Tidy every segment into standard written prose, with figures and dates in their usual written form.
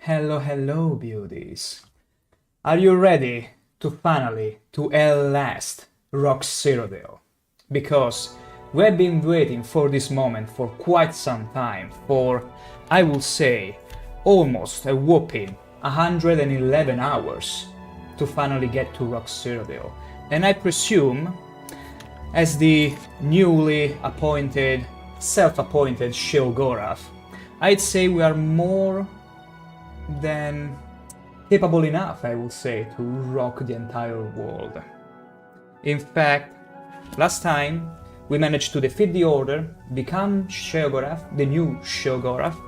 Hello, hello, beauties. Are you ready to finally, at last, rock Cyrodiil? Because we've been waiting for this moment for quite some time, for, I will say, almost a whopping 111 hours to finally get to rock Cyrodiil. And I presume, as the newly appointed, self-appointed Sheogorath, I'd say we are more than capable enough, I would say, to rock the entire world. In fact, last time we managed to defeat the Order, become Sheogorath, the new Sheogorath,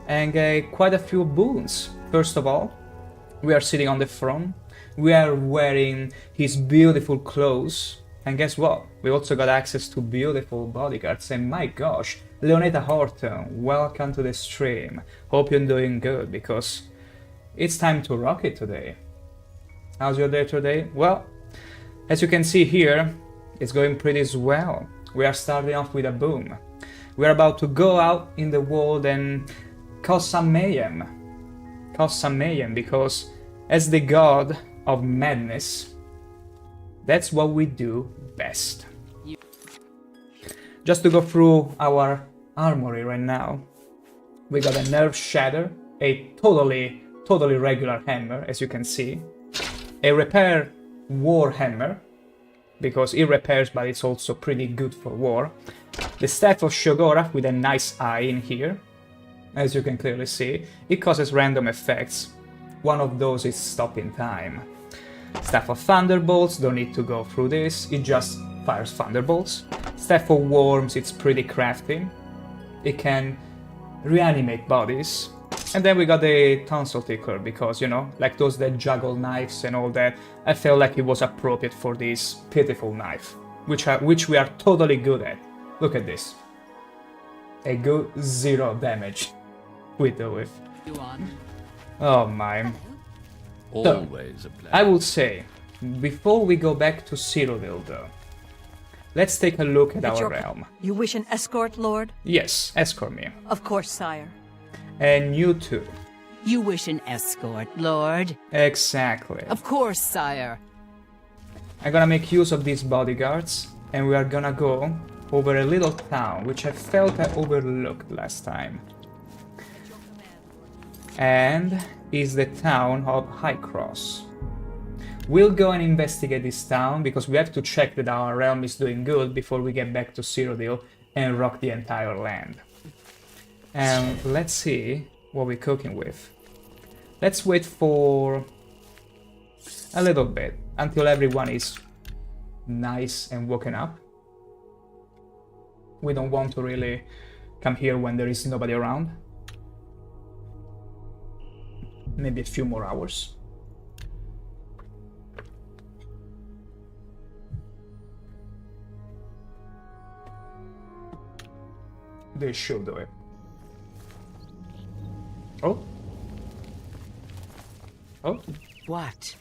and get quite a few boons. First of all, we are sitting on the throne, we are wearing his beautiful clothes, and guess what? We also got access to beautiful bodyguards, and my gosh, Leoneta Horton, welcome to the stream. Hope you're doing good, because it's time to rock it today. How's your day today? Well, as you can see here, it's going pretty well. We are starting off with a boom. We are about to go out in the world and cause some mayhem. Because as the god of madness, that's what we do best. Just to go through our armory right now, we got a nerve shatter, a totally regular hammer, as you can see, a repair war hammer, because it repairs but it's also pretty good for war, the staff of Sheogorath with a nice eye in here, as you can clearly see. It causes random effects. One of those is stopping time. Staff of Thunderbolts, don't need to go through this, it just fires Thunderbolts. Staff of Worms, it's pretty crafty. It can reanimate bodies. And then we got the tonsil tickler, because, you know, like those that juggle knives and all that, I felt like it was appropriate for this pitiful knife, which we are totally good at. Look at this. A good 0 damage we do with. Oh my. Always a pleasure. I would say, before we go back to Cyrodiil though, let's take a look at our realm. You wish an escort, Lord? Yes, escort me. Of course, sire. And you too. You wish an escort, Lord? Exactly. Of course, sire. I'm gonna make use of these bodyguards, and we are gonna go over a little town, which I felt I overlooked last time. And is the town of High Cross. We'll go and investigate this town, because we have to check that our realm is doing good before we get back to Cyrodiil and rock the entire land. And let's see what we're cooking with. Let's wait for a little bit until everyone is nice and woken up. We don't want to really come here when there is nobody around. Maybe a few more hours. They should do it. Oh. Oh. What?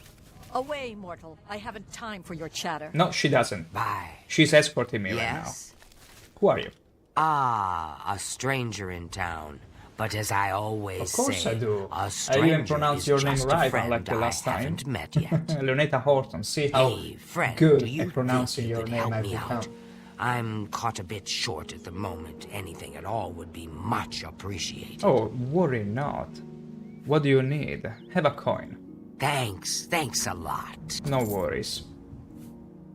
Away, mortal. I haven't time for your chatter. No, she doesn't. Bye. She's escorting me right now. Yes? Who are you? Ah, a stranger in town. But as I always Of course say, I do. a I stranger even pronounced is your name just a right, friend unlike the last I time. haven't met yet. Leoneta Horton, see how Hey, friend, good do you at pronouncing think you your could name help I've me become. out? I'm caught a bit short at the moment. Anything at all would be much appreciated. Oh, worry not. What do you need? Have a coin. Thanks a lot. No worries.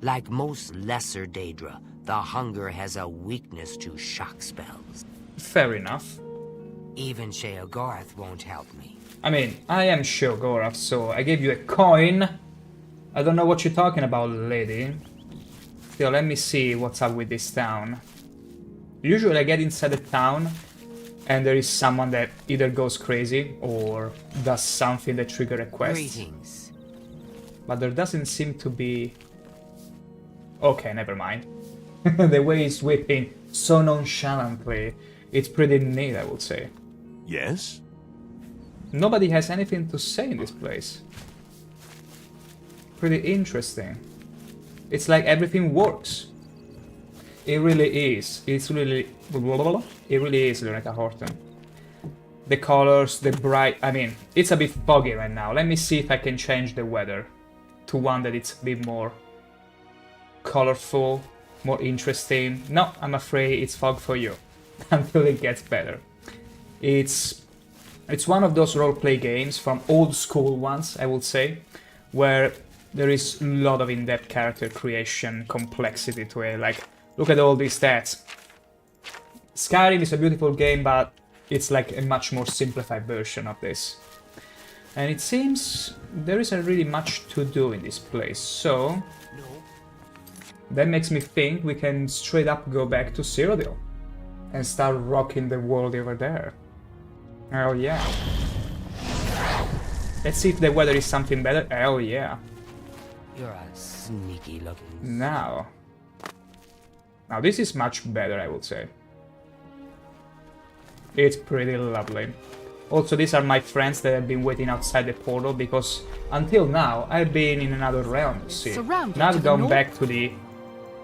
Like most lesser Daedra, the hunger has a weakness to shock spells. Fair enough. Even Sheogorath won't help me. I mean, I am Sheogorath, so I gave you a coin. I don't know what you're talking about, lady. Still, let me see what's up with this town. Usually I get inside the town and there is someone that either goes crazy or does something that triggers a quest. Greetings. But there doesn't seem to be... Okay, never mind. The way he's whipping so nonchalantly, it's pretty neat, I would say. Yes? Nobody has anything to say in this place. Pretty interesting. It's like everything works. It really is. It really is, Leoneta Horton. the colors, the bright... I mean, it's a bit foggy right now. Let me see if I can change the weather to one that it's a bit more colorful, more interesting. No, I'm afraid it's fog for you until it gets better. It's one of those roleplay games from old school ones, I would say, where there is a lot of in-depth character creation, complexity to it. Like, look at all these stats. Skyrim is a beautiful game, but it's like a much more simplified version of this. And it seems there isn't really much to do in this place, so... that makes me think we can straight up go back to Cyrodiil and start rocking the world over there. Oh yeah. Let's see if the weather is something better. Oh yeah. You're a sneaky looking... Now this is much better, I would say. It's pretty lovely. Also, these are my friends that have been waiting outside the portal, because until now I've been in another realm, you see. Now I've gone back to the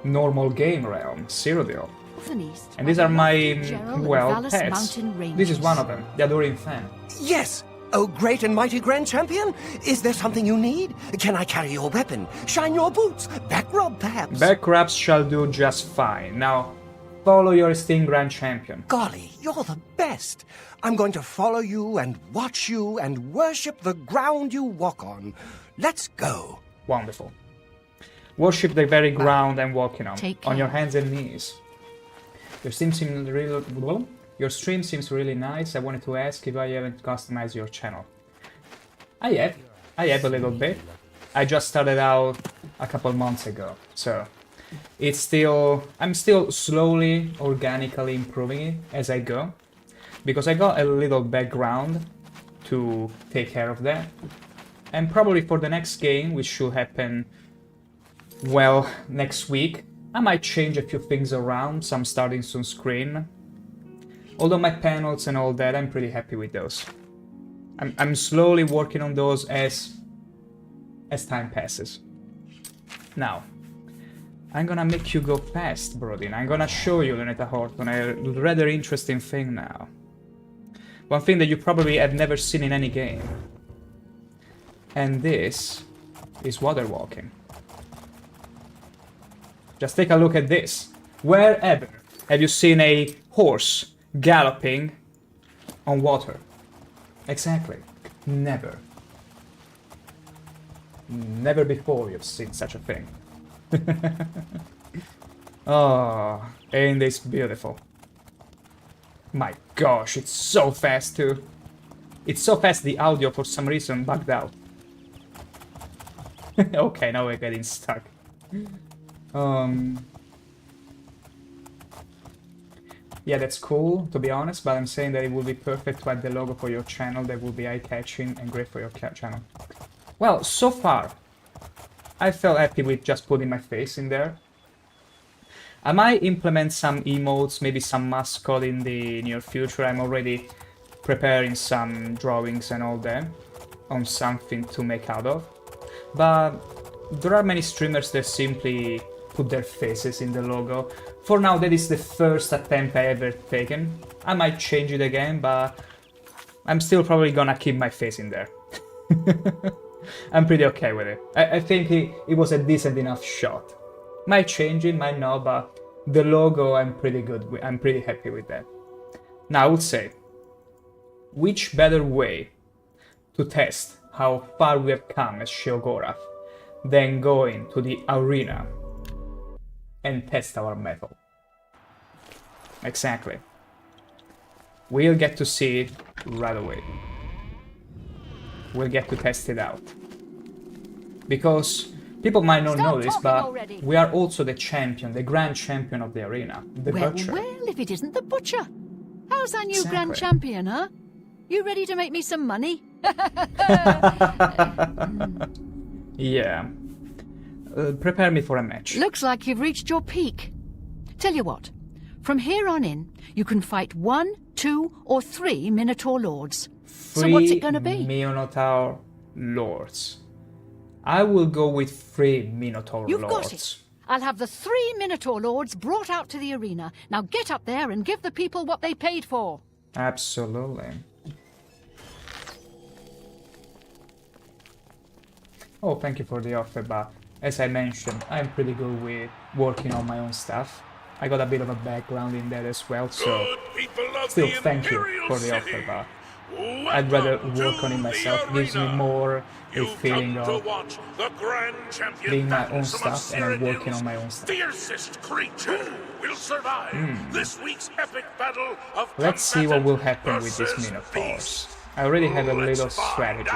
normal game realm, Cyrodiil. And these are my, well, pets. This is one of them, the Adoring Fan. Yes! Oh, great and mighty Grand Champion! Is there something you need? Can I carry your weapon? Shine your boots? Back rub, perhaps? Back rubs shall do just fine. Now, follow your esteemed Grand Champion. Golly, you're the best! I'm going to follow you and watch you and worship the ground you walk on. Let's go. Wonderful. Worship the very ground I'm walking on your hands and knees. Your stream seems really nice. I wanted to ask if I haven't customized your channel. I have a little bit. I just started out a couple months ago, so I'm still slowly, organically improving it as I go, because I got a little background to take care of that. And probably for the next game, which should happen, well, next week, I might change a few things around, some starting on screen. Although my panels and all that, I'm pretty happy with those. I'm slowly working on those as time passes. Now, I'm gonna make you go fast, Brodin. I'm gonna show you, Luneta Horton, a rather interesting thing now. One thing that you probably have never seen in any game. And this is water walking. Just take a look at this. Wherever have you seen a horse galloping on water? Exactly. Never. Never before you've seen such a thing. Oh, ain't this beautiful? My gosh, it's so fast too. It's so fast the audio for some reason bugged out. Okay, now we're getting stuck. Yeah, that's cool, to be honest, but I'm saying that it would be perfect to add the logo for your channel. That would be eye-catching and great for your channel. Well, so far, I felt happy with just putting my face in there. I might implement some emotes, maybe some mascot in the near future. I'm already preparing some drawings and all that on something to make out of. But there are many streamers that simply put their faces in the logo. For now, that is the first attempt I ever taken. I might change it again, but I'm still probably gonna keep my face in there. I'm pretty okay with it. I think it was a decent enough shot. Might change it, might not, but the logo I'm pretty good with. I'm pretty happy with that. Now I would say, which better way to test how far we have come as Sheogorath than going to the arena and test our metal? Exactly. We'll get to see it right away. We'll get to test it out. Because people might not know this, but already. We are also the champion, the grand champion of the arena, the butcher. Well, if it isn't the butcher. How's our new grand champion, huh? You ready to make me some money? Yeah. Prepare me for a match. Looks like you've reached your peak. Tell you what, from here on in, you can fight 1, 2, or 3 Minotaur Lords. So what's it gonna be? 3 Minotaur Lords. I will go with 3 Minotaur Lords. You've got it. I'll have the 3 Minotaur Lords brought out to the arena. Now get up there and give the people what they paid for. Absolutely. Oh, thank you for the offer, but as I mentioned, I'm pretty good with working on my own stuff. I got a bit of a background in that as well, so still thank you for the offer, but I'd rather work on it myself. Gives me more a feeling of being my own stuff and I'm working on my own stuff. Fiercest creature will survive this week's epic battle of Let's see what will happen with these Minotaurs. I already have a little strategy.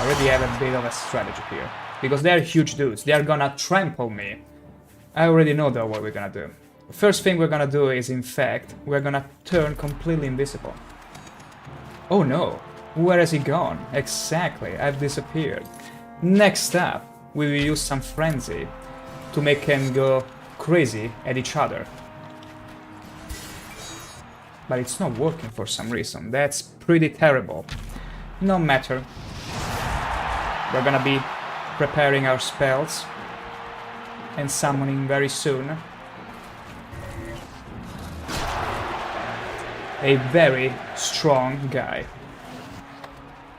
I already have a bit of a strategy here. Because they're huge dudes, they are gonna trample me. I already know though what we're gonna do. The first thing we're gonna do is, in fact, we're gonna turn completely invisible. Oh no, where has he gone? Exactly, I've disappeared. Next up, we will use some frenzy to make them go crazy at each other. But it's not working for some reason, that's pretty terrible. No matter. We're gonna be preparing our spells and summoning very soon. A very strong guy.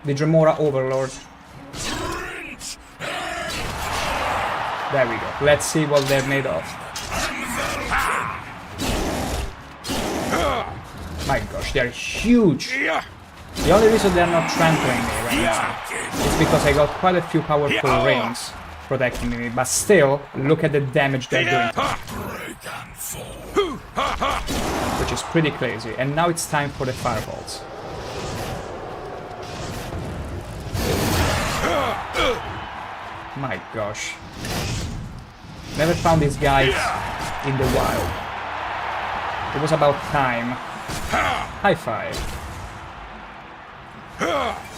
The Dremora Overlord. There we go. Let's see what they're made of. My gosh, they're huge. The only reason they're not trampling me right now is because I got quite a few powerful rings protecting me, but still, look at the damage they're doing to me. Which is pretty crazy. And now it's time for the fireballs. My gosh. Never found these guys in the wild. It was about time. High five.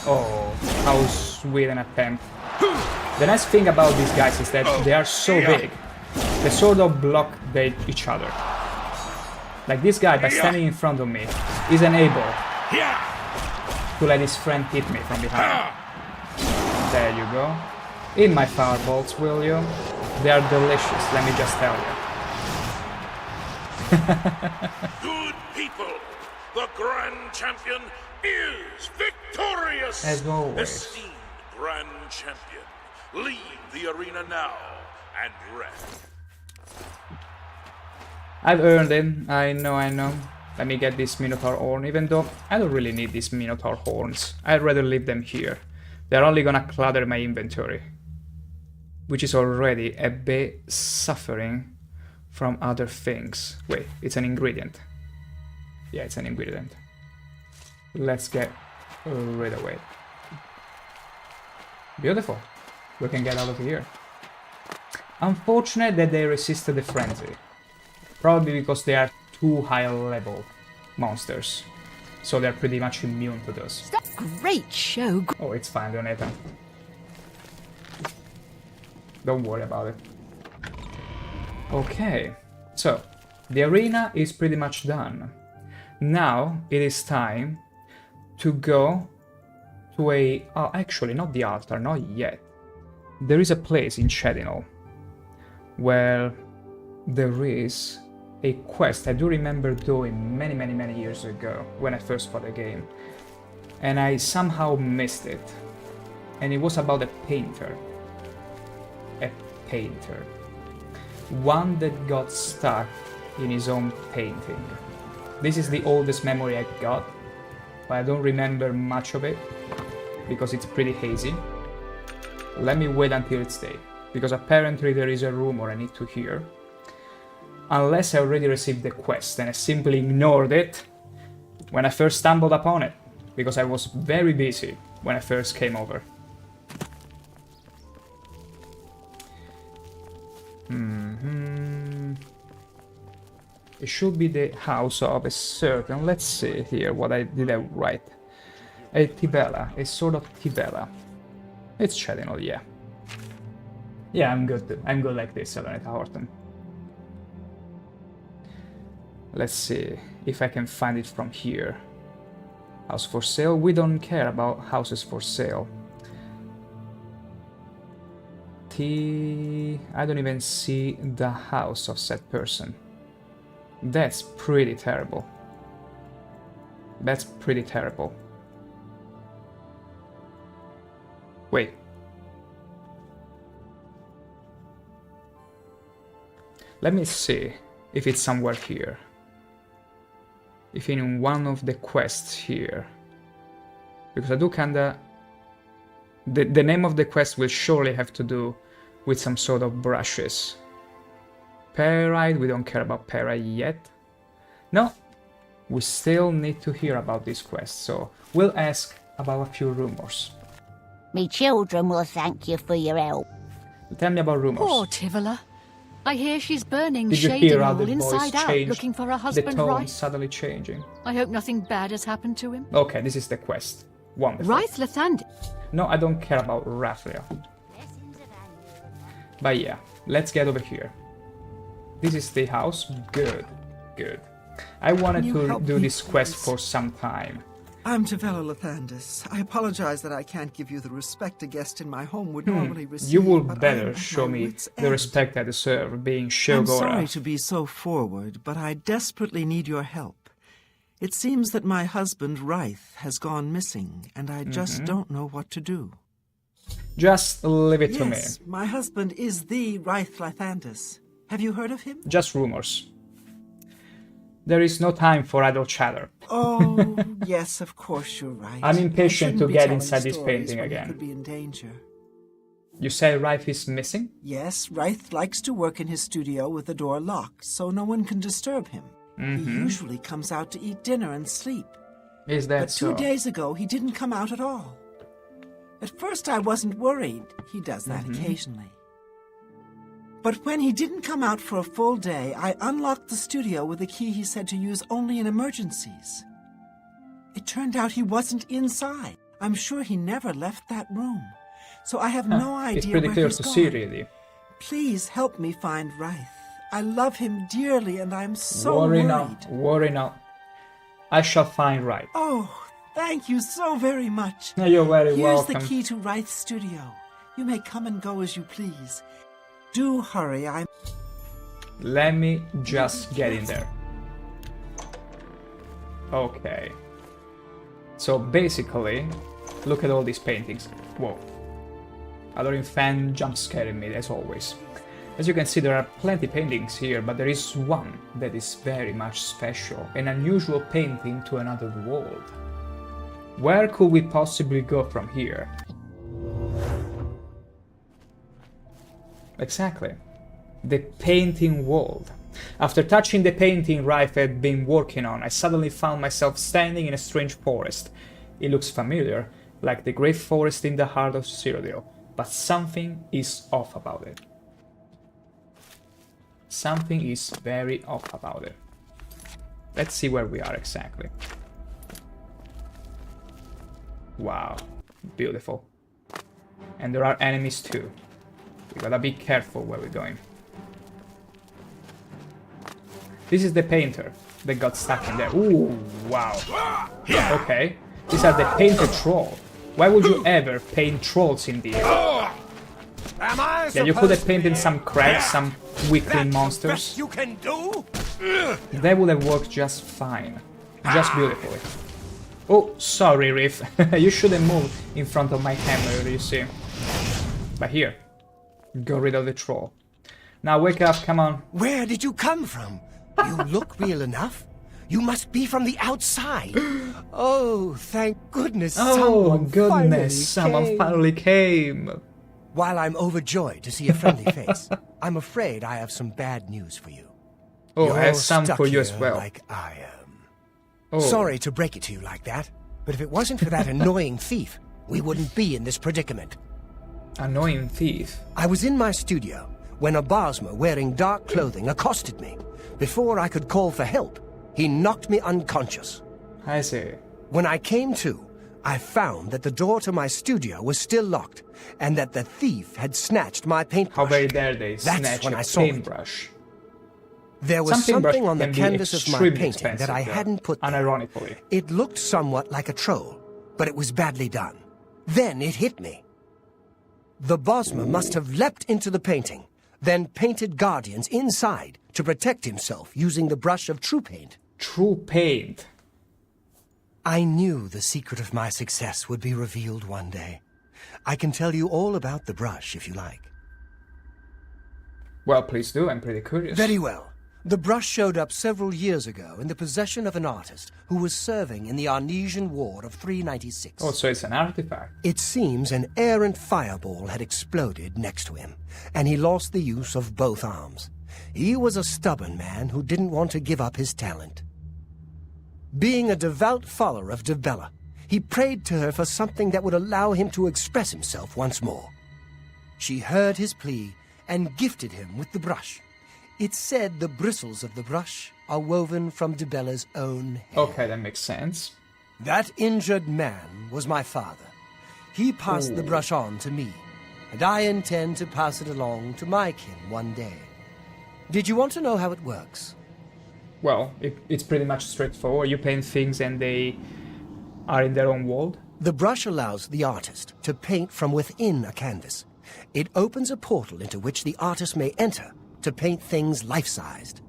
Oh, how sweet an attempt. The nice thing about these guys is that they are so big, they sort of block each other. Like this guy, by standing in front of me, isn't able to let his friend hit me from behind. There you go. In my fireballs, will you? They are delicious, let me just tell you. Good people, the Grand Champion is victorious! As always. Esteemed Grand Champion, leave the arena now and rest. I've earned it, I know. Let me get this Minotaur horn, even though I don't really need these Minotaur horns. I'd rather leave them here. They're only gonna clutter my inventory, which is already a bit suffering from other things. Wait, it's an ingredient. Yeah, it's an ingredient. Let's get rid of it. Beautiful. We can get out of here. Unfortunate that they resisted the frenzy. Probably because they are too high level monsters. So they're pretty much immune to those. Great show. Oh, it's fine, Donata. Don't worry about it. Okay, so the arena is pretty much done. Now it is time to go to a... Oh, actually, not the altar, not yet. There is a place in Sheogorath where there is a quest I do remember doing many years ago when I first bought the game. And I somehow missed it. And it was about a painter. A painter. One that got stuck in his own painting. This is the oldest memory I got, but I don't remember much of it because it's pretty hazy. Let me wait until it's day, because apparently there is a rumor I need to hear. Unless I already received the quest and I simply ignored it when I first stumbled upon it, because I was very busy when I first came over. It should be the house of a certain... Let's see here what I did write. A Tibella, a sort of Tibella. It's Sheogorath, yeah. Yeah, I'm good. I'm good like this, Selenita Horton. Let's see if I can find it from here. House for sale? We don't care about houses for sale. I don't even see the house of said person. That's pretty terrible. That's pretty terrible. Wait. Let me see if it's somewhere here. If in one of the quests here. Because I do kinda... The name of the quest will surely have to do with some sort of brushes. Perite, we don't care about Perite yet. No, we still need to hear about this quest, so we'll ask about a few rumors. Me children will thank you for your help. Tell me about rumors. Poor Tivola. I hear she's burning Did you hear how Sheogorath the voice inside out, changed? looking for her The husband, tone Ryth. suddenly changing. I hope nothing bad has happened to him. Okay, this is the quest. Wonderful. Ryth Lathandis. No, I don't care about Rathlia. But yeah, let's get over here. This is the house. Good, good. I wanted Can you to help do me, this quest please? for some time. I'm Tivola Lathandis. I apologize that I can't give you the respect a guest in my home would normally receive. You will but I am better at show my me wits' the end. respect I deserve, being I'm sorry Sheogorath. to be so forward, but I desperately need your help. It seems that my husband, Ryth, has gone missing, and I just don't know what to do. Just leave it to me. Yes, my husband is the Ryth Lathandis. Have you heard of him? Just rumors. There is no time for idle chatter. Oh, yes, of course you're right. I'm I impatient shouldn't to be get telling inside this stories painting when he again. could be in danger. You say Ryth is missing? Yes, Ryth likes to work in his studio with the door locked, so no one can disturb him. He usually comes out to eat dinner and sleep. Is that But so? 2 days ago, he didn't come out at all. At first, I wasn't worried. He does that occasionally. But when he didn't come out for a full day, I unlocked the studio with a key he said to use only in emergencies. It turned out he wasn't inside. I'm sure he never left that room. So I have no idea It's pretty where clear he's to gone. see, really. Please help me find Ryth. I love him dearly, and I'm so Worry worried. not, worry not. I shall find Ryth. Oh, thank you so very much. You're very Here's welcome. the key to Ryth's studio. You may come and go as you please. Do hurry, I'm... Let me just get in there. Okay. So basically, look at all these paintings. Whoa. Adoring fan jump scaring me, as always. As you can see, there are plenty paintings here, but there is one that is very much special, an unusual painting to another world. Where could we possibly go from here? Exactly. The painting world. After touching the painting Ryth had been working on, I suddenly found myself standing in a strange forest. It looks familiar, like the great forest in the heart of Cyrodiil, but something is off about it. Something is very off about it. Let's see where we are exactly. Wow, beautiful. And there are enemies too. We gotta be careful where we're going. This is the painter that got stuck in there. Ooh, wow. Okay, these are the painted troll. Why would you ever paint trolls in the air? Yeah, you could have painted some crabs, some weakling monsters. You can do? That would have worked just fine. Just beautifully. Oh, sorry, Riff. You shouldn't move in front of my camera, you see. But here, got rid of the troll. Now wake up, come on. Where did you come from? You look real enough. You must be from the outside. Oh, thank goodness Oh, someone goodness, someone came. finally came. While I'm overjoyed to see a friendly face, I'm afraid I have some bad news for you. Oh, You're I have some stuck for you as here well. like I am. Oh, Sorry to break it to you like that, but if it wasn't for that annoying thief, we wouldn't be in this predicament. annoying thief. I was in my studio when a Bosmer wearing dark clothing accosted me. Before I could call for help, he knocked me unconscious. I see. When I came to, I found that the door to my studio was still locked, and that the thief had snatched my paintbrush. How very dare they That's snatch when a I saw it. paintbrush. There was Some paintbrush something on the can be canvas of my extremely painting expensive, that I though, hadn't put there. unironically. It looked somewhat like a troll, but it was badly done. Then it hit me. The Bosmer must have leapt into the painting, then painted guardians inside to protect himself using the brush of true paint. True paint. I knew the secret of my success would be revealed one day. I can tell you all about the brush if you like. Well, please do. I'm pretty curious. Very well. The brush showed up several years ago in the possession of an artist who was serving in the Arnesian War of 396. Oh, so it's an artifact. It seems an errant fireball had exploded next to him, and he lost the use of both arms. He was a stubborn man who didn't want to give up his talent. Being a devout follower of Dibella, he prayed to her for something that would allow him to express himself once more. She heard his plea and gifted him with the brush. It's said the bristles of the brush are woven from Dibella's own hair. Okay, that makes sense. That injured man was my father. He passed the brush on to me, and I intend to pass it along to my kin one day. Did you want to know how it works? Well, it's pretty much straightforward. You paint things and they are in their own world. The brush allows the artist to paint from within a canvas. It opens a portal into which the artist may enter to paint things life-sized.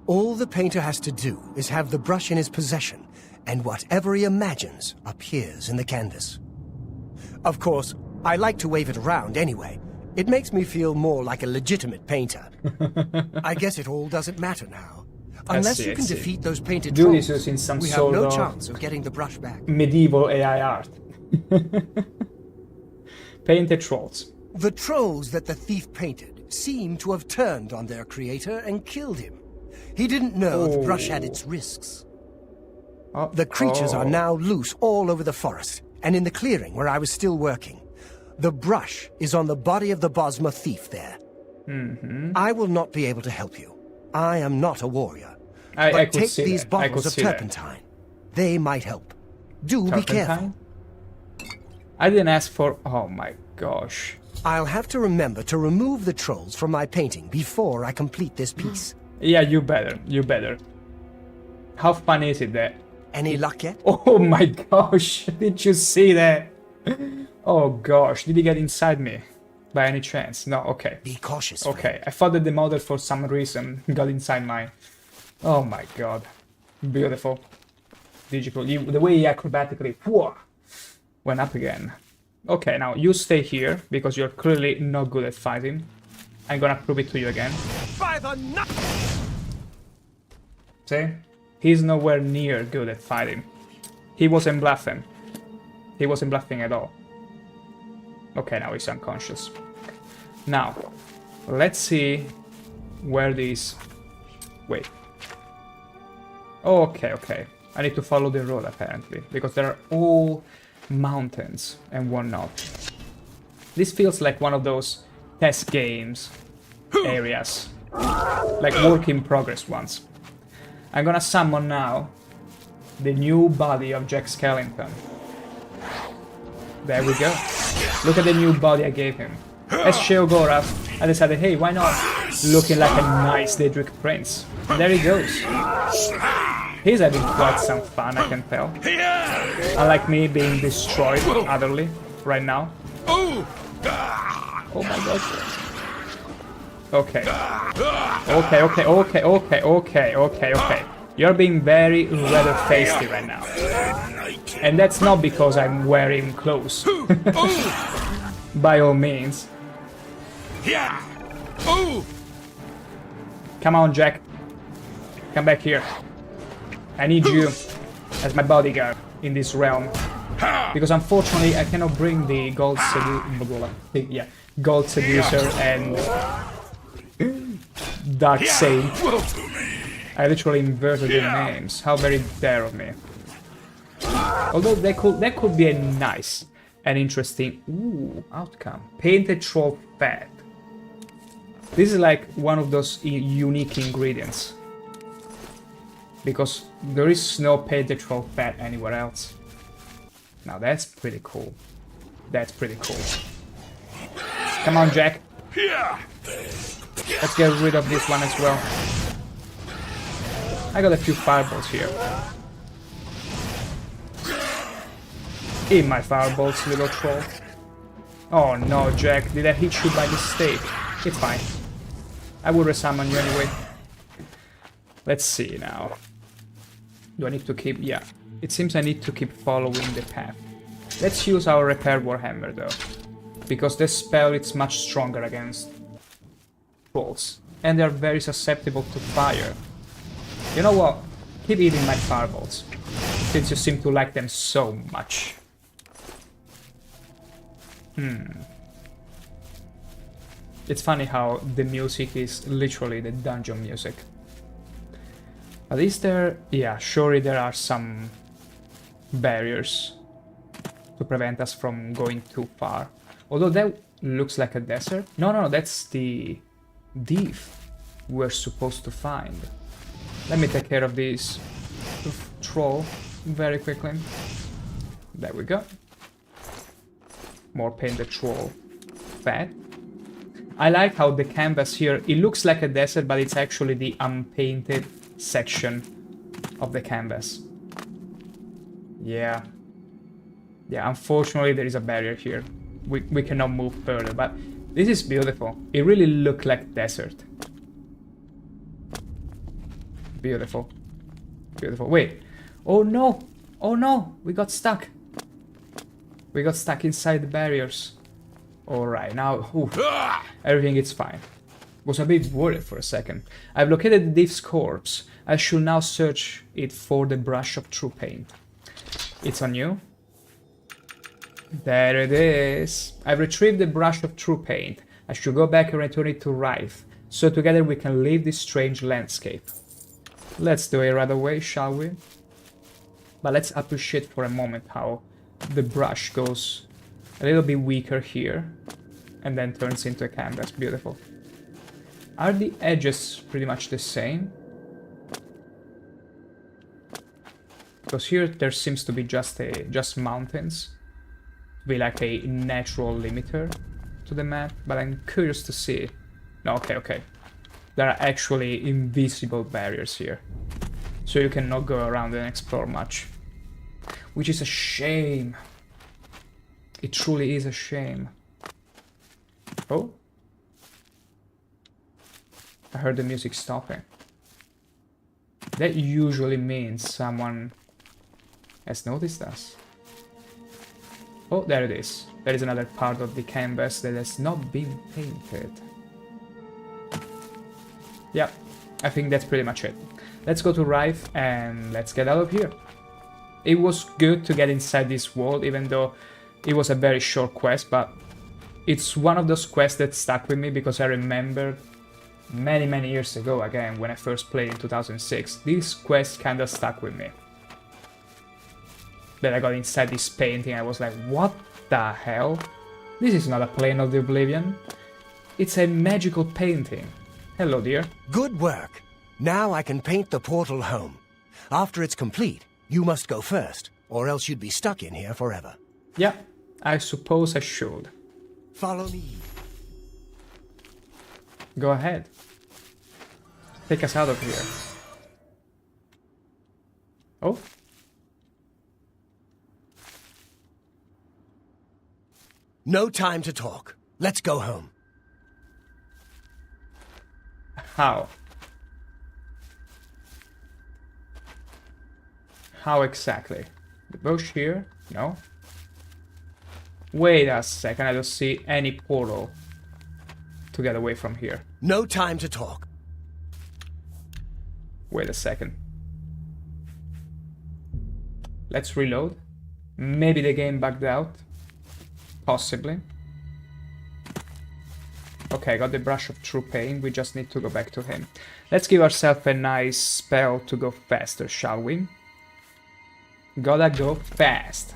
All the painter has to do is have the brush in his possession, and whatever he imagines appears in the canvas. Of course, I like to wave it around anyway. It makes me feel more like a legitimate painter. I guess it all doesn't matter now. Unless you can defeat those painted trolls, in some we have sort no of chance of getting the brush back. medieval AI art. Painted trolls. The trolls that the thief painted seem to have turned on their creator and killed him. He didn't know the brush had its risks. The creatures are now loose all over the forest, and in the clearing where I was still working. The brush is on the body of the Bosma thief there. I will not be able to help you. I am not a warrior. I But could take see these that. bottles of turpentine. They might help. Do be careful. I didn't ask for... Oh my gosh. I'll have to remember to remove the trolls from my painting before I complete this piece. Yeah, you better. You better. How fun is it that... Any luck yet? Oh my gosh. Did you see that? Oh gosh. Did he get inside me? By any chance? No, okay. Be cautious. Okay, I thought that the model for some reason got inside mine. Oh my god. Beautiful. Digital. The way he acrobatically went up again. Okay, now you stay here because you're clearly not good at fighting. I'm gonna prove it to you again. By the nut! See? He's nowhere near good at fighting. He wasn't bluffing. He wasn't bluffing at all. Okay, now he's unconscious. Now, let's see where these... Wait. Okay, okay. I need to follow the road, apparently, because there are all mountains and whatnot. This feels like one of those test games areas. Like work in progress ones. I'm gonna summon now the new body of Jack Skellington. There we go. Look at the new body I gave him. As Sheogorath, I decided, hey, why not? Looking like a nice Daedric prince. And there he goes. He's having quite some fun, I can tell. Unlike me being destroyed utterly right now. Oh my gosh. Okay. Okay. You're being very rather feisty right now. And that's not because I'm wearing clothes. By all means. Come on, Jack. Come back here. I need you as my bodyguard in this realm. Because unfortunately I cannot bring the Gold Seducer and Dark Saint. I literally inverted their names. How very dare of me. Although that could be a nice and interesting outcome. Painted troll fat. This is like one of those unique ingredients. Because there is no painted troll fat anywhere else. Now that's pretty cool. That's pretty cool. Come on, Jack. Let's get rid of this one as well. I got a few fireballs here. Eat my fireballs, little troll. Oh no, Jack, did I hit you by mistake? It's fine. I will resummon you anyway. Let's see now. Do I need to keep... Yeah. It seems I need to keep following the path. Let's use our Repair Warhammer though, because this spell is much stronger against trolls, and they are very susceptible to fire. You know what? Keep eating my fireballs, since you seem to like them so much. It's funny how the music is literally the dungeon music. But is there... yeah, surely there are some barriers to prevent us from going too far. Although that looks like a desert. No, that's the thief we're supposed to find. Let me take care of this troll very quickly. There we go. More painted troll. Fat. I like how the canvas here, it looks like a desert, but it's actually the unpainted section of the canvas. Yeah. Yeah, unfortunately there is a barrier here. We cannot move further, but this is beautiful. It really looks like desert. Beautiful. Beautiful. Wait. Oh no! Oh no! We got stuck. We got stuck inside the barriers. Alright, now everything is fine. Was a bit worried for a second. I've located the thief's corpse. I should now search it for the brush of true paint. It's on you. There it is. I've retrieved the brush of true paint. I should go back and return it to Rife, so together we can leave this strange landscape. Let's do it right away, shall we? But let's appreciate for a moment how the brush goes a little bit weaker here and then turns into a canvas. Beautiful. Are the edges pretty much the same? Because here there seems to be just mountains. Be like a natural limiter to the map, but I'm curious to see. No, okay. There are actually invisible barriers here, so you cannot go around and explore much, which is a shame. It truly is a shame. Oh, I heard the music stopping. That usually means someone has noticed us. Oh, there it is. There is another part of the canvas that has not been painted. Yeah, I think that's pretty much it. Let's go to Rife and let's get out of here. It was good to get inside this wall, even though it was a very short quest, but it's one of those quests that stuck with me because I remember many years ago, again, when I first played in 2006, this quest kinda stuck with me. That I got inside this painting, I was like, what the hell? This is not a plane of the Oblivion. It's a magical painting. Hello, dear. Good work. Now I can paint the portal home. After it's complete, you must go first, or else you'd be stuck in here forever. Yeah, I suppose I should. Follow me. Go ahead. Take us out of here. Oh. No time to talk. Let's go home. How? How exactly? The bush here? No? Wait a second, I don't see any portal to get away from here. No time to talk. Wait a second. Let's reload. Maybe the game bugged out. Possibly. Okay, I got the brush of true pain. We just need to go back to him. Let's give ourselves a nice spell to go faster, shall we? Gotta go fast.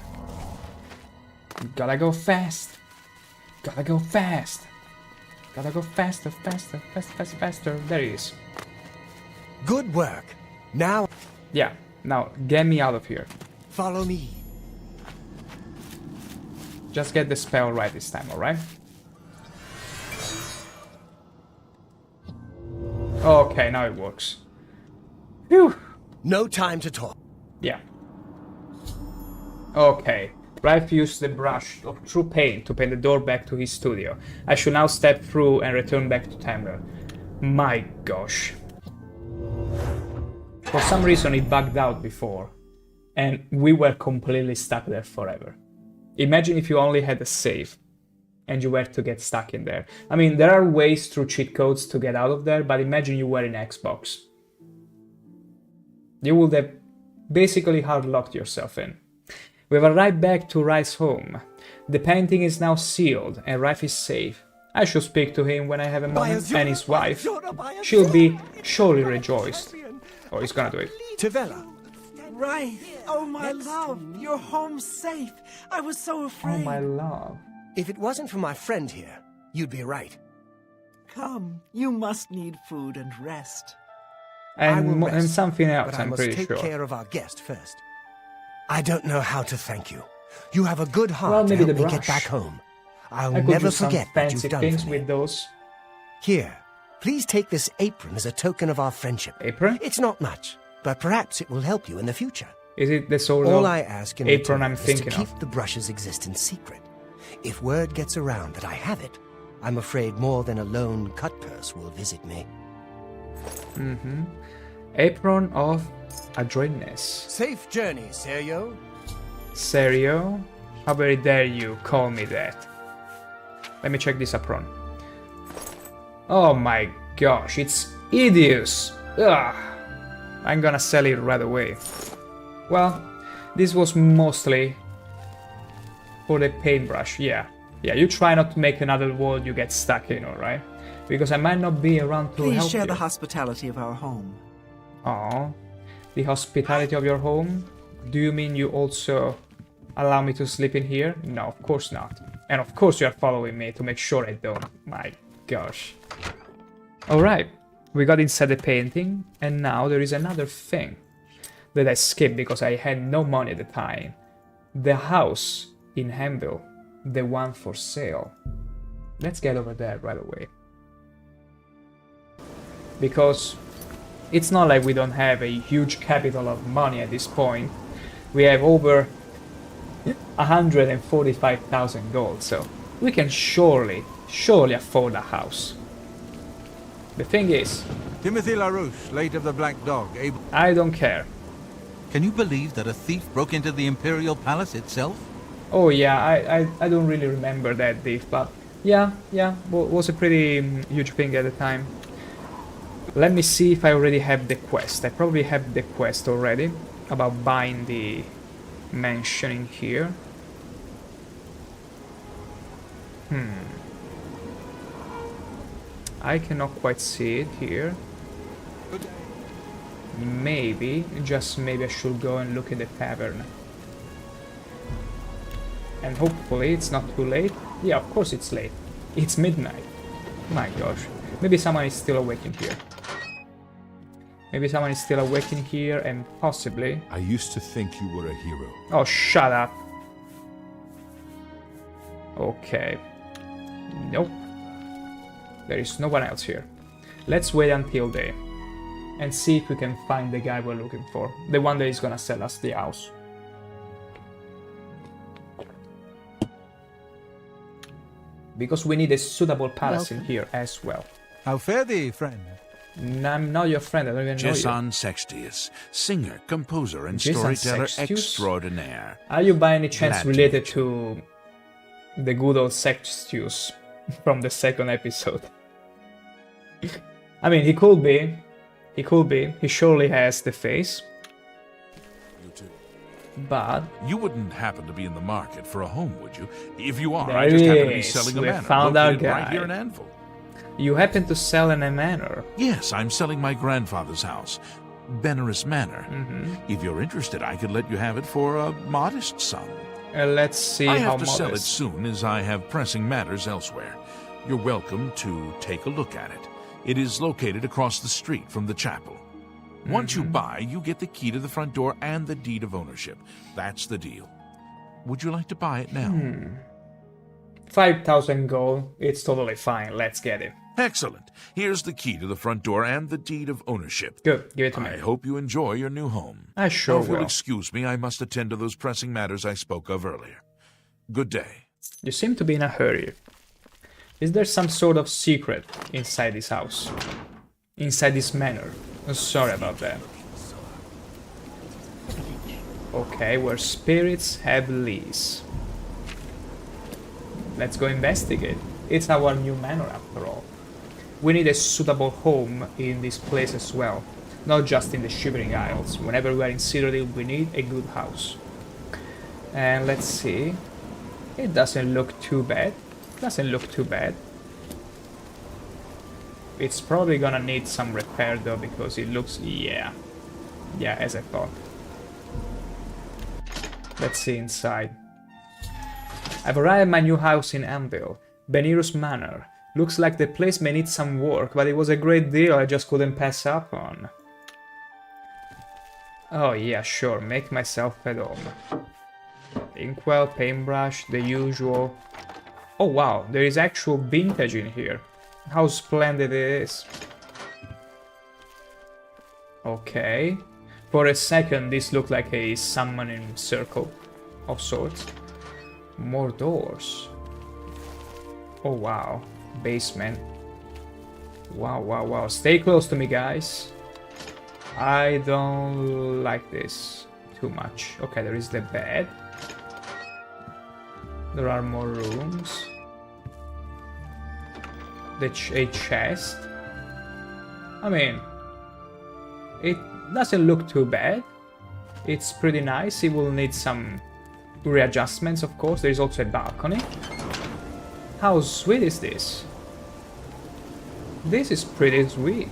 Gotta go fast. Gotta go fast. Gotta go faster, faster, faster. There he is. Good work. Now... Yeah, now get me out of here. Follow me. Just get the spell right this time, alright? Okay, now it works. Phew! No time to talk. Yeah. Okay. Rife used the brush of true paint to paint the door back to his studio. I should now step through and return back to Tamriel. My gosh. For some reason it bugged out before, and we were completely stuck there forever. Imagine if you only had a save and you were to get stuck in there. I mean, there are ways through cheat codes to get out of there, but imagine you were in Xbox. You would have basically hard locked yourself in. We've arrived back to Rife's home. The painting is now sealed and Rife is safe. I should speak to him when I have a moment, and his wife. She'll be surely rejoiced. Oh, he's gonna do it. Tivella. Right. Oh, my love. You're home safe. I was so afraid. Oh, my love. If it wasn't for my friend here, you'd be right. Come. You must need food and rest. I will rest, And something else, but I I'm must pretty take sure. care of our guest first. I don't know how to thank you. You have a good heart Well, to maybe help the me get brush. back home. I'll I could never do some forget what fancy you've done things for me. with those. Here, please take this apron as a token of our friendship. Apron? It's not much, but perhaps it will help you in the future. Is it the sort All of I ask in apron return I'm is to thinking keep of? the brush's existence secret. If word gets around that I have it, I'm afraid more than a lone cut purse will visit me. Apron of adroitness. Safe journey, Sergio. Serio? How very dare you call me that? Let me check this apron. Oh my gosh, it's hideous! Ugh. I'm gonna sell it right away. Well, this was mostly for the paintbrush, yeah. Yeah, you try not to make another wall you get stuck in, alright? Because I might not be around to Please help share you. the hospitality of our home. Aw, the hospitality of your home? Do you mean you also allow me to sleep in here? No, of course not. And of course you are following me to make sure I don't. My gosh. Alright, we got inside the painting, and now there is another thing that I skipped because I had no money at the time. The house in Hamville, the one for sale. Let's get over there right away. Because it's not like we don't have a huge capital of money at this point. We have over 145,000 gold, so we can surely afford a house. The thing is, Timothy LaRouche, late of the Black Dog, able... I don't care. Can you believe that a thief broke into the Imperial Palace itself? Oh yeah, I don't really remember that thief, but yeah, was a pretty huge thing at the time. Let me see if I already have the quest. I probably have the quest already about buying the mansion in here. I cannot quite see it here. Maybe, just maybe I should go and look in the tavern. And hopefully it's not too late. Yeah, of course it's late. It's midnight. My gosh. Maybe someone is still awake in here. Maybe someone is still awake in here and possibly... I used to think you were a hero. Oh, shut up. Okay. Nope. There is no one else here. Let's wait until day and see if we can find the guy we're looking for. The one that is gonna sell us the house. Because we need a suitable palace in here as well. How fare thee, friend? I'm not your friend, I don't even know you. Jason Sextius, singer, composer, and Jason storyteller Sextius? extraordinaire. Are you by any chance Glad to related meet to the good old Sextius from the second episode? I mean, he could be. He could be. He surely has the face. You too. But You wouldn't happen to be in the market for a home, would you? If you are, There I just happen to be is. selling a We manor found our located right guy. here in Anvil. you happen to sell in a manor. Yes, I'm selling my grandfather's house, Benaris Manor. If you're interested, I could let you have it for a modest sum. Let's see I how have to sell it modest. soon, as I have pressing matters elsewhere. You're welcome to take a look at it. It is located across the street from the chapel. Once you buy, you get the key to the front door and the deed of ownership. That's the deal. Would you like to buy it now? 5,000 gold. It's totally fine. Let's get it. Excellent. Here's the key to the front door and the deed of ownership. Good. Give it to me. I hope you enjoy your new home. I sure Now, if you'll will. excuse me, I must attend to those pressing matters I spoke of earlier. Good day. You seem to be in a hurry. Is there some sort of secret inside this house? Inside this manor? Oh, sorry about that. Okay, where spirits have lease. Let's go investigate. It's our new manor after all. We need a suitable home in this place as well. Not just in the Shivering Isles. Whenever we are in Cyrodiil, we need a good house. And let's see. It doesn't look too bad. Doesn't look too bad. It's probably gonna need some repair though, because it looks... yeah. Yeah, as I thought. Let's see inside. I've arrived at my new house in Anvil, Benirus Manor. Looks like the place may need some work, but it was a great deal I just couldn't pass up on. Oh yeah, sure, make myself at home. Inkwell, paintbrush, the usual. Oh wow, there is actual vintage in here. How splendid it is. Okay. For a second, this looked like a summoning circle of sorts. More doors. Oh wow. Basement. Wow, wow, wow. Stay close to me, guys. I don't like this too much. Okay, there is the bed. There are more rooms. A chest. I mean, it doesn't look too bad. It's pretty nice. It will need some readjustments, of course. There is also a balcony. How sweet is this? This is pretty sweet.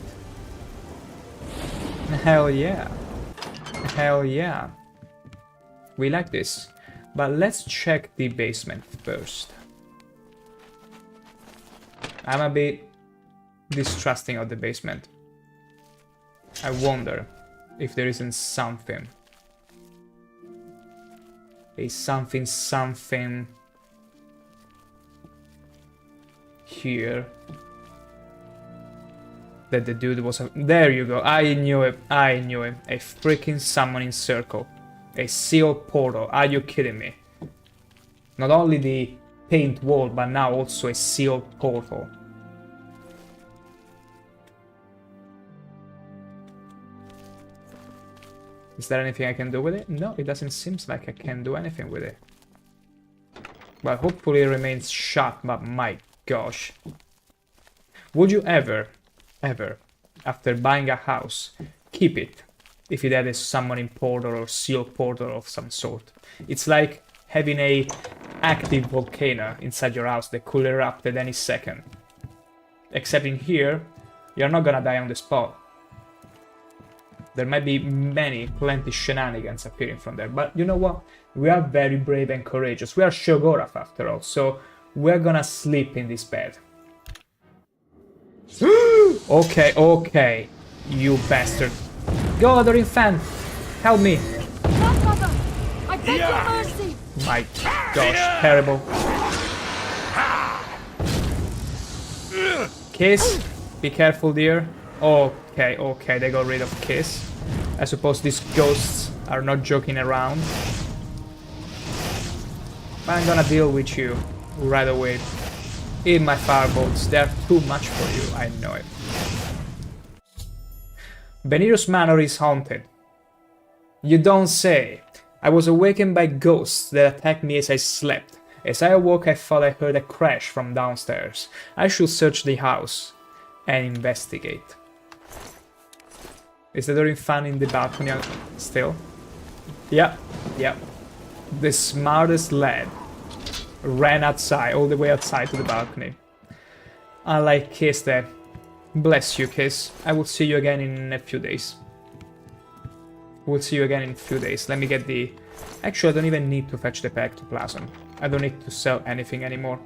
Hell yeah. Hell yeah. We like this. But let's check the basement first. I'm a bit distrusting of the basement. I wonder if there isn't something. A something here. That the dude was... there you go. I knew it. I knew it. A freaking summoning circle. A sealed portal. Are you kidding me? Not only the paint wall, but now also a sealed portal. Is there anything I can do with it? No, it doesn't seem like I can do anything with it. Well, hopefully it remains shut, but my gosh. Would you ever, after buying a house, keep it if it had a summoning portal or sealed portal of some sort? It's like having a active volcano inside your house that could erupt at any second. Except in here, you're not gonna die on the spot. There might be plenty shenanigans appearing from there, but you know what? We are very brave and courageous. We are Sheogorath after all, so we're gonna sleep in this bed. Okay, okay, you bastard. Go, Adoring Fan! Help me! Grandmother! I beg your mercy! My gosh, terrible. Kiss? Be careful, dear. Okay, okay, they got rid of Kiss. I suppose these ghosts are not joking around. But I'm gonna deal with you right away. In my firebolt, they're too much for you, I know it. Benirus Manor is haunted. You don't say. I was awakened by ghosts that attacked me as I slept. As I awoke, I thought I heard a crash from downstairs. I should search the house and investigate. Is the Adoring Fan in the balcony still? Yeah, yeah. The smartest lad ran outside, all the way outside to the balcony. Unlike Kiss there. Bless you, Kiss. I will see you again in a few days. We'll see you again in a few days. Let me get the... Actually, I don't even need to fetch the Ectoplasm. I don't need to sell anything anymore.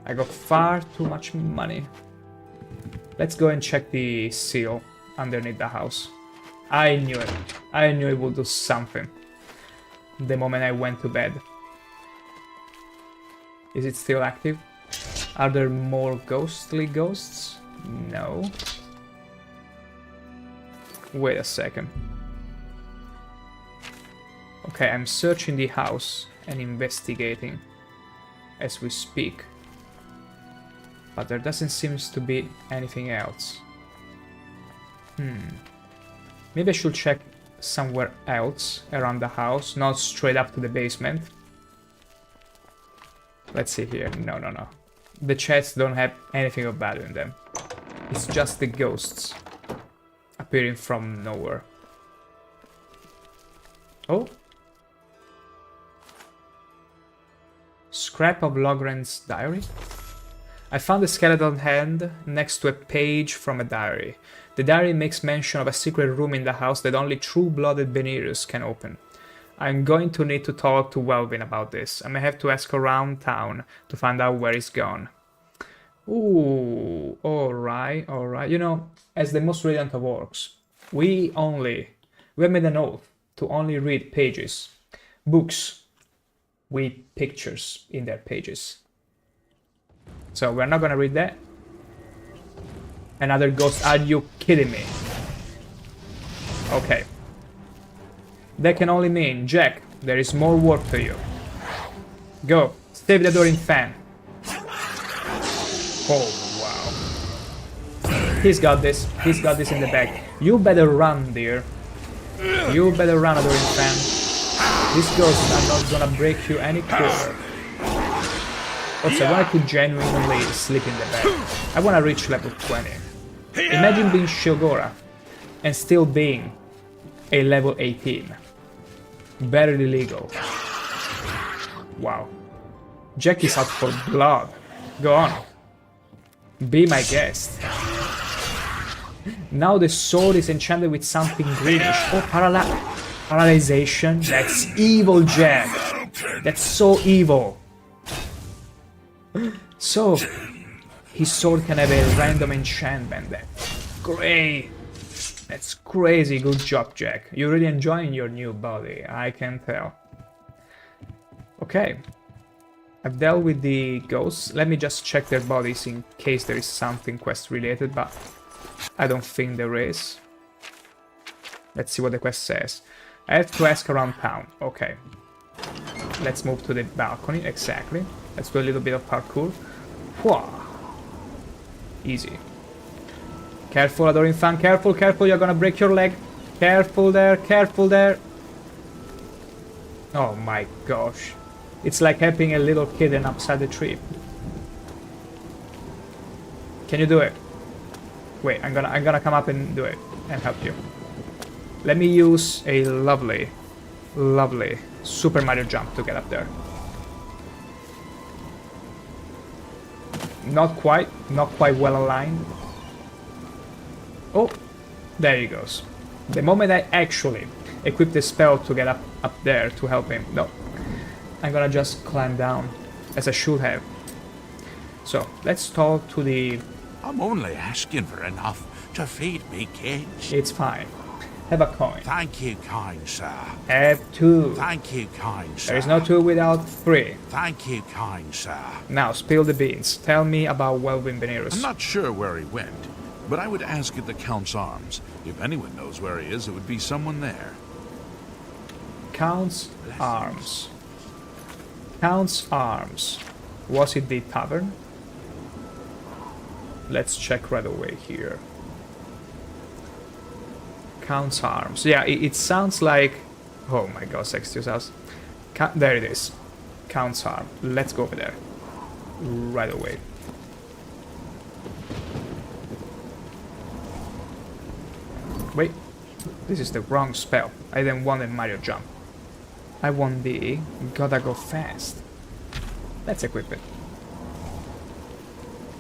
I got far too much money. Let's go and check the seal underneath the house. I knew it. I knew it would do something. The moment I went to bed. Is it still active? Are there more ghostly ghosts? No. Wait a second. Okay, I'm searching the house and investigating as we speak. But there doesn't seem to be anything else. Maybe I should check somewhere else around the house, not straight up to the basement. Let's see here. No, no, no. The chests don't have anything of value in them. It's just the ghosts appearing from nowhere. Oh. Scrap of Logren's diary? I found a skeleton hand next to a page from a diary. The diary makes mention of a secret room in the house that only true-blooded Benirius can open. I'm going to need to talk to Welvin about this. I may have to ask around town to find out where he's gone. Ooh, alright, alright. You know, as the most radiant of orcs, we have made an oath to only read pages, books with pictures in their pages. So we're not gonna read that. Another ghost, are you kidding me? Okay. That can only mean, Jack, there is more work to you. Go, save the Dorin fan. Oh, wow. He's got this in the bag. You better run, dear. You better run, Dorin fan. These ghosts are not gonna break you any quarter. Also, I wanted to genuinely sleep in the bed. I wanna reach level 20. Imagine being Sheogorath and still being a level 18. Barely legal. Wow. Jack is out for blood. Go on. Be my guest. Now the sword is enchanted with something greenish. Oh, paralyzation. That's evil, Jack. That's so evil. So, his sword can have a random enchantment. That's great. That's crazy. Good job, Jack. You're really enjoying your new body, I can tell. Okay. I've dealt with the ghosts. Let me just check their bodies in case there is something quest related, but I don't think there is. Let's see what the quest says. I have to ask around town. Okay. Let's move to the balcony. Exactly. Let's do a little bit of parkour. Whoa. Easy. Careful, Adoring Fan. Careful, careful. You're gonna break your leg. Careful there. Careful there. Oh my gosh. It's like helping a little kid and upside the tree. Can you do it? Wait, I'm gonna come up and do it and help you. Let me use a lovely Super Mario jump to get up there. Not quite well aligned. Oh, there he goes. The moment I actually equip the spell to get up there to help him. No. I'm gonna just climb down, as I should have. So, let's talk to the... I'm only asking for enough to feed me kids. It's fine. Have a coin. Thank you, kind sir. Have two. Thank you, kind sir. There is no two without three. Thank you, kind sir. Now, spill the beans. Tell me about Welvin Benirius. I'm not sure where he went, but I would ask at the Count's Arms. If anyone knows where he is, it would be someone there. Count's Arms. Count's Arms. Was it the tavern? Let's check right away here. Count's Arms. Yeah, it sounds like... Oh my gosh, excuse us. There it is. Count's Arms. Let's go over there. Right away. Wait. This is the wrong spell. I didn't want a Mario jump. I want the gotta go fast. Let's equip it.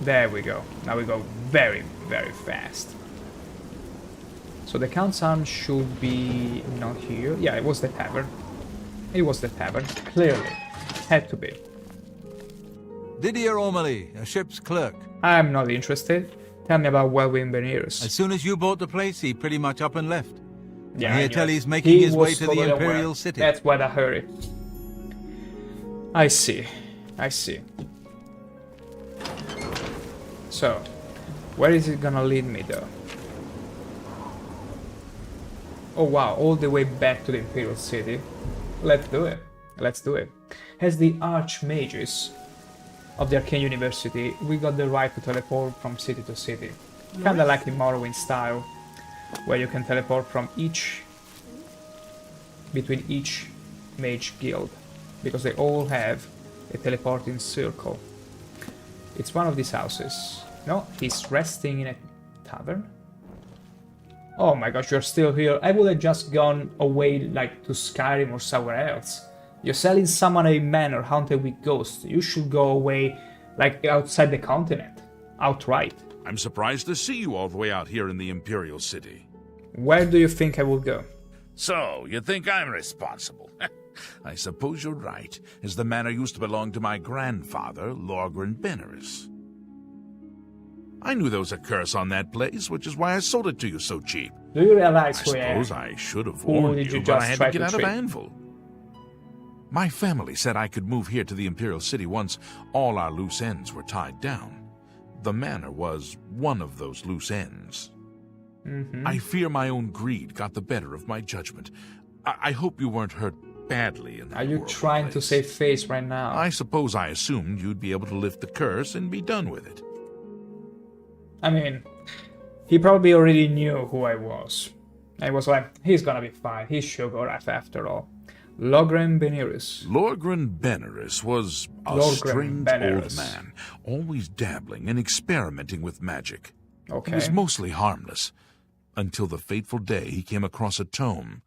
There we go. Now we go very, very fast. So the Count's Arm should be not here. Yeah, it was the tavern. It was the tavern. Clearly. Had to be. Didier Ormely, a ship's clerk. I'm not interested. Tell me about Welvin Benirius. As soon as you bought the place, he pretty much up and left. Yeah, I hear tell he's making his way to the Imperial City. That's what I heard. I see. I see. So, where is it gonna lead me though? Oh wow, all the way back to the Imperial City. Let's do it. Let's do it. As the Archmages of the Arcane University, we got the right to teleport from city to city. Kinda like in Morrowind style, where you can teleport from between each mage guild, because they all have A teleporting circle. It's one of these houses. No, he's resting in a tavern. Oh my gosh, you're still here. I would have just gone away, like, to Skyrim or somewhere else. You're selling someone a manor haunted with ghosts. You should go away, like, outside the continent. Outright. I'm surprised to see you all the way out here in the Imperial City. Where do you think I will go? So, you think I'm responsible? I suppose you're right, as the manor used to belong to my grandfather, Lorgren Beneris. I knew there was a curse on that place, which is why I sold it to you so cheap. Do you realize I who I am? suppose I should have Who warned did you but I just had try to get to out of trick? Anvil. My family said I could move here to the Imperial City once all our loose ends were tied down. The manor was one of those loose ends. I fear my own greed got the better of my judgment. I hope you weren't hurt badly in that Are you horrible trying to place. save face right now? I suppose I assumed you'd be able to lift the curse and be done with it. I mean, he probably already knew who I was. I was like, he's gonna be fine. He's Sheogorath after all. Lorgren Beneris. Lorgren Beneris was a Lorgren strange Beneris. old man, always dabbling and experimenting with magic. Okay. He was mostly harmless, until the fateful day he came across a tome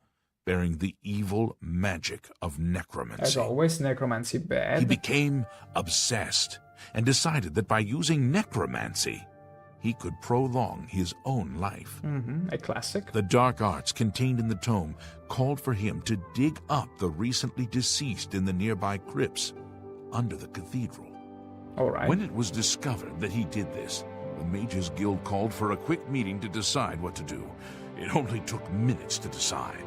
bearing the evil magic of As necromancy. always, necromancy bad. He became obsessed and decided that by using necromancy, he could prolong his own life. A classic. The dark arts contained in the tome called for him to dig up the recently deceased in the nearby crypts under the cathedral. Alright. When it was discovered that he did this, the Mages Guild called for a quick meeting to decide what to do. It only took minutes to decide.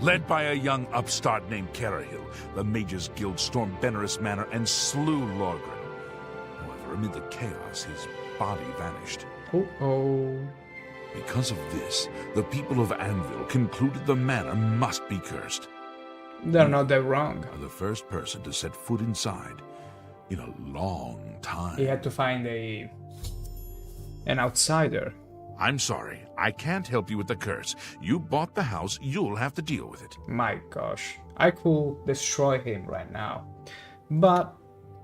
Led by a young upstart named Cyrodiil, the Mages Guild stormed Beneris Manor and slew Lorgren. However, amid the chaos, his body vanished. Oh. Because of this, the people of Anvil concluded the manor must be cursed. They're not that wrong. Are the first person to set foot inside in a long time. He had to find an outsider. I'm sorry, I can't help you with the curse. You bought the house, you'll have to deal with it. My gosh. I could destroy him right now. But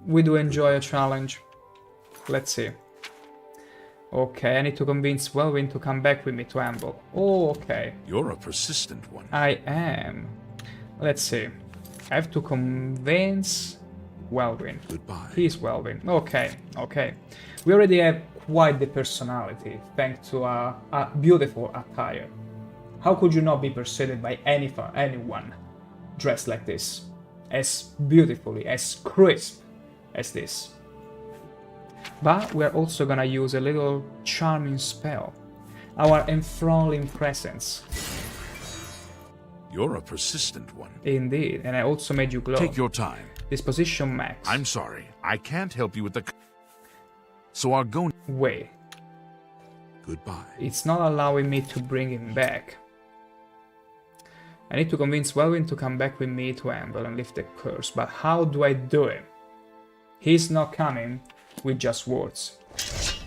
we do enjoy a challenge. Let's see. Okay, I need to convince Welwyn to come back with me to Anvil. Oh, okay. You're a persistent one. I am. Let's see. I have to convince Welwyn. Goodbye. He's Welwyn. Okay. We already have quite the personality, thanks to a beautiful attire. How could you not be persuaded by anyone dressed like this? As beautifully, as crisp as this. But we're also gonna use a little charming spell. Our enthralling presence. You're a persistent one. Indeed, and I also made you glow. Take your time. Disposition max. I'm sorry, I can't help you with the... So I'll go... Wait, Goodbye. it's not allowing me to bring him back. I need to convince Welwyn to come back with me to Anvil and lift the curse, but how do I do it? He's not coming with just words.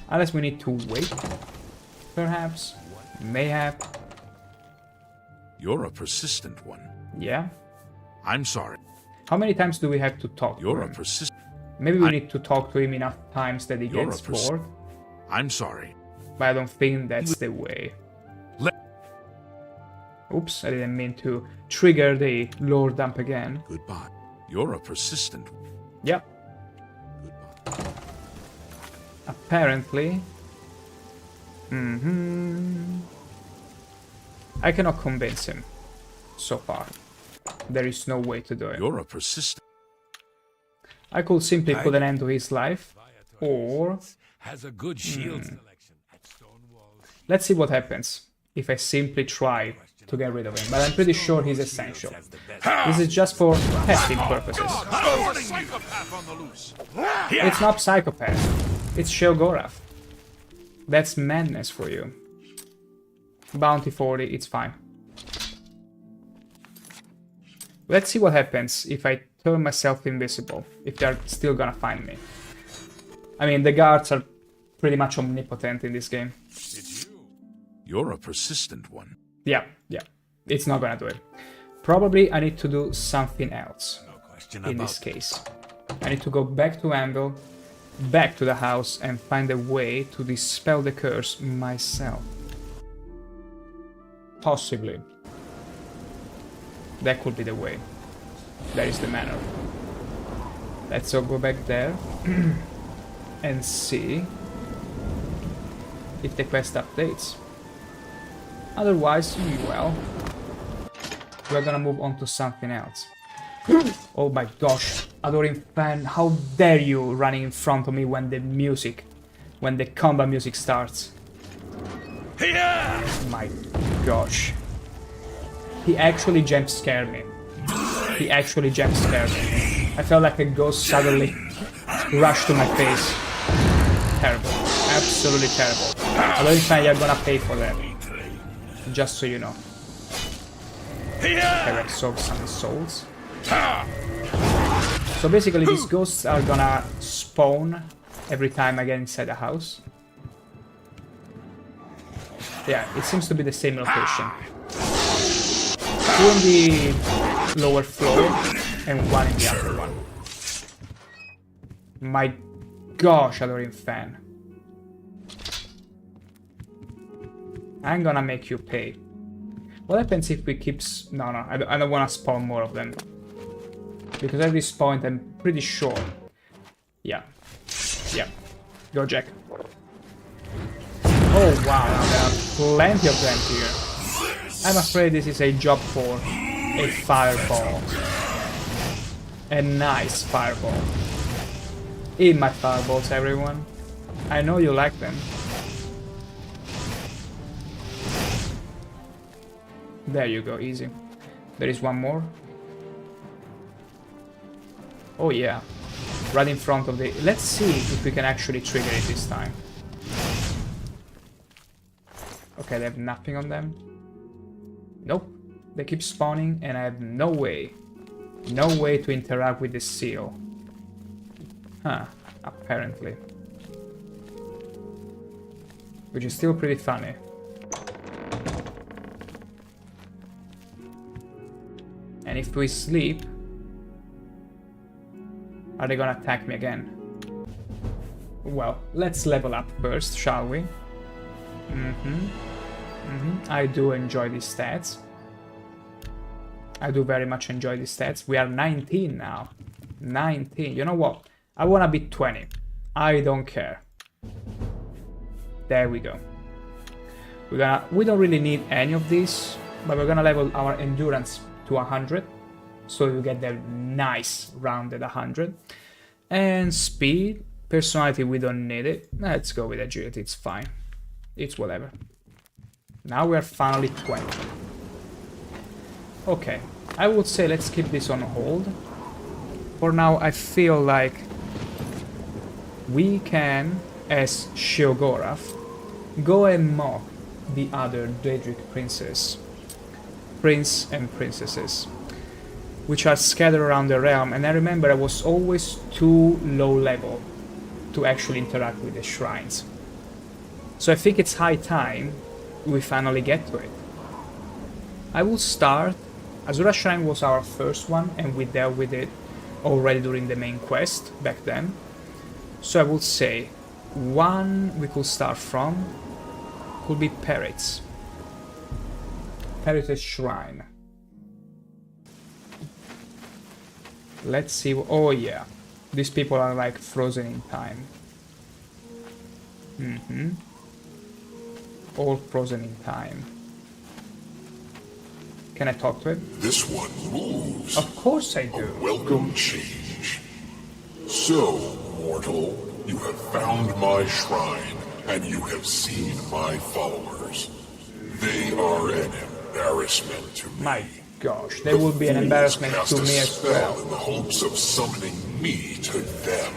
Unless we need to wait, perhaps, mayhap. You're a persistent one. Yeah? I'm sorry. How many times do we have to talk You're to a him? persistent... Maybe we need to talk to him enough times that he You're gets a pers- bored, I'm sorry. but I don't think that's the way. Let... Oops, I didn't mean to trigger the lore dump again. Goodbye. You're a persistent one. Yep. Goodbye. Apparently. I cannot convince him. So far. There is no way to do it. You're a persistent... I could simply put an end to his life. Or... Has a good shield selection at Stonewall. Let's see what happens if I simply try to get rid of him. But I'm pretty sure he's essential. This is just for testing purposes. Psychopath on the loose. It's not psychopath. It's Sheogorath. That's madness for you. Bounty 40, it's fine. Let's see what happens if I turn myself invisible. If they're still gonna find me. I mean, the guards are pretty much omnipotent in this game. It's you. You're a persistent one. Yeah. It's not gonna do it. Probably I need to do something else. No question. question in about this case. I need to go back to Anvil, back to the house, and find a way to dispel the curse myself. Possibly. That could be the way. That is the manner. Let's all go back there and see if the quest updates. Otherwise, well, we're gonna move on to something else. Oh my gosh, Adoring Fan, how dare you running in front of me when the combat music starts. My gosh. He actually jump scared me. He actually jump scared me. I felt like a ghost suddenly rushed to my face. Terrible. Absolutely terrible. Adoring Fan, you're gonna pay for that. Just so you know. Okay, we absorb some souls. So basically these ghosts are gonna spawn every time I get inside the house. Yeah, it seems to be the same location. Two in the lower floor and one in the upper one. My gosh, Adoring Fan. I'm gonna make you pay. What happens if we keep... No, I don't want to spawn more of them. Because at this point I'm pretty sure... Yeah. Go Jack. Oh wow, now there are plenty of them here. I'm afraid this is a job for a fireball. A nice fireball. Eat my fireballs, everyone. I know you like them. There you go, easy. There is one more. Oh yeah, right in front of the... Let's see if we can actually trigger it this time. Okay, they have nothing on them. Nope, they keep spawning and I have no way to interact with the seal. Huh, apparently. Which is still pretty funny. And if we sleep, are they gonna attack me again? Well, let's level up first, shall we? I do enjoy these stats. I do very much enjoy these stats. We are 19 now. 19. You know what? I wanna be 20. I don't care. There we go. We don't really need any of these, but we're gonna level our endurance to 100, so you get the nice rounded 100. And speed, personality, we don't need it. Let's go with agility, it's fine. It's whatever. Now we are finally 20. Okay, I would say let's keep this on hold. For now, I feel like we can, as Sheogorath, go and mock the other Daedric prince and princesses, which are scattered around the realm. And I remember I was always too low level to actually interact with the shrines. So I think it's high time we finally get to it. I will start... Azura Shrine was our first one, and we dealt with it already during the main quest back then. So I would say one we could start from could be Peritz. Peritz Shrine. Let's see. Oh yeah, these people are like frozen in time. All frozen in time. Can I talk to it? This one moves. Of course I do. Welcome change. So, mortal, you have found my shrine, and you have seen my followers. They are an embarrassment to me. My gosh, they will be an embarrassment to me as well. In the hopes of summoning me to them.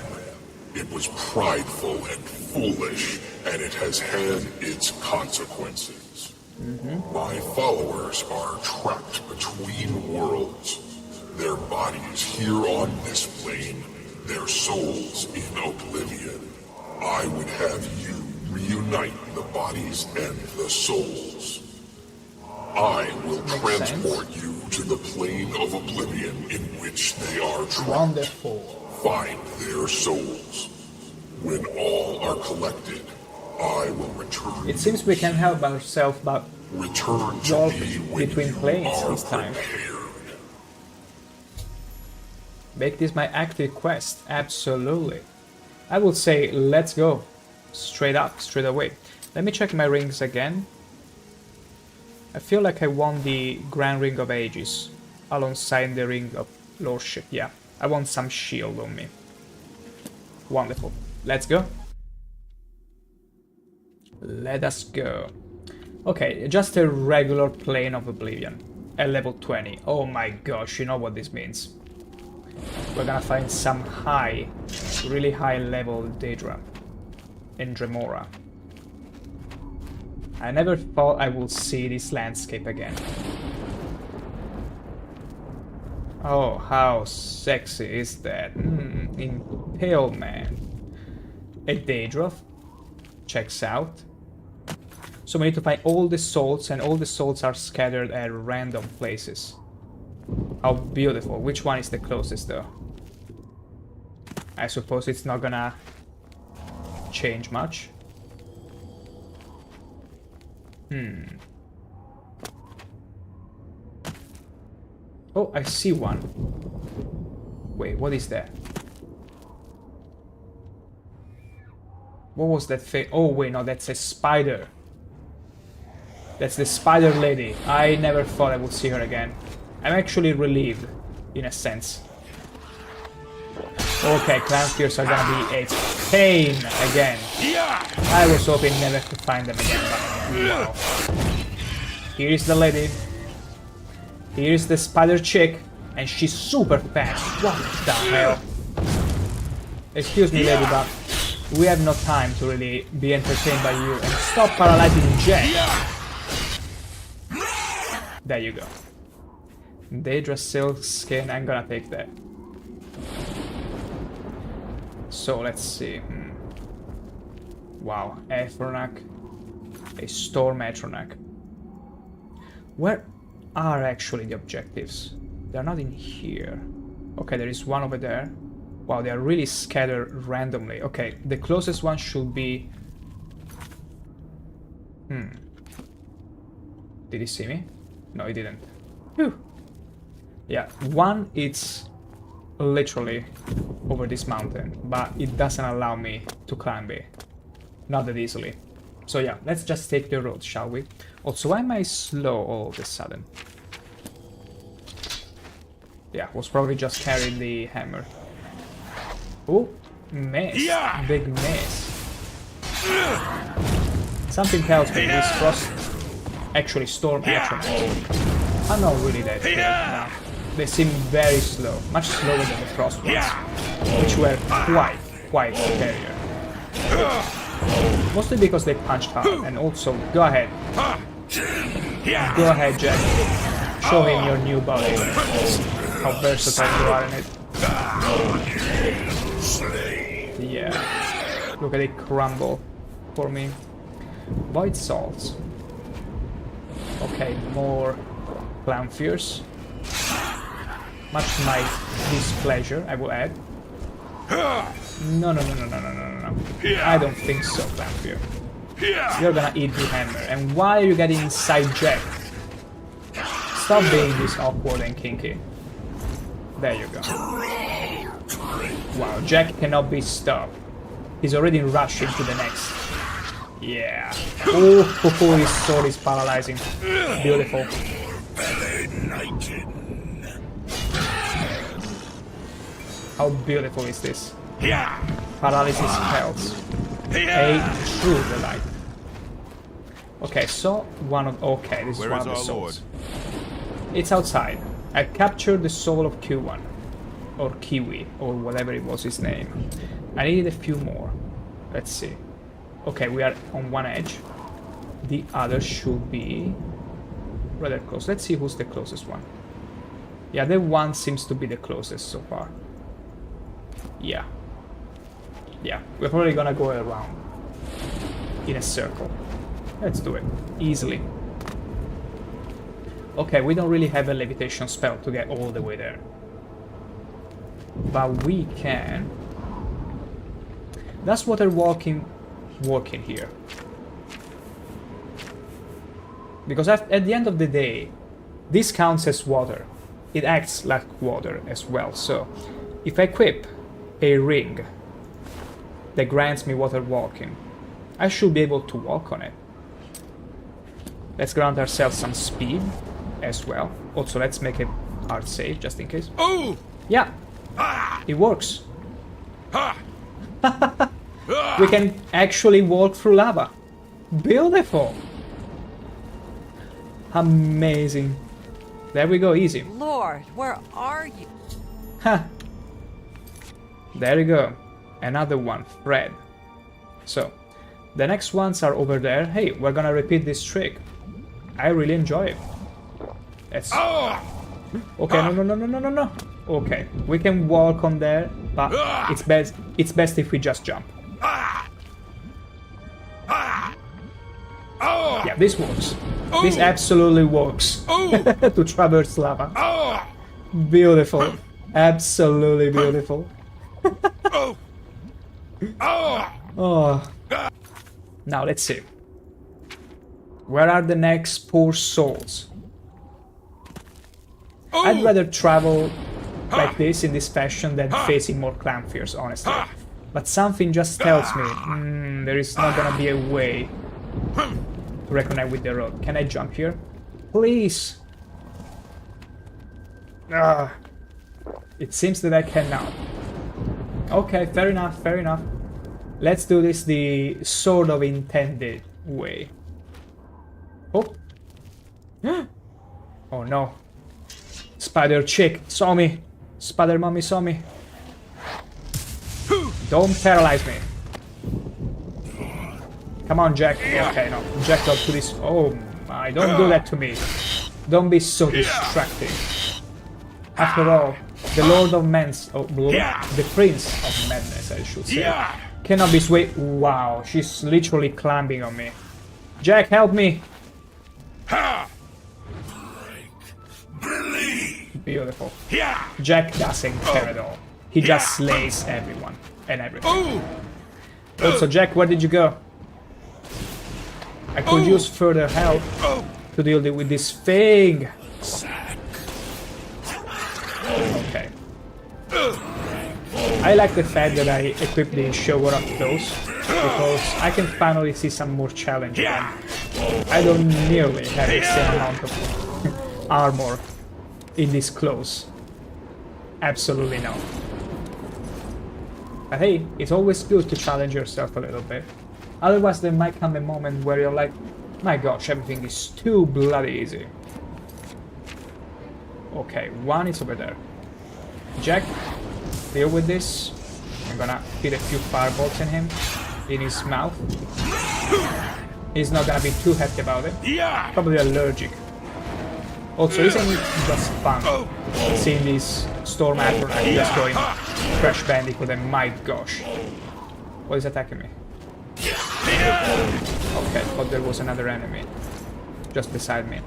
It was prideful and foolish, and it has had its consequences. My followers are trapped between worlds. Their bodies here on this plane, their souls in Oblivion. I would have you reunite the bodies and the souls. I will Makes transport you to the plane of oblivion in which they are trapped. Wonderful. Find their souls. When all are collected, I will return. It seems we can help ourselves, but Return to walk me when between you planes are this time. prepared. Make this my active quest. Absolutely. I would say let's go. Straight up, straight away. Let me check my rings again. I feel like I won the Grand Ring of Ages alongside the Ring of Lordship. Yeah, I want some shield on me. Wonderful. Let's go. Let us go. Okay, just a regular plane of Oblivion. At level 20. Oh my gosh, you know what this means. We're gonna find some high, really high level Daedra in Dremora. I never thought I would see this landscape again. Oh, how sexy is that? Impale Man. A Daedra checks out. So we need to find all the souls, and all the souls are scattered at random places. How beautiful. Which one is the closest though? I suppose it's not gonna change much. Oh, I see one. Wait, what is that? What was that thing? Oh wait, no, that's a spider. That's the spider lady. I never thought I would see her again. I'm actually relieved, in a sense. Okay, Clanfears are gonna be a pain again. I was hoping never to find them again, but wow. Here is the lady. Here is the spider chick, and she's super fast. What the hell? Excuse me, lady, but we have no time to really be entertained by you, and stop paralyzing Jack. There you go. Daedra silk skin, I'm gonna take that. So let's see. Wow, Athronak, a Storm Athronak. Where are actually the objectives? They're not in here. Okay, there is one over there. Wow, they are really scattered randomly. Okay, the closest one should be... Did he see me? No, he didn't. Whew. Yeah, one is literally over this mountain, but it doesn't allow me to climb it. Not that easily. So yeah, let's just take the road, shall we? Also, why am I slow all of a sudden? Yeah, was probably just carrying the hammer. Oh, miss. Big miss. Something tells me this frost... Actually, Storm Athronak are not really that good now. They seem very slow, much slower than the frost ones, which were quite superior. Mostly because they punched hard, and also, go ahead. Go ahead, Jack. Show him your new body. How versatile you are in it. Yeah. Look at it crumble for me. Void salts. Okay, more Clanfears. Much to my displeasure, I will add. No. I don't think so, Clanfear. You're gonna eat the hammer. And why are you getting inside Jack? Stop being this awkward and kinky. There you go. Wow, Jack cannot be stopped. He's already rushing to the next. Yeah. Oh, his sword is paralyzing. Beautiful. How beautiful is this? Paralysis spells. A true delight. Okay, so one of... Okay, this is one of the souls. It's outside. I captured the soul of Q1. Or Kiwi, or whatever it was his name. I needed a few more. Let's see. Okay, we are on one edge. The other should be rather close. Let's see who's the closest one. Yeah, the one seems to be the closest so far. Yeah. Yeah, we're probably gonna go around in a circle. Let's do it. Easily. Okay, we don't really have a levitation spell to get all the way there. But we can... Does water working here? Because at the end of the day, this counts as water. It acts like water as well. So, if I equip a ring that grants me water walking, I should be able to walk on it. Let's grant ourselves some speed as well. Also, let's make a hard save just in case. Oh! Yeah, it works. We can actually walk through lava. Beautiful. Amazing. There we go, easy. Lord, where are you? Huh. There you go. Another one, Fred. So, the next ones are over there. Hey, we're gonna repeat this trick. I really enjoy it. Let's... Okay, no. Okay, we can walk on there, but it's best if we just jump. Yeah, this works. This absolutely works. To traverse lava. Beautiful. Absolutely beautiful. Oh. Now let's see. Where are the next poor souls? I'd rather travel like this, in this fashion, than facing more clan fears, honestly. But something just tells me there is not gonna be a way to reconnect with the road. Can I jump here? Please! It seems that I cannot. Okay, fair enough, fair enough. Let's do this the sort of intended way. Oh! Oh no. Spider chick saw me. Spider mommy saw me. Don't paralyze me. Come on, Jack. Okay, no. Jack up to this. Oh my, don't do that to me. Don't be so distracting. After all, the Lord of Men's... Oh, the Prince of Madness, I should say. Cannot be swayed. Wow, she's literally climbing on me. Jack, help me. Beautiful. Jack doesn't care at all. He just slays everyone and everything. Also, Jack, where did you go? I could use further help to deal with this thing. Okay. I like the fact that I equipped the Sheogorath Its because I can finally see some more challenge. I don't nearly have the same amount of armor in this clothes. Absolutely not. But hey, it's always good to challenge yourself a little bit. Otherwise there might come a moment where you're like, my gosh, everything is too bloody easy. Okay, one is over there. Jack, deal with this. I'm gonna feed a few fireballs in him, in his mouth. He's not gonna be too happy about it. Probably allergic. Also, isn't it just fun seeing these Storm Atronach just going Crash Bandicoot and my gosh. What is attacking me? Okay, thought there was another enemy just beside me.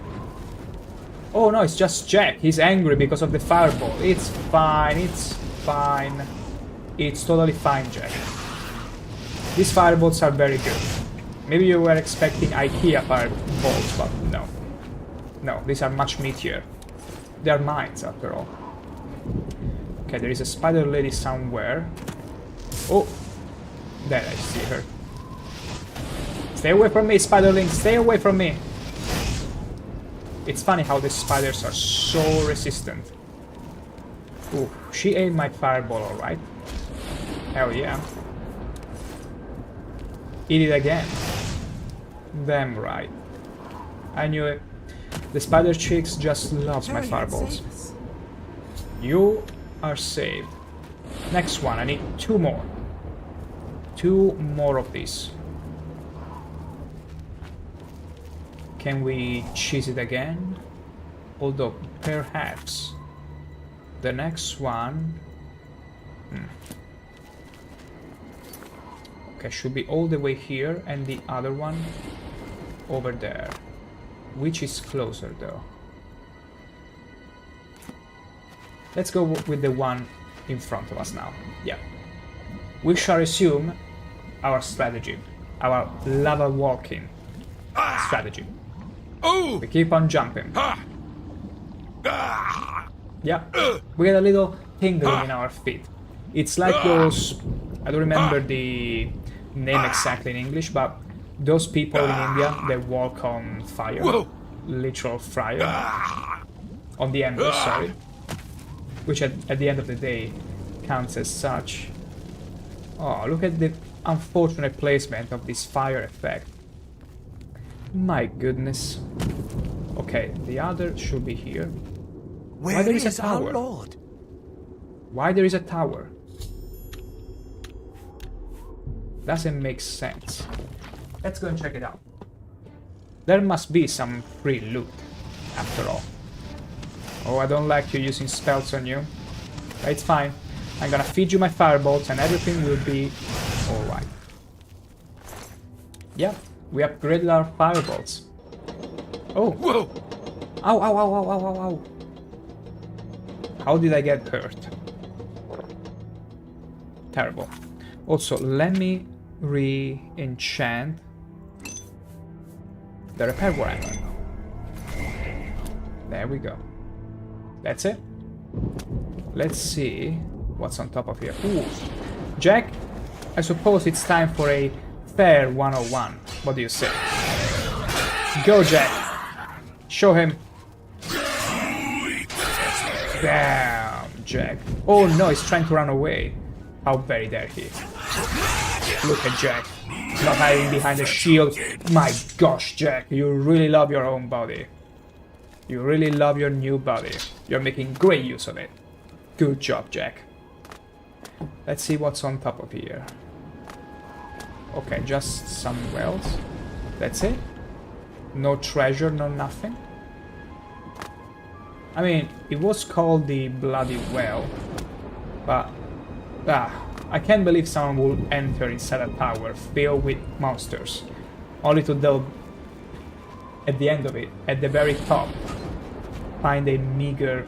Oh no, it's just Jack. He's angry because of the fireball. It's fine, it's fine. It's totally fine, Jack. These fireballs are very good. Maybe you were expecting IKEA fireballs, but no. No, these are much meatier. They are mines, after all. Okay, there is a spider lady somewhere. Oh! There, I see her. Stay away from me, spiderling! Stay away from me! It's funny how the spiders are so resistant. Ooh, she ate my fireball, alright. Hell yeah. Eat it again. Damn right. I knew it. The spider chicks just loves my fireballs. You are saved. Next one, I need two more. Two more of these. Can we cheese it again? Although, perhaps the next one... Okay, should be all the way here, and the other one over there. Which is closer, though? Let's go with the one in front of us now. Yeah. We shall resume our strategy. Our lava walking strategy. We keep on jumping. Yeah. We get a little tingling in our feet. It's like those... I don't remember the name exactly in English, but those people in India, they walk on fire. Literal fire. On the embers, sorry. Which at the end of the day counts as such. Oh, look at the unfortunate placement of this fire effect. My goodness. Okay, the other should be here. Why there is a tower? Our Lord? Why there is a tower? Doesn't make sense. Let's go and check it out. There must be some free loot, after all. Oh, I don't like you using spells on you. But it's fine. I'm gonna feed you my firebolts and everything will be alright. Yeah, we upgraded our firebolts. Oh! Whoa! Ow, ow, ow, ow, ow, ow, ow. How did I get hurt? Terrible. Also, let me re-enchant the repair warhammer. There we go. That's it. Let's see what's on top of here. Ooh. Jack, I suppose it's time for a fair 101. What do you say? Go, Jack. Show him. Damn, Jack. Oh no, he's trying to run away. How very dare he. Look at Jack. Not hiding behind a shield. My gosh, Jack, you really love your own body. You really love your new body. You're making great use of it. Good job, Jack. Let's see what's on top of here. Okay, just some wells. That's it? No treasure, no nothing? I mean, it was called the Bloody Well, but... I can't believe someone would enter inside a tower filled with monsters, only to delve at the end of it, at the very top, find a meager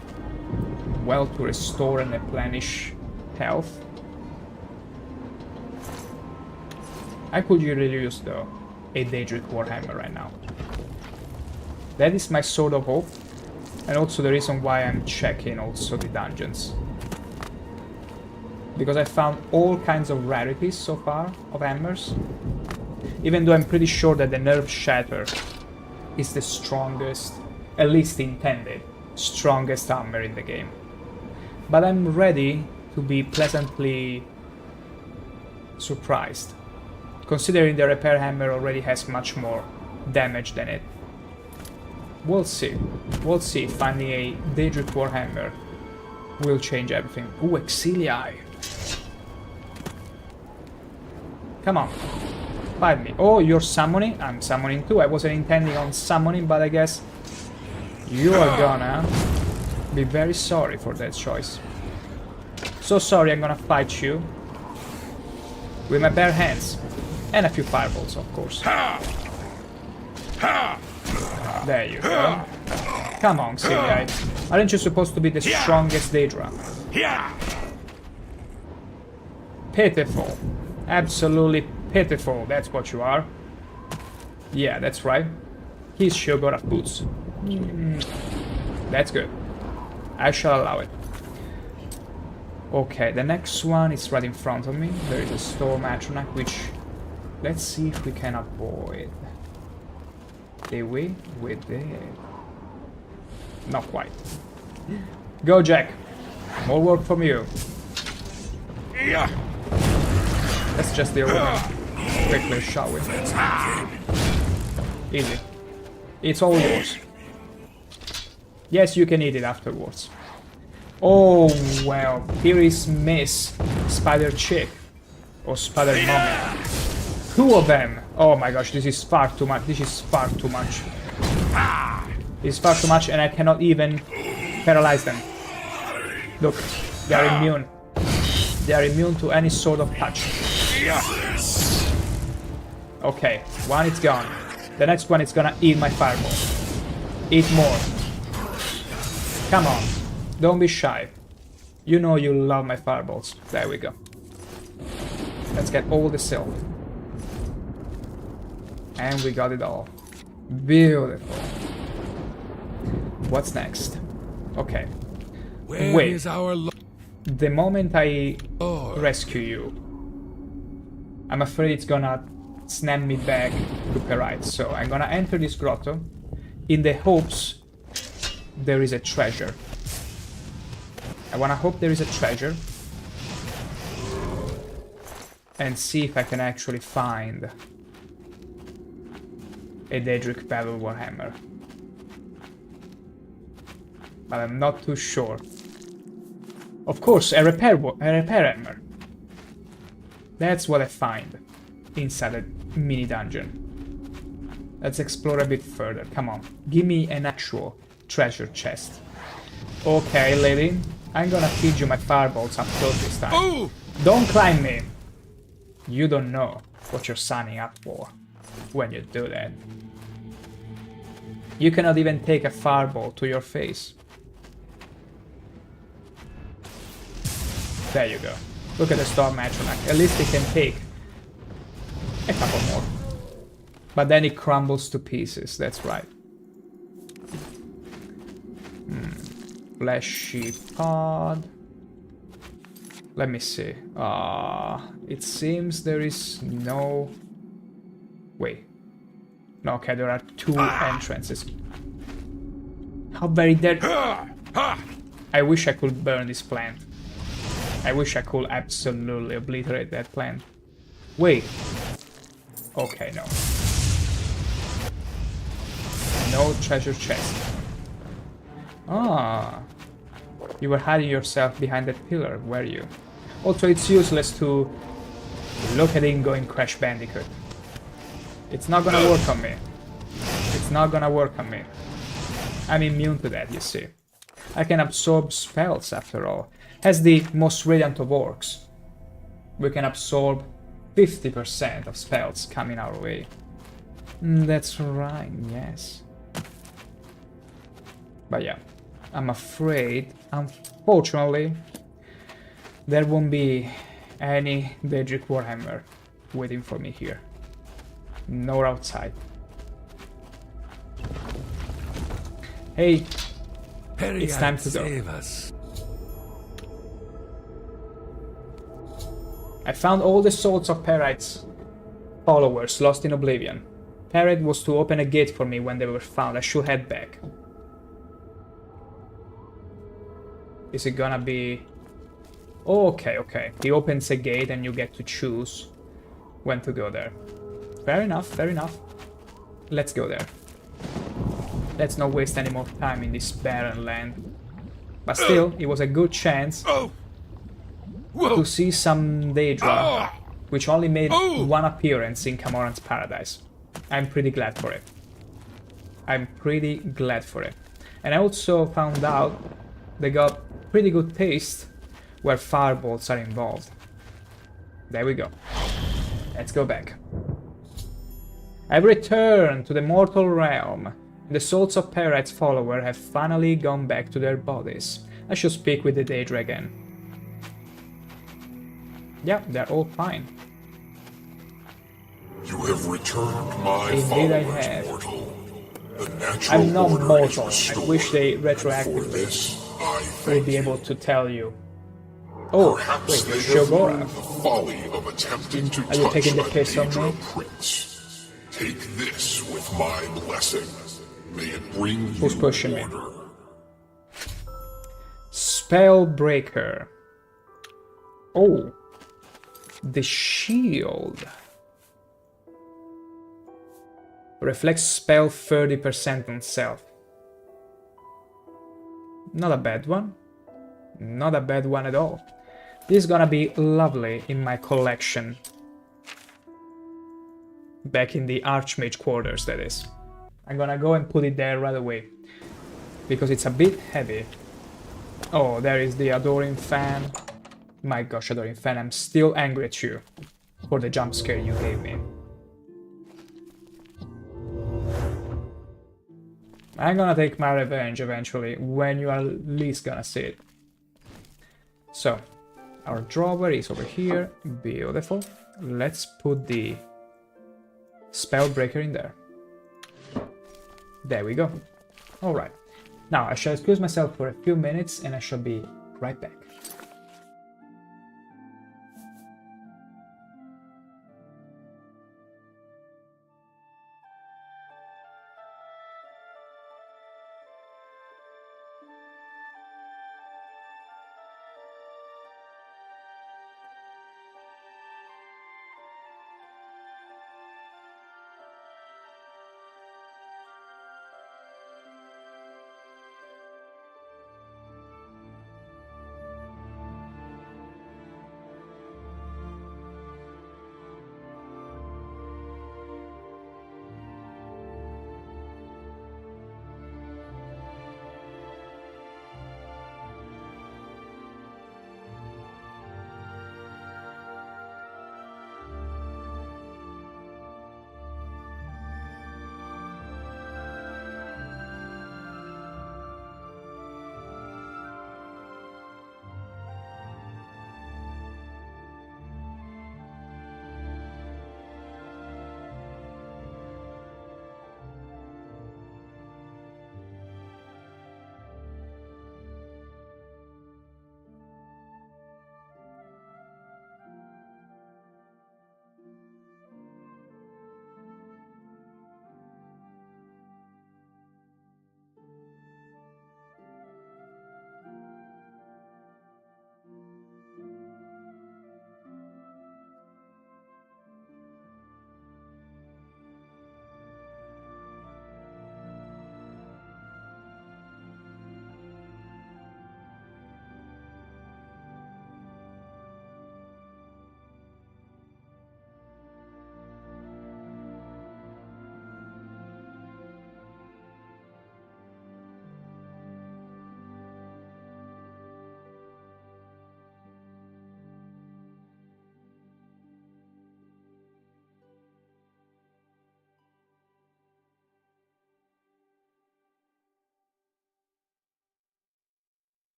well to restore and replenish health. I could really use though a Daedric Warhammer right now. That is my sword of hope, and also the reason why I'm checking also the dungeons. Because I found all kinds of rarities so far of hammers. Even though I'm pretty sure that the Nerve Shatter is the strongest, at least intended, strongest hammer in the game. But I'm ready to be pleasantly surprised, considering the Repair Hammer already has much more damage than it. We'll see. We'll see if finding a Daedric Warhammer will change everything. Ooh, Exilii! Come on, fight me. Oh, you're summoning? I'm summoning too. I wasn't intending on summoning, but I guess you are gonna be very sorry for that choice. So sorry, I'm gonna fight you with my bare hands. And a few fireballs, of course. There you go. Come on, silly. Aren't you supposed to be the strongest Daedra? Pitiful. Absolutely pitiful, that's what you are. Yeah, that's right. He's Sheogorath Boots. That's good. I shall allow it. Okay, the next one is right in front of me. There is a Storm Atronach, which... let's see if we can avoid. Did we? We did. Not quite. Go, Jack. More work from you. Yeah. Let's just deal with him quickly, shall we? Easy. It's all yours. Yes, you can eat it afterwards. Oh, well, here is Miss Spider Chick. Or Spider Mommy. Two of them! Oh my gosh, this is far too much. This is far too much. It's far too much and I cannot even paralyze them. Look, they are immune. They are immune to any sort of touch. Okay, one is gone. The next one is gonna eat my fireball. Eat more. Come on, don't be shy. You know you love my fireballs. There we go. Let's get all the silk. And we got it all. Beautiful. What's next? Okay. Where is our the moment I rescue you, I'm afraid it's gonna snap me back to Perite. So I'm gonna enter this grotto in the hopes there is a treasure. I wanna hope there is a treasure and see if I can actually find a Daedric Battle Warhammer. But I'm not too sure. Of course, a repair hammer. That's what I find inside a mini dungeon. Let's explore a bit further. Come on, give me an actual treasure chest. Okay, lady, I'm gonna feed you my fireballs up close this time. Ooh! Don't climb me. You don't know what you're signing up for when you do that. You cannot even take a fireball to your face. There you go. Look at the Storm Atronach. At least it can take a couple more. But then it crumbles to pieces, that's right. Fleshy pod. Let me see. It seems there is no... Wait. No, okay, there are two entrances. How very dead... I wish I could burn this plant. I wish I could absolutely obliterate that plant. Wait. Okay, no. No treasure chest. Ah. You were hiding yourself behind that pillar, were you? Also, it's useless to look at it going Crash Bandicoot. It's not gonna work on me. It's not gonna work on me. I'm immune to that, you see. I can absorb spells, after all. As the most radiant of orcs, we can absorb 50% of spells coming our way. That's right, yes. But yeah, I'm afraid, unfortunately, there won't be any Daedric Warhammer waiting for me here. Nor outside. Hey, it's time to go. Save us. I found all the souls of Perite's followers lost in Oblivion. Perite was to open a gate for me when they were found. I should head back. Is it gonna be... Oh, okay, okay. He opens a gate and you get to choose when to go there. Fair enough, fair enough. Let's go there. Let's not waste any more time in this barren land. But still, it was a good chance to see some Daedra, which only made one appearance in Camoran's Paradise. I'm pretty glad for it. I'm pretty glad for it. And I also found out they got pretty good taste where fireballs are involved. There we go. Let's go back. I've returned to the mortal realm. The souls of Perite's followers have finally gone back to their bodies. I should speak with the Daedra again. Yeah, they're all fine. You have returned my Indeed I followers, have. mortal. The natural I'm not order mortal. is I restored, wish they and for retroactively this, I would thank be you. able to tell you. Oh, Perhaps wait, they have learned Sheogorath. the folly of attempting to Are you touch taking the a piss on Daedra me? prince. Take this with my blessing. May it bring Who's you pushing me? order. Spellbreaker. Oh. The shield. Reflects spell 30% on self. Not a bad one. Not a bad one at all. This is gonna be lovely in my collection. Back in the Archmage quarters, that is. I'm gonna go and put it there right away. Because it's a bit heavy. Oh, there is the Adoring Fan. My gosh, Adoring Fan, I'm still angry at you for the jump scare you gave me. I'm gonna take my revenge eventually, when you are least gonna see it. So, our drawer is over here. Beautiful. Let's put the Spellbreaker in there. There we go. Alright. Now, I shall excuse myself for a few minutes and I shall be right back.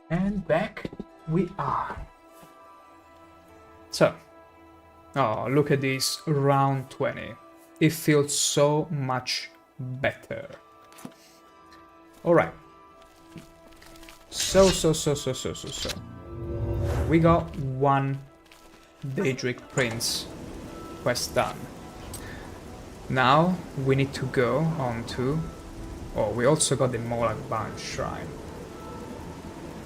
And back we are. So, oh, look at this, round 20. It feels so much better. Alright. So. We got one Daedric Prince quest done. Now we need to go on to... Oh, we also got the Molag Bal Shrine.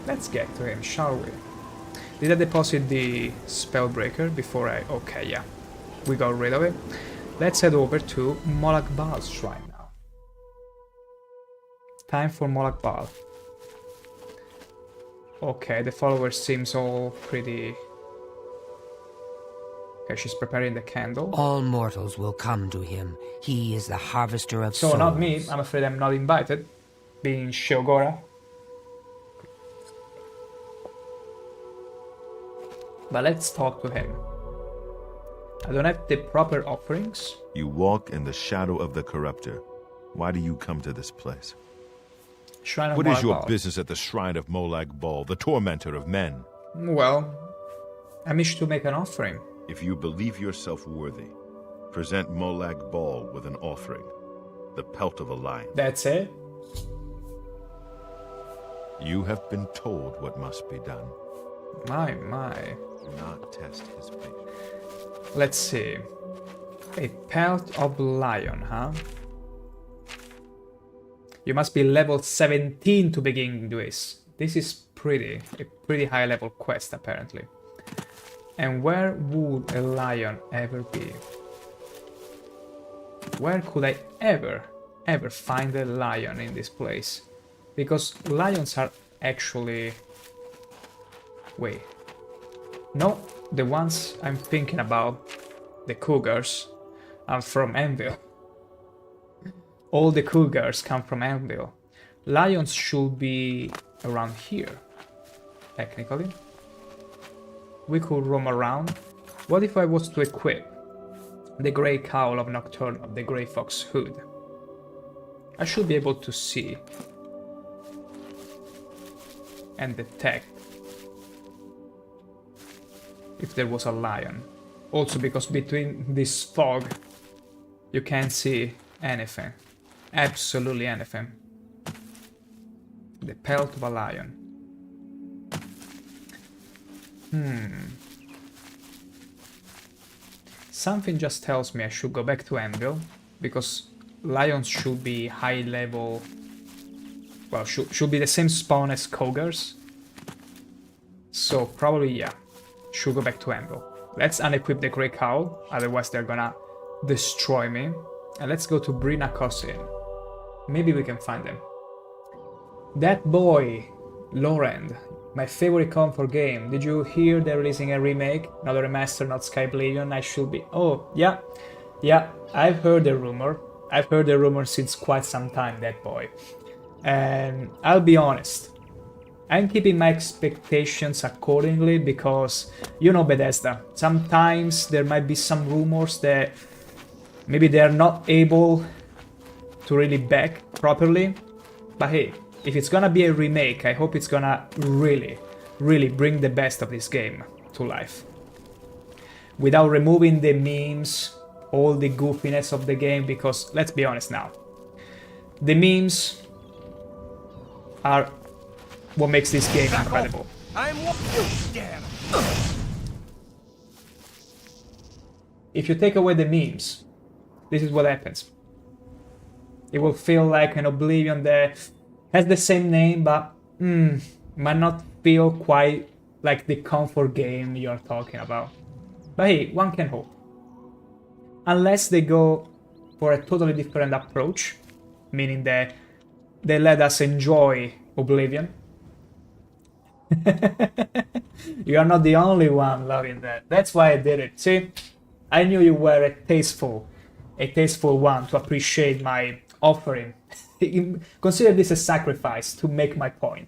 Let's get to him, shall we? Did I deposit the Spellbreaker before I... Okay, yeah. We got rid of it. Let's head over to Molag Bal's Shrine now. Time for Molag Bal. Okay, the follower seems all pretty... Okay, she's preparing the candle. All mortals will come to him. He is the harvester of souls. So not me, I'm afraid I'm not invited. Being Sheogorath. But let's talk to him. I don't have the proper offerings. You walk in the shadow of the corruptor. Why do you come to this place? Shrine of What Molag is your Bal. business at the shrine of Molag Bal, the tormentor of men? Well, I wish to make an offering. If you believe yourself worthy, present Molag Bal with an offering. The pelt of a lion. That's it? You have been told what must be done. My. Do not test his patience. Let's see. A pelt of lion, huh? You must be level 17 to begin this. This is a pretty high level quest apparently. And where would a lion ever be? Where could I ever find a lion in this place? Because lions are actually... Wait. No, the ones I'm thinking about, the cougars, are from Anvil. All the cougars come from Anvil. Lions should be around here, technically. We could roam around. What if I was to equip The grey cowl of Nocturnal, the grey fox hood. I should be able to see and detect if there was a lion. Also because between this fog you can't see anything. Absolutely anything. The pelt of a lion. Something just tells me I should go back to Anvil, because lions should be high level. Well, should be the same spawn as Kogers. So probably, yeah, should go back to Anvil. Let's unequip the Grey Cowl, otherwise they're gonna destroy me. And let's go to Brina Kosin. Maybe we can find them. That boy, Lorend, my favorite comfort game. Did you hear they're releasing a remake? Not a remaster, not Sky Oblivion. I should be... Oh, yeah. Yeah, I've heard the rumor. I've heard the rumor since quite some time, that boy. And I'll be honest. I'm keeping my expectations accordingly because, you know Bethesda, sometimes there might be some rumors that maybe they're not able to really back properly. But hey, if it's gonna be a remake, I hope it's gonna really, really bring the best of this game to life. Without removing the memes, all the goofiness of the game, because let's be honest now, the memes are what makes this game incredible. If you take away the memes, this is what happens. It will feel like an Oblivion that has the same name, but might not feel quite like the comfort game you're talking about. But hey, one can hope. Unless they go for a totally different approach, meaning that they let us enjoy Oblivion. You are not the only one loving that. That's why I did it. See, I knew you were a tasteful one to appreciate my offering. Consider this a sacrifice to make my point.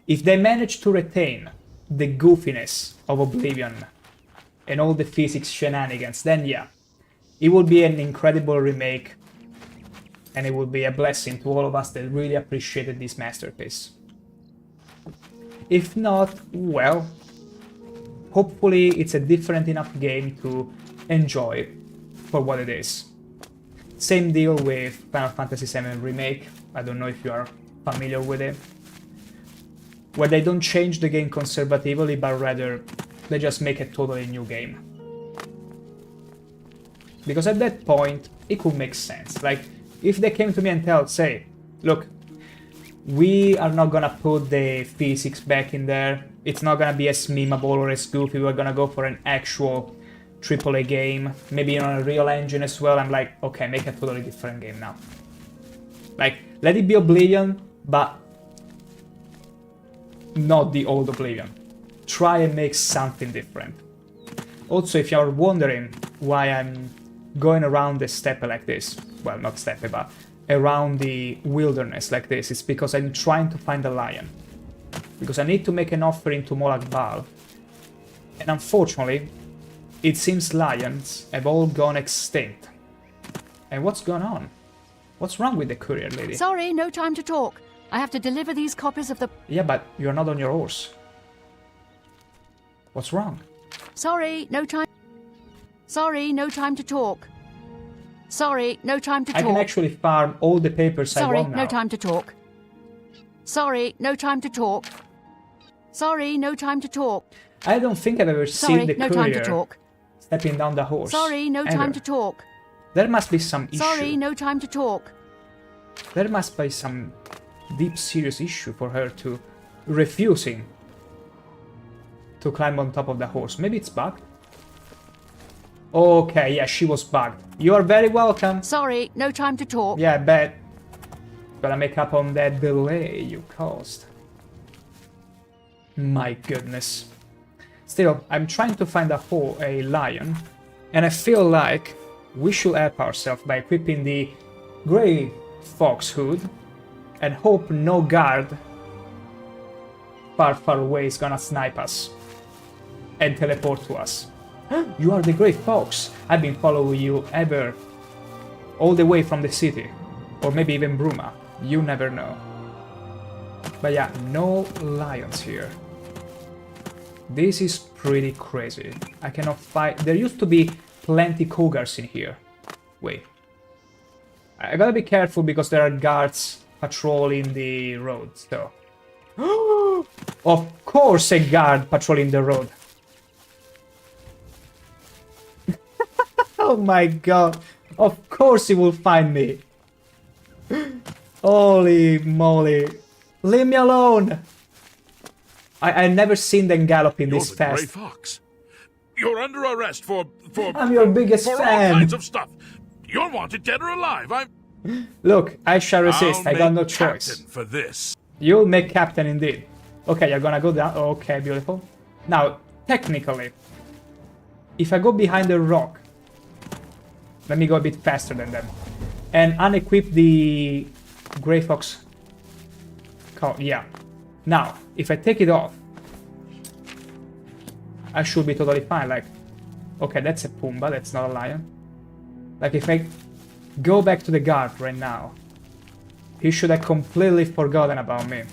If they manage to retain the goofiness of Oblivion and all the physics shenanigans, then yeah, it will be an incredible remake, and it will be a blessing to all of us that really appreciated this masterpiece. If not, well, hopefully it's a different enough game to enjoy for what it is. Same deal with Final Fantasy VII Remake, I don't know if you are familiar with it, where they don't change the game conservatively, but rather they just make a totally new game. Because at that point, it could make sense. Like, if they came to me and say, look, we are not gonna put the physics back in there, it's not gonna be as memeable or as goofy, we're gonna go for an actual AAA game, maybe on a real engine as well, I'm like, okay, make a totally different game now. Like, let it be Oblivion, but not the old Oblivion. Try and make something different. Also, if you're wondering why I'm going around the steppe like this, well, not steppe, but around the wilderness like this, it's because I'm trying to find a lion. Because I need to make an offering to Molag Bal. And unfortunately, it seems lions have all gone extinct. And what's going on? What's wrong with the courier lady? Sorry, no time to talk. I have to deliver these copies of the... Yeah, but you're not on your horse. What's wrong? Sorry, no time... Sorry, no time to talk. Sorry, no time to talk. I can actually farm all the papers I want now. Sorry, no time to talk. Sorry, no time to talk. Sorry, no time to talk. I don't think I've ever seen the no courier time to talk. stepping down the horse. Sorry, no time to talk. There must be some issue. Sorry, no time to talk. There must be some deep, serious issue for her to refusing to climb on top of the horse. Maybe it's bugged. Okay, yeah, she was bugged. You are very welcome. Sorry, no time to talk. Yeah, I bet. Gotta make up on that delay you caused. My goodness. Still, I'm trying to find a lion, and I feel like we should help ourselves by equipping the grey fox hood and hope no guard far away is gonna snipe us and teleport to us. You are the Grey Fox. I've been following you all the way from the city. Or maybe even Bruma. You never know. But yeah, no lions here. This is pretty crazy. I cannot fight. There used to be plenty cougars in here. Wait. I gotta be careful because there are guards patrolling the road, so. Of course a guard patrolling the road. Oh my god. Of course he will find me. Holy moly. Leave me alone. I never seen them galloping this You're the fast. Grey Fox. You're under arrest for I'm your biggest for fan. all kinds of stuff. You're wanted dead or alive. Look, I shall resist. I got no choice. Captain for this. You'll make captain indeed. Okay, you're gonna go down. Okay, beautiful. Now, technically, if I go behind the rock, let me go a bit faster than them, and unequip the Grey Fox. Yeah. Now, if I take it off, I should be totally fine. Like, okay, that's a Pumbaa, that's not a lion. Like, if I go back to the guard right now, he should have completely forgotten about me.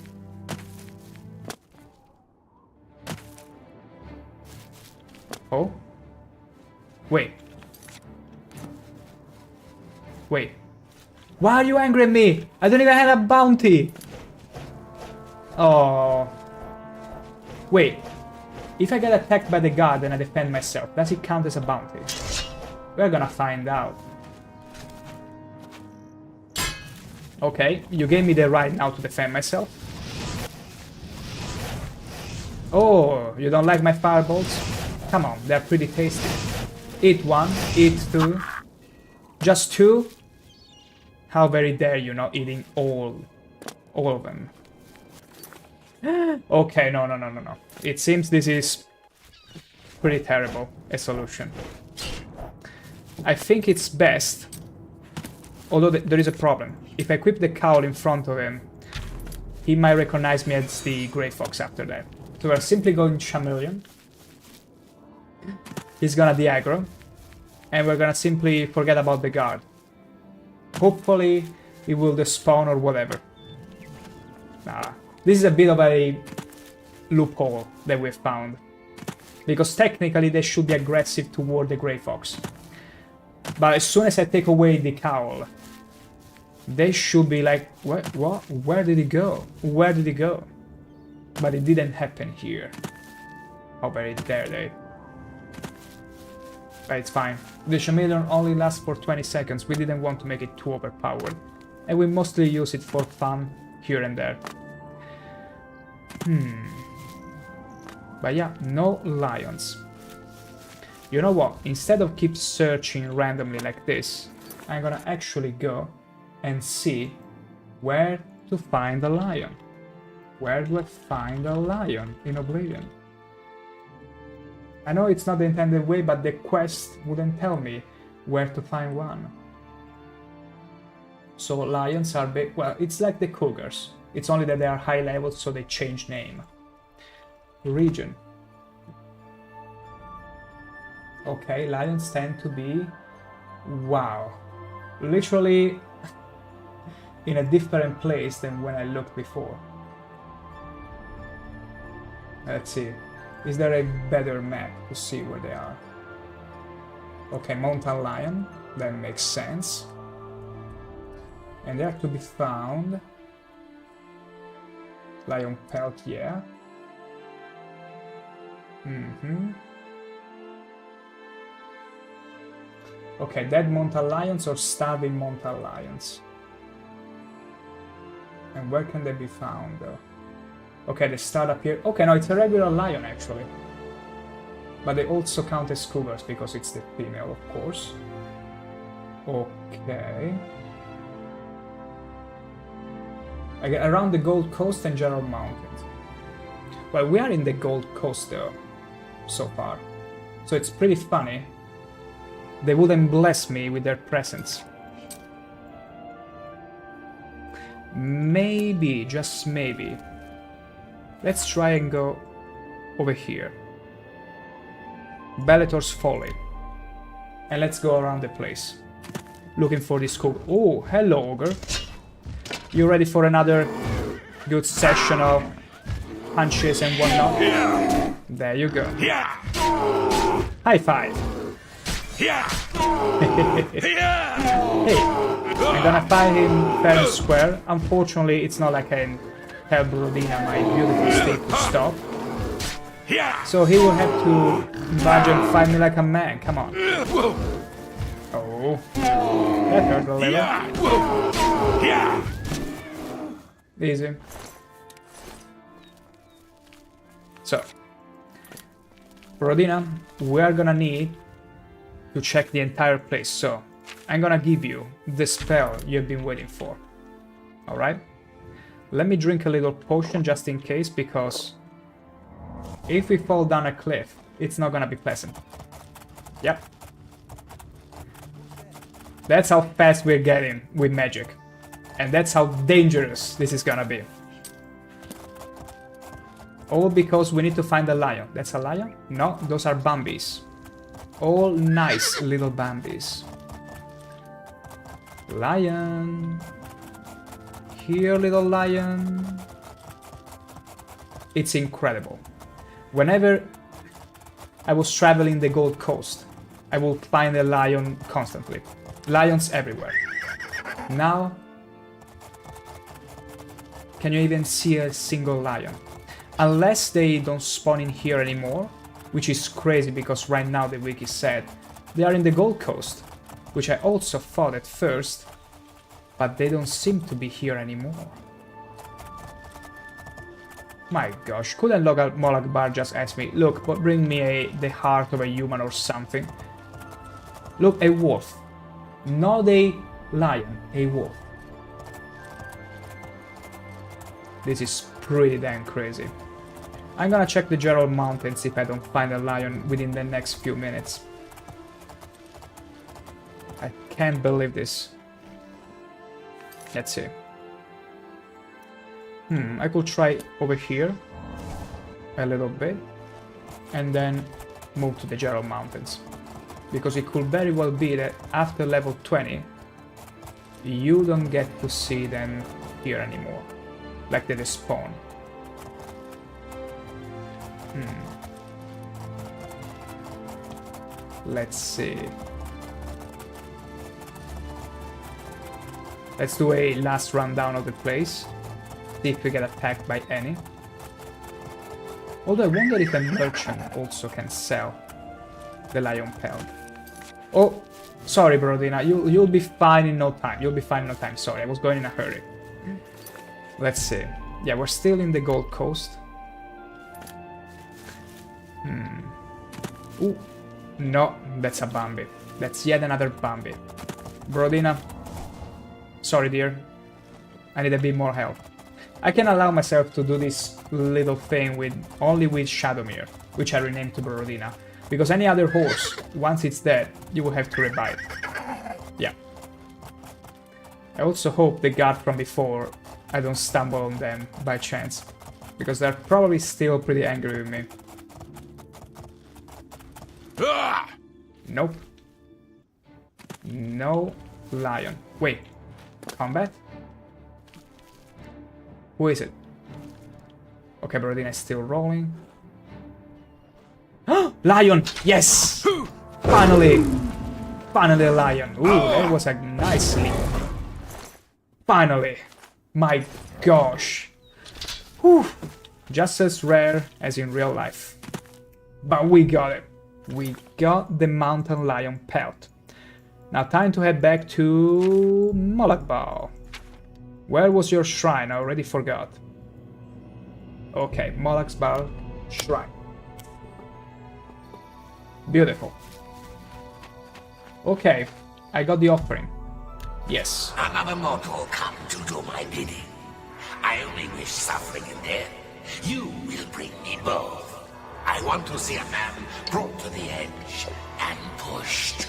Oh? Wait. Wait. Why are you angry at me? I don't even have a bounty. Oh. Wait. If I get attacked by the guard and I defend myself, does it count as a bounty? We're gonna find out. Okay, you gave me the right now to defend myself. Oh, you don't like my fireballs? Come on, they're pretty tasty. Eat one, eat two. Just two? How very dare you not eating all of them. Okay, no. It seems this is pretty terrible, a solution. I think it's best, although there is a problem. If I equip the cowl in front of him, he might recognize me as the Grey Fox after that. So we're simply going Chameleon. He's gonna de-aggro, and we're gonna simply forget about the guard. Hopefully, he will despawn or whatever. Nah. This is a bit of a loophole that we've found. Because technically they should be aggressive toward the Grey Fox. But as soon as I take away the cowl, they should be like, what? Where did he go? Where did he go? But it didn't happen here. How very dare they. But it's fine. The Chameleon only lasts for 20 seconds. We didn't want to make it too overpowered. And we mostly use it for fun here and there. But yeah, no lions. You know what? Instead of keep searching randomly like this, I'm gonna actually go and see where to find a lion. Where do I find a lion in Oblivion? I know it's not the intended way, but the quest wouldn't tell me where to find one. So lions are big. Well, it's like the cougars. It's only that they are high level, so they change name. Region. Okay, lions tend to be... Wow. Literally in a different place than when I looked before. Let's see. Is there a better map to see where they are? Okay, mountain lion. That makes sense. And they are to be found... Lion pelt, yeah. Okay, dead mountain lions or starving mountain lions. And where can they be found though? Okay, they start up here. Okay, no, it's a regular lion actually. But they also count as cougars because it's the female, of course. Okay. Around the Gold Coast and General Mountains. Well, we are in the Gold Coast though, so far. So it's pretty funny. They wouldn't bless me with their presence. Maybe, just maybe. Let's try and go over here. Bellator's Folly. And let's go around the place. Looking for this cool... Oh, hello, Ogre. You ready for another good session of punches and whatnot? There you go. High five. Hey, I'm gonna fight him fair and square. Unfortunately, it's not like I can help Rodina, my beautiful steed, to stop. So he will have to budge and fight me like a man. Come on. Oh, that hurt a little. Easy. So, Rodina, we are gonna need to check the entire place. So, I'm gonna give you the spell you've been waiting for. Alright? Let me drink a little potion just in case, because if we fall down a cliff, it's not gonna be pleasant. Yep. That's how fast we're getting with magic. And that's how dangerous this is gonna be. All because we need to find a lion. That's a lion? No, those are Bambis. All nice little Bambis. Lion. Here, little lion. It's incredible. Whenever I was traveling the Gold Coast, I would find a lion constantly. Lions everywhere. Now, can you even see a single lion? Unless they don't spawn in here anymore, which is crazy because right now the wiki said they are in the Gold Coast, which I also thought at first, but they don't seem to be here anymore. My gosh, couldn't Molag Bar just ask me, look, but bring me the heart of a human or something? Look, a wolf. Not a lion, a wolf. This is pretty damn crazy. I'm gonna check the Gerald Mountains if I don't find a lion within the next few minutes. I can't believe this. Let's see. I could try over here a little bit and then move to the Gerald Mountains. Because it could very well be that after level 20 you don't get to see them here anymore. Like they respawn. Let's see. Let's do a last rundown of the place. See if we get attacked by any. Although I wonder if a merchant also can sell the lion pelt. Oh, sorry, Brodina. You'll be fine in no time. You'll be fine in no time. Sorry, I was going in a hurry. Let's see. Yeah, we're still in the Gold Coast. Ooh. No, that's a Bambi. That's yet another Bambi. Brodina. Sorry, dear. I need a bit more help. I can allow myself to do this little thing only with Shadowmere, which I renamed to Brodina. Because any other horse, once it's dead, you will have to revive. Yeah. I also hope the guard from before, I don't stumble on them by chance. Because they're probably still pretty angry with me. Nope. No lion. Wait. Combat? Who is it? Okay, Brodina is still rolling. Lion! Yes! Finally! Finally a lion. Ooh, that was a nice leap. Finally! My gosh. Whew. Just as rare as in real life. But we got it. We got the mountain lion pelt. Now time to head back to Molag Bal. Where was your shrine? I already forgot. Okay, Molag Bal shrine. Beautiful. Okay, I got the offering. Yes. Another mortal come to do my bidding. I only wish suffering and death. You will bring me both. I want to see a man brought to the edge and pushed.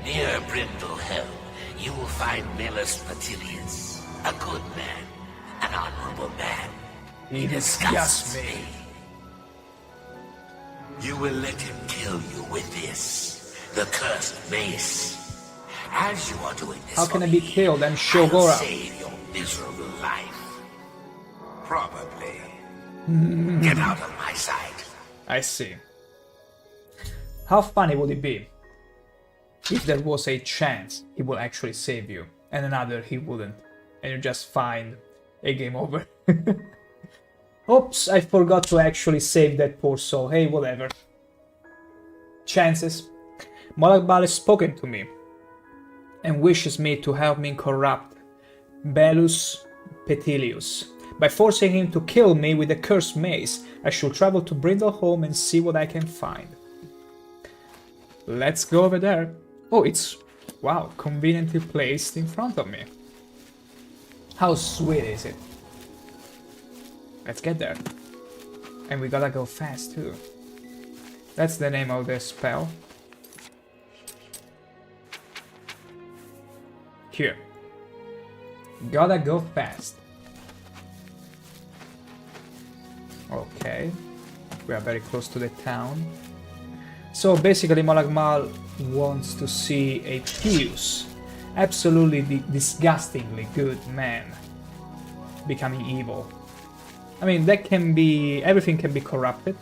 Near Brindle Helm, you will find Melus Patilius, a good man, an honorable man. He disgusts me. You will let him kill you with this, the cursed mace. As you are doing this, how can I be killed? I'm Sheogorath. Save your miserable life. Probably. Get out of my sight. I see. How funny would it be if there was a chance he will actually save you, and another he wouldn't, and you just find a game over. Oops, I forgot to actually save that poor soul. Hey, whatever. Chances. Molag Bal has spoken to me and wishes me to help me corrupt Belus Petilius. By forcing him to kill me with the cursed mace, I should travel to Brindleholm and see what I can find. Let's go over there. Oh, it's, wow, conveniently placed in front of me. How sweet is it? Let's get there. And we gotta go fast too. That's the name of the spell. Here. Gotta go fast. Okay. We are very close to the town. So basically Molag Bal wants to see a pious, absolutely disgustingly good man becoming evil. I mean, that can be, everything can be corrupted,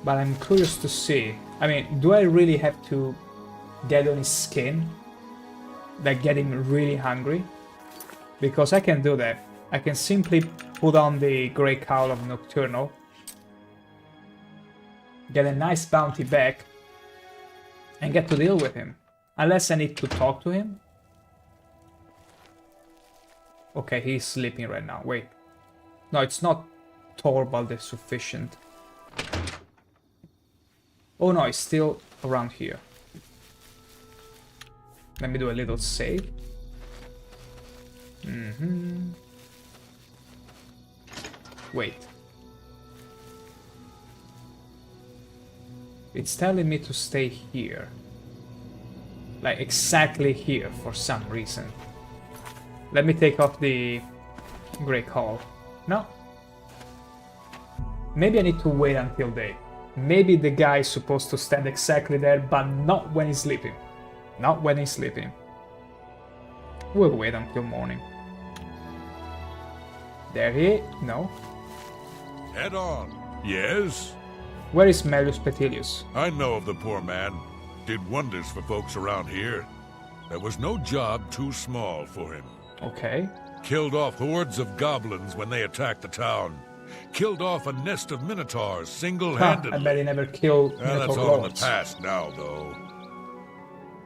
but I'm curious to see. I mean, do I really have to get on his skin? Like get him really hungry? Because I can do that. I can simply put on the Grey Cowl of Nocturnal, get a nice bounty back, and get to deal with him. Unless I need to talk to him. Okay, he's sleeping right now. Wait. No, it's not Torvald is sufficient. Oh no, it's still around here. Let me do a little save. Wait. It's telling me to stay here. Like exactly here for some reason. Let me take off the Grey Call. No. Maybe I need to wait until day. Maybe the guy is supposed to stand exactly there, but not when he's sleeping. Not when he's sleeping. We'll wait until morning. There he... no. Head on. Yes? Where is Melus Petilius? I know of the poor man. Did wonders for folks around here. There was no job too small for him. Okay. Killed off hordes of goblins when they attacked the town. Killed off a nest of minotaurs single-handedly. I bet he never killed Minotaur That's all in the lords. past now, though.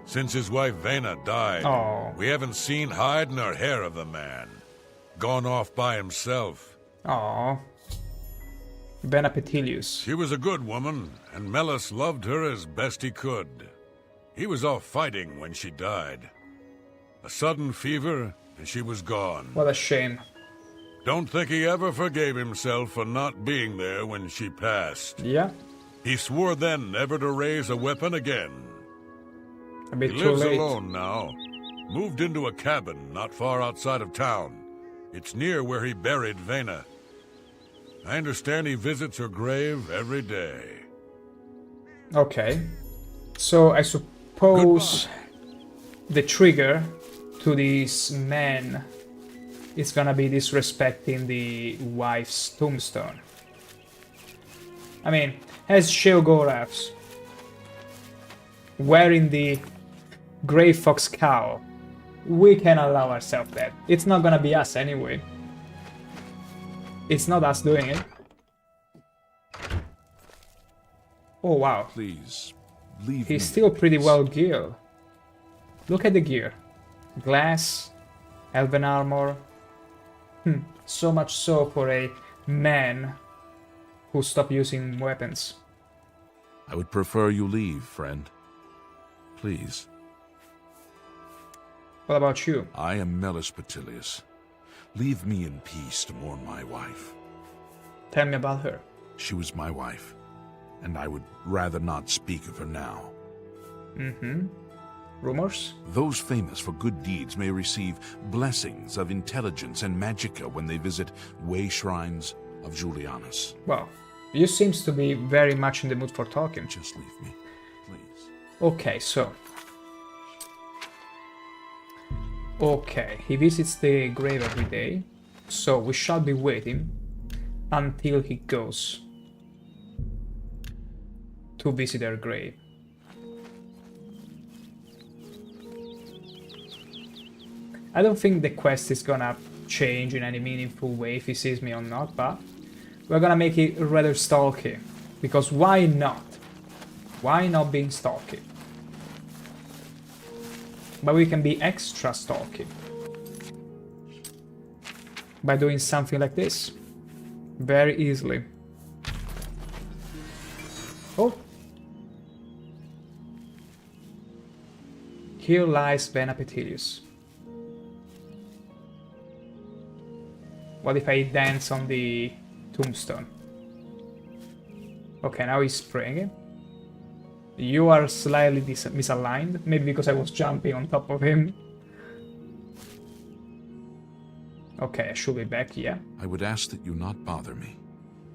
Since his wife Vena died, we haven't seen hide nor hair of the man. Gone off by himself. Aww. Vena Petilius. She was a good woman, and Melus loved her as best he could. He was off fighting when she died. A sudden fever, and she was gone. What a shame. Don't think he ever forgave himself for not being there when she passed. Yeah. He swore then never to raise a weapon again. A bit he too lives late. alone now. Moved into a cabin not far outside of town. It's near where he buried Vena. I understand he visits her grave every day. Okay. So I suppose the trigger to this man is gonna be disrespecting the wife's tombstone. I mean, as Sheogoraths wearing the Grey Fox cowl, we can allow ourselves that. It's not gonna be us anyway. It's not us doing it. Oh wow. Please, leave He's me, still pretty please. well geared. Look at the gear. Glass, elven armor. So much so for a man who stopped using weapons. I would prefer you leave, friend. Please. What about you? I am Melus Petilius. Leave me in peace to mourn my wife. Tell me about her. She was my wife, and I would rather not speak of her now. Rumors? Those famous for good deeds may receive blessings of intelligence and magicka when they visit way shrines of Julianus. Well, You seems to be very much in the mood for talking. Just leave me, please. Okay, so... Okay, he visits the grave every day, so we shall be waiting until he goes to visit her grave. I don't think the quest is gonna change in any meaningful way if he sees me or not, but we're gonna make it rather stalky, because why not? Why not being stalky? But we can be extra stalky by doing something like this very easily. Oh! Here lies Vena Petilius. What if I dance on the tombstone? Okay, now he's spraying. You are slightly misaligned, maybe because I was jumping on top of him. Okay, I should be back, yeah. I would ask that you not bother me,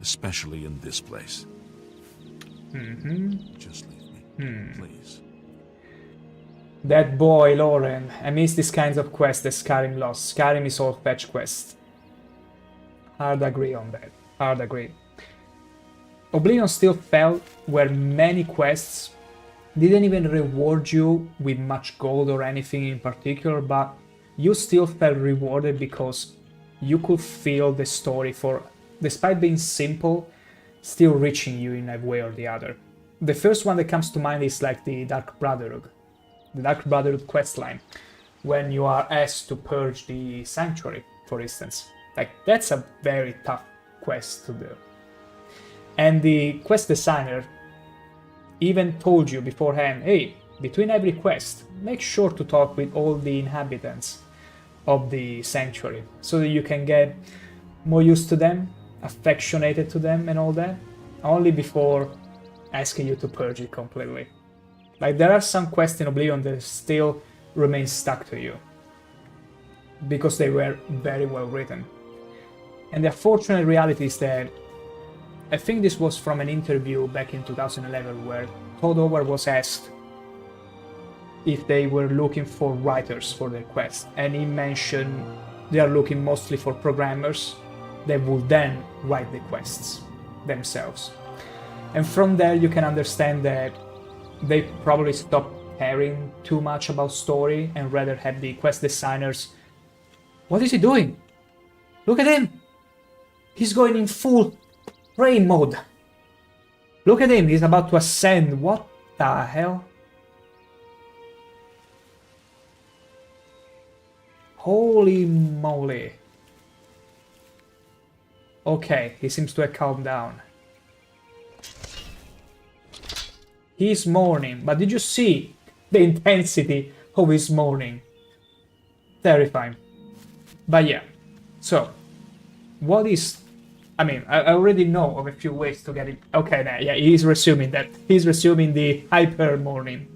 especially in this place. Just leave me, please. That boy, Lauren. I miss these kinds of quests that Skyrim lost. Skyrim is all fetch quests. Hard agree on that. Hard agree. Oblivion still felt where many quests didn't even reward you with much gold or anything in particular, but you still felt rewarded because you could feel the story for, despite being simple, still reaching you in a way or the other. The first one that comes to mind is like the Dark Brotherhood. The Dark Brotherhood questline, when you are asked to purge the sanctuary, for instance. Like, that's a very tough quest to do. And the quest designer even told you beforehand, hey, between every quest, make sure to talk with all the inhabitants of the sanctuary, so that you can get more used to them, affectionated to them and all that, only before asking you to purge it completely. Like, there are some quests in Oblivion that still remain stuck to you, because they were very well written. And the unfortunate reality is that I think this was from an interview back in 2011 where Todd Howard was asked if they were looking for writers for their quest, and he mentioned they are looking mostly for programmers that will then write the quests themselves. And from there you can understand that they probably stopped caring too much about story and rather had the quest designers. What is he doing? Look at him! He's going in full prey mode. Look at him, he's about to ascend. What the hell? Holy moly. Okay, he seems to have calmed down. He's mourning, but did you see the intensity of his mourning? Terrifying. But yeah, so, what is... I mean, I already know of a few ways to get it... Okay, nah, yeah, he's resuming that. He's resuming the hyper mourning.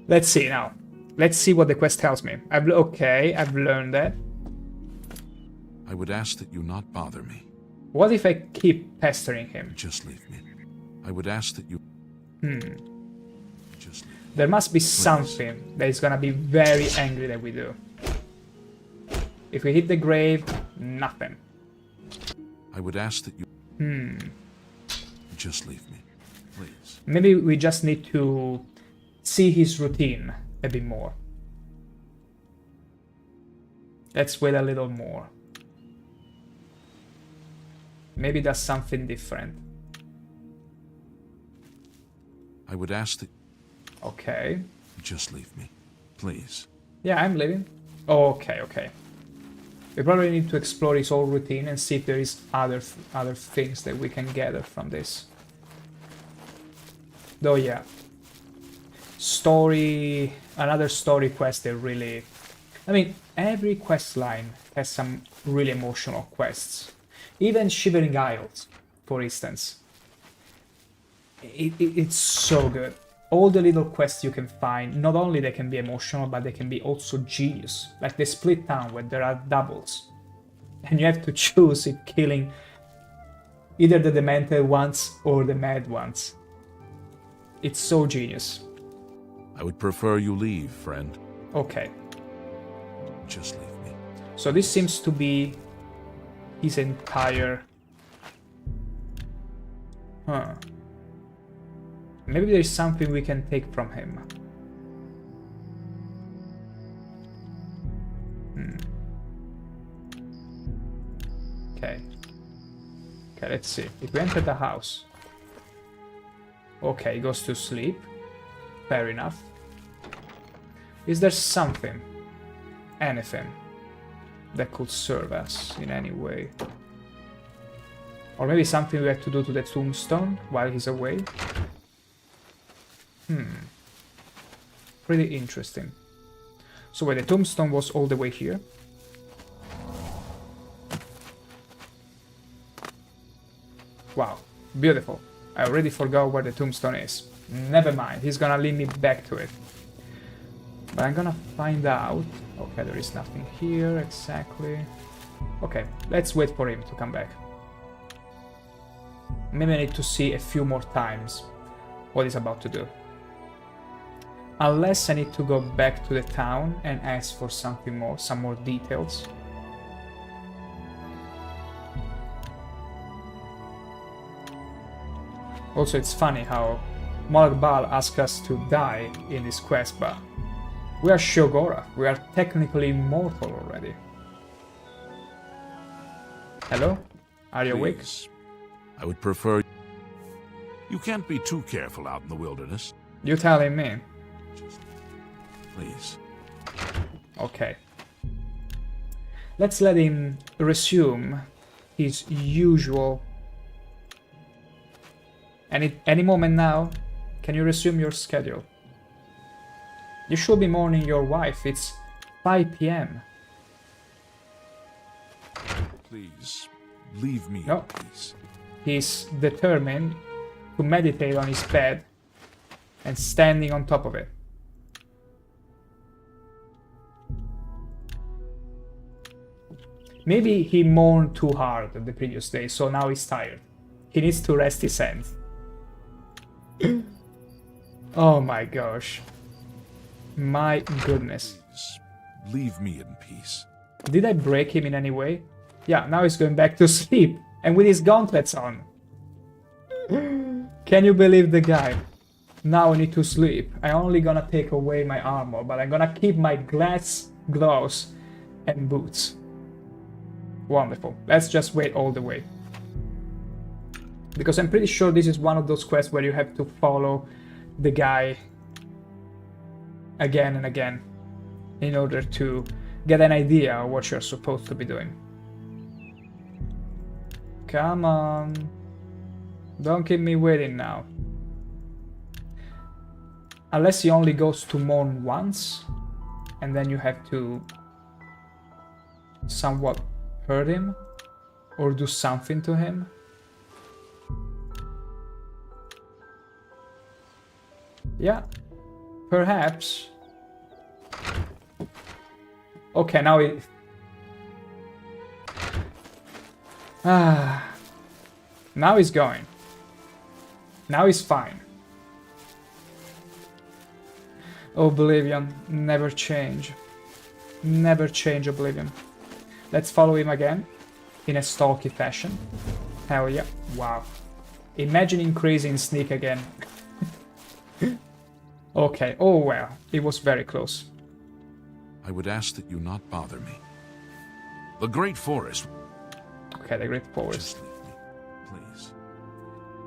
Let's see now. Let's see what the quest tells me. I've learned that. I would ask that you not bother me. What if I keep pestering him? Just leave me. I would ask that you... Just leave me. There must be something that is gonna be very angry that we do. If we hit the grave, nothing. I would ask that you... Just leave me, please. Maybe we just need to see his routine a bit more. Let's wait a little more. Maybe that's something different. I would ask that... Okay. Just leave me, please. Yeah, I'm leaving. Okay. We probably need to explore his whole routine and see if there is other things that we can gather from this. Though yeah. Another story quest that really... I mean, every quest line has some really emotional quests. Even Shivering Isles, for instance. It's so good. All the little quests you can find, not only they can be emotional, but they can be also genius. Like the Split Town, where there are doubles. And you have to choose if killing Either the demented ones or the mad ones. It's so genius. I would prefer you leave, friend. Okay. Just leave me. So this seems to be his entire... Huh. Maybe there's something we can take from him. Okay. Okay, let's see. If we enter the house. Okay, he goes to sleep. Fair enough. Is there something, anything, that could serve us in any way? Or maybe something we have to do to the tombstone while he's away? Pretty interesting. So wait, the tombstone was all the way here? Wow, beautiful. I already forgot where the tombstone is. Never mind, he's gonna lead me back to it. But I'm gonna find out. Okay, there is nothing here exactly. Okay, let's wait for him to come back. Maybe I need to see a few more times what he's about to do. Unless I need to go back to the town and ask for something more, some more details. Also, it's funny how Molag Bal asked us to die in this quest, but we are Sheogorath. We are technically immortal already. Hello? Are you awake? Please. I would prefer... You can't be too careful out in the wilderness. You telling me? Please. Okay. Let's let him resume his usual... Any moment now, can you resume your schedule? You should be mourning your wife. It's 5 p.m. Please, leave me No. in peace. He's determined to meditate on his bed and standing on top of it. Maybe he mourned too hard the previous day, so now he's tired. He needs to rest his hands. Oh my gosh. My goodness. Please, leave me in peace. Did I break him in any way? Yeah, now he's going back to sleep. And with his gauntlets on. Can you believe the guy? Now I need to sleep. I'm only gonna take away my armor, but I'm gonna keep my glass gloves and boots. Wonderful. Let's just wait all the way. Because I'm pretty sure this is one of those quests where you have to follow the guy again and again in order to get an idea of what you're supposed to be doing. Come on. Don't keep me waiting now. Unless he only goes to mourn once, and then you have to somewhat hurt him or do something to him. Yeah, perhaps. Okay, now it... now he's going. Now he's fine. Oblivion, never change. Never change, Oblivion. Let's follow him again, in a stalky fashion. Hell yeah, wow. Imagine increasing sneak again. Okay, oh well, it was very close. I would ask that you not bother me. The Great Forest... Okay, the Great Forest. Just leave me, please.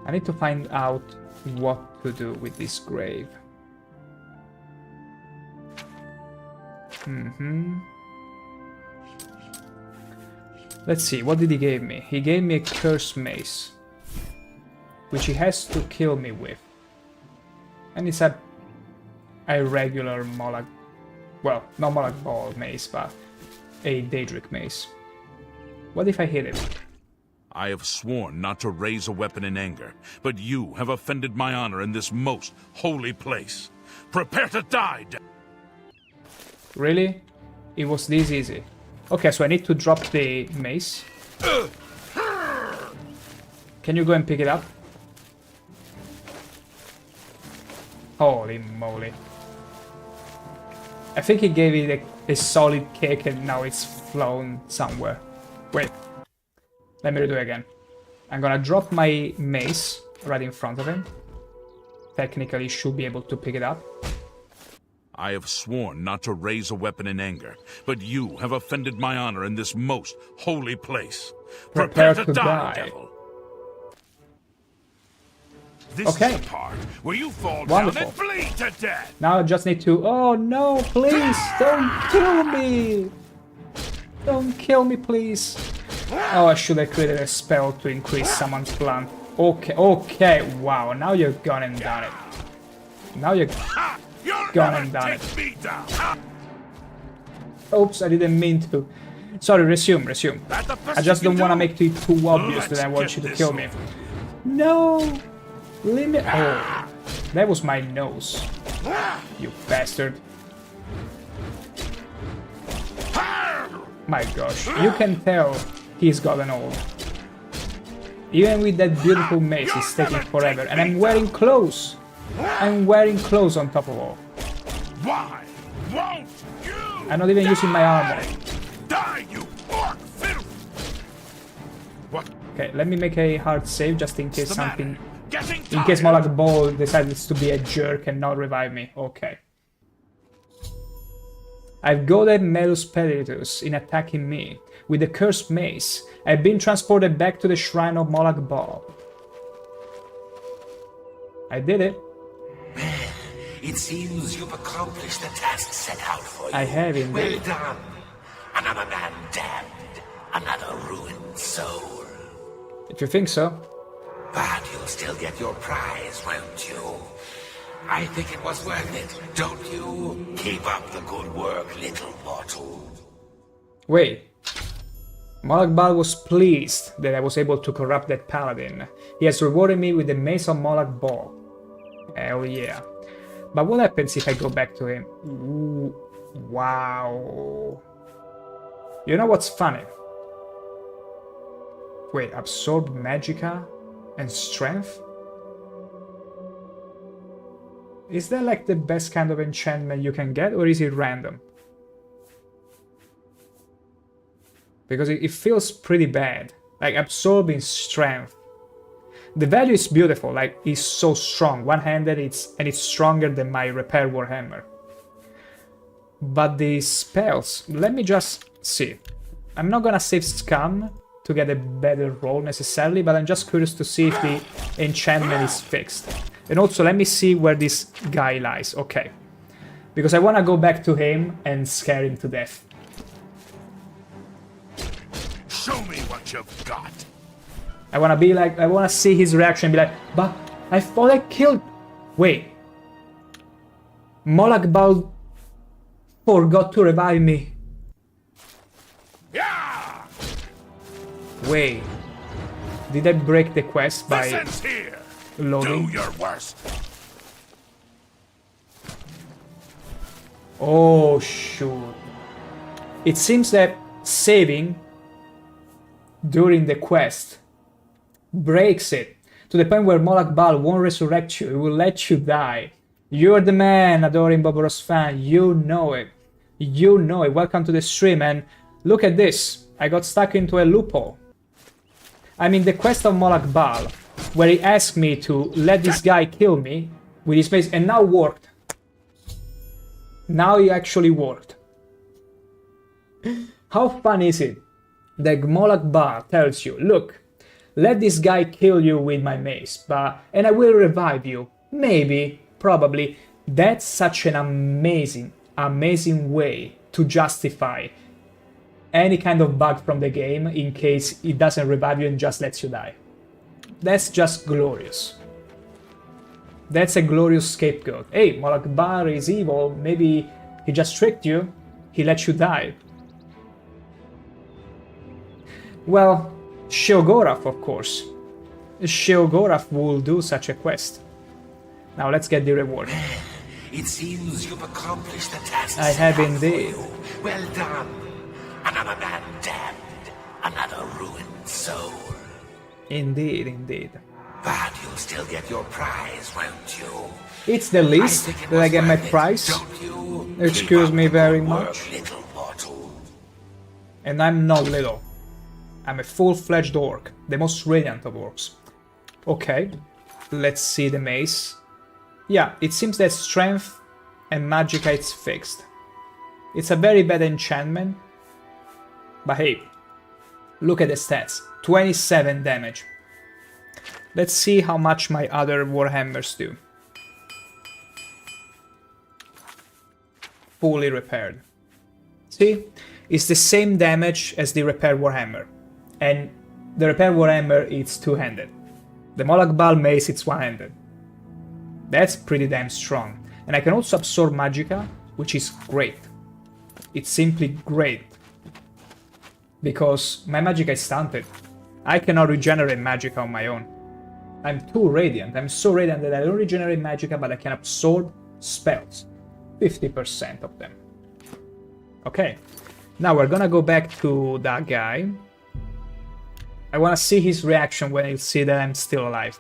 I need to find out what to do with this grave. Let's see, what did he give me? He gave me a cursed mace, which he has to kill me with. And it's a regular Molag... Well, not Molag Bal mace, but a Daedric mace. What if I hit him? I have sworn not to raise a weapon in anger, but you have offended my honor in this most holy place. Prepare to die! Really? It was this easy. Okay, so I need to drop the mace. Can you go and pick it up? Holy moly. I think he gave it a solid kick and now it's flown somewhere. Wait. Let me redo it again. I'm gonna drop my mace right in front of him. Technically, should be able to pick it up. I have sworn not to raise a weapon in anger, but you have offended my honor in this most holy place. Prepare to die, devil. This is the part where you fall down and bleed to death. Now I just need to... Oh no, please, don't kill me. Don't kill me, please. Oh, I should have created a spell to increase someone's plan. Okay, okay, wow, now you're gone and done it. Now you're gone and done it. Oops, I didn't mean to. Sorry, resume. I just don't want to make it too obvious that I want you to kill me. No! Leave me... Oh, that was my nose. You bastard. My gosh, you can tell he's gotten old. Even with that beautiful mace, it's taking forever. And I'm wearing clothes. I'm wearing clothes on top of all. Why won't you? I'm not even using my armor. Die, you orc filth! What? Okay, let me make a hard save just in case something... In case Molag Bal decides to be a jerk and not revive me. Okay. I've goaded Melus Pelitus in attacking me. With the cursed mace, I've been transported back to the shrine of Molag Bal. I did it. It seems you've accomplished the task set out for you. I have indeed. Well done. Another man damned. Another ruined soul. If you think so. But you'll still get your prize, won't you? I think it was worth it, don't you? Keep up the good work, little mortal. Wait. Molag Bal was pleased that I was able to corrupt that paladin. He has rewarded me with the mace of Molag Bal. Hell yeah. But what happens if I go back to him? Ooh, wow. You know what's funny? Wait, absorb magicka and strength? Is that like the best kind of enchantment you can get, or is it random? Because it feels pretty bad. Like absorbing strength. The value is beautiful, like it's so strong. One-handed, it's stronger than my repair warhammer. But the spells, let me just see. I'm not gonna save Scum to get a better roll necessarily, but I'm just curious to see if the enchantment is fixed. And also let me see where this guy lies. Okay. Because I wanna go back to him and scare him to death. Show me what you've got. I wanna see his reaction and be like, but I thought I killed... Wait. Molag Bal forgot to revive me. Yeah! Wait. Did I break the quest by here. loading? Do your worst. Oh, shoot. It seems that saving during the quest breaks it to the point where Molag Bal won't resurrect you. It will let you die. You're the man, adoring Boboros fan. You know it. You know it. Welcome to the stream, and look at this. I got stuck into a loophole. I'm in the quest of Molag Bal, where he asked me to let this guy kill me with his mace, and now worked. Now it actually worked. How fun is it that Molag Bal tells you, look, let this guy kill you with my mace, and I will revive you. Maybe, probably. That's such an amazing, amazing way to justify any kind of bug from the game in case it doesn't revive you and just lets you die. That's just glorious. That's a glorious scapegoat. Hey, Molag Bal is evil, maybe he just tricked you, he let you die. Well, Sheogorath, of course. Sheogorath will do such a quest. Now let's get the reward. It seems you've accomplished the task. I have indeed. Well done. Another man damned. Another ruined soul. Indeed, indeed. But you'll still get your prize, won't you? It's the least that I get my prize. Excuse me very much. And I'm not little. I'm a full-fledged orc, the most radiant of orcs. Okay, let's see the mace. Yeah, it seems that strength and magicka is fixed. It's a very bad enchantment, but hey, look at the stats, 27 damage. Let's see how much my other warhammers do. Fully repaired. See, it's the same damage as the repair warhammer, and the repair warhammer is two-handed. The Molag Bal mace it's one-handed. That's pretty damn strong. And I can also absorb magicka, which is great. It's simply great. Because my magicka is stunted. I cannot regenerate magicka on my own. I'm too radiant. I'm so radiant that I don't regenerate magicka, but I can absorb spells. 50% of them. Okay. Now we're gonna go back to that guy. I wanna see his reaction when he'll see that I'm still alive.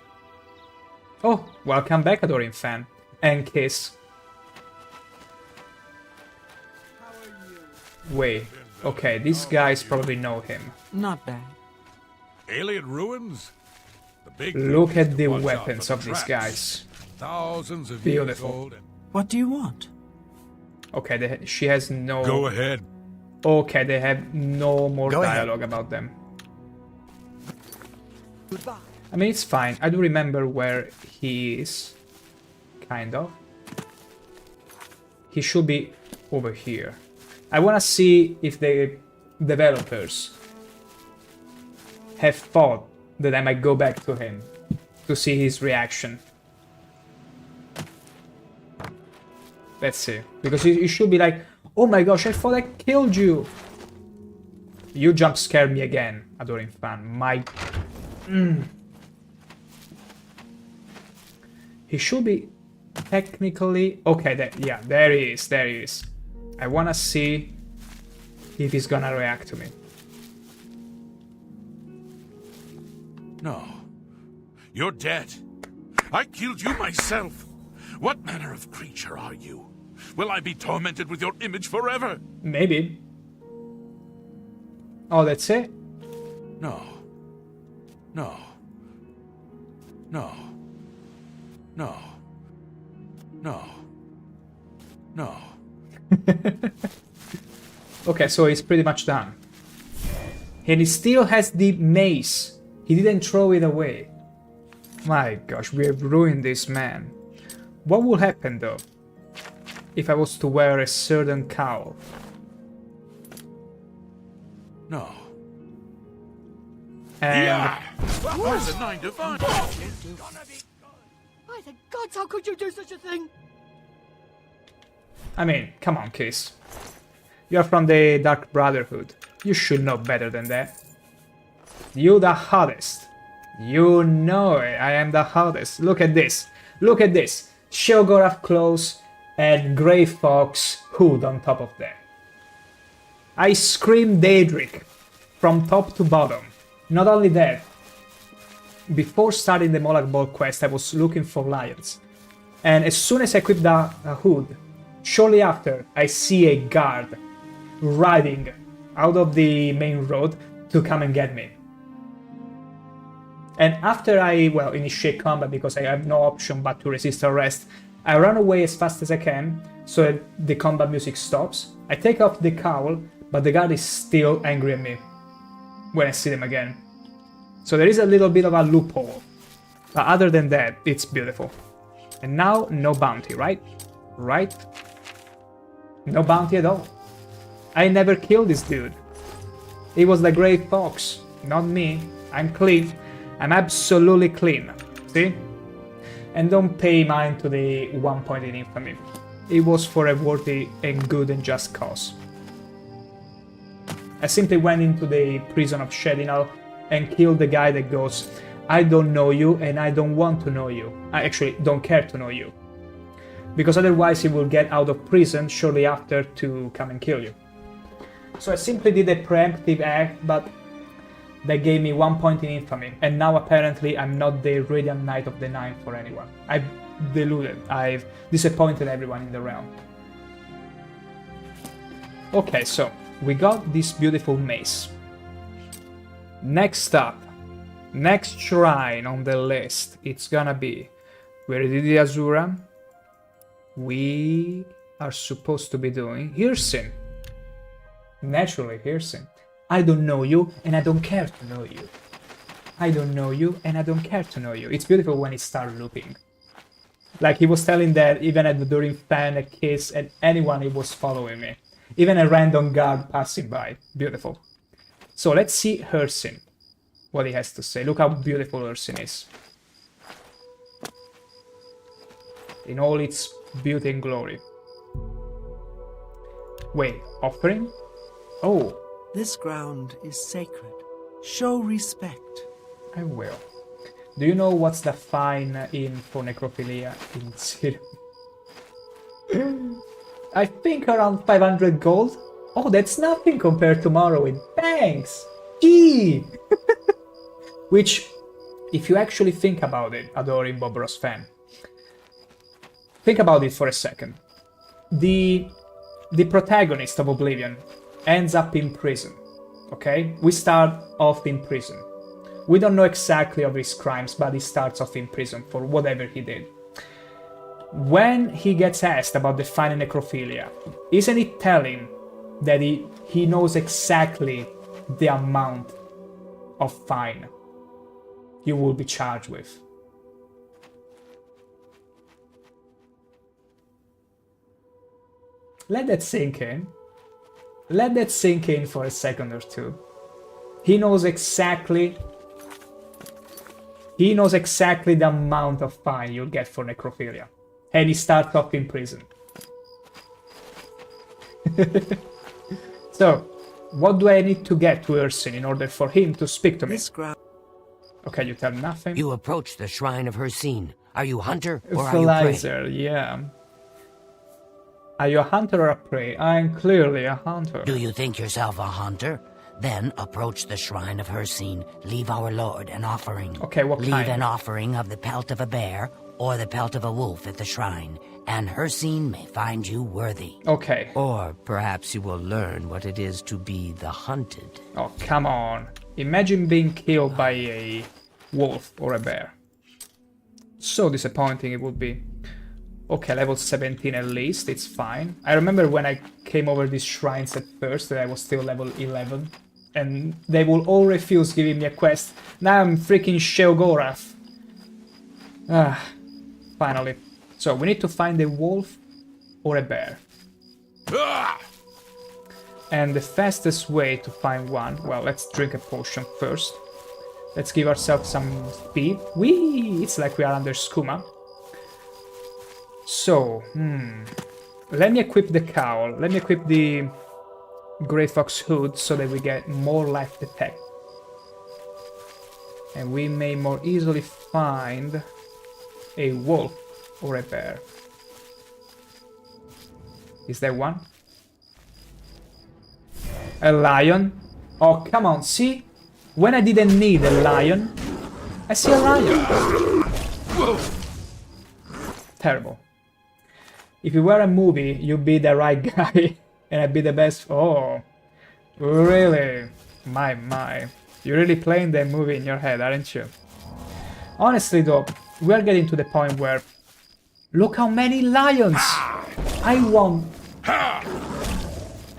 Oh, welcome back, Adoring fan. And Kiss. Wait, okay, these guys probably know him. Not bad. Alien ruins? The big Look at the weapons of these guys. Thousands of Beautiful. years old. What do you want? Okay, she has no... Go ahead. Okay, they have no more Go ahead. dialogue about them. Goodbye. I mean, it's fine. I do remember where he is. Kind of. He should be over here. I want to see if the developers have thought that I might go back to him to see his reaction. Let's see. Because he should be like, oh my gosh, I thought I killed you. You jump scared me again, Adoring fan. My... He should be technically... Okay, yeah, there he is, there he is. I wanna see if he's gonna react to me. No. You're dead. I killed you myself. What manner of creature are you? Will I be tormented with your image forever? Maybe. Oh, that's it? No. No. No. No. No. No. Okay, so he's pretty much done. And he still has the mace. He didn't throw it away. My gosh, we have ruined this man. What will happen though if I was to wear a certain cowl? No. And Yeah! Where's the nine divine? By the gods, how could you do such a thing? I mean, come on, Kiss. You're from the Dark Brotherhood. You should know better than that. You the hottest. You know it. I am the hottest. Look at this. Look at this. Sheogorath clothes and Grey Fox hood on top of that. I scream Daedric from top to bottom. Not only that, before starting the Molag Bal quest I was looking for lions. And as soon as I equip the hood, shortly after I see a guard riding out of the main road to come and get me. And after I, well, initiate combat because I have no option but to resist arrest, I run away as fast as I can so that the combat music stops. I take off the cowl, but the guard is still angry at me when I see them again. So there is a little bit of a loophole. But other than that, it's beautiful. And now, no bounty, right? Right? No bounty at all. I never killed this dude. It was the Grey Fox, not me. I'm clean. I'm absolutely clean. See? And don't pay mind to the 1 point in infamy. It was for a worthy and good and just cause. I simply went into the prison of Sheogorath and killed the guy that goes, I don't know you and I don't want to know you. I actually don't care to know you. Because otherwise he will get out of prison shortly after to come and kill you. So I simply did a preemptive act, but that gave me 1 point in infamy, and now apparently I'm not the Radiant Knight of the Nine for anyone. I've deluded, I've disappointed everyone in the realm. Okay, so we got this beautiful mace. Next up, next shrine on the list, it's gonna be, we already did Azura. We are supposed to be doing Hircin. Naturally, Hircin. I don't know you, and I don't care to know you. I don't know you, and I don't care to know you. It's beautiful when it starts looping. Like he was telling that even at the during fan, a kiss, and anyone he was following me. Even a random guard passing by. Beautiful. So let's see Hircin. What he has to say. Look how beautiful Hircin is. In all its beauty and glory. Wait, offering? Oh. This ground is sacred. Show respect. I will. Do you know what's the fine in for necrophilia in Syria? I think around 500 gold. Oh, that's nothing compared to Morrowind. Thanks! Gee! Which, if you actually think about it, adoring Bob Ross fan, think about it for a second. The protagonist of Oblivion ends up in prison, okay? We start off in prison. We don't know exactly of his crimes, but he starts off in prison for whatever he did. When he gets asked about the fine necrophilia, isn't it telling that he knows exactly the amount of fine you will be charged with? Let that sink in. Let that sink in for a second or two. He knows exactly the amount of fine you'll get for necrophilia. And he starts off in prison. So, what do I need to get to Hircin in order for him to speak to me? Okay, you tell nothing. You approach the shrine of Hircin. Are you hunter or are you prey? Yeah. Are you a hunter or a prey? I'm clearly a hunter. Do you think yourself a hunter? Then approach the shrine of Hircin. Leave our lord an offering. Okay, what kind? Leave an offering of the pelt of a bear or the pelt of a wolf at the shrine, and Hircin may find you worthy. Okay. Or perhaps you will learn what it is to be the hunted. Oh, come on. Imagine being killed by a wolf or a bear. So disappointing it would be. Okay, level 17 at least, it's fine. I remember when I came over these shrines at first that I was still level 11. And they will all refuse giving me a quest. Now I'm freaking Sheogorath. Finally. So we need to find a wolf or a bear. And the fastest way to find one, well, let's drink a potion first. Let's give ourselves some speed. Whee! It's like we are under skooma. So, let me equip the cowl. Let me equip the Grey Fox hood so that we get more life detect. And we may more easily find a wolf or a bear. Is there one? A lion? Oh, come on, see? When I didn't need a lion, I see a lion. Terrible. If it were a movie, you'd be the right guy, and I'd be the best. Oh, really? My. You're really playing that movie in your head, aren't you? Honestly, though, we're getting to the point where... Look how many lions! I want...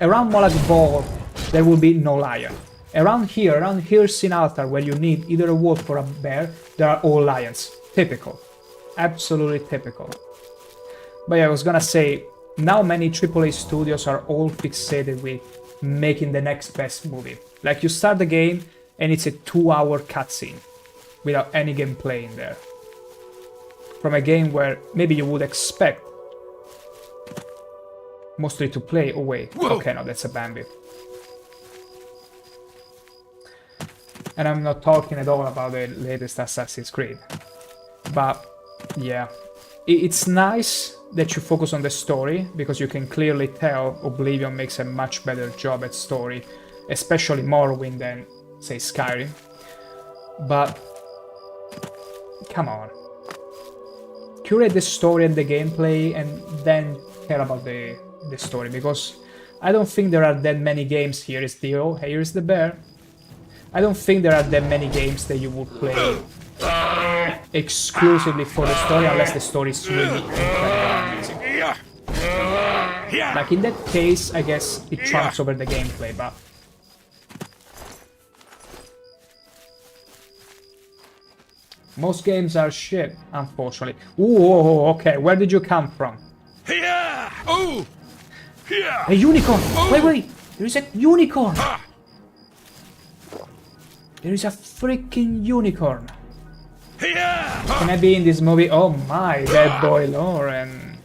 Around Molag Bal, there will be no lion. Around here, around Hircin Altar, where you need either a wolf or a bear, there are all lions. Typical. Absolutely typical. But yeah, I was gonna say, now many AAA studios are all fixated with making the next best movie. Like, you start the game, and it's a 2-hour cutscene, without any gameplay in there. From a game where maybe you would expect mostly to play. Oh wait, okay, no, that's a Bambi. And I'm not talking at all about the latest Assassin's Creed. But, yeah. It's nice that you focus on the story, because you can clearly tell Oblivion makes a much better job at story, especially Morrowind than say Skyrim. But come on. Curate the story and the gameplay and then care about the story, because I don't think there are that many games. Here is Theo, here is the bear. I don't think there are that many games that you would play exclusively for the story, unless the story is really incredibly amazing. Like in that case, I guess it trumps over the gameplay, but... most games are shit, unfortunately. Ooh, okay, where did you come from? A unicorn! Wait, there is a unicorn! There is a freaking unicorn! Can I be in this movie? Oh my, that boy Lauren.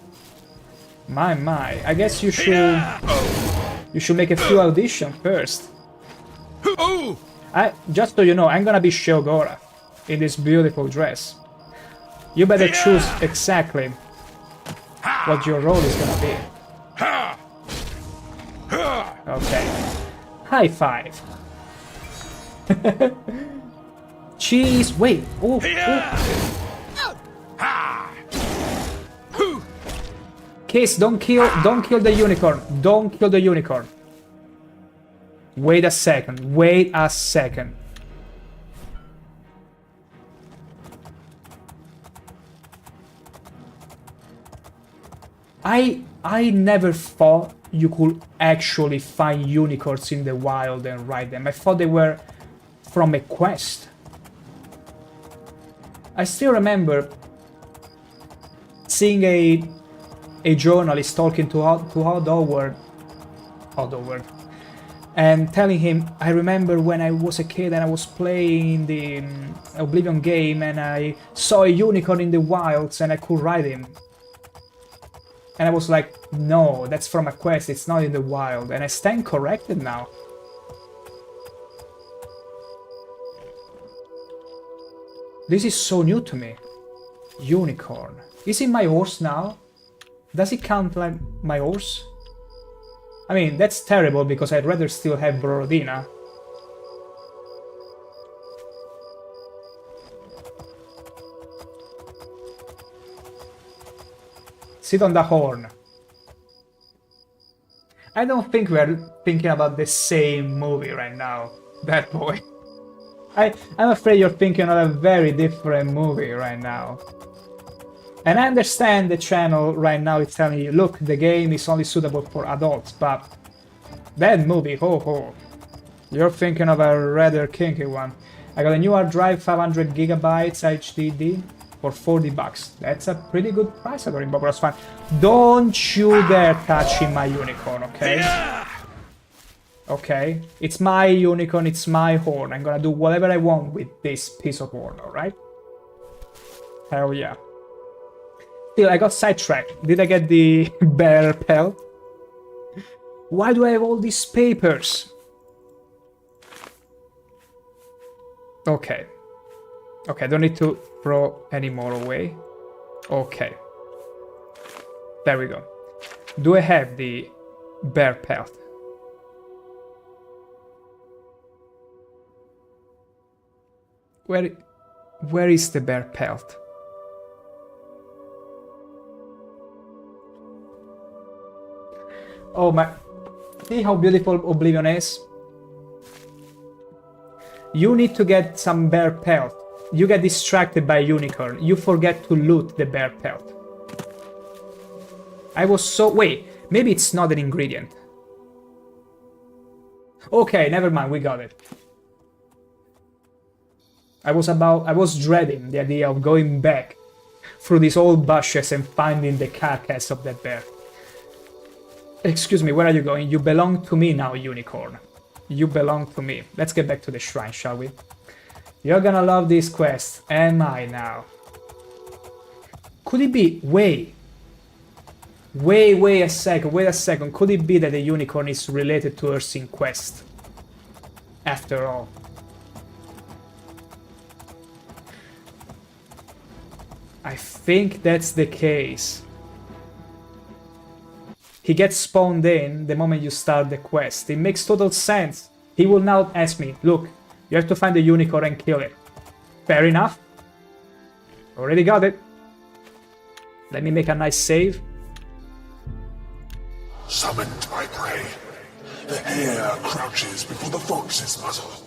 My, I guess you should... you should make a few auditions first. Just so you know, I'm gonna be Sheogorath in this beautiful dress. You better choose exactly what your role is gonna be. Okay. High five. Cheese. Wait. Oh. Kiss. Don't kill the unicorn. Don't kill the unicorn. Wait a second. Wait a second. I never thought you could actually find unicorns in the wild and ride them. I thought they were from a quest. I still remember seeing a journalist talking to Howard and telling him, I remember when I was a kid and I was playing the Oblivion game and I saw a unicorn in the wilds and I could ride him. And I was like, no, that's from a quest, it's not in the wild. And I stand corrected now. This is so new to me. Unicorn. Is it my horse now? Does it count like my horse? I mean, that's terrible because I'd rather still have Borodina. Sit on the horn. I don't think we're thinking about the same movie right now, that boy. I'm afraid you're thinking of a very different movie right now. And I understand the channel right now is telling you, look, the game is only suitable for adults, but that movie, ho, you're thinking of a rather kinky one. I got a new hard drive, 500 gigabytes HDD for $40. That's a pretty good price according to Bobro's fan. Don't you dare touching my unicorn, okay? Okay, it's my unicorn, it's my horn. I'm gonna do whatever I want with this piece of horn, alright? Hell yeah. Still, I got sidetracked. Did I get the bear pelt? Why do I have all these papers? Okay. Okay, don't need to throw any more away. Okay. There we go. Do I have the bear pelt? Where is the bear pelt? Oh my... See how beautiful Oblivion is? You need to get some bear pelt. You get distracted by a unicorn. You forget to loot the bear pelt. I was so... Wait, maybe it's not an ingredient. Okay, never mind, we got it. I was dreading the idea of going back through these old bushes and finding the carcass of that bear. Excuse me, where are you going? You belong to me now, unicorn. You belong to me. Let's get back to the shrine, shall we? You're gonna love this quest. Am I now? Could it be... Wait a second. Could it be that the unicorn is related to Ursine quest? After all. I think that's the case. He gets spawned in the moment you start the quest. It makes total sense. He will now ask me, look, You have to find the unicorn and kill it. Fair enough. Already got it. Let me make a nice save. Summoned my prey. The hare crouches before the fox's muzzle.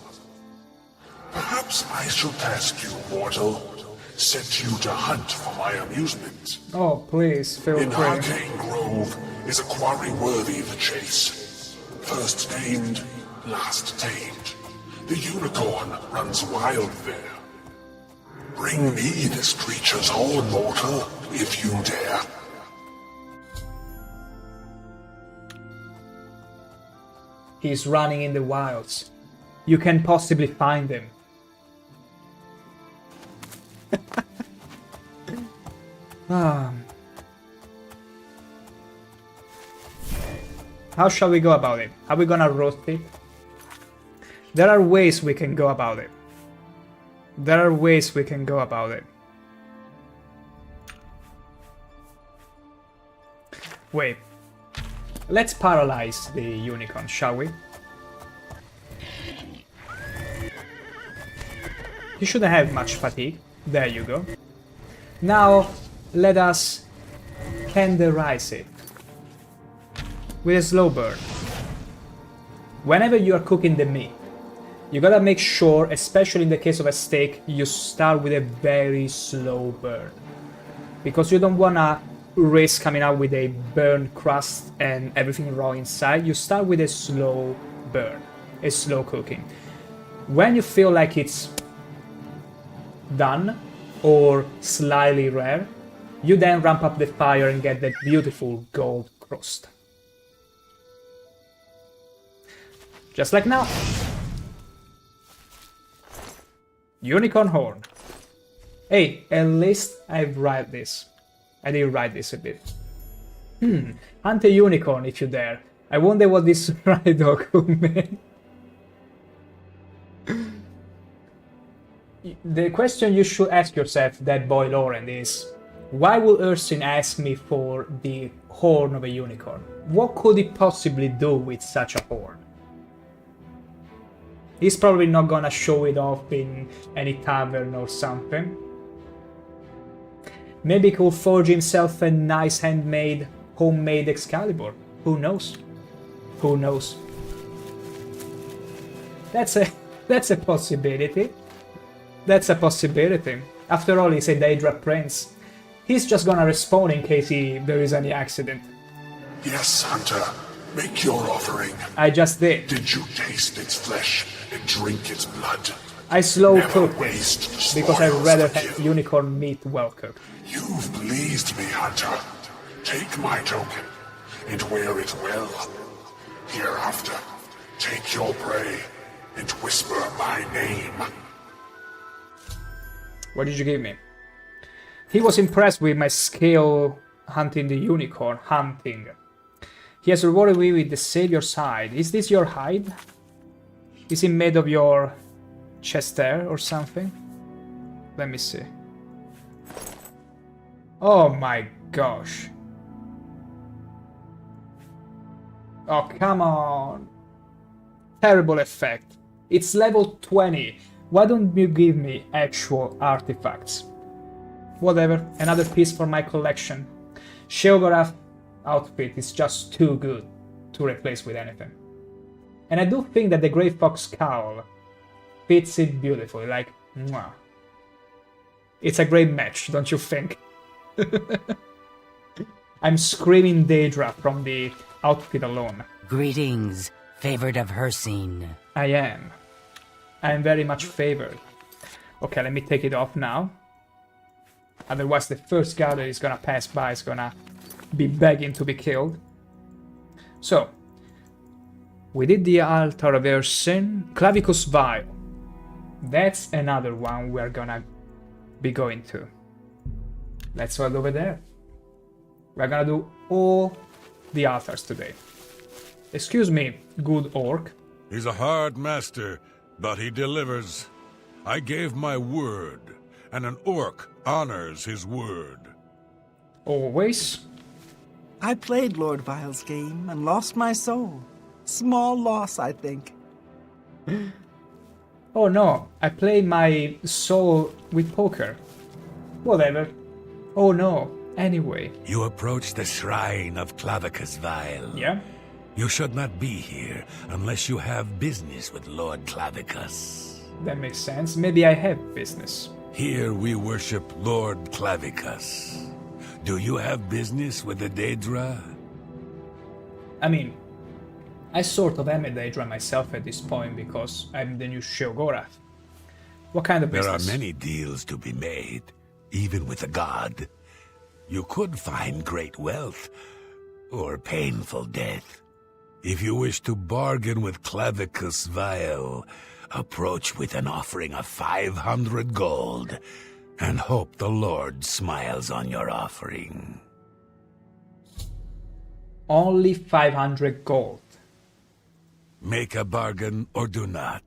Perhaps I shall task you, mortal. Set you to hunt for my amusement. Oh, please, feel In free. Arcane Grove is a quarry worthy the chase. First named, last tamed. The unicorn runs wild there. Bring me this creature's horn, mortal, if you dare. He's running in the wilds. You can possibly find him. How shall we go about it? Are we gonna roast it? There are ways we can go about it. There are ways we can go about it. Wait. Let's paralyze the unicorn, shall we? He shouldn't have much fatigue. There you go. Now, let us tenderize it with a slow burn. Whenever you are cooking the meat, you gotta make sure, especially in the case of a steak, you start with a very slow burn. Because you don't wanna risk coming out with a burnt crust and everything raw inside. You start with a slow burn, a slow cooking. When you feel like it's done or slightly rare, you then ramp up the fire and get that beautiful gold crust. Just like now. Unicorn horn. Hey, at least I've write this. I did write this a bit. Hunt a unicorn if you dare. I wonder what this ride dog could mean. The question you should ask yourself, that boy Lauren, is why would Ursin ask me for the horn of a unicorn? What could he possibly do with such a horn? He's probably not gonna show it off in any tavern or something. Maybe he could forge himself a nice handmade, homemade Excalibur. Who knows? Who knows? That's a possibility. That's a possibility. After all, he's a Daedra prince. He's just gonna respawn in case there is any accident. Yes, Hunter. Make your offering. I just did. Did you taste its flesh and drink its blood? I slow Never cooked waste it because I'd spoils rather of have kill. unicorn meat well cooked. You've pleased me, Hunter. Take my token and wear it well. Hereafter, take your prey and whisper my name. What did you give me? He was impressed with my skill hunting the unicorn. He has rewarded me with the savior's hide. Is this your hide? Is it made of your chest hair or something? Let me see. Oh my gosh. Oh, come on. Terrible effect. It's level 20. Why don't you give me actual artifacts? Whatever, another piece for my collection. Sheogorath outfit is just too good to replace with anything. And I do think that the Grey Fox cowl fits it beautifully, like, mwah. It's a great match, don't you think? I'm screaming Daedra from the outfit alone. Greetings, favored of Hercene. I am. I am very much favored. Okay, let me take it off now. Otherwise the first guy that is gonna pass by is gonna be begging to be killed. So, we did the Altar of Ursin. Clavicus Vial. That's another one we're gonna be going to. Let's head over there. We're gonna do all the altars today. Excuse me, good orc. He's a hard master, but he delivers. I gave my word, and an orc honors his word. Always. I played Lord Vile's game and lost my soul. Small loss, I think. Oh no, I play my soul with poker. Whatever. Oh no, anyway. You approach the shrine of Clavicus Vile. Yeah? You should not be here unless you have business with Lord Clavicus. That makes sense. Maybe I have business. Here we worship Lord Clavicus. Do you have business with the Daedra? I mean, I sort of am a Daedra myself at this point because I'm the new Sheogorath. What kind of business? There are many deals to be made, even with a god. You could find great wealth, or painful death. If you wish to bargain with Clavicus Vile, approach with an offering of 500 gold, and hope the Lord smiles on your offering. Only 500 gold. Make a bargain or do not.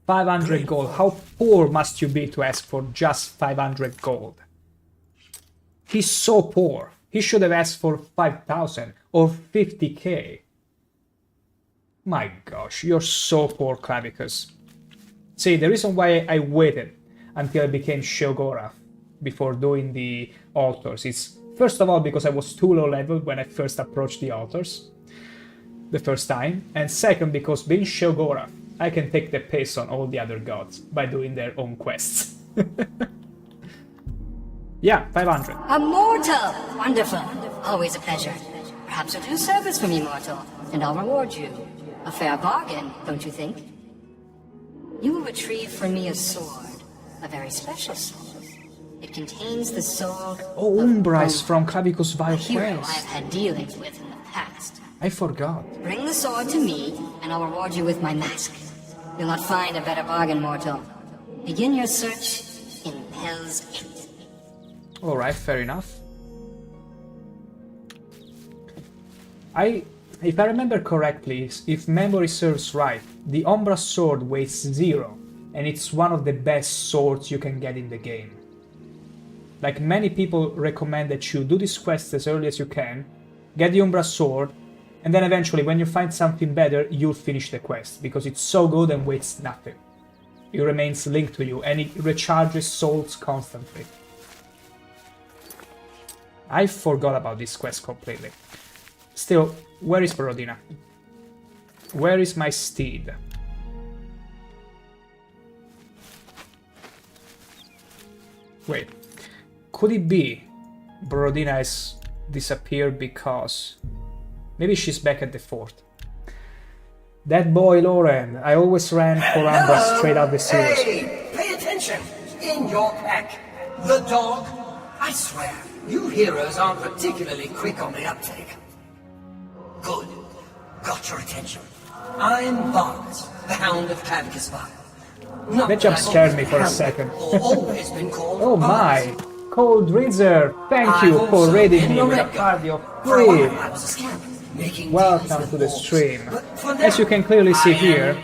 500 gold. How poor must you be to ask for just 500 gold? He's so poor. He should have asked for 5,000 or 50k. My gosh, you're so poor, Clavicus. See, the reason why I waited until I became Sheogorath before doing the altars is, first of all, because I was too low level when I first approached the altars the first time, and second, because being Sheogorath, I can take the piss on all the other gods by doing their own quests. Yeah, 500. A mortal! Wonderful. Always a pleasure. Perhaps you'll do service for me, mortal, and I'll reward you. A fair bargain, don't you think? You will retrieve for me a sword. A very special sword. It contains the soul Oh, Umbra is from Clavicus Vile hero Quest. I've had dealings with in the past. I forgot. Bring the sword to me, and I'll reward you with my mask. You'll not find a better bargain, mortal. Begin your search in Hell's Gate. Alright, fair enough. If I remember correctly, if memory serves right, the Umbra sword weighs 0, and it's one of the best swords you can get in the game. Like, many people recommend that you do this quest as early as you can, get the Umbra sword, and then eventually, when you find something better, you'll finish the quest, because it's so good and weighs nothing. It remains linked to you, and it recharges souls constantly. I forgot about this quest completely. Still, where is Borodina? Where is my steed? Wait, could it be Borodina has disappeared because maybe she's back at the fort? That boy Lauren, I always ran for Umbra straight out the sewers. Hey, pay attention! In your pack, the dog. I swear, you heroes aren't particularly quick on the uptake. Good. Got your attention. I'm Barnes, the Hound of Clavicus Vile. That jump scared me for a second. Always been called Oh my! Cold Rizzer, thank you for raiding me with a party of 3! Welcome to the stream. As you can clearly see here,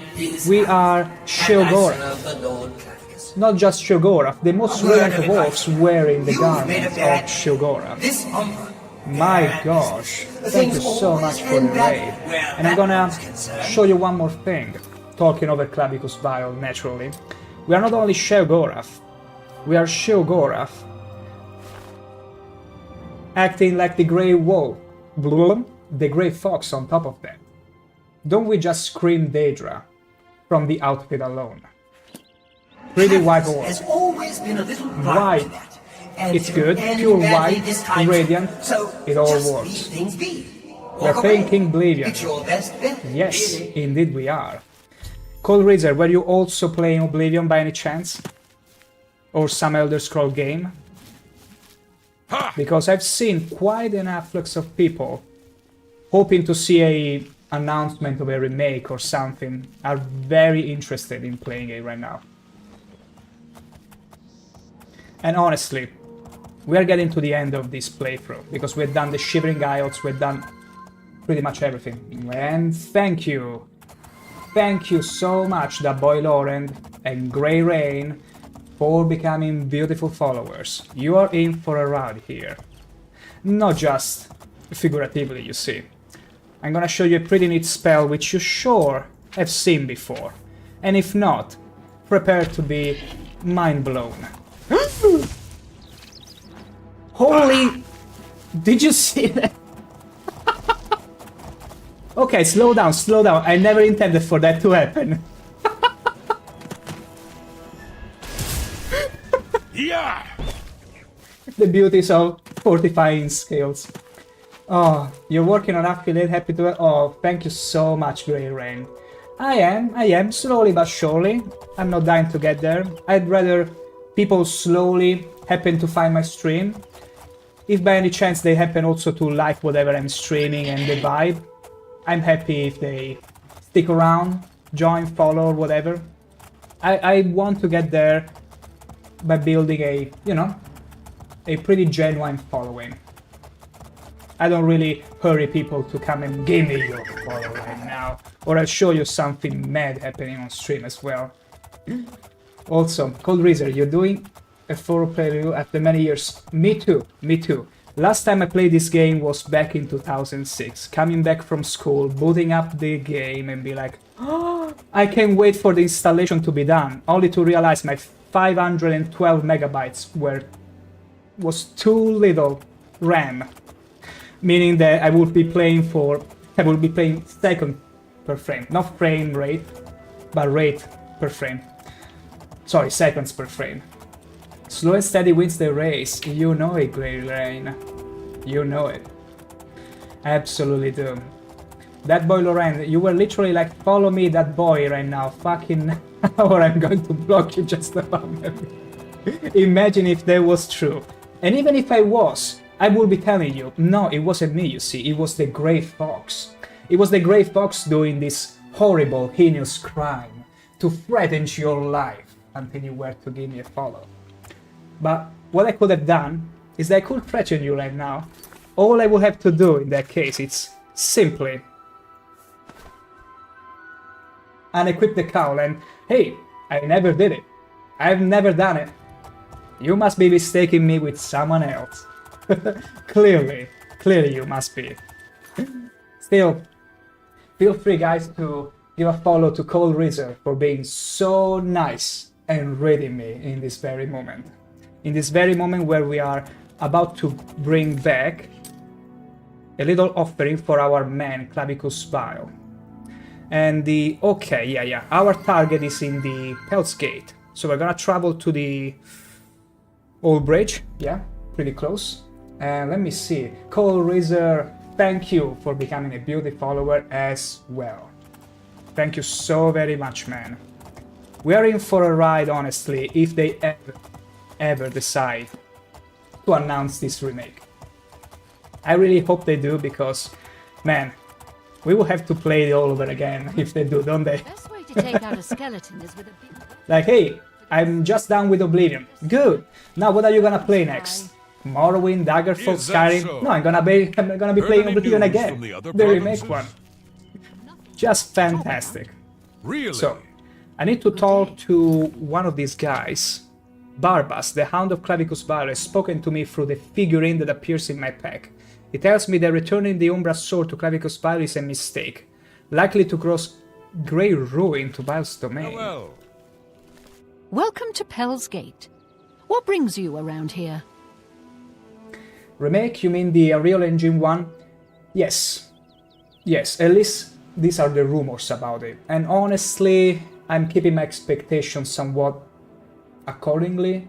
we are Sheogorath. Not just Sheogorath, the most renowned of orcs wearing the garments of Sheogorath. My gosh, thank you so much for the raid. And I'm gonna show you one more thing, talking over Clavicus Vile naturally. We are not only Sheogorath, we are Sheogorath, acting like the Grey Wolf, the Grey Fox on top of that. Don't we just scream Daedra from the outfit alone? Pretty white orc. Has always been a little White. It's good, pure white, radiant, it all works. We are playing King Oblivion. Yes, indeed we are. Cold Rizzer, were you also playing Oblivion by any chance? Or some Elder Scroll game? Because I've seen quite an afflux of people hoping to see a announcement of a remake or something, are very interested in playing it right now. And honestly, we are getting to the end of this playthrough, because we've done the Shivering Isles, we've done pretty much everything. And thank you! Thank you so much, that boy Lauren and Grey Rain, for becoming beautiful followers. You are in for a ride here. Not just figuratively, you see. I'm gonna show you a pretty neat spell which you sure have seen before. And if not, prepare to be mind blown. Holy... Did you see that? Okay, slow down, slow down. I never intended for that to happen. Yeah! The beauties of fortifying skills. Oh, you're working on affiliate, happy to... Oh, thank you so much, Grey Rain. I am, slowly but surely. I'm not dying to get there. I'd rather people slowly happen to find my stream. If by any chance they happen also to like whatever I'm streaming and the vibe, I'm happy if they stick around, join, follow, or whatever. I want to get there by building a, you know, a pretty genuine following. I don't really hurry people to come and give me your follow right now, or I'll show you something mad happening on stream as well. Also, Cold Reaser, you're doing a full playthrough after many years. Me too, me too. Last time I played this game was back in 2006, coming back from school, booting up the game and be like, oh, I can't wait for the installation to be done, only to realize my 512 megabytes was too little RAM, meaning that I would be playing second per frame, not frame rate, but rate per frame. Sorry, seconds per frame. Slow and steady wins the race. You know it, Grey Rain. You know it. Absolutely do. That boy, Loren, you were literally like, follow me, that boy, right now. Fucking or I'm going to block you just about. Imagine if that was true. And even if I was, I would be telling you, no, it wasn't me, you see. It was the Grey Fox. It was the Grey Fox doing this horrible, heinous crime to threaten your life until you were to give me a follow. But what I could have done is that I could threaten you right now. All I would have to do in that case is simply unequip the cowl and, hey, I never did it. I've never done it. You must be mistaking me with someone else. Clearly you must be. Still, feel free guys to give a follow to Cold Reaser for being so nice and reading me in this very moment. In this very moment where we are about to bring back a little offering for our man Clavicus Vile. And the... okay, yeah, our target is in the Pelt's Gate. So we're gonna travel to the Old Bridge, yeah, pretty close. And let me see, Cold Reaser, thank you for becoming a beauty follower as well. Thank you so very much, man. We are in for a ride, honestly, if they ever decide to announce this remake. I really hope they do, because, man, we will have to play it all over again if they do, don't they? The best way to take out a skeleton is with a big... Like, hey, I'm just done with Oblivion. Good. Now what are you gonna play next? Morrowind, Daggerfall, Skyrim? So? No, I'm gonna be playing Oblivion again. The remake one. Just fantastic. Really? So, I need to talk to one of these guys. Barbas, the Hound of Clavicus Vile, has spoken to me through the figurine that appears in my pack. He tells me that returning the Umbra sword to Clavicus Vile is a mistake, likely to cause grey ruin to Vile's domain. Hello. Welcome to Pel's Gate. What brings you around here? Remake, you mean the Unreal Engine one? Yes. Yes, at least these are the rumors about it. And honestly, I'm keeping my expectations somewhat accordingly,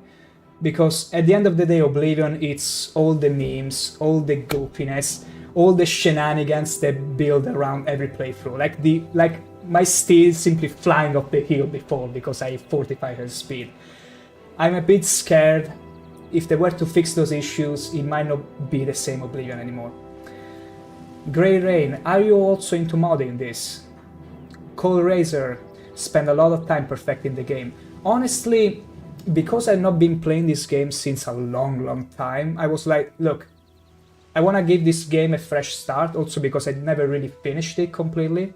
because at the end of the day, Oblivion, it's all the memes, all the goofiness, all the shenanigans that build around every playthrough. Like my steed simply flying off the hill before because I 45 her speed. I'm a bit scared. If they were to fix those issues, it might not be the same Oblivion anymore. Grey Rain, are you also into modding this? Cold Razor spent a lot of time perfecting the game. Honestly, because I've not been playing this game since a long time, I was like, look, I want to give this game a fresh start, also because I never really finished it completely,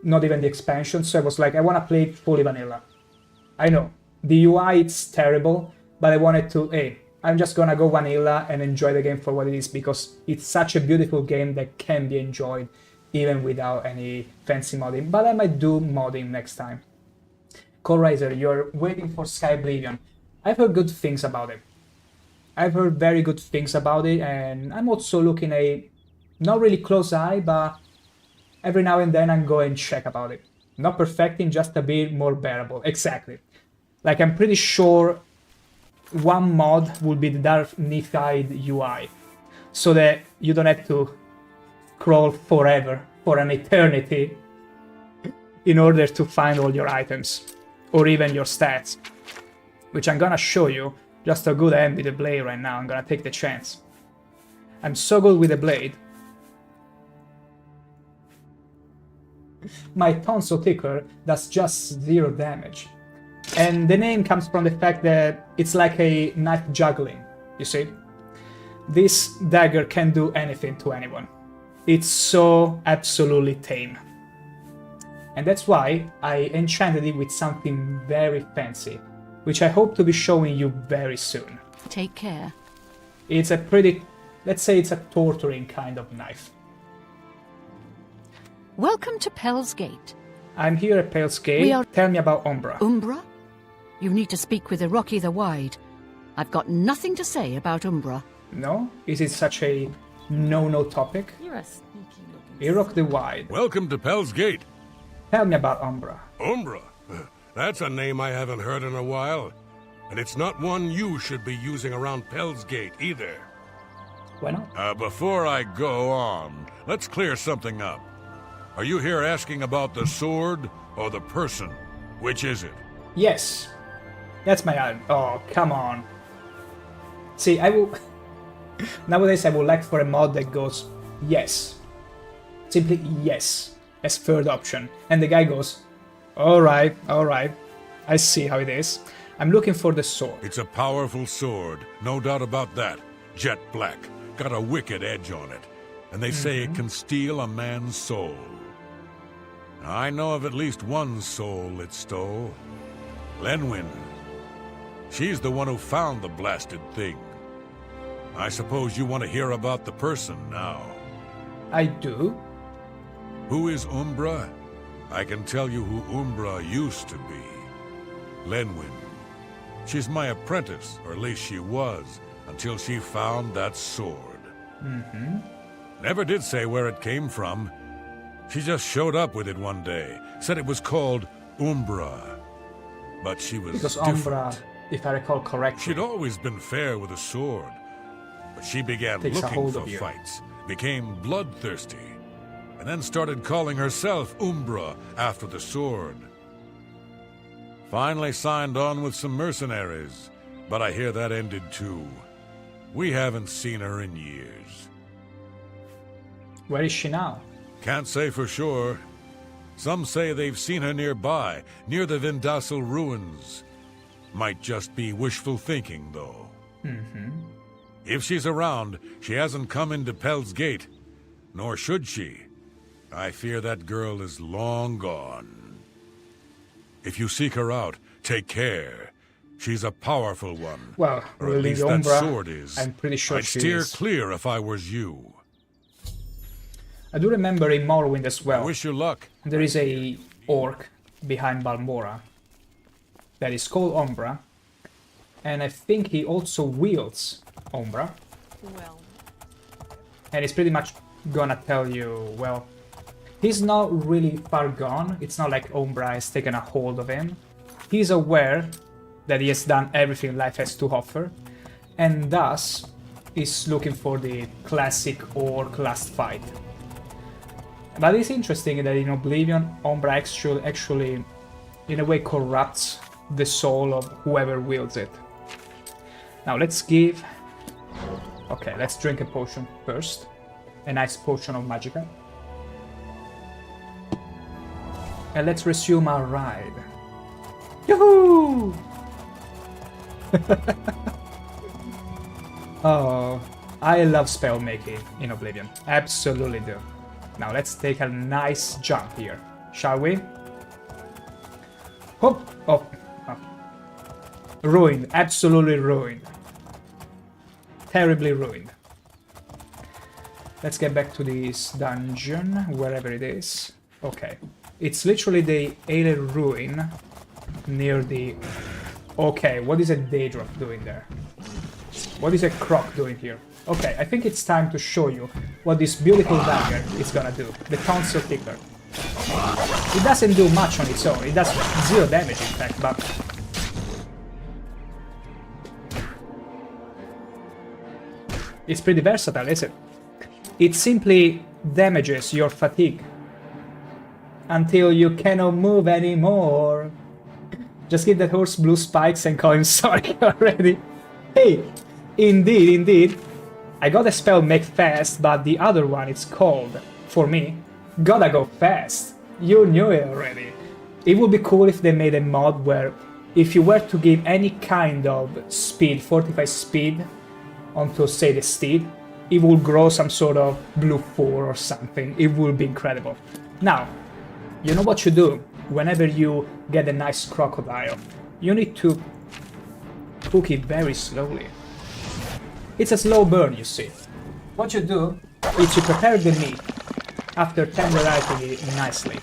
not even the expansion, so I was like, I want to play it fully vanilla. I know, the UI it's terrible, but I wanted to, hey, I'm just gonna go vanilla and enjoy the game for what it is, because it's such a beautiful game that can be enjoyed even without any fancy modding, but I might do modding next time. Cold you're waiting for Sky Oblivion. I've heard good things about it. I've heard very good things about it, and I'm also looking a not really close eye, but every now and then I'm going to check about it. Not perfecting, just a bit more bearable. Exactly. Like, I'm pretty sure one mod will be the Darknified UI, so that you don't have to scroll forever, for an eternity, in order to find all your items, or even your stats. Which I'm gonna show you just how good I am with the blade right now. I'm gonna take the chance. I'm so good with the blade. My tonsil tickler does just 0 damage. And the name comes from the fact that it's like a knife juggling, you see? This dagger can do anything to anyone. It's so absolutely tame. And that's why I enchanted it with something very fancy, which I hope to be showing you very soon. Take care. It's a pretty, let's say it's a torturing kind of knife. Welcome to Pell's Gate. I'm here at Pell's Gate. Tell me about Umbra. Umbra? You need to speak with Iroki the Wide. I've got nothing to say about Umbra. No? Is it such a no-no topic? You're a sneaky looking... Iroki the Wide. Welcome to Pell's Gate. Tell me about Umbra. Umbra? That's a name I haven't heard in a while. And it's not one you should be using around Pell's Gate either. Why not? Before I go on, let's clear something up. Are you here asking about the sword or the person? Which is it? Yes. That's my item. Oh, come on. See, I will... Nowadays I would like for a mod that goes, yes. Simply yes, as third option. And the guy goes, alright, I see how it is. I'm looking for the sword. It's a powerful sword, no doubt about that. Jet black, got a wicked edge on it. And they say it can steal a man's soul. I know of at least one soul it stole. Lenwyn. She's the one who found the blasted thing. I suppose you want to hear about the person now. I do. Who is Umbra? I can tell you who Umbra used to be. Lenwyn. She's my apprentice, or at least she was, until she found that sword. Never did say where it came from. She just showed up with it one day, said it was called Umbra. But she was because different. Umbra, if I recall correctly... She'd always been fair with a sword. But she began looking for fights, became bloodthirsty, and then started calling herself Umbra after the sword. Finally signed on with some mercenaries, but I hear that ended too. We haven't seen her in years. Where is she now? Can't say for sure. Some say they've seen her nearby, near the Vindasal ruins. Might just be wishful thinking, though. If she's around, she hasn't come into Pell's Gate. Nor should she. I fear that girl is long gone. If you seek her out, take care. She's a powerful one. Well, or at least Umbra, that sword is. I'm pretty sure I'd she steer is. clear if I was you. I do remember in Morrowind as well. I wish you luck. There is a orc behind Balmora that is called Umbra, and I think he also wields Umbra. Well. And he's pretty much gonna tell you, well, he's not really far gone. It's not like Umbra has taken a hold of him. He's aware that he has done everything life has to offer, and thus is looking for the classic orc last fight. But it's interesting that in Oblivion, Umbra actually, in a way, corrupts the soul of whoever wields it. Now let's give... Okay, let's drink a potion first. A nice potion of Magicka. And let's resume our ride. Yoo-hoo! Oh, I love spell making in Oblivion. Absolutely do. Now let's take a nice jump here, shall we? Hop! Oh. Ruined, absolutely ruined. Terribly ruined. Let's get back to this dungeon, wherever it is. Okay. It's literally the alien ruin near the... Okay, what is a Daedra doing there? What is a Croc doing here? Okay, I think it's time to show you what this beautiful dagger is gonna do. The Tonsil Tickler. It doesn't do much on its own. It does 0 damage, in fact, but... It's pretty versatile, isn't it? It simply damages your fatigue until you cannot move anymore. Just give that horse blue spikes and call him sorry already. Hey, indeed. I got a spell Make Fast, but the other one is called, for me, Gotta Go Fast. You knew it already. It would be cool if they made a mod where if you were to give any kind of speed, fortified speed, onto, say, the steed, it will grow some sort of blue 4 or something. It will be incredible. Now, you know what you do whenever you get a nice crocodile? You need to cook it very slowly. It's a slow burn, you see. What you do is you prepare the meat after tenderizing it nicely.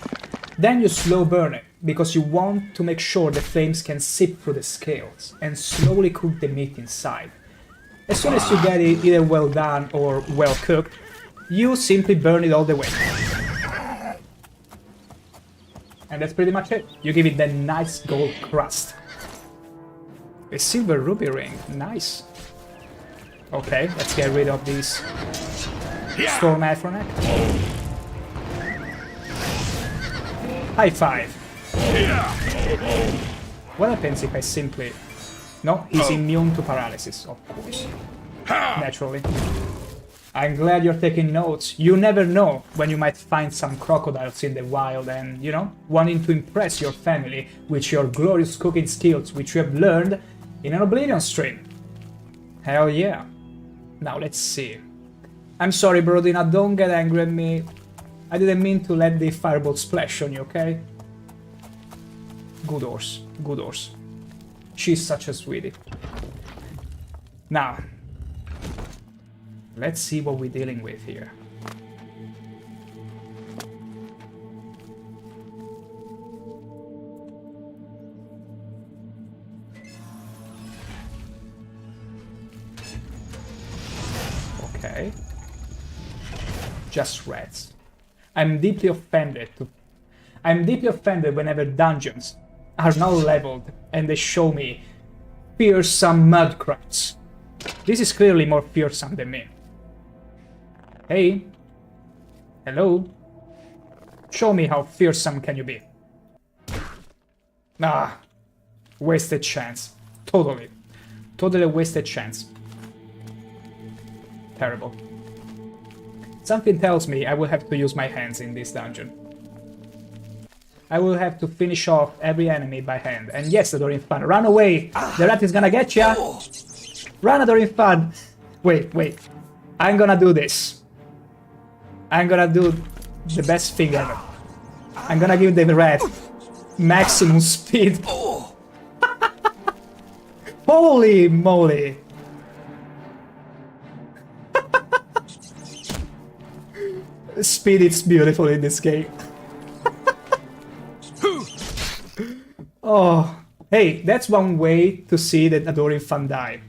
Then you slow burn it, because you want to make sure the flames can seep through the scales and slowly cook the meat inside. As soon as you get it either well done or well cooked, you simply burn it all the way. And that's pretty much it. You give it that nice gold crust. A silver ruby ring, nice. Okay, let's get rid of these Storm Aphronet. High five. What happens if I simply... No, he's immune to paralysis, of course. Naturally. I'm glad you're taking notes. You never know when you might find some crocodiles in the wild and, you know, wanting to impress your family with your glorious cooking skills, which you have learned in an Oblivion stream. Hell yeah. Now, let's see. I'm sorry, Brodina, don't get angry at me. I didn't mean to let the fireball splash on you, okay? Good horse, good horse. She's such a sweetie. Now, let's see what we're dealing with here. Okay. Just rats. I'm deeply offended whenever dungeons are not leveled and they show me fearsome mudcrats. This is clearly more fearsome than me. Hey. Hello. Show me how fearsome can you be. Ah. Wasted chance. Totally. Totally wasted chance. Terrible. Something tells me I will have to use my hands in this dungeon. I will have to finish off every enemy by hand. And yes, Adoring Fan, run away! The rat is gonna get ya! Run, Adoring Fan! Wait. I'm gonna do this. I'm gonna do the best thing ever. I'm gonna give the rat maximum speed. Holy moly! Speed is beautiful in this game. Oh, hey, that's one way to see that Adoring Fan die.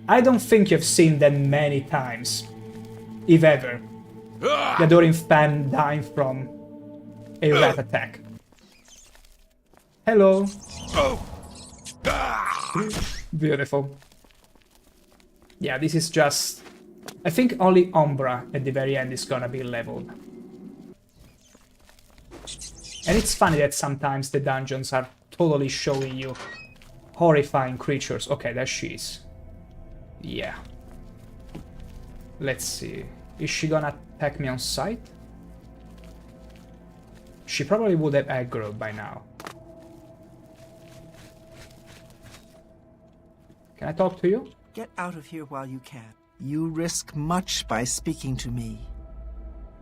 I don't think you've seen that many times, if ever, the Adoring Fan dying from a rat attack. Hello. Beautiful. Yeah, this is just... I think only Umbra at the very end is gonna be leveled. And it's funny that sometimes the dungeons are totally showing you horrifying creatures. Okay, there she is. Yeah. Let's see. Is she gonna attack me on sight? She probably would have aggroed by now. Can I talk to you? Get out of here while you can. You risk much by speaking to me.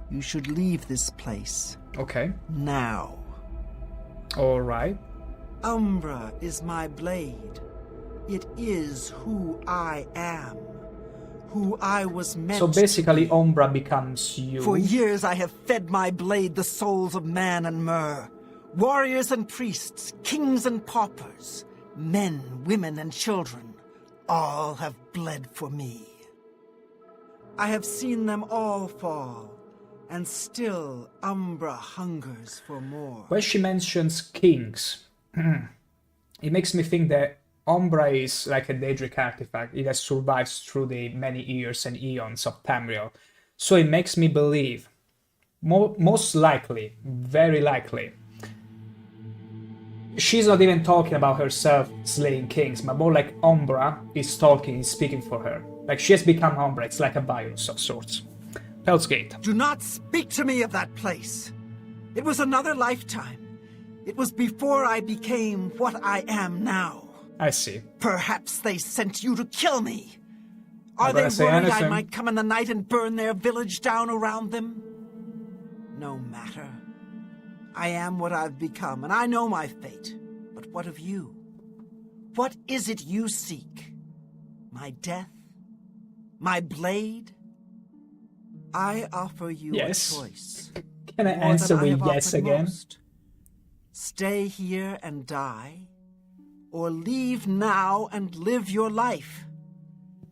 You should leave this place. Okay. Now. All right. Umbra is my blade. It is who I am. Who I was meant to be. So basically Umbra becomes you. For years I have fed my blade the souls of man and myrrh. Warriors and priests, kings and paupers, men, women, and children, all have bled for me. I have seen them all fall, and still Umbra hungers for more. When she mentions kings, it makes me think that Umbra is like a Daedric artifact. It has survived through the many years and eons of Tamriel. So it makes me believe, most likely, very likely, she's not even talking about herself slaying kings, but more like Umbra is talking, is speaking for her. Like she has become Umbra, it's like a virus of sorts. Hell's Gate. Do not speak to me of that place. It was another lifetime. It was before I became what I am now. I see. Perhaps they sent you to kill me. Are they worried I might come in the night and burn their village down around them? No matter. I am what I've become, and I know my fate. But what of you? What is it you seek? My death? My blade? I offer you a choice. Can I answer with yes again? Stay here and die, or leave now and live your life.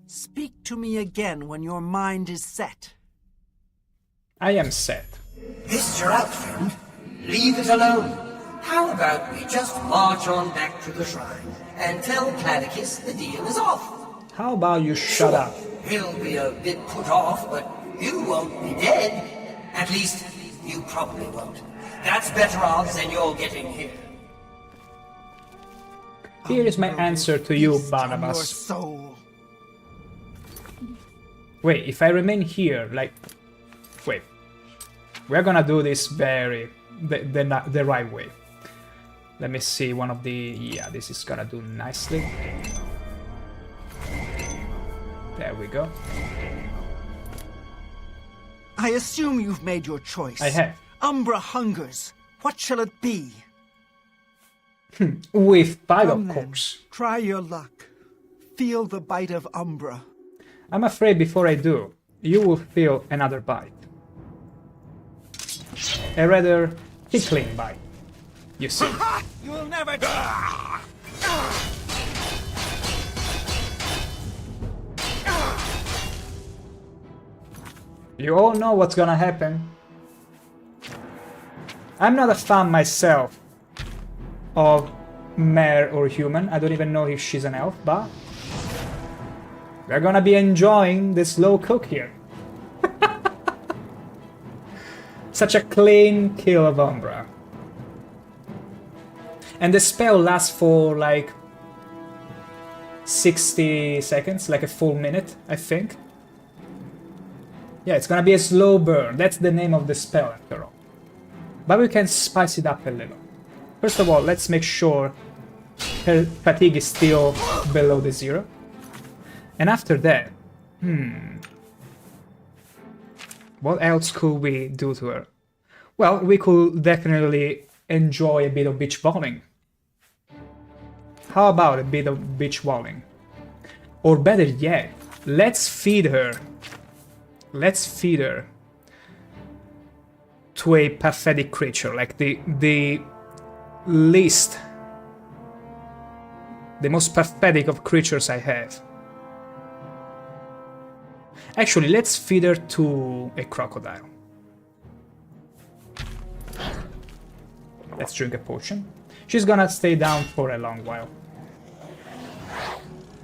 Speak to me again when your mind is set. I am set. This is your out, friend. Leave it alone. How about we just march on back to the shrine and tell Cladicus the deal is off? How about you shut up? He'll be a bit put off, but you won't be dead. At least, you probably won't. That's better odds than you're getting here. Here is my answer to you, Barnabas. Your soul. Wait, if I remain here, like... Wait. We're gonna do this the right way. Let me see one of the... Yeah, this is gonna do nicely. There we go. I assume you've made your choice. I have. Umbra hungers. What shall it be? With bite, of course. Try your luck. Feel the bite of Umbra. I'm afraid before I do, you will feel another bite. A rather tickling bite, you see. You will never die! You all know what's gonna happen. I'm not a fan myself of mare or human. I don't even know if she's an elf, but we're gonna be enjoying the slow cook here. Such a clean kill of Umbra. And the spell lasts for like 60 seconds, like a full minute, I think. Yeah, it's gonna be a slow burn. That's the name of the spell after all. But we can spice it up a little. First of all, let's make sure her fatigue is still below the 0. And after that, what else could we do to her? Well, we could definitely enjoy a bit of beach bowling. How about a bit of beach bowling? Or better yet, let's feed her. Let's feed her to a pathetic creature, like the least, the most pathetic of creatures I have. Actually, let's feed her to a crocodile. Let's drink a potion. She's gonna stay down for a long while.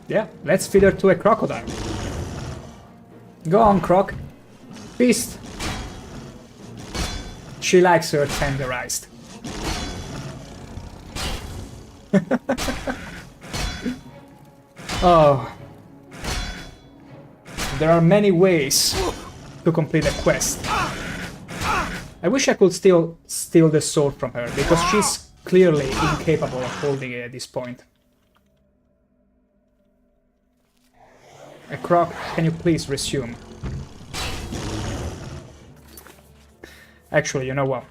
Yeah, let's feed her to a crocodile. Go on, Croc. Feast. She likes her tenderized. Oh. There are many ways to complete a quest. I wish I could still steal the sword from her, because she's clearly incapable of holding it at this point. Croc, can you please resume? Actually, you know what?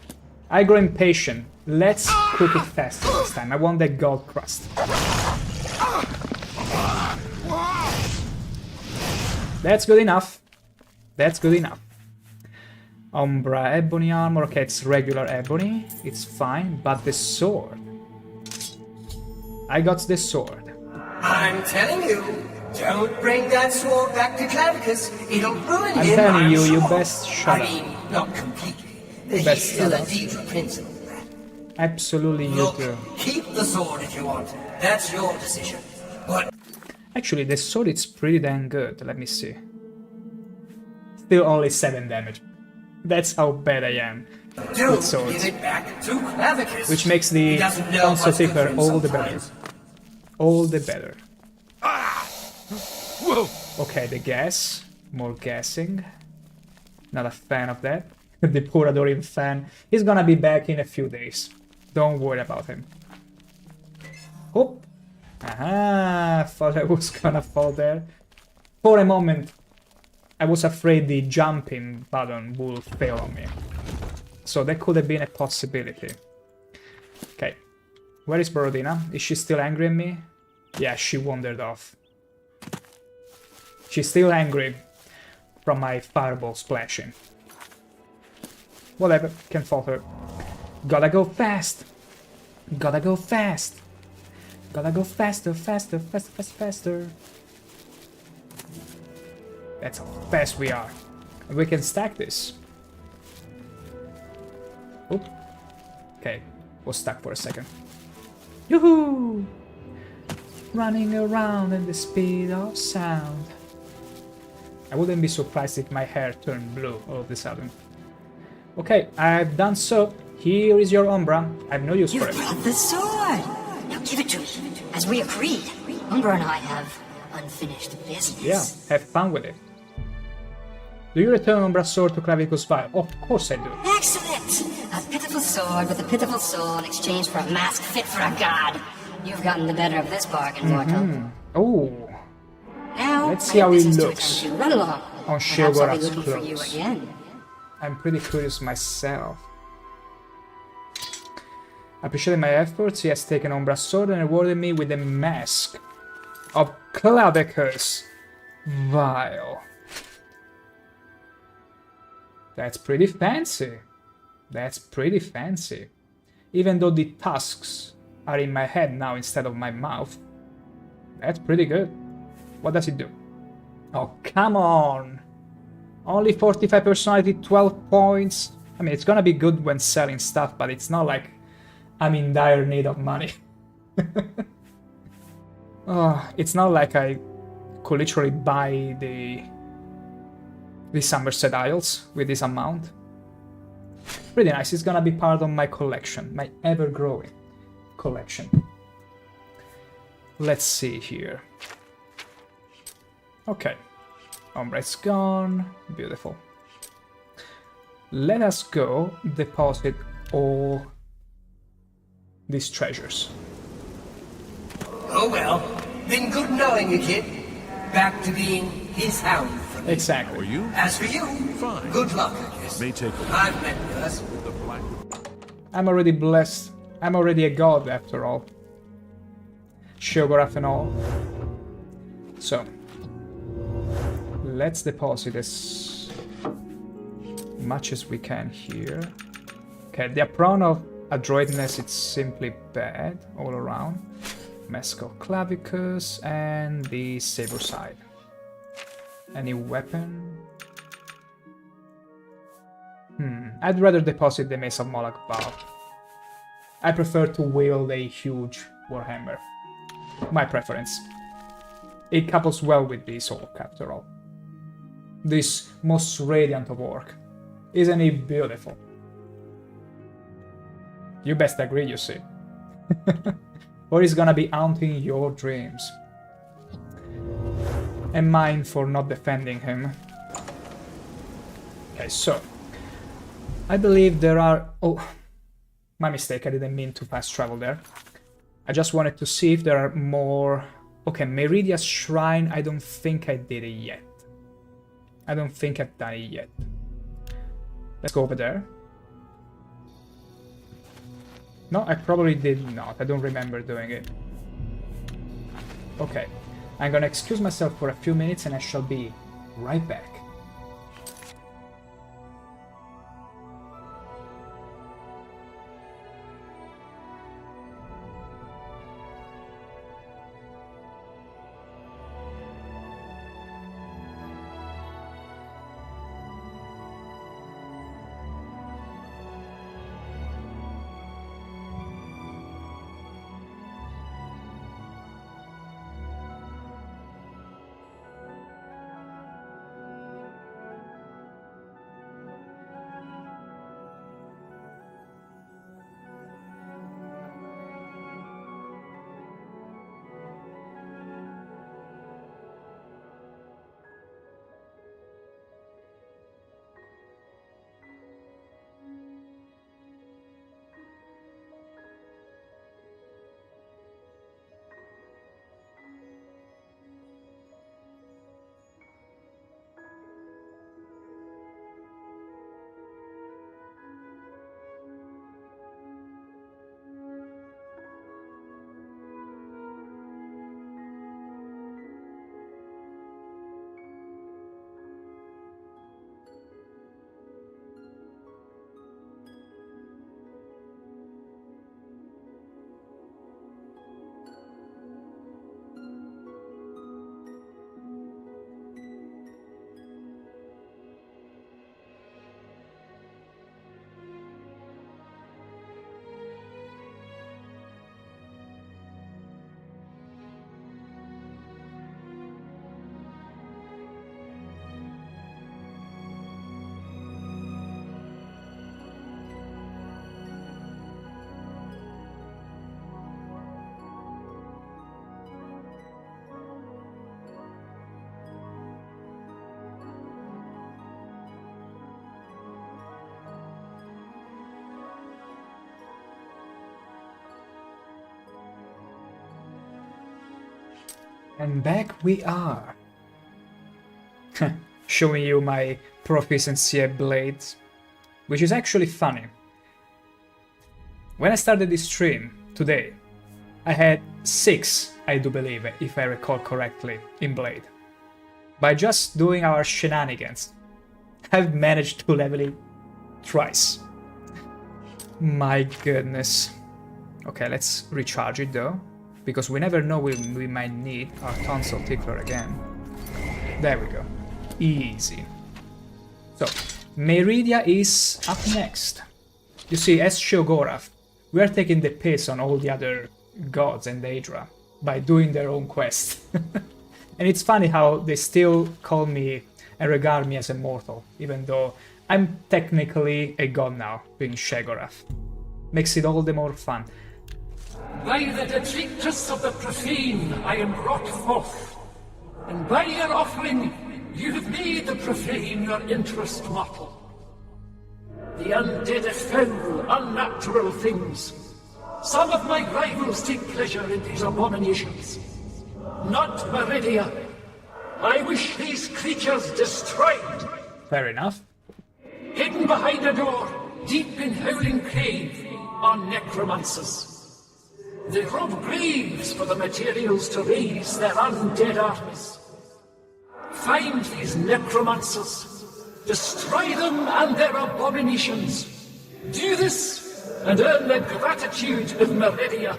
I grow impatient. Let's cook it faster this time. I want that gold crust. That's good enough. That's good enough. Umbra ebony armor. Okay, it's regular ebony. It's fine, but the sword. I got the sword. I'm telling you, don't bring that sword back to Clavicus. It'll ruin I'm him. telling you, sure. you best shut I up. mean, not completely. You He's best still shut a up. Daedra principal. Absolutely, you Look, do. keep the sword if you want. That's your decision. But Actually, the sword is pretty damn good. Let me see. Still only 7 damage. That's how bad I am don't with swords. give it back to Clavicus. Which makes the He doesn't know console what's good for tipper him all the better. sometimes. All the better. Whoa! Okay, the gas. More gassing. Not a fan of that. The poor Adoring fan. He's gonna be back in a few days. Don't worry about him. Oh! Aha! Thought I was gonna fall there. For a moment, I was afraid the jumping button would fail on me. So that could have been a possibility. Okay. Where is Borodina? Is she still angry at me? Yeah, she wandered off. She's still angry from my fireball splashing. Whatever, can falter. Gotta go fast! Gotta go fast! Gotta go faster, faster, faster, faster, faster. That's how fast we are. And we can stack this. Oop. Okay, was stuck for a second. Yoo-hoo! Running around at the speed of sound. I wouldn't be surprised if my hair turned blue all of a sudden. Okay, I've done so. Here is your Umbra. I have no use for it. You brought the sword! Now give it to me. As we agreed, Umbra and I have unfinished business. Yeah, have fun with it. Do you return Umbra's sword to Clavicus' vial? Of course I do. Excellent! A pitiful sword with a pitiful soul in exchange for a mask fit for a god. You've gotten the better of this bargain, mortal. Oh, Now, let's see how I it have business to looks attend to. Run along. on Perhaps I'll be Sheogorath's looking for you clothes. again. I'm pretty curious myself. Appreciating my efforts, he has taken Umbra's sword and rewarded me with a mask of Clavicus' vial. That's pretty fancy. That's pretty fancy. Even though the tusks are in my head now instead of my mouth. That's pretty good. What does it do? Oh, come on! Only 45 personality, 12 points. I mean, it's gonna be good when selling stuff, but it's not like I'm in dire need of money. Oh, it's not like I could literally buy the Somerset Isles with this amount. Pretty nice. It's gonna be part of my collection, my ever-growing collection. Let's see here. Okay. Umbra's gone. Beautiful. Let us go deposit all these treasures. Oh well, been good knowing you, kid. Back to being his hound for me. Exactly. Are you? As for you, Fine. good luck, I guess. May take a I've met worse. the black. I'm already blessed. I'm already a god after all. Sheogorath and all. So, let's deposit as much as we can here. Okay, the apron of adroitness, it's simply bad all around. Mask of Clavicus and the saber side. Any weapon? I'd rather deposit the Mace of Moloch Bow. I prefer to wield a huge warhammer. My preference. It couples well with this orc after all. This most radiant of orc. Isn't it beautiful? You best agree, you see. Or he's gonna be haunting your dreams. And mine for not defending him. Okay, so I believe there are... Oh, my mistake, I didn't mean to fast travel there. I just wanted to see if there are more... Okay, Meridia's Shrine, I don't think I did it yet. I don't think I've done it yet. Let's go over there. No, I probably did not. I don't remember doing it. Okay, I'm gonna excuse myself for a few minutes and I shall be right back. And back we are. Showing you my proficiency at blades, which is actually funny. When I started this stream today, I had 6, I do believe, if I recall correctly, in blade. By just doing our shenanigans, I've managed to level it twice. My goodness. Okay, let's recharge it though, because we never know when we might need our tonsil tickler again. There we go. Easy. So, Meridia is up next. You see, as Sheogorath, we are taking the piss on all the other gods and Daedra by doing their own quest. And it's funny how they still call me and regard me as a mortal, even though I'm technically a god now, being Sheogorath. Makes it all the more fun. By the detritus of the profane I am brought forth, and by your offering you have made the profane your interest mortal. The undead are foul, unnatural things. Some of my rivals take pleasure in these abominations. Not Meridia. I wish these creatures destroyed. Fair enough. Hidden behind a door, deep in Howling Cave, are necromancers. They rob graves for the materials to raise their undead armies. Find these necromancers, destroy them and their abominations. Do this, and earn the gratitude of Meridia.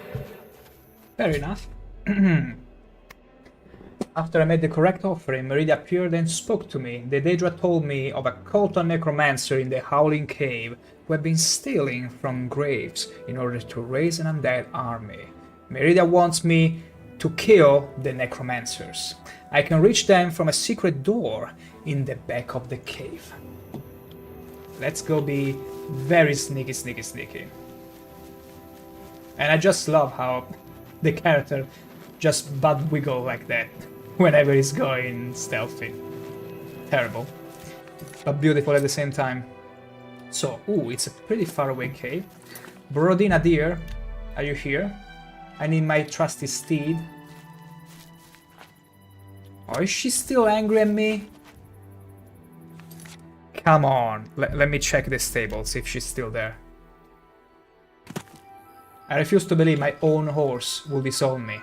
Fair enough. After I made the correct offering, Meridia appeared and spoke to me. The Daedra told me of a cult of necromancer in the Howling Cave who had been stealing from graves in order to raise an undead army. Meridia wants me to kill the necromancers. I can reach them from a secret door in the back of the cave. Let's go be very sneaky. And I just love how the character just butt wiggle like that whenever he's going stealthy. Terrible, but beautiful at the same time. So, ooh, it's a pretty far away cave. Brodina dear, are you here? I need my trusty steed. Oh, is she still angry at me? Come on, let me check the stable, see if she's still there. I refuse to believe my own horse will disown me.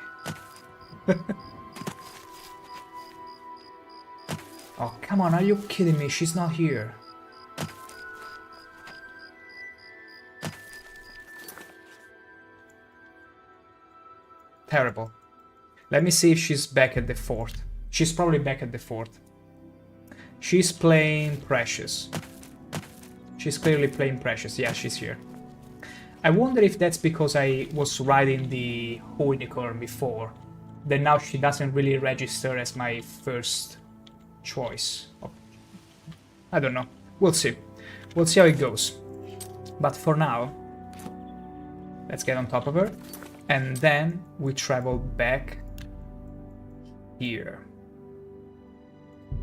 Oh, come on, are you kidding me? She's not here. Terrible. Let me see if she's back at the fort. She's probably back at the fort. She's playing Precious. She's clearly playing Precious. Yeah, she's here. I wonder if that's because I was riding the unicorn before, then now she doesn't really register as my first choice. I don't know. We'll see. We'll see how it goes. But for now, let's get on top of her. And then we travel back here.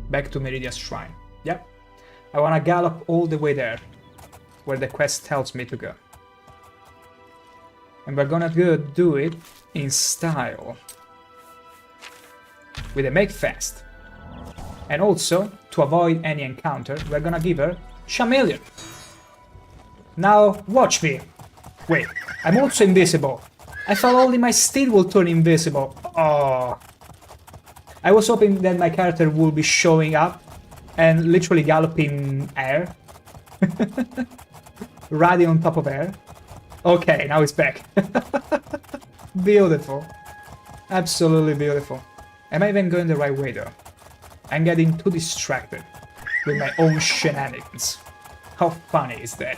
Back to Meridia's shrine. Yep. I wanna gallop all the way there, where the quest tells me to go. And we're gonna go do it in style. With a make fast. And also, to avoid any encounter, we're gonna give her Chameleon. Now, watch me. Wait, I'm also invisible. I thought only my steed will turn invisible. Oh. I was hoping that my character would be showing up and literally galloping air. Riding on top of air. Okay, now it's back. Beautiful. Absolutely beautiful. Am I even going the right way though? I'm getting too distracted with my own shenanigans. How funny is that?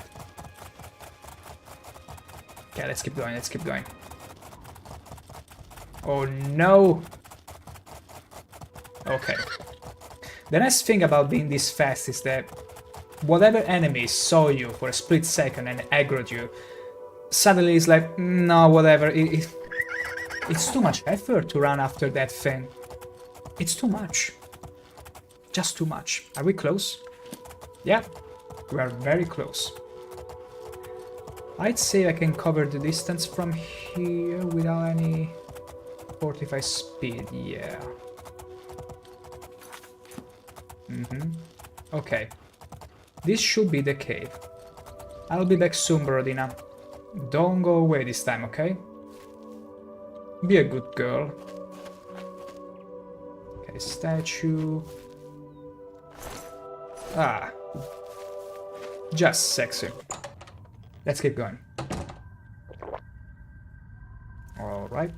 Okay, let's keep going, let's keep going. Oh no! Okay. The nice thing about being this fast is that whatever enemy saw you for a split second and aggroed you, suddenly it's like, no, whatever, it's too much effort to run after that thing. It's too much. Just too much. Are we close? Yeah, we are very close. I'd say I can cover the distance from here without any 45 speed, yeah. Okay. This should be the cave. I'll be back soon, Borodina. Don't go away this time, okay? Be a good girl. Okay, statue. Ah. Just sexy. Let's keep going. Alright.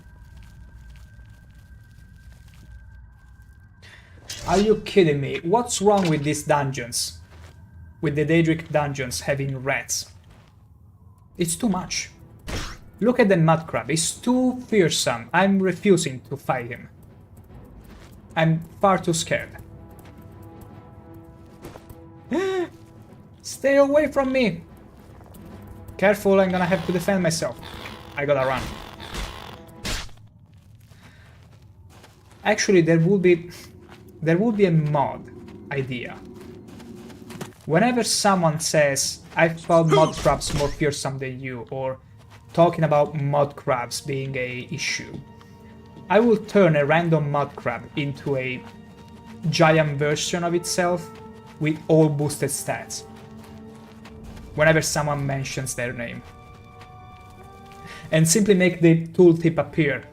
Are you kidding me? What's wrong with these dungeons? With the Daedric dungeons having rats? It's too much. Look at the mud crab. He's too fearsome. I'm refusing to fight him. I'm far too scared. Stay away from me! Careful, I'm gonna have to defend myself. I gotta run. Actually, there will be a mod idea. Whenever someone says, I found mud crabs more fearsome than you, or talking about mud crabs being a issue, I will turn a random mud crab into a giant version of itself with all boosted stats. Whenever someone mentions their name. And simply make the tooltip appear.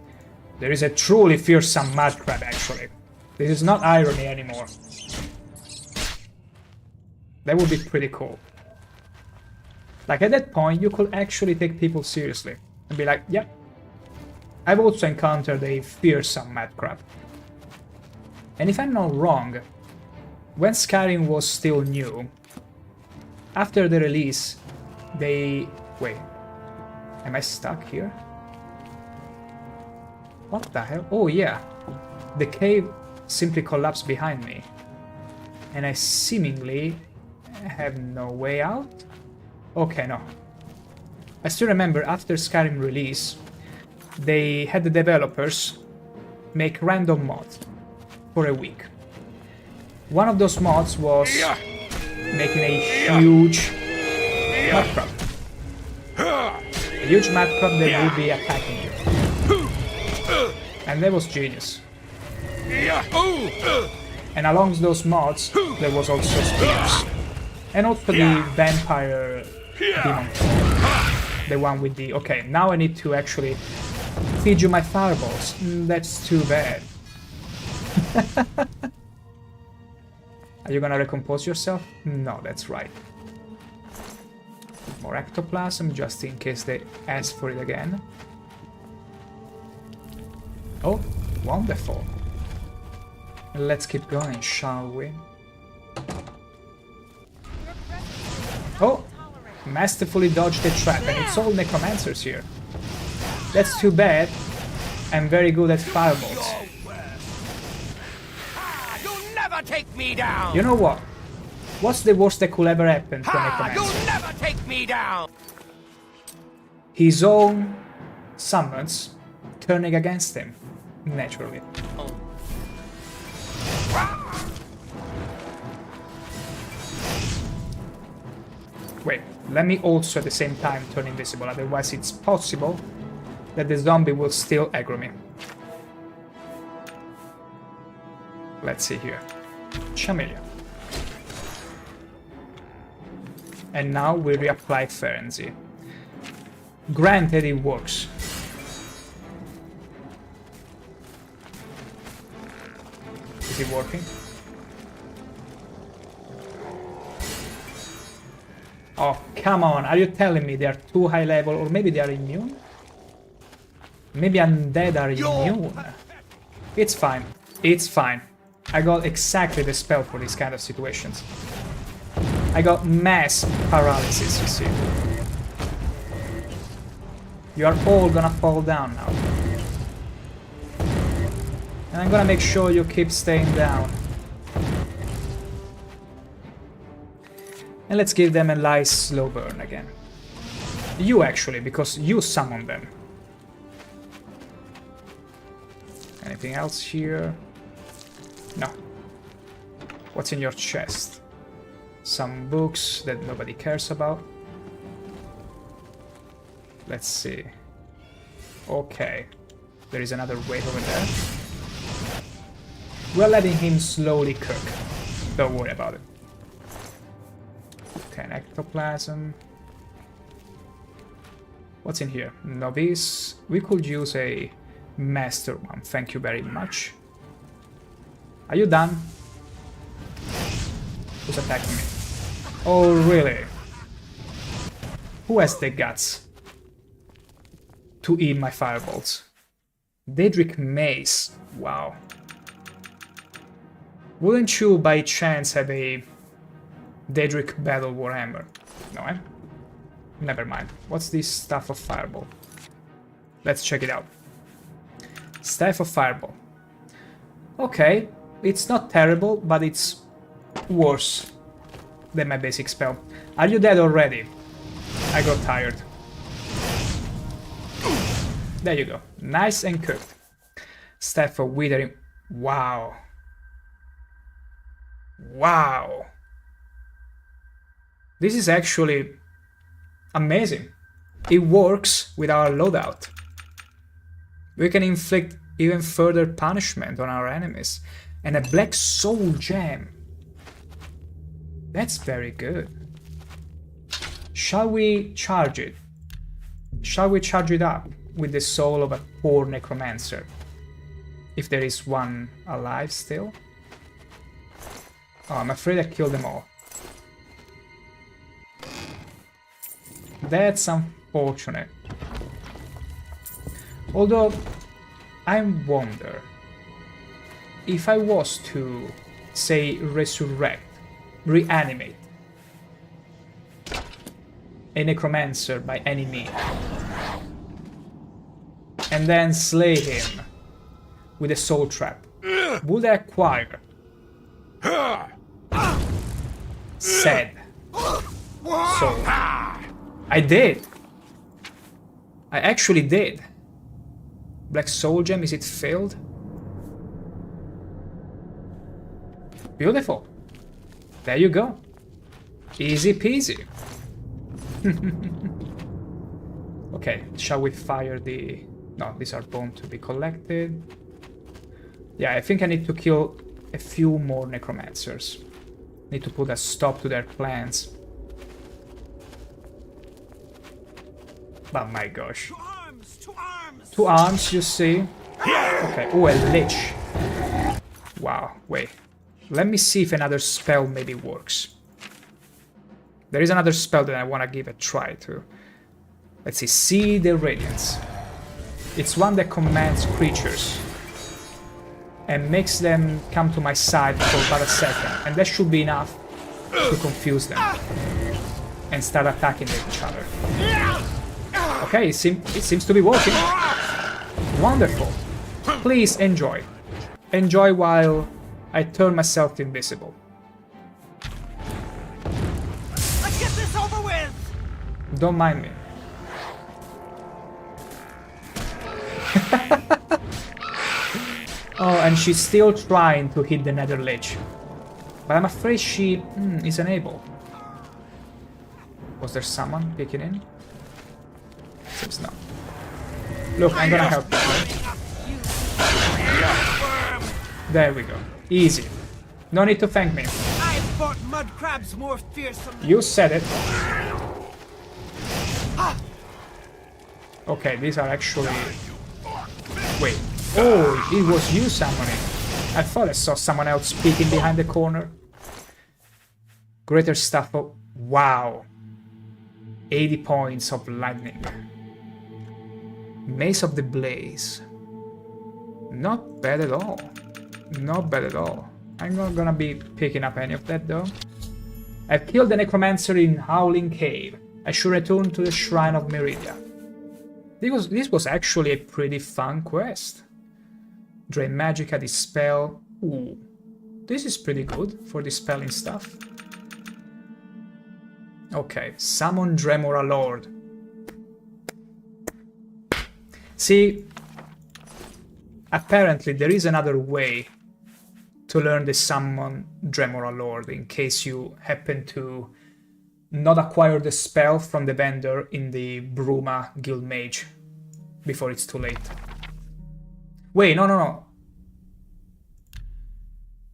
There is a truly fearsome mud crab, actually. This is not irony anymore. That would be pretty cool. Like, at that point, you could actually take people seriously. And be like, yep. I've also encountered a fearsome mud crab. And if I'm not wrong, when Skyrim was still new, after the release, they... Wait. Am I stuck here? What the hell? Oh, yeah. The cave simply collapsed behind me. And I seemingly have no way out? Okay, no. I still remember after Skyrim release, they had the developers make random mods for a week. One of those mods was making a huge mud crab. A huge mud crab that would be attacking you. And that was genius. And along those mods, there was also spears. And also the vampire demon. The one with the... Okay, now I need to actually feed you my fireballs. That's too bad. Are you gonna recompose yourself? No, that's right. More ectoplasm, just in case they ask for it again. Oh, wonderful. Let's keep going, shall we? Oh, masterfully dodged the trap, and it's all necromancers here. That's too bad. I'm very good at fireballs. You'll never take me down. You know what? What's the worst that could ever happen to a necromancer? You'll never take me down. His own summons turning against him, naturally. Wait, let me also at the same time turn invisible, otherwise it's possible that the zombie will still aggro me. Let's see here. Chameleon. And now we reapply Frenzy. Granted, it works. Is it working? Oh, come on, are you telling me they are too high level, or maybe they are immune? Maybe undead are immune. It's fine. It's fine. I got exactly the spell for these kind of situations. I got mass paralysis, you see. You are all gonna fall down now. And I'm gonna make sure you keep staying down. And let's give them a nice slow burn again. You actually, because you summoned them. Anything else here? No. What's in your chest? Some books that nobody cares about. Let's see. Okay. There is another way over there. We're letting him slowly cook. Don't worry about it. 10 ectoplasm. What's in here? Novice. We could use a master one. Thank you very much. Are you done? Who's attacking me? Oh, really? Who has the guts to eat my firebolts? Daedric Mace. Wow. Wouldn't you by chance have a Daedric Battle Warhammer? No, eh? Never mind. What's this Staff of Fireball? Let's check it out. Staff of Fireball. Okay, it's not terrible, but it's worse than my basic spell. Are you dead already? I got tired. There you go. Nice and cooked. Staff of Withering. Wow. Wow. This is actually amazing. It works with our loadout. We can inflict even further punishment on our enemies. And a black soul gem. That's very good. Shall we charge it? Shall we charge it up with the soul of a poor necromancer? If there is one alive still? Oh, I'm afraid I killed them all. That's unfortunate. Although, I wonder if I was to, say, resurrect, reanimate a necromancer by any means, and then slay him with a soul trap, would I acquire said soul? I did. I actually did. Black soul gem, is it filled? Beautiful. There you go. Easy peasy. Okay, shall we fire the... No, these are bone to be collected. Yeah, I think I need to kill a few more necromancers. Need to put a stop to their plans. Oh my gosh. To arms! To arms! To arms, you see? Okay, oh, a lich. Wow, wait. Let me see if another spell maybe works. There is another spell that I want to give a try to. Let's see, See the Radiance. It's one that commands creatures and makes them come to my side for about a second, and that should be enough to confuse them and start attacking each other. Okay, it seems to be working. Wonderful. Please enjoy. Enjoy while I turn myself invisible. Let's get this over with! Don't mind me. Oh, and she's still trying to hit the Nether Lich. But I'm afraid she is unable. Was there someone peeking in? Seems not. Look, I'm gonna help you. There we go. Easy. No need to thank me. I've fought mud crabs more fearsome. You said it. Okay, these are actually... Wait. Oh, it was you summoning. I thought I saw someone else peeking behind the corner. Greater stuff of... Wow. 80 points of lightning. Mace of the Blaze. Not bad at all. Not bad at all. I'm not gonna be picking up any of that though. I've killed the necromancer in Howling Cave. I should return to the Shrine of Meridia. This was actually a pretty fun quest. Drain Magica, Dispel. Ooh. This is pretty good for dispelling stuff. Okay, Summon Dremora Lord. See, apparently there is another way to learn the Summon Dremora Lord in case you happen to not acquire the spell from the vendor in the Bruma Guild Mage before it's too late. Wait, no, no, no.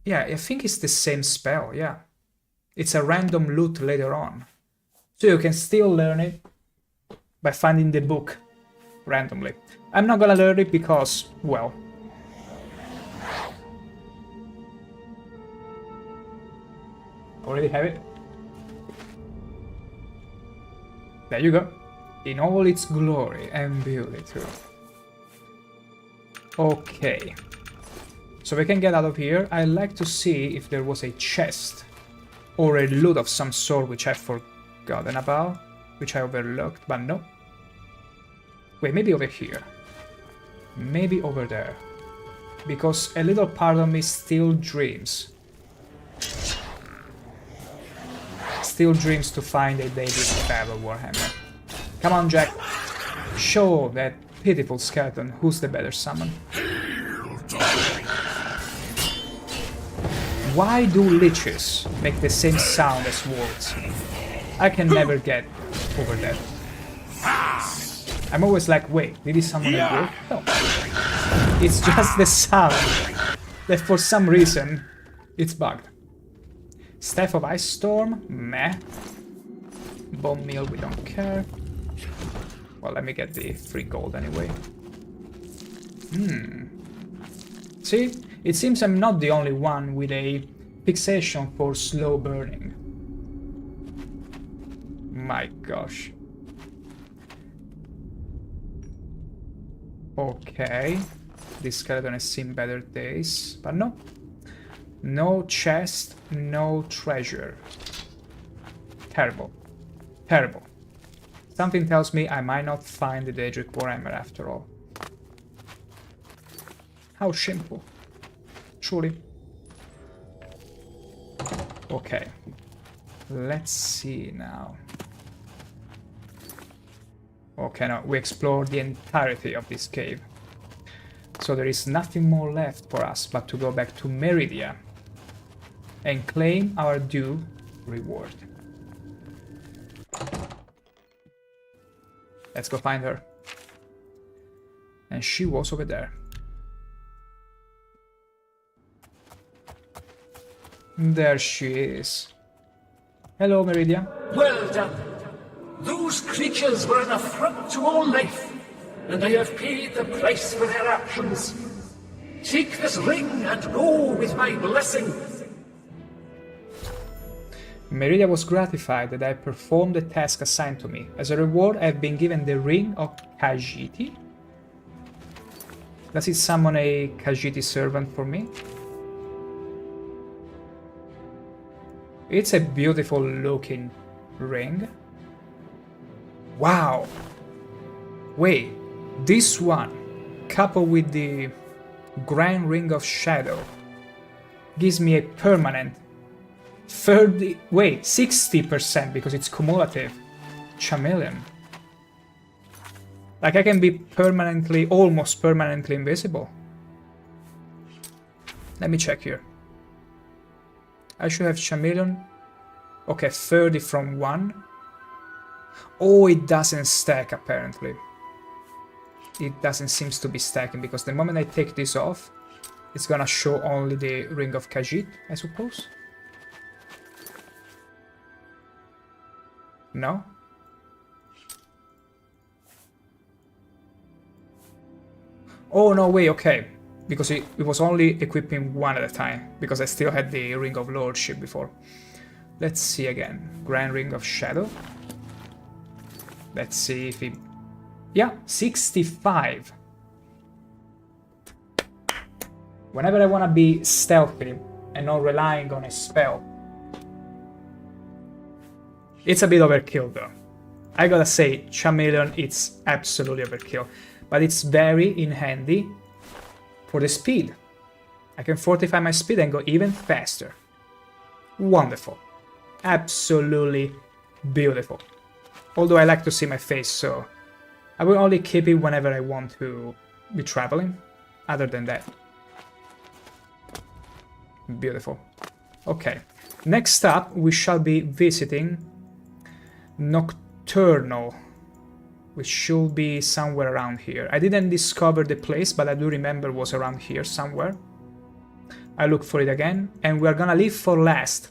Yeah, I think it's the same spell, yeah. It's a random loot later on. So you can still learn it by finding the book randomly. I'm not gonna learn it because, well... already have it. There you go. In all its glory and beauty too. Okay. So we can get out of here. I'd like to see if there was a chest or a loot of some sort which I've forgotten about, which I overlooked, but no. Wait, maybe over here. Maybe over there. Because a little part of me still dreams. Still dreams to find a David Battle Warhammer. Come on, Jack. Show that pitiful skeleton who's the better summon. Why do liches make the same sound as wolves? I can never get over that. I'm always like, wait, did he summon a wolf? No. It's just the sound that for some reason it's bugged. Staff of Ice Storm? Meh. Bone Meal, we don't care. Well, let me get the free gold anyway. See? It seems I'm not the only one with a fixation for slow burning. My gosh. Okay. This skeleton has seen better days, but no. No chest, no treasure. Terrible. Terrible. Something tells me I might not find the Daedric Warhammer after all. How shameful. Truly. Okay. Let's see now. Okay, no, we explored the entirety of this cave. So there is nothing more left for us but to go back to Meridia and claim our due reward. Let's go find her. And she was over there. There she is. Hello, Meridia. Well done. Those creatures were an affront to all life, and I have paid the price for their actions. Take this ring and go with my blessing. Meridia was gratified that I performed the task assigned to me. As a reward, I have been given the Ring of Khajiit. Does it summon a Khajiit servant for me? It's a beautiful looking ring. Wow! Wait, this one, coupled with the Grand Ring of Shadow, gives me a permanent 60% because it's cumulative chameleon. Like I can be permanently, almost permanently invisible. Let me check here. I should have chameleon. Okay, 30 from 1. Oh, it doesn't stack apparently. It doesn't seem to be stacking because the moment I take this off, it's gonna show only the Ring of Khajiit, I suppose. No? Oh no, wait, okay. Because it was only equipping one at a time, because I still had the Ring of Lordship before. Let's see again. Grand Ring of Shadow. Let's see if it... Yeah, 65. Whenever I want to be stealthy and not relying on a spell. It's a bit overkill though. I gotta say, Chameleon, it's absolutely overkill. But it's very in handy for the speed. I can fortify my speed and go even faster. Wonderful. Absolutely beautiful. Although I like to see my face, so I will only keep it whenever I want to be traveling. Other than that. Beautiful. Okay. Next up, we shall be visiting Nocturnal which should be somewhere around here. I didn't discover the place, but I do remember it was around here somewhere. I look for it again, and we're gonna leave for last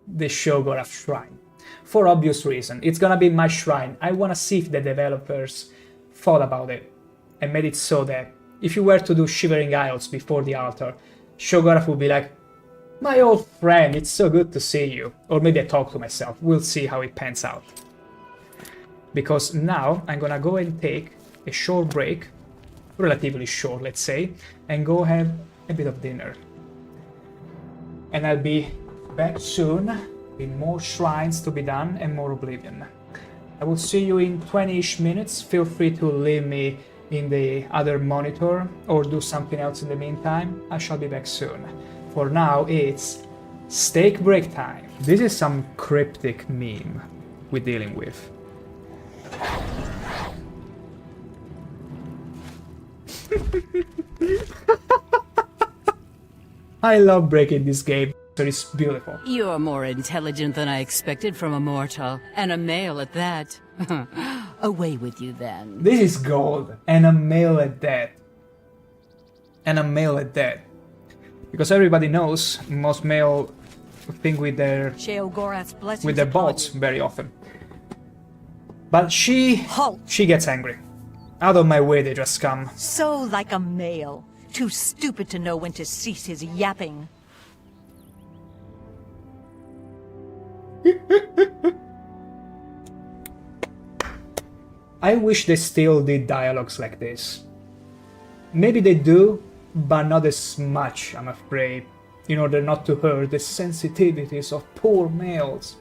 the Sheogorath Shrine. For obvious reason, it's gonna be my shrine. I wanna see if the developers thought about it and made it so that if you were to do Shivering Isles before the altar, Sheogorath would be like, my old friend, it's so good to see you. Or maybe I talk to myself. We'll see how it pans out. Because now I'm gonna go and take a short break, relatively short, let's say, and go have a bit of dinner. And I'll be back soon with more shrines to be done and more Oblivion. I will see you in 20-ish minutes. Feel free to leave me in the other monitor or do something else in the meantime. I shall be back soon. For now, it's steak break time. This is some cryptic meme we're dealing with. I love breaking this game. It's beautiful. You're more intelligent than I expected from a mortal, and a male at that. Away with you then. This is gold, and a male at that. And a male at that. Because everybody knows most male think with their bots very often. But she gets angry. Out of my way, they just come. So like a male. Too stupid to know when to cease his yapping. I wish they still did dialogues like this. Maybe they do, but not as much, I'm afraid, in order not to hurt the sensitivities of poor males.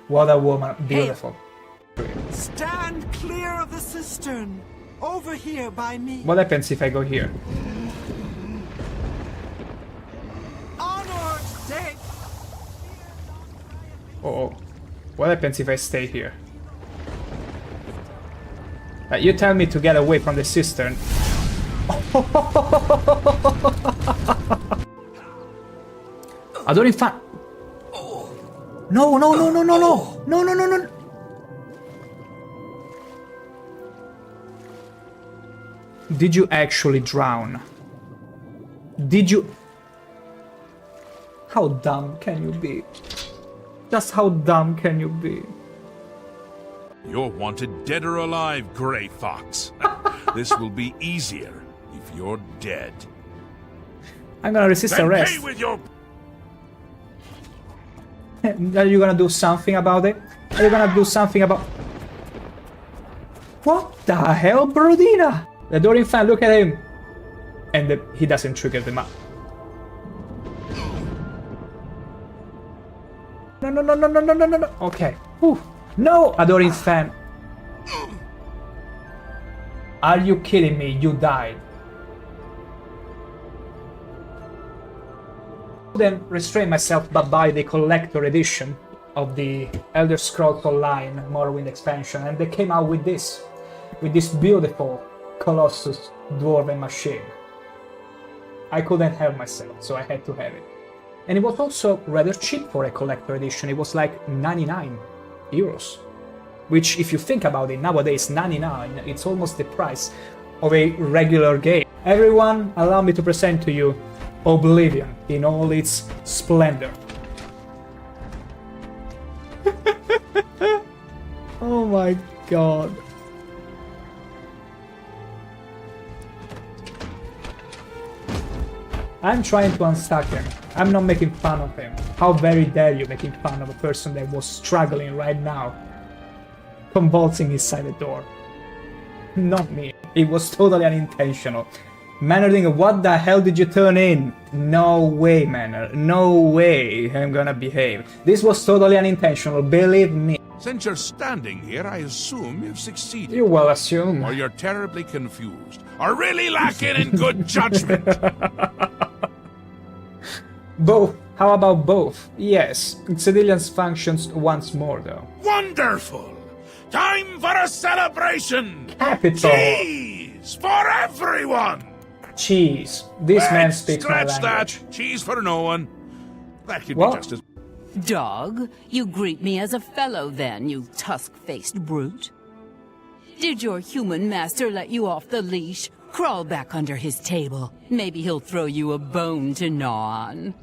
What a woman, beautiful. Stand clear of the cistern! Over here by me! What happens if I go here? Onward, stay! Oh, what happens if I stay here? You tell me to get away from the cistern. Adoring fan. No, no, no, no, no, no, no, no, no, no. Did you actually drown? Did you? How dumb can you be? Just how dumb can you be? You're wanted dead or alive, Grey Fox. This will be easier if you're dead. I'm gonna resist arrest. Pay with your... Are you gonna do something about it? Are you gonna do something about... What the hell, Brodina? The Dorian fan, look at him. And he doesn't trigger them up. No, no, no, no, no, no, no, no, no. Okay. Whew. No, Adoring fan. Are you kidding me? You died. Then restrain myself but buy the collector edition of the Elder Scrolls Online Morrowind expansion, and they came out with this beautiful Colossus Dwarven machine. I couldn't help myself, so I had to have it. And it was also rather cheap for a collector edition. It was like 99 euros. Which, if you think about it, nowadays 99, it's almost the price of a regular game. Everyone, allow me to present to you Oblivion in all its splendor. Oh my god. I'm trying to unstuck him. I'm not making fun of him. How very dare you making fun of a person that was struggling right now, convulsing inside the door. Not me. It was totally unintentional. Mannering, what the hell did you turn in? No way, Manner. No way I'm gonna behave. This was totally unintentional, believe me. Since you're standing here, I assume you've succeeded. You will assume. Or you're terribly confused. Or really lacking in good judgment. Both. How about both? Yes. Civilians functions once more, though. Wonderful! Time for a celebration! Capital! Cheese for everyone! Cheese. This man speaks my language. Scratch that! Cheese for no one. That could What? be just as... Dog, you greet me as a fellow then, you tusk-faced brute. Did your human master let you off the leash? Crawl back under his table. Maybe he'll throw you a bone to gnaw on.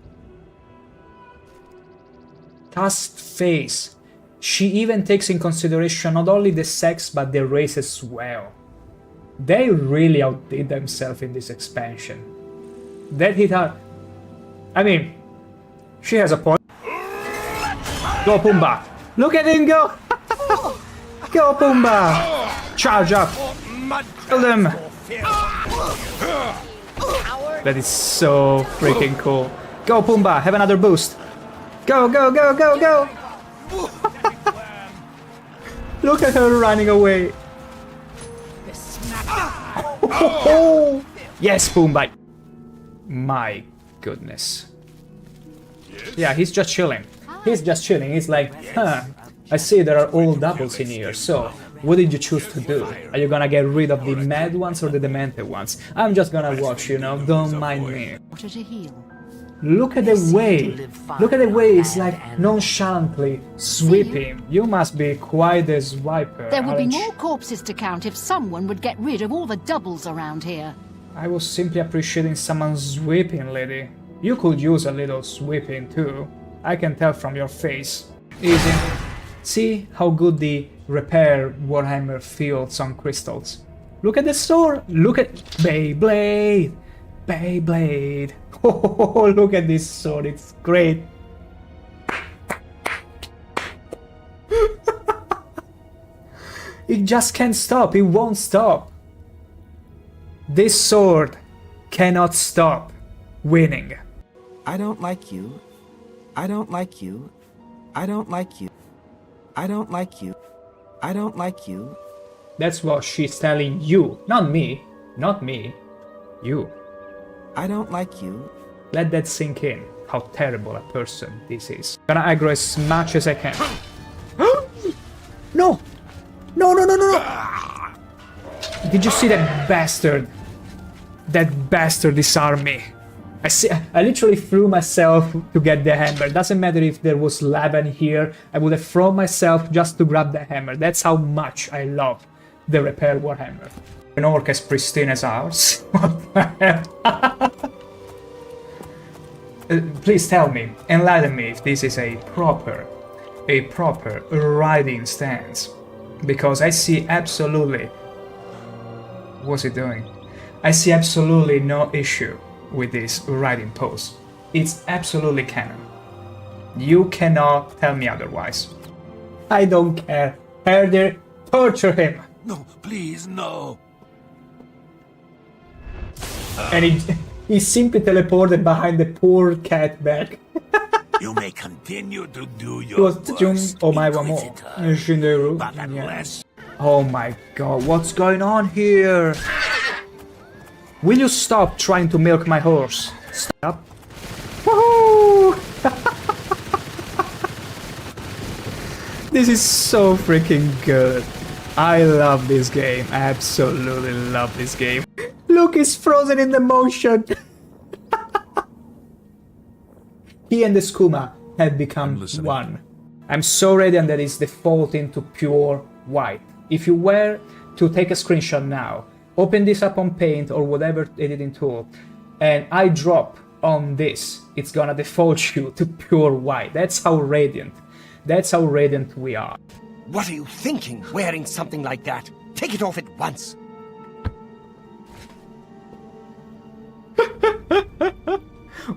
Tusked face. She even takes in consideration not only the sex but the race as well. They really outdid themselves in this expansion. That hit her. I mean, she has a point. Go Pumbaa! Look at him go! Go Pumbaa! Charge up! Kill them! That is so freaking cool. Go Pumbaa! Have another boost! Go, go, go, go, go! Look at her running away! Oh, yes, Pumbaa! My goodness. Yeah, he's just chilling. He's just chilling. He's like, huh, I see there are all doubles in here, so what did you choose to do? Are you gonna get rid of the mad ones or the demented ones? I'm just gonna watch, you know, don't mind me. Water to heal. Look at the way. Look at the way it's like nonchalantly sweeping. You must be quite a swiper. There would be more corpses to count if someone would get rid of all the doubles around here. I was simply appreciating someone sweeping, lady. You could use a little sweeping too. I can tell from your face. Easy. See how good the repair Warhammer feels on crystals. Look at the sword. Look at Beyblade. Beyblade. Oh, look at this sword. It's great. It just can't stop. It won't stop. This sword cannot stop winning. I don't like you. I don't like you. I don't like you. I don't like you. I don't like you. That's what she's telling you. Not me. Not me. You. I don't like you. Let that sink in, how terrible a person this is. I'm gonna aggro as much as I can. No! No, no, no, no, no! Did you see that bastard? That bastard disarmed me. I literally threw myself to get the hammer. Doesn't matter if there was lava in here, I would have thrown myself just to grab the hammer. That's how much I love the repair Warhammer. An orc as pristine as ours? What the hell? Please tell me, enlighten me if this is a proper riding stance. Because I see absolutely... What's he doing? I see absolutely no issue with this riding pose. It's absolutely canon. You cannot tell me otherwise. I don't care. Further torture him. No, please, no. And he simply teleported behind the poor cat back. You may continue to do It your was worst, oh my one more. Shinderu. but Yeah. unless Oh my god, what's going on here? Will you stop trying to milk my horse? Stop. Woohoo! This is so freaking good. I love this game. I absolutely love this game. Look, he's frozen in the motion. He and the skooma have become one. I'm so radiant that it's defaulting to pure white. If you were to take a screenshot now, open this up on Paint or whatever editing tool, and I drop on this, it's gonna default you to pure white. That's how radiant. That's how radiant we are. What are you thinking, wearing something like that? Take it off at once.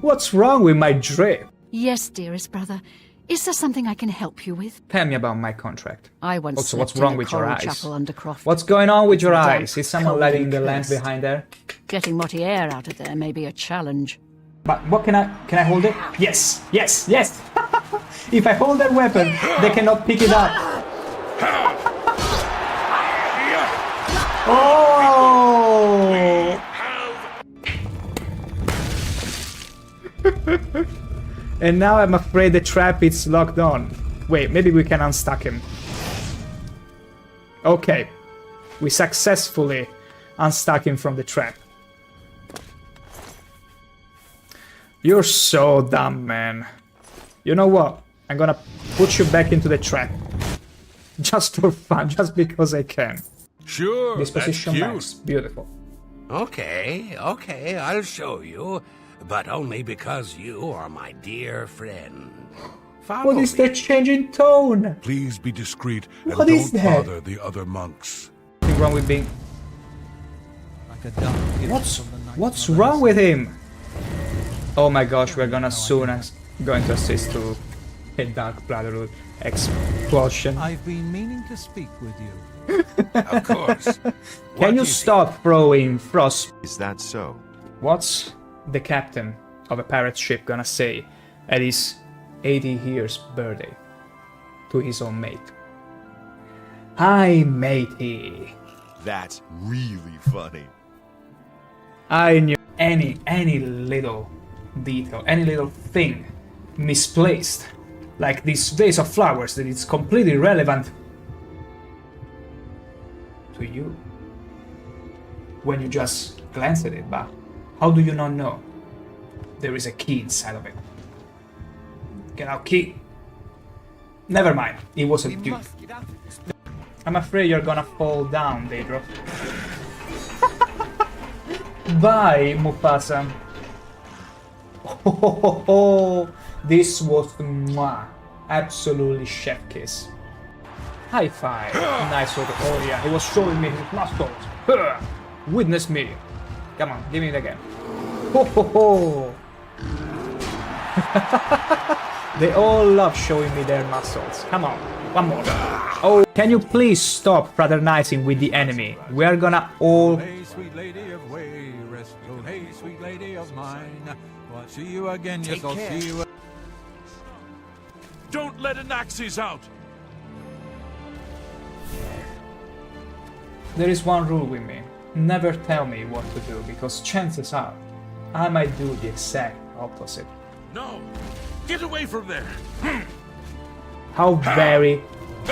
What's wrong with my drip? Yes, dearest brother. Is there something I can help you with? Tell me about my contract. I once Also, slept what's in wrong a with your coral eyes? chapel under Croft. What's going on with your Damp, eyes? Is someone cold lighting and the lamp cursed. behind there? Getting Motti air out of there may be a challenge. But what can I hold it? Yes, yes, yes! If I hold that weapon, they cannot pick it up. Oh! And now I'm afraid the trap is locked on. Wait, maybe we can unstuck him. Okay. We successfully unstuck him from the trap. You're so dumb, man. You know what? I'm gonna put you back into the trap. Just for fun, just because I can. Sure, Disposition that's max. Beautiful. Okay, I'll show you. But only because you are my dear friend. Follow What is me. that change in tone? Please be discreet and What is don't that? bother the other monks. What's wrong with being... Like a dove hidden What's from the night what's mother. wrong with him? Oh my gosh, we're gonna soon going to assist to a Dark Brotherhood explosion. I've been meaning to speak with you. Of course. Can you stop throwing frost? Is that so? What's the captain of a pirate ship gonna say at his 80 years birthday to his own mate? Hi, matey. That's really funny. I knew any little detail, any little thing misplaced, like this vase of flowers, that it's completely irrelevant to you when you just glance at it, but how do you not know there is a key inside of it? Get out, key. Never mind, it was a dude. I'm afraid you're gonna fall down, Daedra. Bye, Mufasa. Oh, this was mwah. Absolutely chef kiss. High five. Nice work. Oh yeah, he was showing me his muscles. Witness me. Come on, give me it again. Ho ho ho. They all love showing me their muscles. Come on, one more. Oh, can you please stop fraternizing with the enemy? We are gonna all... Hey, sweet lady of way, rest. Oh, hey, sweet lady of mine. Well, I'll see you again, yes, I'll see you. Don't let Anaxes out! There is one rule with me. Never tell me what to do, because chances are I might do the exact opposite. No! Get away from there! How very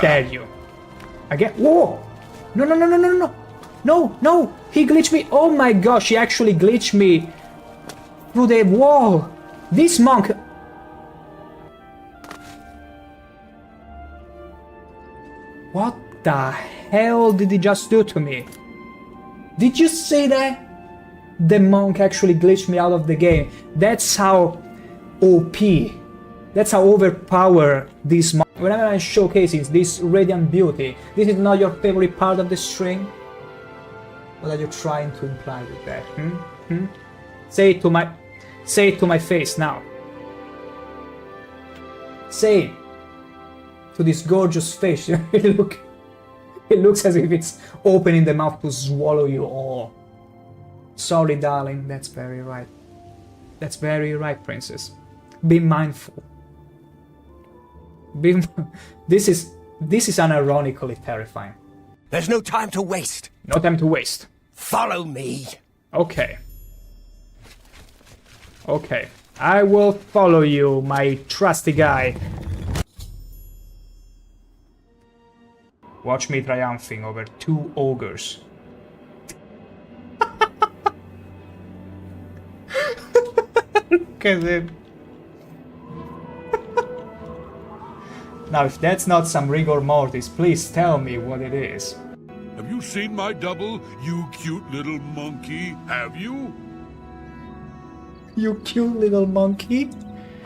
dare you? Again? Whoa! No, no, no, no, no, no! No, no! He glitched me! Oh my gosh, he actually glitched me through the wall! This monk... What the hell did he just do to me? Did you see that? The monk actually glitched me out of the game. That's how OP. That's how overpowered this monk. Whenever I'm showcasing this radiant beauty, this is not your favorite part of the string? What are you trying to imply with that? Say it to my face now. Say it to this gorgeous face. It looks as if it's opening the mouth to swallow you all. Sorry, darling. That's very right. That's very right, princess. Be mindful. This is unironically terrifying. There's no time to waste. No time to waste. Follow me. Okay. Okay. I will follow you, my trusty guy. Watch me triumphing over 2 ogres. Look at it. Now, if that's not some rigor mortis, please tell me what it is. Have you seen my double, you cute little monkey? Have you? You cute little monkey?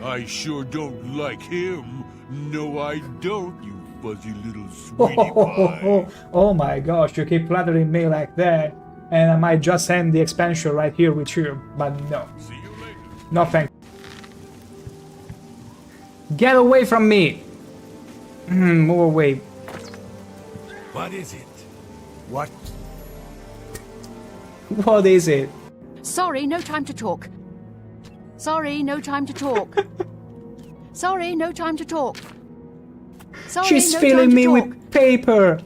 I sure don't like him. No, I don't, you fuzzy little sweetie pie. Oh my gosh, you keep flattering me like that, and I might just end the expansion right here with you, but no. See you later. No thank you. Get away from me! Move away. What is it? What? What is it? Sorry, no time to talk. Sorry, no time to talk. Sorry, no time to talk. Sorry, She's no filling time to me talk. with paper!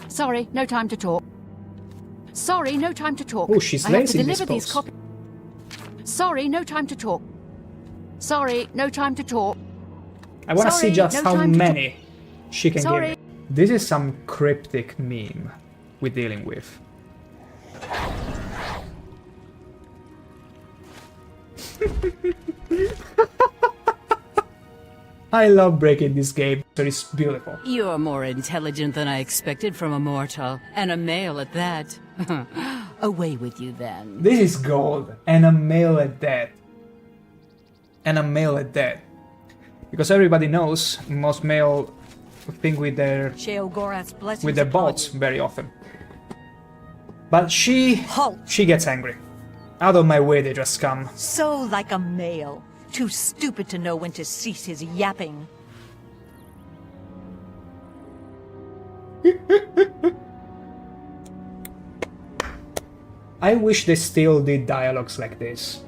Sorry, no time to talk. Sorry, no time to talk. Oh, she's I have to lazy, this deliver these boss. copies. Sorry, no time to talk. Sorry, no time to talk. I wanna see Sorry, just no how time to many she can Sorry. give me. This is some cryptic meme we're dealing with. I love breaking this game, so it's beautiful. You're more intelligent than I expected from a mortal, and a male at that. Away with you then. This is gold, and a male at that. And a male at that. Because everybody knows most male think with their Sheogorath's blessings with their bolts very often. But she gets angry. Out of my way they just come. So like a male. Too stupid to know when to cease his yapping. I wish they still did dialogues like this.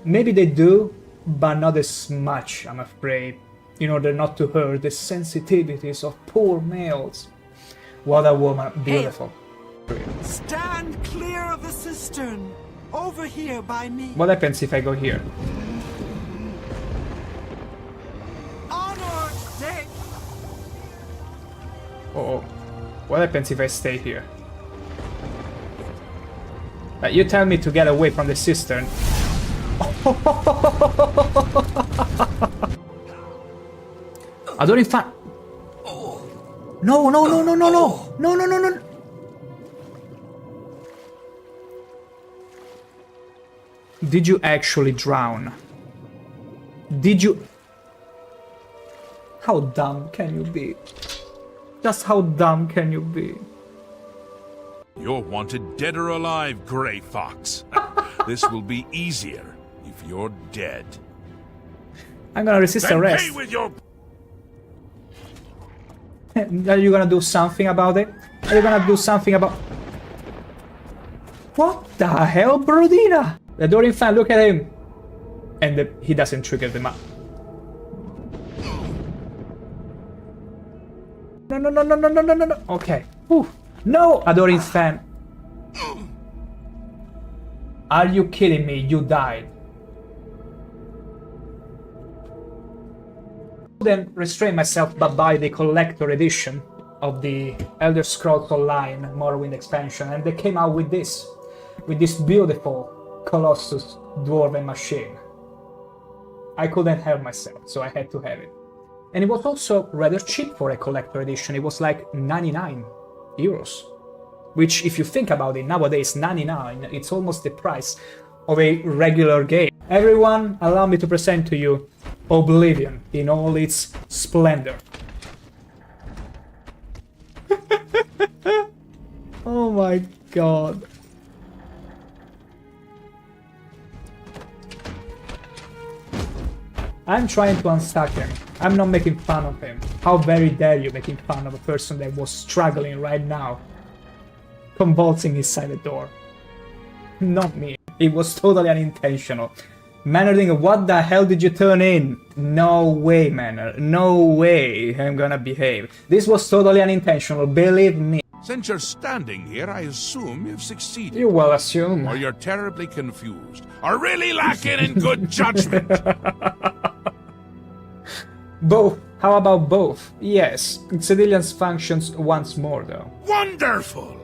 Maybe they do, but not as much, I'm afraid, in order not to hurt the sensitivities of poor males. What a woman, beautiful. Stand clear of the cistern. Over here by me. What happens if I go here? Onward, Dick. Oh, what happens if I stay here? You tell me to get away from the cistern. I don't find. No, no, no, no, no, no, no, no, no, no. Did you actually drown? Did you? How dumb can you be? Just how dumb can you be? You're wanted dead or alive, Grey Fox. This will be easier if you're dead. I'm gonna resist arrest. Pay with your... Are you gonna do something about it? Are you gonna do something about... What the hell, Brodina? The Dorian fan, look at him! And he doesn't trigger them up. No, no, no, no, no, no, no, no, no. Okay. Whew. No, Adoring fan. Are you kidding me? You died. Then restrain myself but buy the collector edition of the Elder Scrolls Online Morrowind expansion, and they came out with this beautiful Colossus Dwarven machine. I couldn't help myself, so I had to have it. And it was also rather cheap for a collector edition. It was like 99 euros. Which, if you think about it, nowadays 99, it's almost the price of a regular game. Everyone, allow me to present to you Oblivion in all its splendor. Oh my god. I'm trying to unstuck him. I'm not making fun of him. How very dare you making fun of a person that was struggling right now, convulsing inside the door. Not me. It was totally unintentional. Mannering, what the hell did you turn in? No way, Manner. No way I'm gonna behave. This was totally unintentional, believe me. Since you're standing here, I assume you've succeeded. You will assume. Or you're terribly confused. Or really lacking in good judgment. Both. How about both? Yes. Civilians functions once more, though. Wonderful!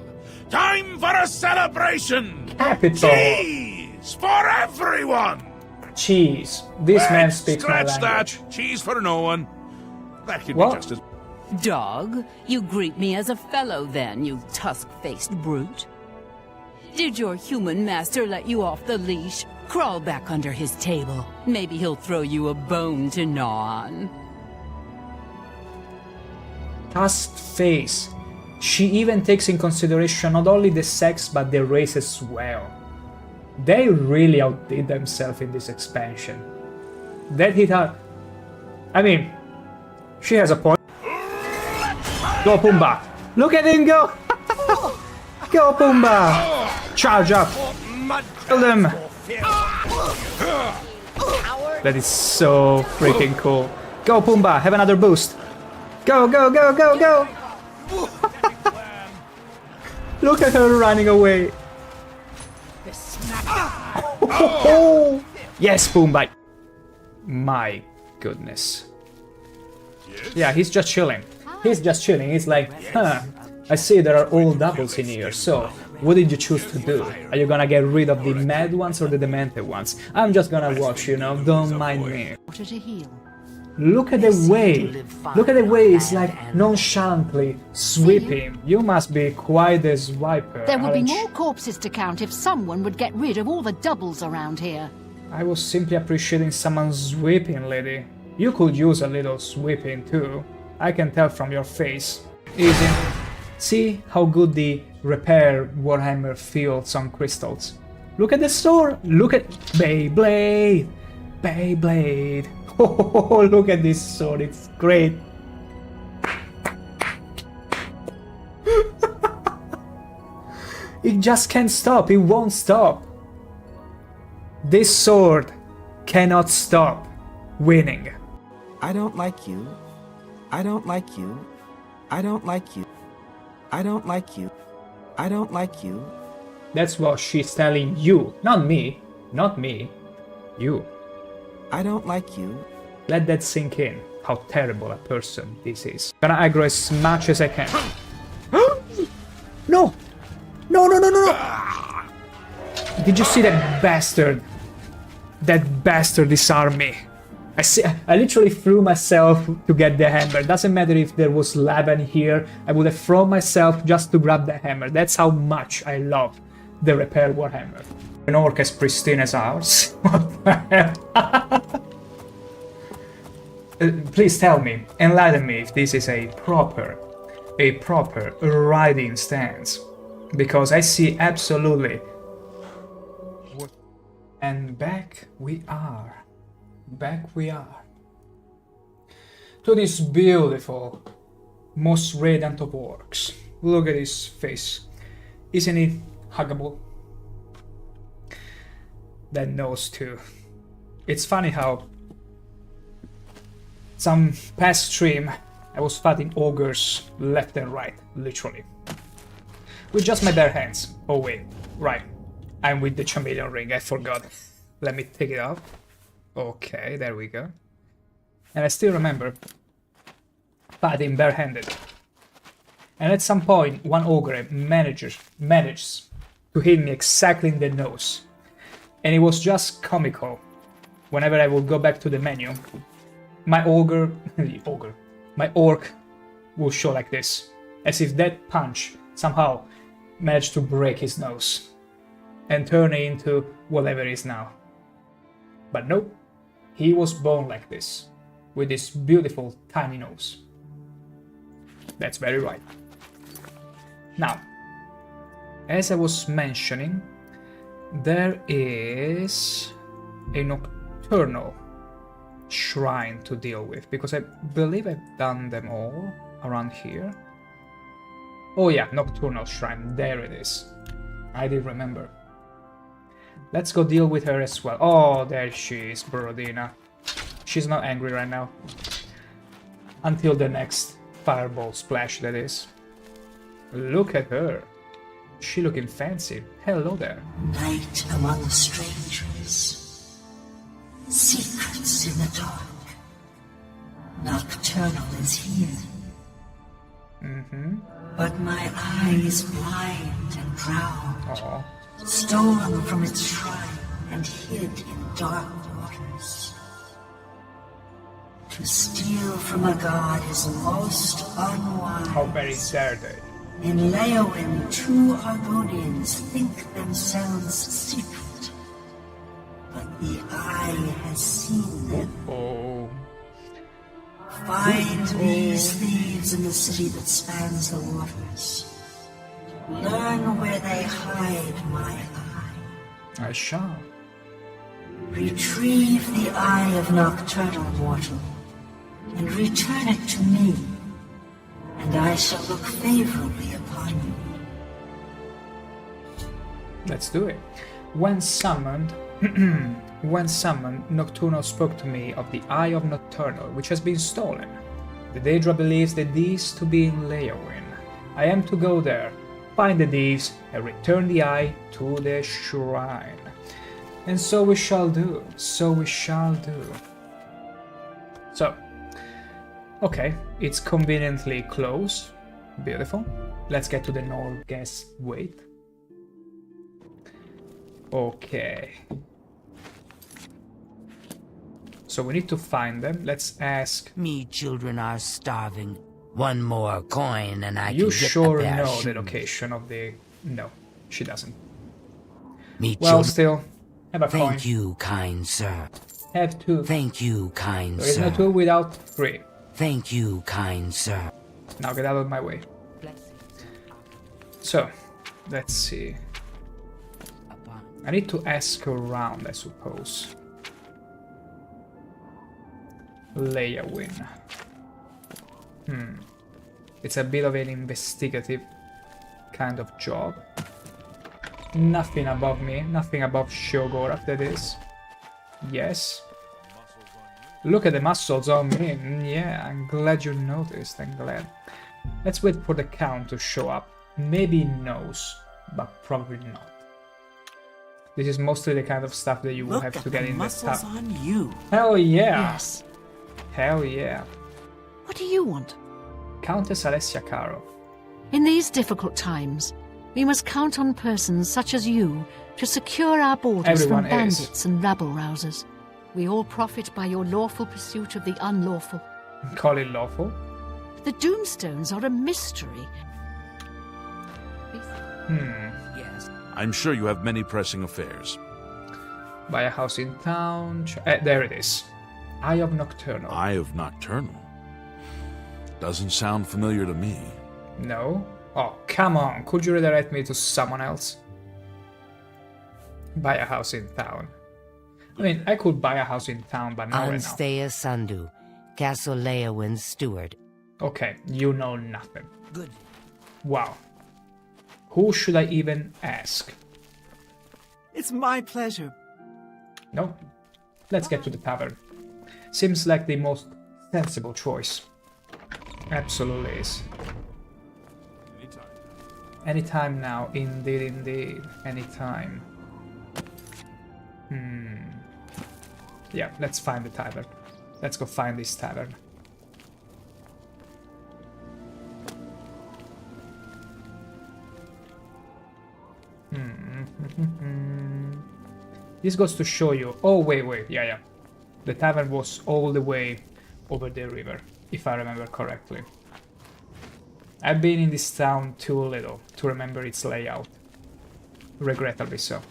Time for a celebration! Capital! Cheese for everyone! Cheese. This man speaks my language. Scratch that. Cheese for no one. That could What? be just as... Dog, you greet me as a fellow then, you tusk-faced brute. Did your human master let you off the leash? Crawl back under his table. Maybe he'll throw you a bone to gnaw on. Tusked face. She even takes in consideration not only the sex but the race as well. They really outdid themselves in this expansion. That hit her. I mean, she has a point. Go Pumbaa! Look at him go! Go Pumbaa! Charge up! Kill them! That is so freaking cool. Go Pumbaa! Have another boost! Go, go, go, go, go! Look at her running away! Yes, Pumbaa! My goodness. Yeah, he's just chilling. He's just chilling. He's like, huh, I see there are all doubles in here, so what did you choose to do? Are you gonna get rid of the mad ones or the demented ones? I'm just gonna watch, you know, don't mind me. Water to heal. Look at the way. Look at the way it's like nonchalantly sweeping. You must be quite a swiper. There would be aren't you? more corpses to count if someone would get rid of all the doubles around here. I was simply appreciating someone sweeping, lady. You could use a little sweeping too. I can tell from your face. Easy. See how good the repair Warhammer feels on crystals. Look at the sword. Look at Beyblade. Beyblade. Oh, look at this sword. It's great. It just can't stop. It won't stop. This sword cannot stop winning. I don't like you. I don't like you. I don't like you. I don't like you. I don't like you. That's what she's telling you. Not me. Not me. You. I don't like you. Let that sink in. How terrible a person this is. Gonna aggro as much as I can. No! No, no, no, no, no! Did you see that bastard? That bastard disarmed me. I literally threw myself to get the hammer. Doesn't matter if there was lava in here, I would have thrown myself just to grab the hammer. That's how much I love the repair Warhammer. An orc as pristine as ours? What the hell? Please tell me, enlighten me if this is a proper riding stance. Because I see absolutely... And back we are. Back we are. To this beautiful, most radiant of orcs. Look at his face. Isn't it huggable? That nose too. It's funny how some past stream I was fighting ogres left and right, literally. With just my bare hands. Oh wait, right. I'm with the chameleon ring, I forgot. Let me take it off. Okay, there we go. And I still remember fighting barehanded. And at some point, one ogre manages to hit me exactly in the nose. And it was just comical. Whenever I would go back to the menu, my my orc will show like this. As if that punch somehow managed to break his nose and turn it into whatever it is now. But nope, he was born like this, with this beautiful tiny nose. That's very right. Now, as I was mentioning, there is a nocturnal shrine to deal with, because I believe I've done them all around here. Oh yeah, nocturnal shrine, there it is. I did remember. Let's go deal with her as well. Oh, there she is, Borodina. She's not angry right now. Until the next fireball splash, that is. Look at her. She looking fancy. Hello there. Night among strangers. Secrets in the dark. Nocturnal is here. But my eyes blind and drowned. Aww. Stolen from its shrine and hid in dark waters. To steal from a god is most unwise. How very dare they? In Leowin, two Argonians think themselves secret, but the eye has seen them. Find these thieves in the city that spans the waters. Learn where they hide my eye. I shall. Retrieve the eye of nocturnal mortal, and return it to me, and I shall look favorably upon you. Let's do it. When summoned, Nocturnal spoke to me of the Eye of Nocturnal, which has been stolen. The Daedra believes the thieves to be in Leowin. I am to go there, find the thieves, and return the eye to the shrine. And so we shall do. So we shall do. So, okay, it's conveniently close. Beautiful. Let's get to the Norgest Wait. Okay. So we need to find them. Let's ask. Me children are starving. One more coin and I You can get sure a pair know of the shoes. location of the... No, she doesn't. Me Well, children. still, have a coin. Thank you, kind sir. Have two. Thank you, kind There is sir. no two without three. Thank you, kind sir. Now get out of my way. So, let's see. I need to ask around, I suppose. Leia win. It's a bit of an investigative kind of job. Nothing above me, nothing above Sheogorath, that is. Yes. Look at the muscles on me. Yeah, I'm glad you noticed, I'm glad. Let's wait for the count to show up. Maybe he knows, but probably not. This is mostly the kind of stuff that you will have to get in the muscles tub. on you. Hell yeah! Yes. Hell yeah. What do you want? Countess Alessia Caro. In these difficult times, we must count on persons such as you to secure our borders Everyone from is. bandits and rabble-rousers. We all profit by your lawful pursuit of the unlawful. Call it lawful? The Doomstones are a mystery. Yes. I'm sure you have many pressing affairs. Buy a house in town. There it is. Eye of Nocturnal. Eye of Nocturnal? Doesn't sound familiar to me. No? Oh, come on. Could you redirect me to someone else? Buy a house in town. I mean, I could buy a house in town, but not right now. Anstea Sandu, Castle Leowin's steward. Okay, you know nothing. Good. Wow. Who should I even ask? It's my pleasure. No? Let's get to the tavern. Seems like the most sensible choice. Absolutely is. Anytime now, indeed, indeed. Anytime. Yeah, let's find the tavern. Let's go find this tavern. This goes to show you... Oh, wait, yeah. The tavern was all the way over the river, if I remember correctly. I've been in this town too little to remember its layout. Regrettably so.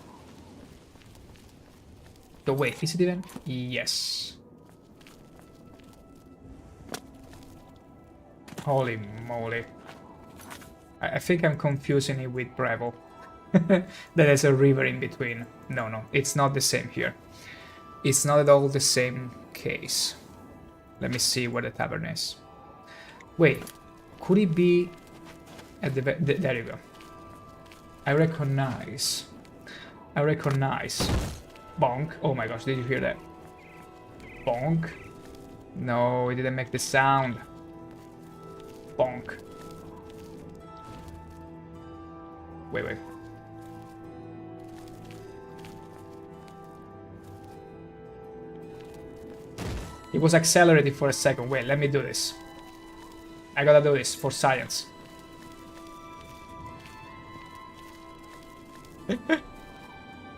So wait, is it even? Yes. Holy moly. I think I'm confusing it with Bravo. There's a river in between. No, it's not the same here. It's not at all the same case. Let me see where the tavern is. Wait, could it be at the... There you go. I recognize. Bonk. Oh my gosh, did you hear that? Bonk. No, it didn't make the sound. Bonk. Wait. It was accelerated for a second. Wait, let me do this. I gotta do this for science.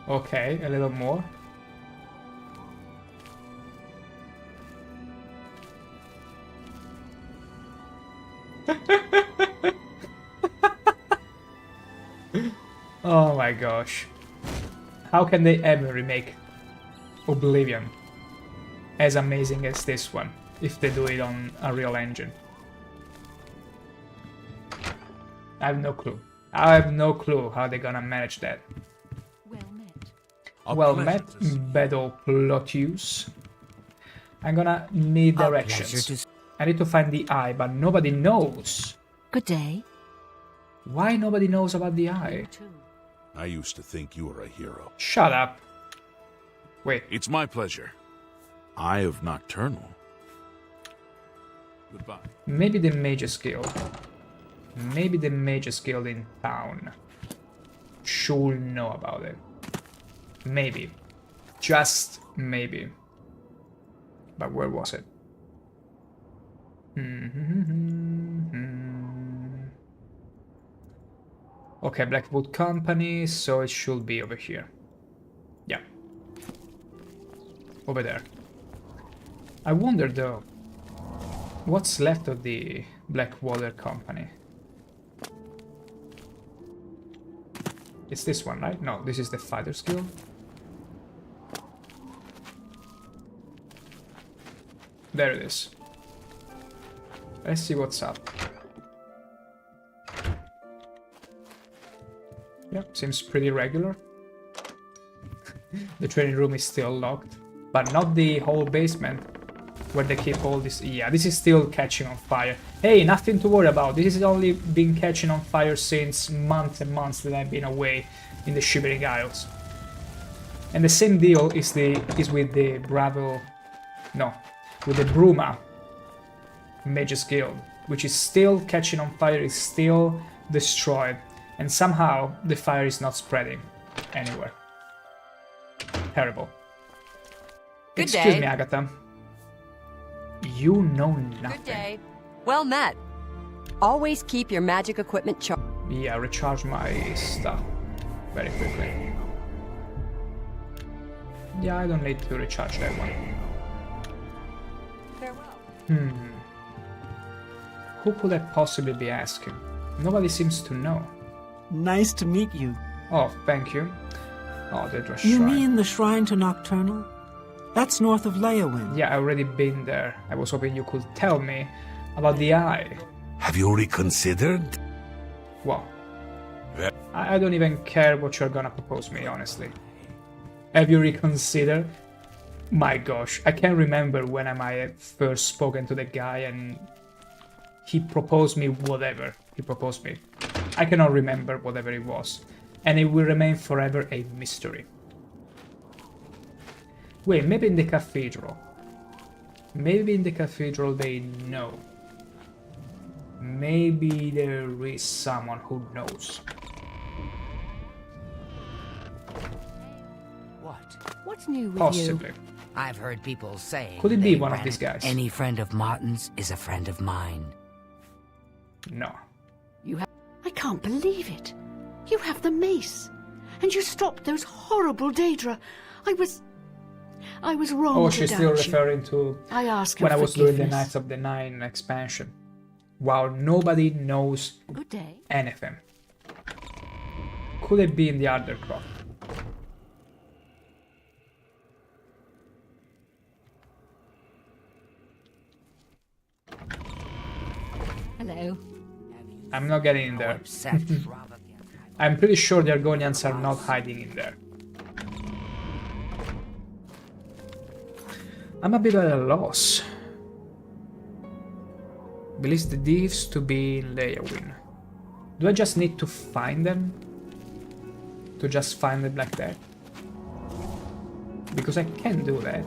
Okay, a little more. Oh my gosh. How can they ever remake Oblivion as amazing as this one if they do it on a real engine? I have no clue. I have no clue how they're gonna manage that. Well met, Battle Plotius. I'm gonna need directions. I need to find the eye, but nobody knows. Good day. Why nobody knows about the eye? I used to think you were a hero. Shut up. Wait. It's my pleasure. Eye of Nocturnal. Goodbye. Maybe the Mage's Guild. Maybe the Mage's Guild in town should know about it. Maybe. Just maybe. But where was it? Okay, Blackwood Company, so it should be over here. Yeah. Over there. I wonder though, what's left of the Blackwater Company? It's this one, right? No, this is the Fighters Guild. There it is. Let's see what's up. Yep, seems pretty regular. The training room is still locked, but not the whole basement where they keep all this. Yeah, this is still catching on fire. Hey, nothing to worry about. This has only been catching on fire since months and months that I've been away in the Shivering Isles. And the same deal is with the with the Bruma Mages Guild, which is still catching on fire, is still destroyed, and somehow the fire is not spreading anywhere. Terrible. Good Excuse day. me, Agatha. You know nothing. Good day. Well met. Always keep your magic equipment charged. Yeah, recharge my stuff very quickly. Yeah, I don't need to recharge that one. Farewell. Who could I possibly be asking? Nobody seems to know. Nice to meet you. Oh, thank you. Oh, the Shrine. You mean the Shrine to Nocturnal? That's north of Leyawind. Yeah, I already been there. I was hoping you could tell me about the eye. Have you reconsidered? What? I don't even care what you're gonna propose me, honestly. Have you reconsidered? My gosh, I can't remember when I had first spoken to the guy and he proposed me whatever he proposed me. I cannot remember whatever it was, and it will remain forever a mystery. Wait, maybe in the cathedral. Maybe in the cathedral they know. Maybe there is someone who knows. What's new with Possibly. you? I've heard people say. Could it be one of these guys? Any friend of Martin's is a friend of mine. No. I can't believe it. You have the mace. And you stopped those horrible Daedra. I was wrong Oh, to she's doubt still you. referring to I ask when I your was doing the forgiveness. Knights of the Nine expansion. Wow, nobody knows Good day. anything. Could it be in the Undercroft? Hello. I'm not getting in there. I'm pretty sure the Argonians are not hiding in there. I'm a bit at a loss. Release the thieves to be in Leyawind. Do I just need to find them? To just find the Black Death? Because I can do that.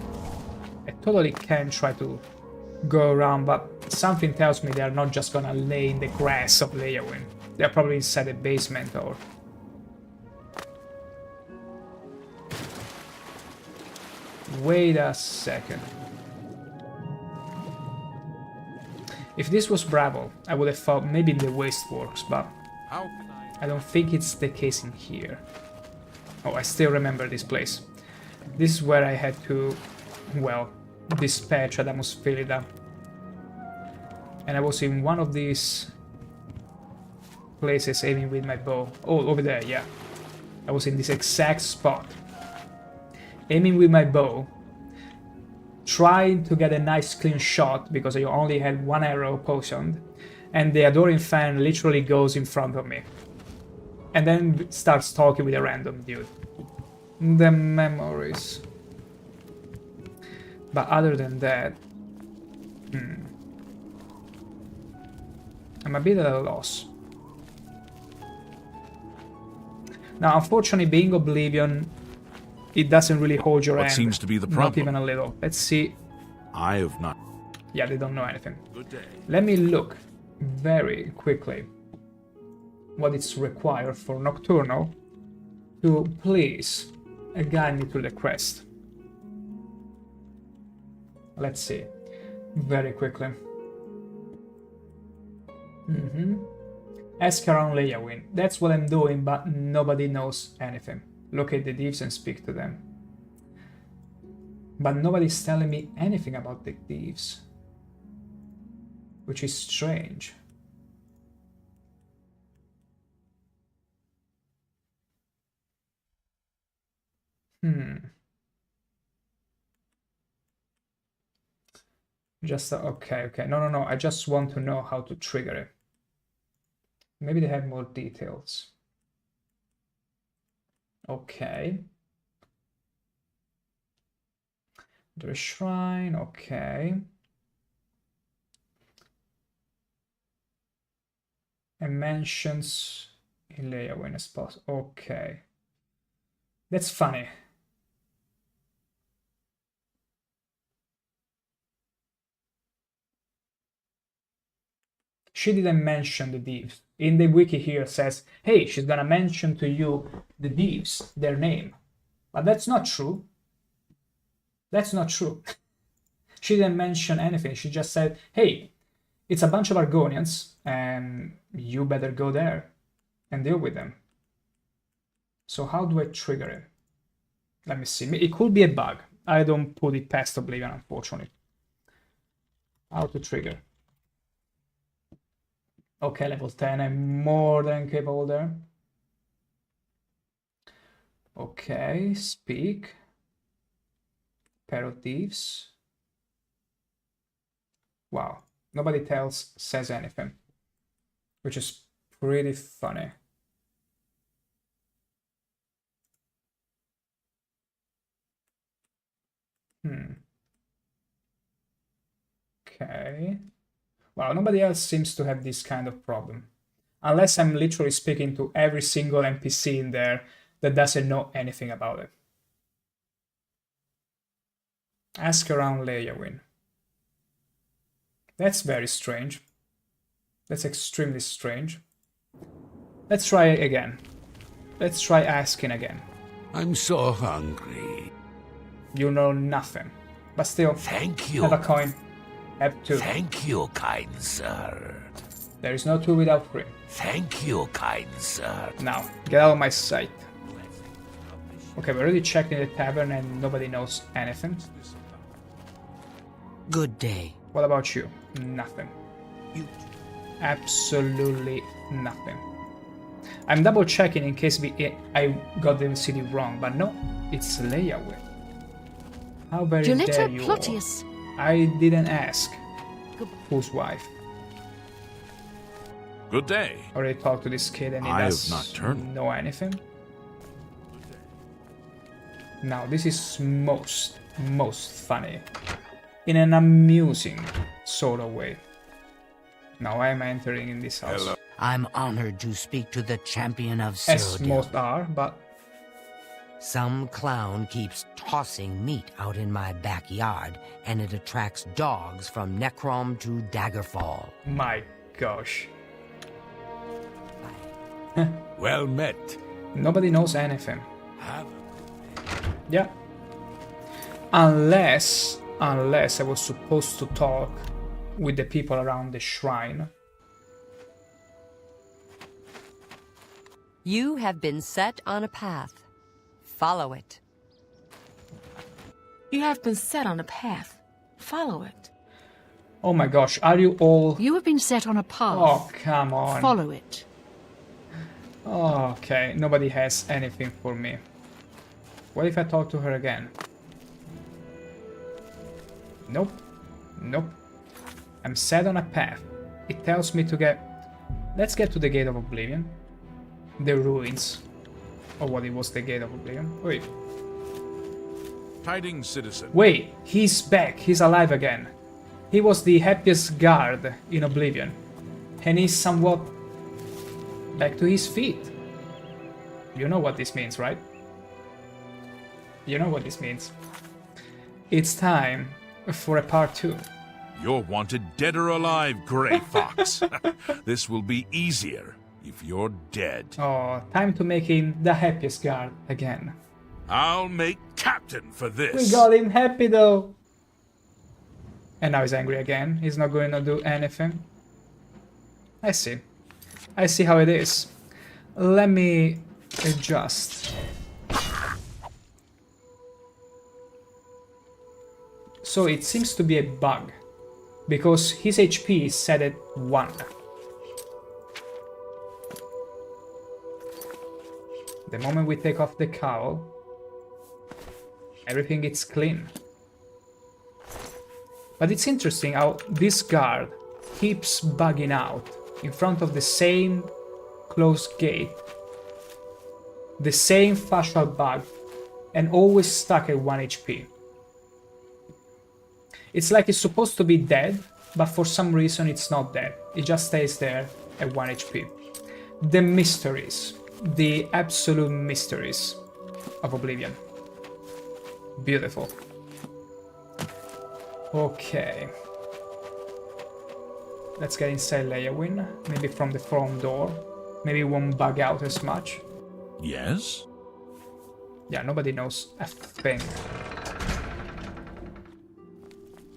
I totally can try to go around, but something tells me they're not just gonna lay in the grass of Leyawind. They're probably inside a basement or... Wait a second. If this was Bravo, I would have thought maybe in the Wasteworks, but I don't think it's the case in here. Oh, I still remember this place. This is where I had to, well, dispatch Adamus Philida. And I was in one of these places aiming with my bow. Oh, over there, yeah. I was in this exact spot. Aiming with my bow. Trying to get a nice clean shot because I only had one arrow potioned. And the Adoring Fan literally goes in front of me. And then starts talking with a random dude. The memories. But other than that... I'm a bit at a loss. Now, unfortunately, being Oblivion, it doesn't really hold your hand. What seems to be the Not problem? even a little. Let's see. I have not. Yeah, they don't know anything. Good day. Let me look very quickly what is required for Nocturnal to please guide me through the quest. Let's see. Very quickly. Ask around Leyawind. That's what I'm doing, but nobody knows anything. Locate the thieves and speak to them. But nobody's telling me anything about the thieves. Which is strange. Just, okay. No. I just want to know how to trigger it. Maybe they have more details. Okay. The shrine, okay. And mentions in layer when it's possible. Okay. That's funny. She didn't mention the thieves. In the wiki here says, hey, she's gonna mention to you the thieves, their name. But that's not true. That's not true. She didn't mention anything. She just said, hey, it's a bunch of Argonians, and you better go there and deal with them. So how do I trigger it? Let me see. It could be a bug. I don't put it past Oblivion, unfortunately. How to trigger. Okay, level 10. I'm more than capable there. Okay, speak. Pair of thieves. Wow, nobody says anything, which is pretty funny. Okay. Wow, nobody else seems to have this kind of problem. Unless I'm literally speaking to every single NPC in there that doesn't know anything about it. Ask around Leowyn. That's very strange. That's extremely strange. Let's try again. Let's try asking again. I'm so hungry. You know nothing. But still, thank you. Have a coin. Have two. Thank you, kind sir. There is no two without three. Thank you, kind sir. Now, get out of my sight. Okay, we already checked in the tavern and nobody knows anything. Good day. What about you? Nothing. Absolutely nothing. I'm double checking in case I got the city wrong, but no, it's Leowyn. How very dare you Plotius. I didn't ask. Whose wife? Good day. Already talked to this kid and he does not know anything. Now this is most funny. In an amusing sort of way. Now I am entering in this house. Hello. I'm honored to speak to the champion of Cyrodiil. As most are, but... Some clown keeps tossing meat out in my backyard, and it attracts dogs from Necrom to Daggerfall. My gosh. Well met. Nobody knows anything. Yeah. Unless I was supposed to talk with the people around the shrine. You have been set on a path. Follow it. You have been set on a path. Follow it. Oh my gosh, are you all... You have been set on a path. Oh, come on. Follow it. Oh, okay, nobody has anything for me. What if I talk to her again? Nope. Nope. I'm set on a path. It tells me to get... Let's get to the Gate of Oblivion. The ruins. Or what it was, the Gate of Oblivion. Wait. Tidings, citizen. Wait, he's back. He's alive again. He was the happiest guard in Oblivion. And he's somewhat back to his feet. You know what this means, right? You know what this means. It's time for a part 2. You're wanted dead or alive, Grey Fox. This will be easier if you're dead. Oh, time to make him the happiest guard again. I'll make captain for this. We got him happy though. And now he's angry again. He's not going to do anything. I see. I see how it is. Let me adjust. So it seems to be a bug, because his HP is set at 1. The moment we take off the cowl, everything is clean. But it's interesting how this guard keeps bugging out in front of the same closed gate, the same facial bug, and always stuck at 1 HP. It's like it's supposed to be dead, but for some reason it's not dead. It just stays there at 1 HP. The mysteries, the absolute mysteries of Oblivion. Beautiful. Okay. Let's get inside Leyawiin, maybe from the front door. Maybe it won't bug out as much. Yes? Yeah, nobody knows a thing.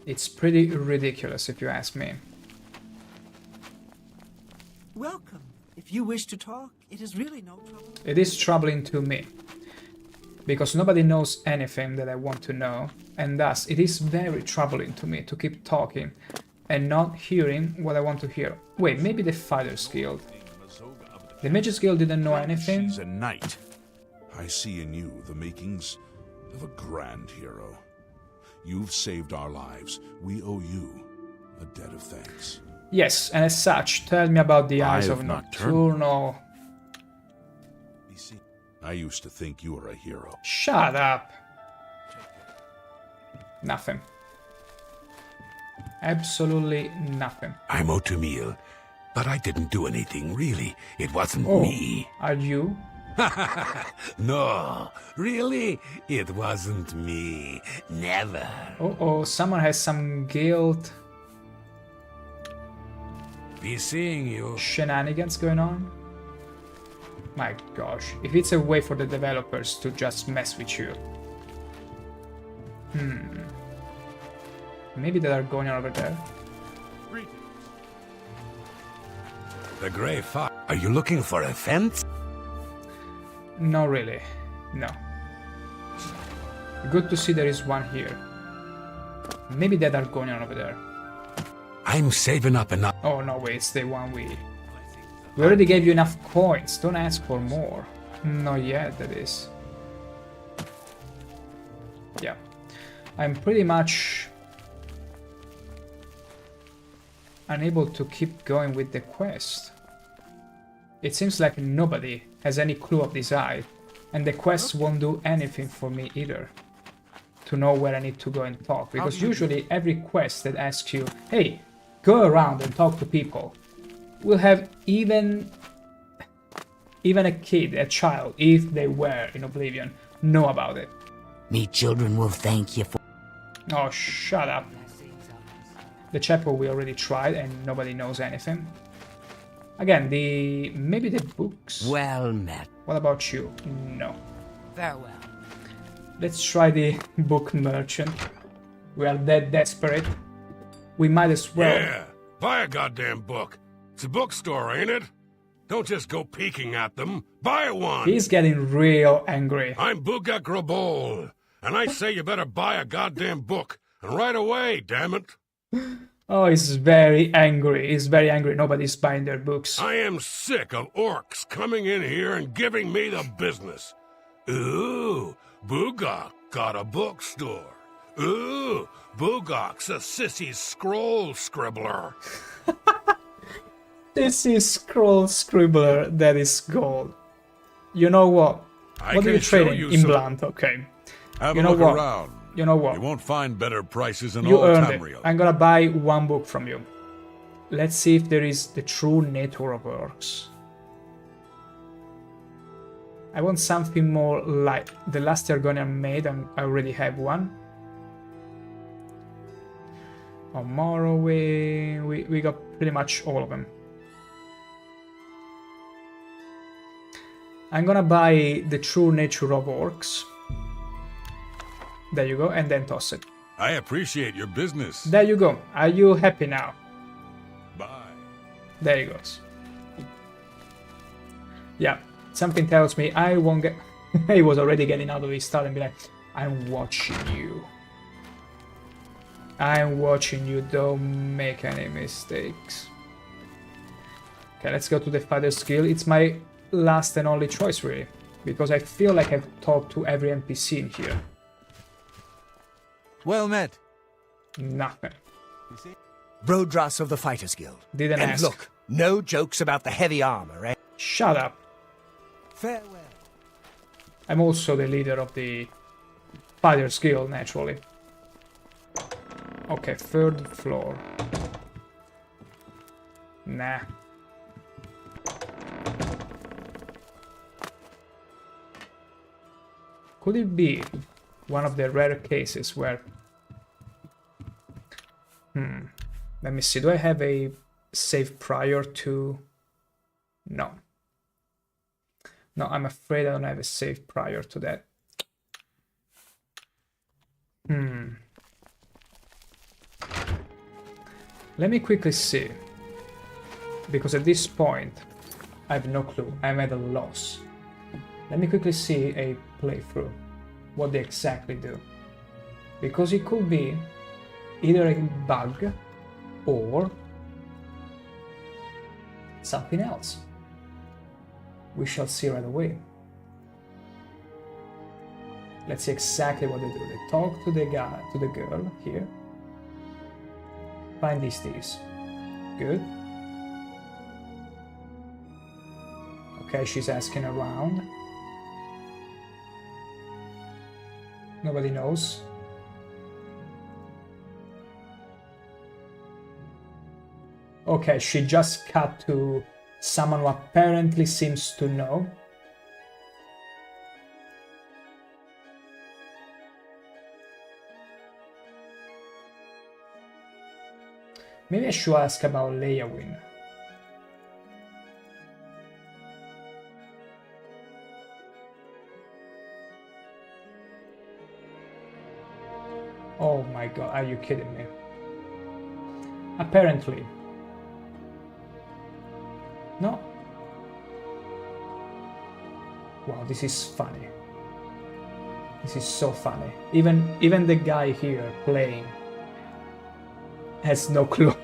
It's pretty ridiculous if you ask me. Welcome. If you wish to talk, it is really no trouble. It is troubling to me, because nobody knows anything that I want to know, and thus it is very troubling to me to keep talking and not hearing what I want to hear. Wait, maybe the Fighters Guild. The Mages Guild didn't know anything? She's a knight. I see in you the makings of a grand hero. You've saved our lives. We owe you a debt of thanks. Yes, and as such, tell me about the Eyes of Nocturnal. I used to think you were a hero. Shut up. Nothing. Absolutely nothing. I'm Otumil, but I didn't do anything, really. It wasn't Oh, me. Are you? No, really? It wasn't me. Never. Oh, someone has some guild Be seeing you. shenanigans going on. My gosh, if it's a way for the developers to just mess with you. Maybe they are going on over there. The Grey Fox. Are you looking for a fence? No, really. No. Good to see there is one here. Maybe they are going on over there. I'm saving up enough. Oh no, wait, it's the one we already gave you enough coins. Don't ask for more. Not yet, that is. Yeah. I'm pretty much unable to keep going with the quest. It seems like nobody has any clue of this eye, and the quest won't do anything for me either to know where I need to go and talk, because usually every quest that asks you, hey, go around and talk to people, will have even a kid, a child, if they were in Oblivion, know about it. Me children will thank you for... Oh, shut up. The chapel we already tried and nobody knows anything. Again, maybe the books? Well met. What about you? No. Farewell. Let's try the book merchant. We are that desperate. We might as well. Yeah, buy a goddamn book. It's a bookstore, ain't it? Don't just go peeking at them. Buy one. He's getting real angry. I'm Bugak Rabol, and I say you better buy a goddamn book. And right away, damn it. Oh, he's very angry. He's very angry. Nobody's buying their books. I am sick of orcs coming in here and giving me the business. Ooh, Bugak got a bookstore. Ooh, Bugak's a sissy scroll scribbler. This is scroll scribbler that is gold. You know what? What are you trading in Blunt? Okay. Have you a know look what? around. You know what? You won't find better prices in You all earned it. Tamriel. I'm gonna buy one book from you. Let's see if there is the true nature of orcs. I want something more like the last Argonian made, and I already have one. On Morrowind, we got pretty much all of them. I'm gonna buy the true nature of orcs. There you go, and then toss it. I appreciate your business. There you go. Are you happy now? Bye. There he goes. Yeah, something tells me I won't get... He was already getting out of his style and be like, I'm watching you. I'm watching you, don't make any mistakes. Okay, let's go to the fighter skill. It's my last and only choice, really, because I feel like I've talked to every NPC in here. Well met. Nothing. Brodras of the Fighters Guild. Didn't and ask. Look, no jokes about the heavy armor, eh? Shut up. Farewell. I'm also the leader of the Fighters Guild, naturally. Okay, 3rd floor. Nah. Could it be one of the rare cases where... Let me see, do I have a save prior to... No. No, I'm afraid I don't have a save prior to that. Let me quickly see. Because at this point, I have no clue. I'm at a loss. Let me quickly see a playthrough. What they exactly do. Because it could be either a bug or something else. We shall see right away. Let's see exactly what they do. They talk to the guy, to the girl here. Find these thieves. Good. Okay, she's asking around. Nobody knows. Okay, she just cut to someone who apparently seems to know. Maybe I should ask about Leawin. Oh my god, are you kidding me? Apparently. No. Wow, this is funny. This is so funny. Even the guy here playing has no clue.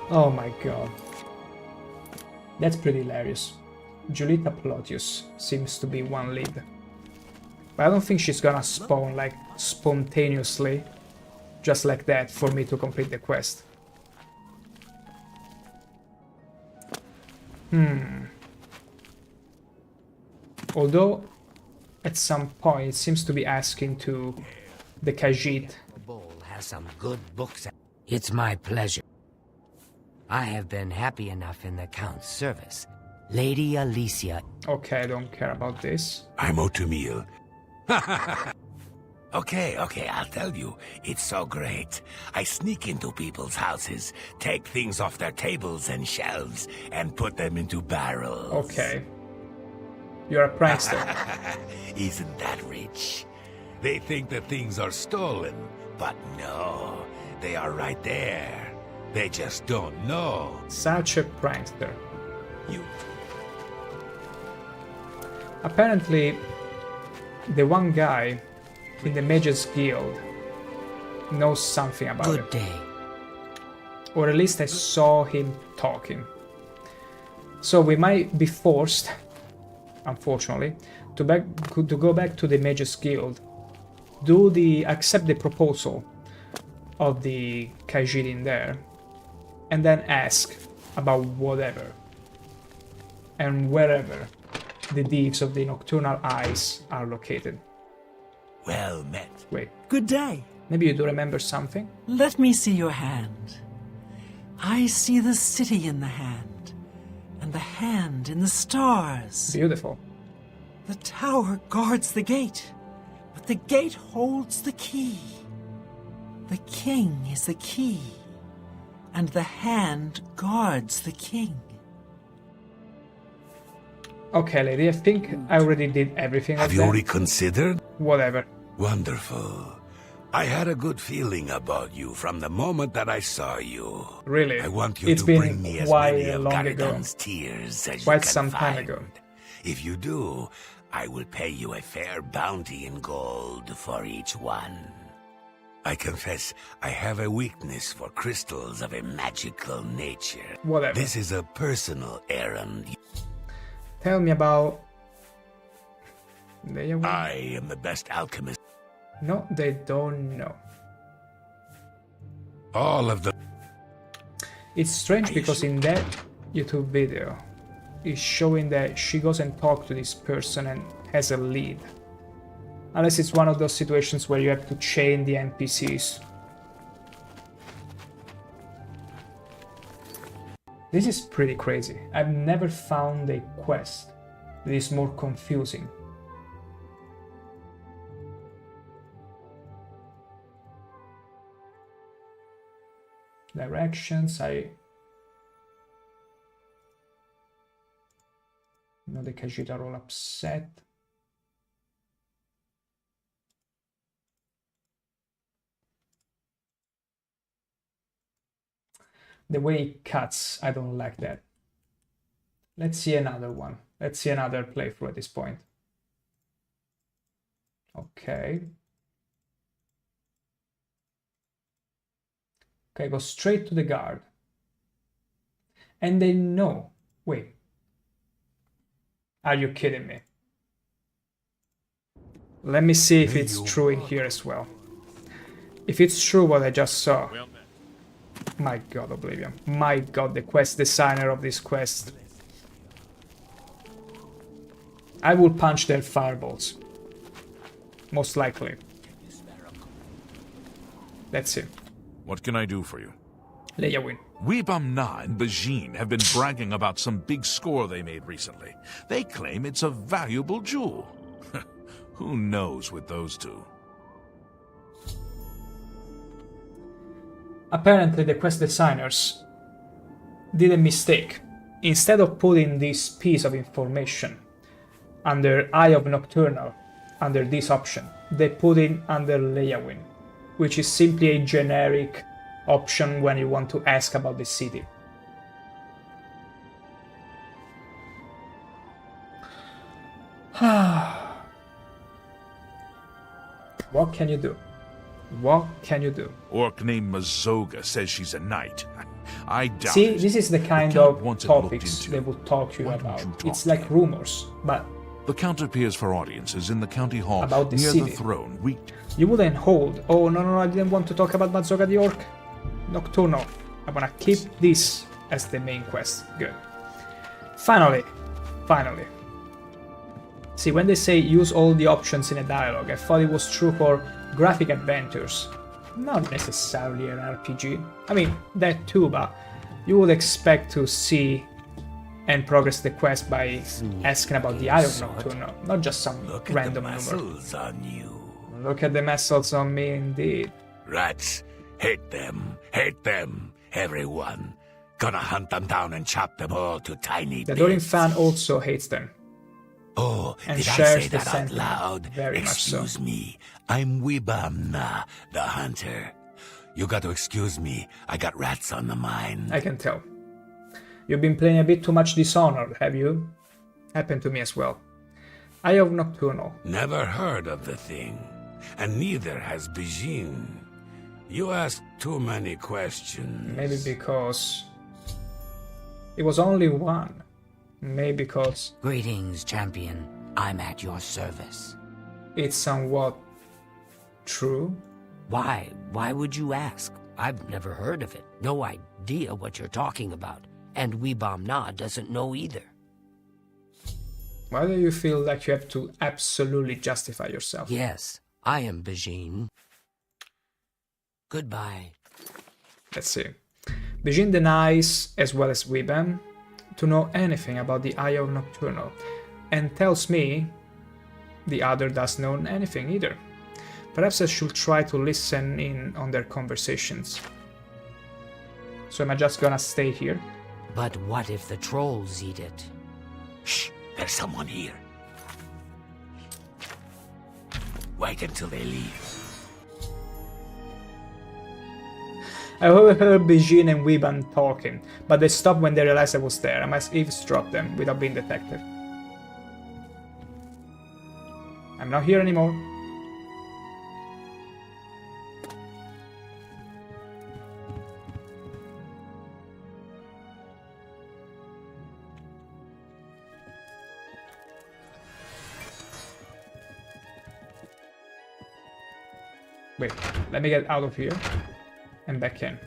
Oh my god. That's pretty hilarious. Julita Plotius seems to be one lead. But I don't think she's gonna spawn like spontaneously, just like that, for me to complete the quest. Although, at some point, it seems to be asking to the Khajiit. The bowl has some good books. It's my pleasure. I have been happy enough in the Count's service. Lady Alicia. Okay, I don't care about this. I'm Otumil. Okay, I'll tell you. It's so great. I sneak into people's houses, take things off their tables and shelves, and put them into barrels. Okay. You're a prankster. Isn't that rich? They think that things are stolen, but no. They are right there. They just don't know. Such a prankster. You. Apparently, the one guy in the Mages Guild knows something about it. Good day. Or at least I saw him talking. So we might be forced, unfortunately, to go back to the Mages Guild, accept the proposal of the Khajiit in there, and then ask about whatever and wherever the thieves of the Nocturnal Eyes are located. Well met. Wait. Good day. Maybe you do remember something? Let me see your hand. I see the city in the hand, and the hand in the stars. Beautiful. The tower guards the gate, but the gate holds the key. The king is the key, and the hand guards the king. Okay, lady, I think I already did everything. Have you reconsidered? Whatever. Wonderful. I had a good feeling about you from the moment that I saw you. Really? I want you It's to been bring me as quite many of long ago. Garidon's tears as Quite you can some time find. ago. If you do, I will pay you a fair bounty in gold for each one. I confess, I have a weakness for crystals of a magical nature. Whatever. This is a personal errand. Tell me about... I am the best alchemist. No, they don't know. All of the... It's strange because in that YouTube video, it's showing that she goes and talks to this person and has a lead. Unless it's one of those situations where you have to chain the NPCs. This is pretty crazy. I've never found a quest that is more confusing. Directions, I know the Khajiit are all upset. The way it cuts, I don't like that. Let's see another one. Let's see another playthrough at this point. Okay. Okay, go straight to the guard. And they know. Wait. Are you kidding me? Let me see if it's true in here as well. If it's true what I just saw. My god, Oblivion. My god, the quest designer of this quest. I will punch their fireballs. Most likely. Let's see. What can I do for you? Leyawin. Weebam-Na and Bajin have been bragging about some big score they made recently. They claim it's a valuable jewel. Who knows with those two? Apparently the quest designers did a mistake. Instead of putting this piece of information under Eye of Nocturnal, under this option, they put it under Leyawin, which is simply a generic option when you want to ask about the city. What can you do? What can you do? Orc named Mazoga says she's a knight. I doubt See, it. this is the kind of topics they will talk to you about. It's like rumors, but... The Count appears for audiences in the county hall about the near city. the throne. You wouldn't hold. Oh, no, I didn't want to talk about Mazoga the Orc. Nocturnal. I wanna keep this as the main quest. Good. Finally. See, when they say use all the options in a dialogue, I thought it was true for graphic adventures. Not necessarily an RPG. I mean, that too, but you would expect to see and progress the quest by asking about the Eye of Nocturnal, not just some random number. Look at the muscles on me, indeed. Rats, hate them, everyone. Gonna hunt them down and chop them all to tiny The bits. Dorin fan also hates them. Oh, and did I shares say the that out sentiment loud? very much so. Excuse me, I'm Weebam-Na, the hunter. You got to excuse me, I got rats on the mind. I can tell. You've been playing a bit too much Dishonored, have you? Happened to me as well. Eye of Nocturnal. Never heard of the thing, and neither has Bajin. You ask too many questions. Maybe because it was only one. Maybe because... Greetings, champion. I'm at your service. It's somewhat true. Why? Why would you ask? I've never heard of it. No idea what you're talking about. And Weebam-Na doesn't know either. Why do you feel like you have to absolutely justify yourself? Yes, I am Bajin. Goodbye. Let's see. Bajin denies, as well as Weebam, to know anything about the Eye of Nocturnal, and tells me the other doesn't know anything either. Perhaps I should try to listen in on their conversations. So am I just gonna stay here? But what if the trolls eat it? Shh, there's someone here. Wait until they leave. I overheard Bajin and Weebam talking, but they stopped when they realized I was there. I must eavesdrop them without being detected. I'm not here anymore. Wait, let me get out of here and back in.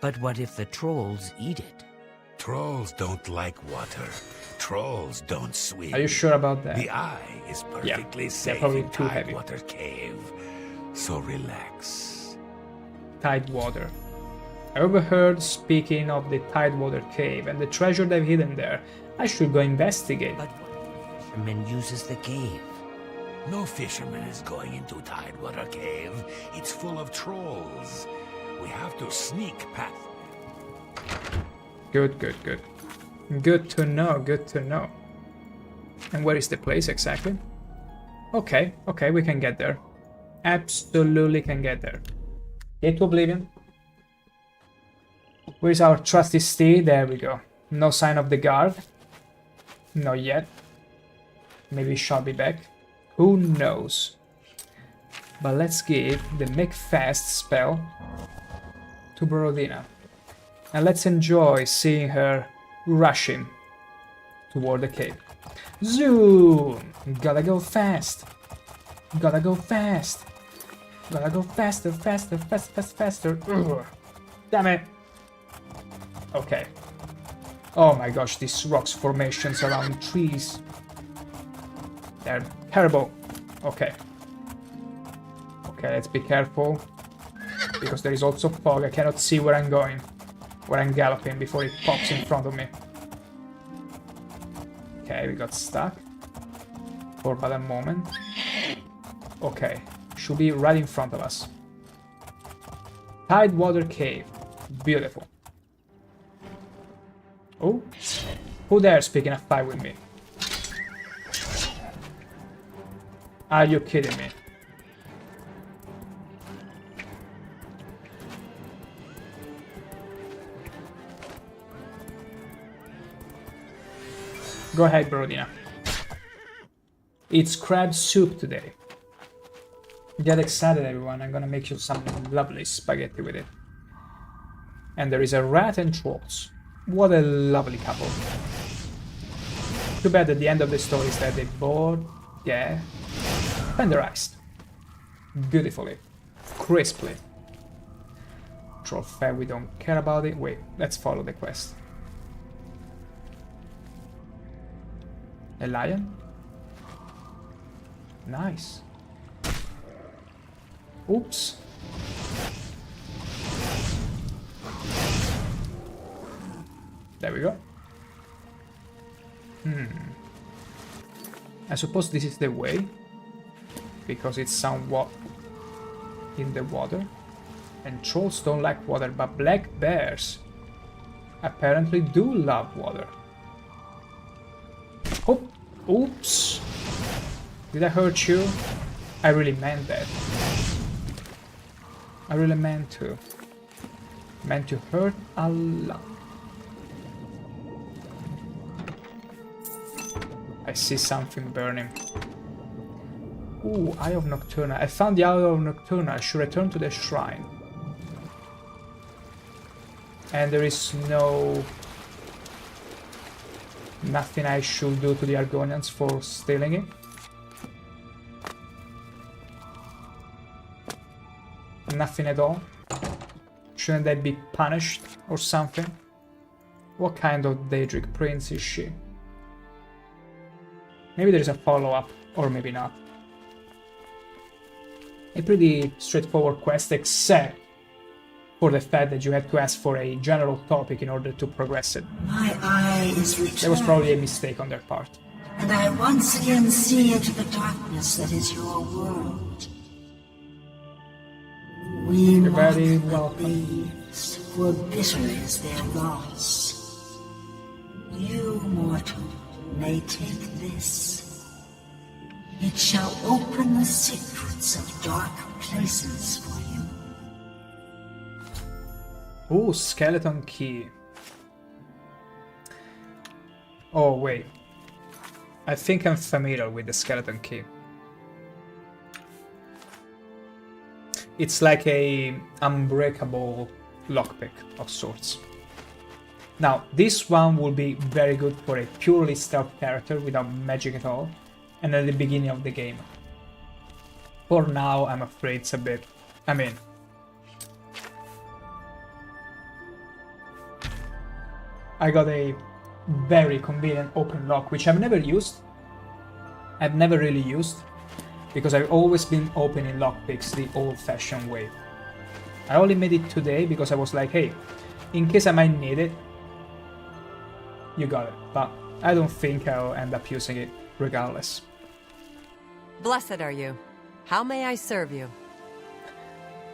But what if the trolls eat it? Trolls don't like water. Trolls don't swim. Are you sure about that? The eye is perfectly safe probably in too heavy. Tidewater Cave. So relax. Tidewater. I overheard speaking of the Tidewater Cave and the treasure they've hidden there. I should go investigate. But what if the fisherman uses the cave? No fisherman is going into Tidewater Cave. It's full of trolls. We have to sneak past. Good, good, good. Good to know, good to know. And where is the place exactly? Okay, okay, we can get there. Absolutely can get there. Gate to Oblivion. Where's our trusty steed? There we go. No sign of the guard. Not yet. Maybe he shall be back. Who knows? But let's give the Make Fast spell to Borodina. And let's enjoy seeing her rushing toward the cave. Zoom! Gotta go fast. Gotta go fast. Gotta go faster, faster, faster, faster. Ugh. Damn it. Okay. Oh my gosh, these rocks formations around trees. They're terrible. Okay. Okay, let's be careful. Because there is also fog. I cannot see where I'm going. Where I'm galloping before it pops in front of me. Okay, we got stuck. For but a moment. Okay. Should be right in front of us. Tidewater Cave. Beautiful. Oh, who dares picking a fight with me? Are you kidding me? Go ahead, Borodina. It's crab soup today. Get excited, everyone. I'm gonna make you some lovely spaghetti with it. And there is a rat and trolls. What a lovely couple. Too bad at the end of the story is that they both get tenderized. Beautifully. Crisply. Troll fat, we don't care about it. Wait, let's follow the quest. A lion? Nice. Oops. There we go. I suppose this is the way, because it's somewhat in the water. And trolls don't like water, but black bears apparently do love water. Oh, oops. Did I hurt you? I really meant that. I really meant to. Meant to hurt a lot. I see something burning. Ooh, Eye of Nocturna. I found the Eye of Nocturna. I should return to the shrine. And there is nothing I should do to the Argonians for stealing it. Nothing at all. Shouldn't they be punished or something? What kind of Daedric prince is she? Maybe there's a follow-up, or maybe not. A pretty straightforward quest, except for the fact that you had to ask for a general topic in order to progress it. My eye is returned. That was probably a mistake on their part. And I once again see into the darkness that is your world. We very welcome. For bitter is their loss. You, mortal, may take this. It shall open the secrets of dark places for you. Ooh, skeleton key. Oh, wait. I think I'm familiar with the skeleton key. It's like a unbreakable lockpick of sorts. Now, this one will be very good for a purely stealth character without magic at all, and at the beginning of the game. For now, I'm afraid it's a bit... I mean... I got a very convenient open lock, which I've never used. I've never really used, because I've always been opening lockpicks the old-fashioned way. I only made it today because I was like, hey, in case I might need it, you got it. But I don't think I'll end up using it regardless. Blessed are you. How may I serve you?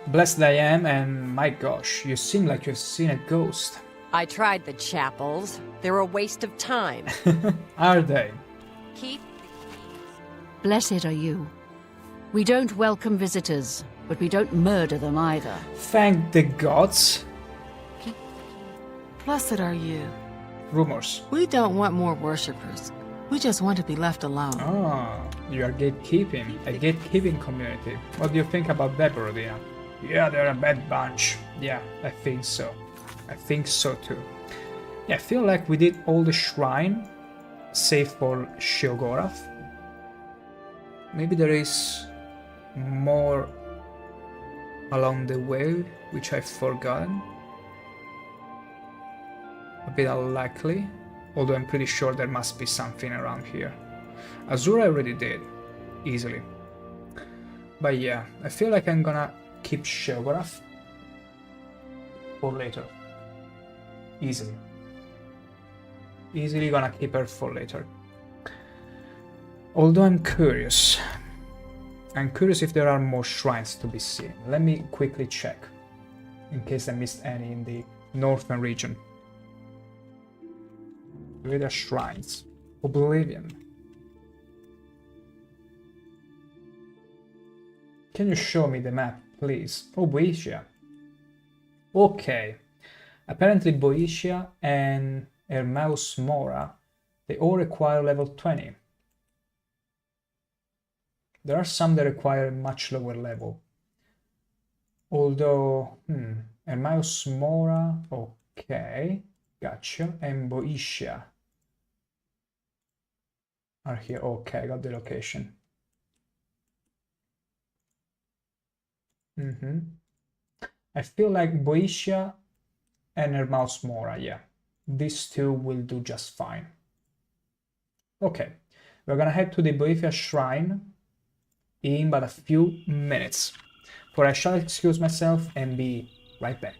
Blessed I am, and my gosh, you seem like you've seen a ghost. I tried the chapels. They're a waste of time. Are they? Keep. Blessed are you. We don't welcome visitors, but we don't murder them either. Thank the gods. Blessed are you. Rumors. We don't want more worshippers. We just want to be left alone. Ah, you are gatekeeping. A gatekeeping community. What do you think about that, Borodina? Yeah, they're a bad bunch. Yeah, I think so. I think so too. Yeah, I feel like we did all the shrine, save for Sheogorath. Maybe there is more along the way, which I've forgotten. A bit unlikely, although I'm pretty sure there must be something around here. Azura I already did, easily. But yeah, I feel like I'm gonna keep Sheogorath for later. Easily. Easily gonna keep her for later. Although I'm curious. I'm curious if there are more shrines to be seen. Let me quickly check, in case I missed any in the northern region. Where are shrines? Oblivion. Can you show me the map, please? Oh, Boeotia. Okay. Apparently Boeotia and Hermaeus Mora, they all require level 20. There are some that require a much lower level. Although, Hermaeus Mora, okay, gotcha, and Boeotia are here. Okay, I got the location. I feel like Boeotia and Hermaeus Mora, yeah. These two will do just fine. Okay, we're gonna head to the Boeotia Shrine in but a few minutes. For I shall excuse myself and be right back.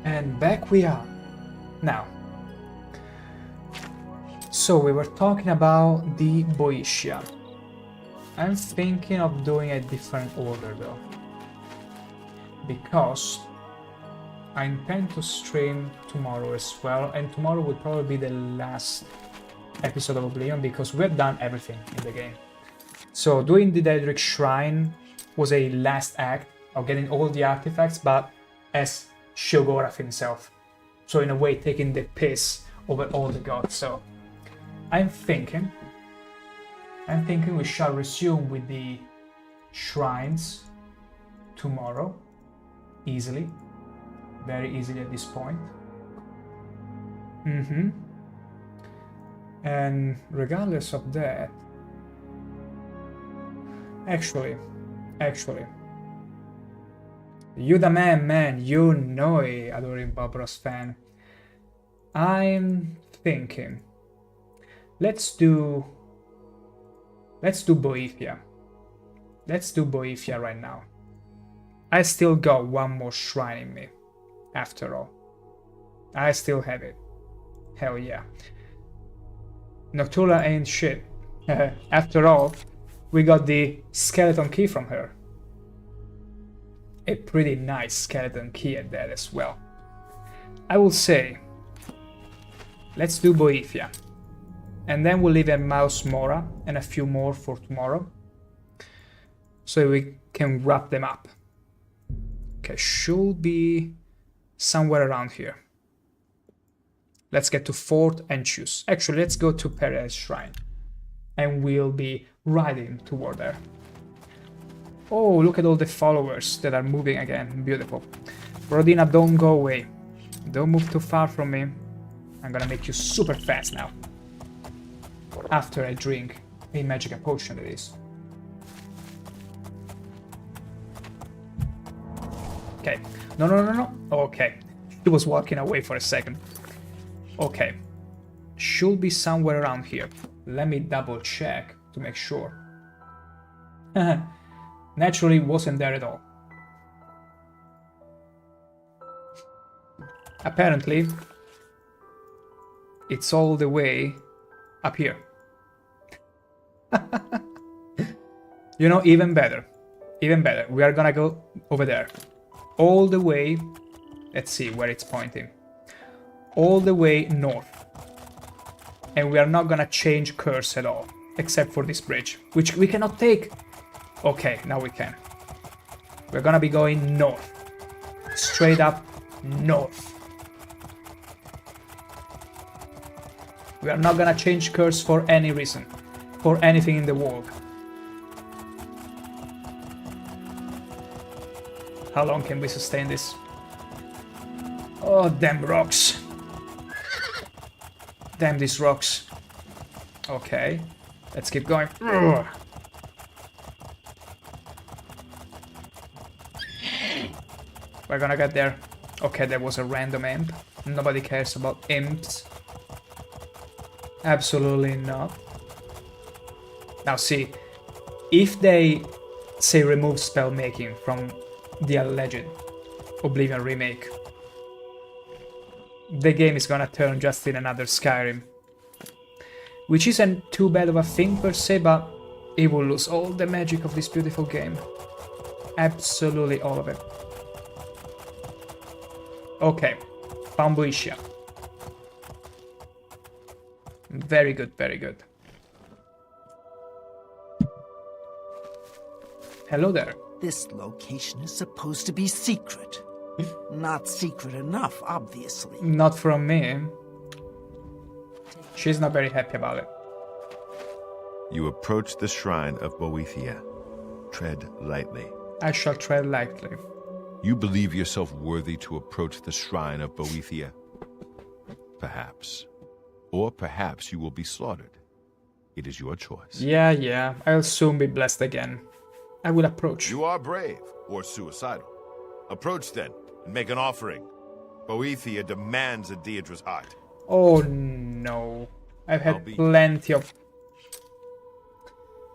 And back we are. Now. So we were talking about the Boeotia. I'm thinking of doing a different order though. Because I intend to stream tomorrow as well, and tomorrow will probably be the last episode of Oblivion because we've done everything in the game. So doing the Daedric Shrine was a last act of getting all the artifacts, but as Sheogorath himself. So in a way taking the piss over all the gods. So I'm thinking we shall resume with the shrines tomorrow. Easily. Very easily at this point. And regardless of that, actually, you the man, you know it, adoring Barbaros fan. I'm thinking, let's do Boeotia. Let's do Boeotia right now. I still got one more shrine in me, after all. I still have it. Hell yeah. Noctula ain't shit. After all, we got the skeleton key from her. A pretty nice skeleton key at that as well. I will say, let's do Boeotia. And then we'll leave a Mouse Mora and a few more for tomorrow. So we can wrap them up. Okay, should be somewhere around here. Let's get to Fort and choose. Actually, let's go to Paradise Shrine. And we'll be riding toward there. Oh, look at all the followers that are moving again. Beautiful. Rodina, don't go away. Don't move too far from me. I'm gonna make you super fast now. After I drink a magic potion, that is. Okay. No. Okay. He was walking away for a second. Okay. Should be somewhere around here. Let me double check to make sure. Naturally wasn't there at all. Apparently, it's all the way up here. You know, even better. Even better. We are gonna go over there. All the way, let's see where it's pointing. All the way north. And we are not gonna change course at all, except for this bridge, which we cannot take. Okay, now we can. We're gonna be going north. Straight up north. We are not gonna change course for any reason. For anything in the world. How long can we sustain this? Oh, damn rocks. Damn these rocks. Okay, let's keep going. Ugh. We're gonna get there. Okay, there was a random imp. Nobody cares about imps. Absolutely not. Now see, if they say remove spell making from the alleged Oblivion remake, the game is gonna turn just in another Skyrim. Which isn't too bad of a thing per se, but it will lose all the magic of this beautiful game. Absolutely all of it. Okay, found Boeotia. Very good, very good. Hello there. This location is supposed to be secret. Not secret enough, obviously. Not from me. She's not very happy about it. You approach the shrine of Boeotia. Tread lightly. I shall tread lightly. You believe yourself worthy to approach the shrine of Boeotia? Perhaps. Or perhaps you will be slaughtered. It is your choice. Yeah, I'll soon be blessed again. I will approach. You are brave, or suicidal. Approach then, and make an offering. Boeotia demands a Deirdre's heart. Oh no. I've had plenty of...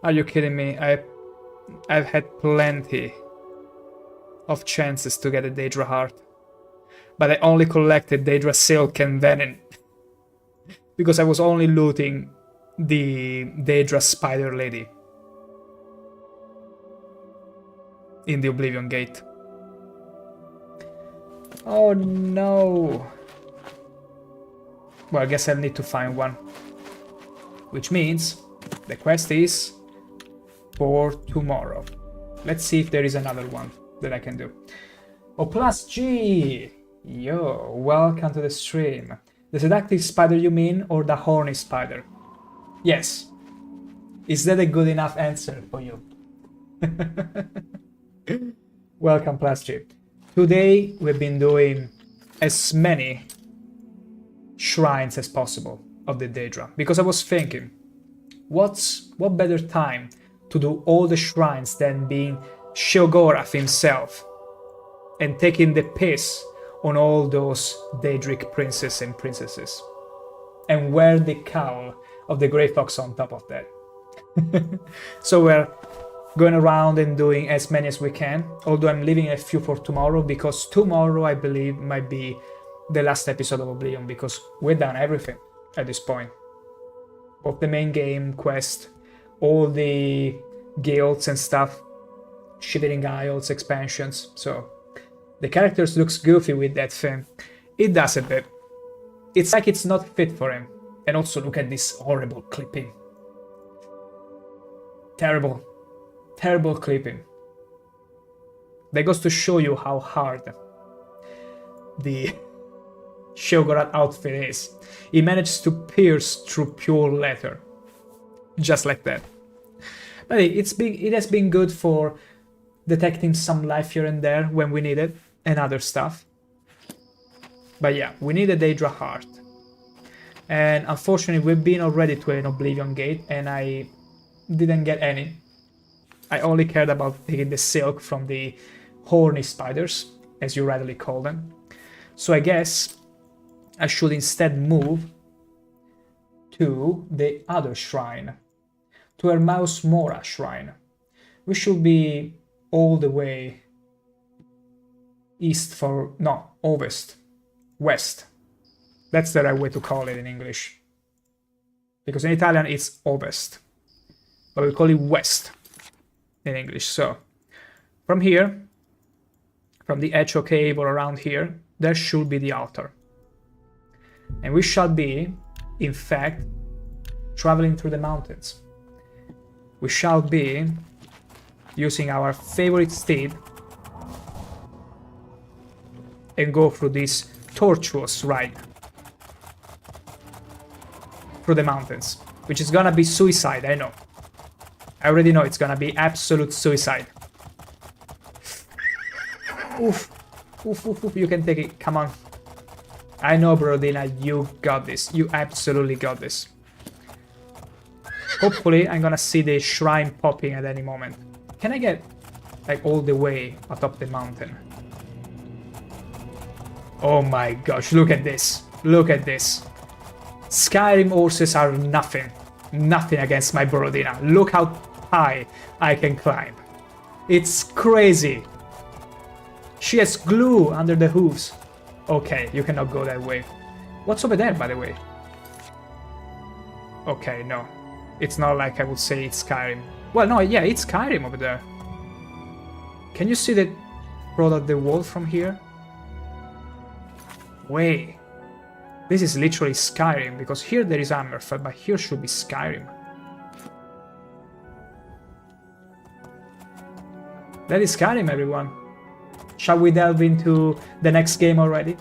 Are you kidding me? I've had plenty of chances to get a Daedra heart. But I only collected Daedra Silk and Venom. Because I was only looting the Daedra Spider Lady. In the Oblivion Gate. Oh no! Well, I guess I'll need to find one. Which means the quest is for tomorrow. Let's see if there is another one that I can do. Oh, plus G! Yo, welcome to the stream. The seductive spider you mean, or the horny spider? Yes. Is that a good enough answer for you? Welcome, plus G. Today we've been doing as many shrines as possible of the Daedra, because I was thinking, what better time to do all the shrines than being Sheogorath himself and taking the piss on all those Daedric princes and princesses and wear the cowl of the Grey Fox on top of that. So we're going around and doing as many as we can, although I'm leaving a few for tomorrow, because tomorrow I believe might be the last episode of Oblivion, because we're done everything at this point. Both the main game quest, all the guilds and stuff, Shivering Isles expansions, so the characters looks goofy with that thing. It does a bit. It's like it's not fit for him. And also look at this horrible clipping. Terrible. Terrible clipping. That goes to show you how hard the Sheogorath outfit is. He managed to pierce through pure leather. Just like that. But it has been good for detecting some life here and there when we need it, and other stuff. But yeah, we need a Daedra heart. And unfortunately we've been already to an Oblivion Gate and I didn't get any. I only cared about taking the silk from the horny spiders, as you rightly call them. So I guess I should instead move to the other shrine, to Hermaeus Mora shrine. We should be all the way ovest, west. That's the right way to call it in English. Because in Italian it's ovest, but we call it west in English. So from here, from the Echo Cave or around here, there should be the altar. And we shall be, in fact, traveling through the mountains. We shall be using our favorite steed and go through this tortuous ride through the mountains, which is gonna be suicide, I know. I already know it's gonna be absolute suicide. Oof. Oof, oof, oof, you can take it, come on. I know, Brodina, you got this. You absolutely got this. Hopefully, I'm gonna see the shrine popping at any moment. Can I get, like, all the way atop the mountain? Oh my gosh, look at this. Look at this. Skyrim horses are nothing. Nothing against my Borodina. Look how high I can climb. It's crazy. She has glue under the hooves. Okay, you cannot go that way. What's over there, by the way? Okay, no. It's not like I would say it's Skyrim. Well, no, yeah, it's Skyrim over there. Can you see the road of the wall from here? Wait. This is literally Skyrim, because here there is Hammerfell, but here should be Skyrim. That is Skyrim, everyone. Shall we delve into the next game already?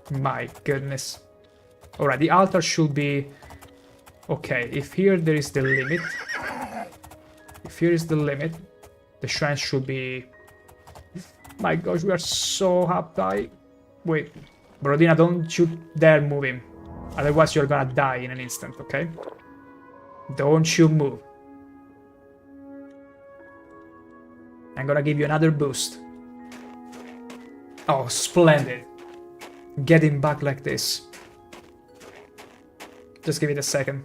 My goodness. Alright, the altar should be... Okay, if here there is the limit... If here is the limit, the shrine should be... My gosh, we are so up high. Wait, Borodina, don't you dare move him. Otherwise you're gonna die in an instant, okay? Don't you move. I'm gonna give you another boost. Oh, splendid. Get him back like this. Just give it a second.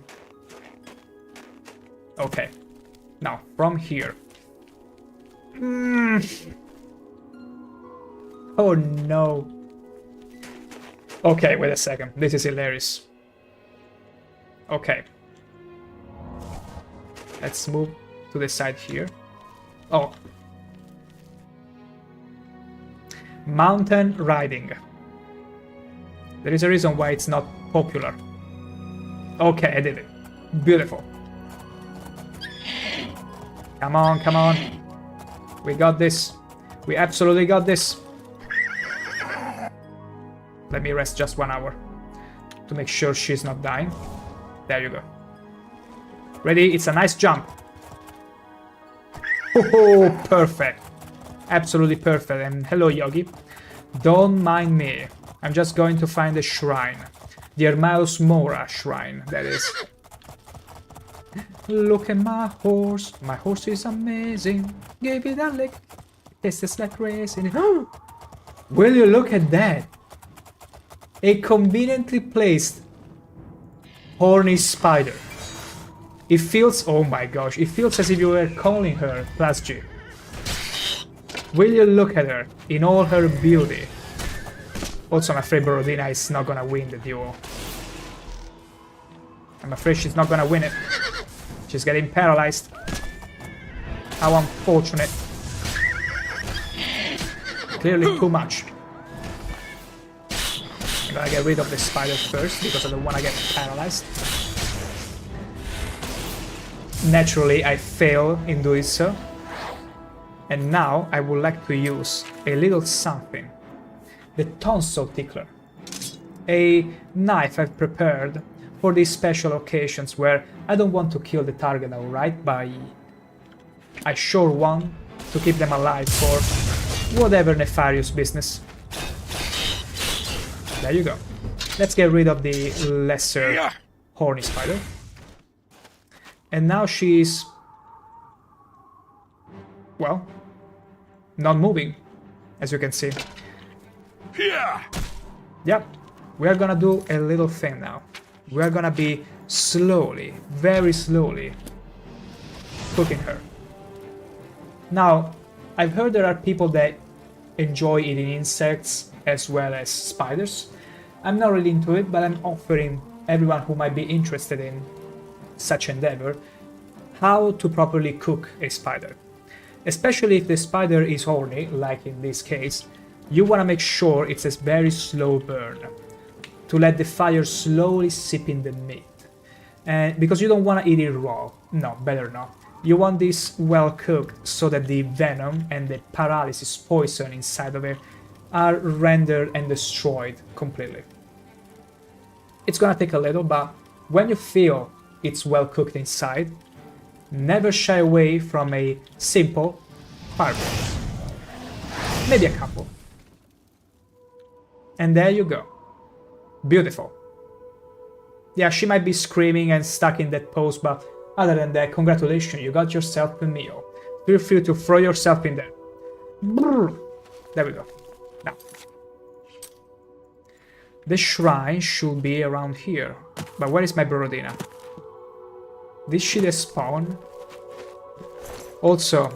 Okay. Now, from here. Oh no. Okay, wait a second. This is hilarious. Okay. Let's move to the side here. Oh. Mountain riding. There is a reason why it's not popular. Okay, I did it. Beautiful. Come on, come on. We got this. We absolutely got this. Let me rest just 1 hour to make sure she's not dying. There you go. Ready? It's a nice jump. Oh, perfect. Absolutely perfect. And hello, Yogi. Don't mind me. I'm just going to find a shrine. The Hermaeus Mora shrine, that is. Look at my horse. My horse is amazing. Give it a lick. Tastes like racing. Will you look at that? A conveniently placed horny spider. It feels, oh my gosh, it feels as if you were calling her +G. Will you look at her in all her beauty? Also, I'm afraid Borodina is not gonna win the duel. I'm afraid she's not gonna win it. She's getting paralyzed. How unfortunate. Clearly too much. I'm gonna get rid of the spider first because I don't want to get paralyzed. Naturally, I fail in doing so. And now I would like to use a little something. The tonsil tickler. A knife I've prepared for these special occasions where I don't want to kill the target outright, but I sure want to keep them alive for whatever nefarious business. There you go. Let's get rid of the lesser horny spider. And now she's... well, not moving, as you can see. Yep, we are gonna do a little thing now. We are gonna be slowly, very slowly, cooking her. Now, I've heard there are people that enjoy eating insects as well as spiders. I'm not really into it, but I'm offering everyone who might be interested in such endeavor how to properly cook a spider. Especially if the spider is horny, like in this case, you want to make sure it's a very slow burn, to let the fire slowly sip in the meat. And because you don't want to eat it raw, no, better not. You want this well cooked so that the venom and the paralysis poison inside of it are rendered and destroyed completely. It's gonna take a little, but when you feel it's well cooked inside, never shy away from a simple fireball. Maybe a couple. And there you go. Beautiful. Yeah, she might be screaming and stuck in that pose, but other than that, congratulations, you got yourself a meal. Feel free to throw yourself in there. There we go. Now, the shrine should be around here. But where is my Borodina? Did she despawn? Also,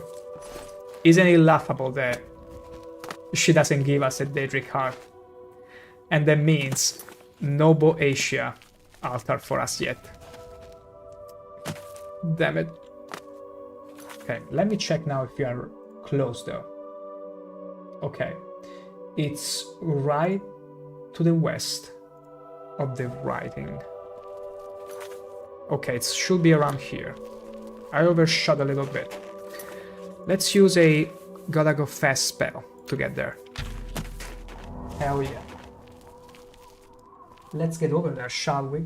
isn't it laughable that she doesn't give us a Daedric heart? And that means no Boeotia altar for us yet. Damn it. Okay, let me check now if you are close though. Okay, it's right to the west of the writing. Okay, it should be around here. I overshot a little bit. Let's use a gotta go fast spell to get there. Hell yeah. Let's get over there, shall we?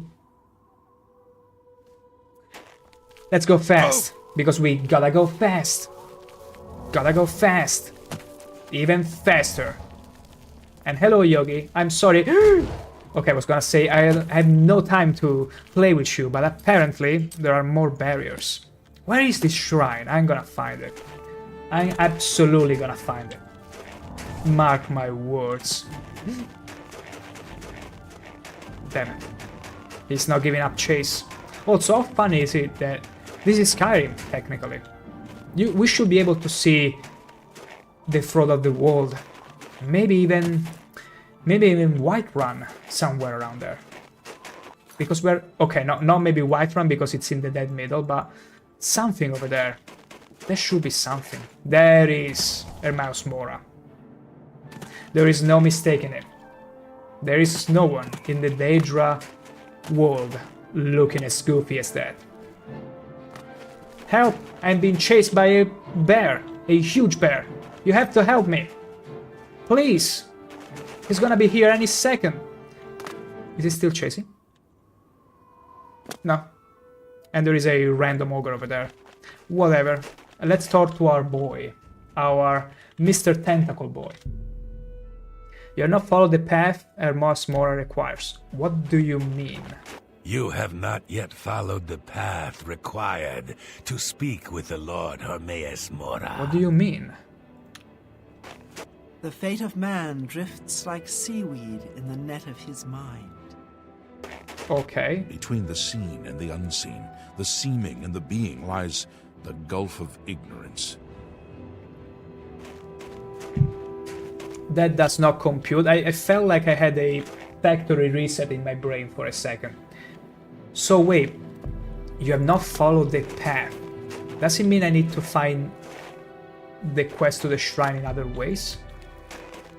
Let's go fast, because we gotta go fast. Gotta go fast. Even faster. And hello, Yogi. I'm sorry. Okay, I was gonna say I have no time to play with you, but apparently there are more barriers. Where is this shrine? I'm gonna find it. I'm absolutely gonna find it. Mark my words. Damn it. He's not giving up chase. Also, how funny is it that this is Skyrim, technically. We should be able to see the throat of the world Maybe even Whiterun somewhere around there. Because we're... Okay, not maybe Whiterun because it's in the dead middle, but something over there. There should be something. There is Hermaeus Mora. There is no mistaking it. There is no one in the Daedra world looking as goofy as that. Help! I'm being chased by a bear. A huge bear. You have to help me. Please! He's gonna be here any second. Is he still chasing? No. And there is a random ogre over there. Whatever. Let's talk to our boy. Our Mr. Tentacle boy. You have not followed the path Hermaeus Mora requires. What do you mean? You have not yet followed the path required to speak with the Lord Hermaeus Mora. What do you mean? The fate of man drifts like seaweed in the net of his mind. Okay. Between the seen and the unseen, the seeming and the being, lies the gulf of ignorance. That does not compute. I felt like I had a factory reset in my brain for a second. So wait, you have not followed the path. Does it mean I need to find the quest to the shrine in other ways?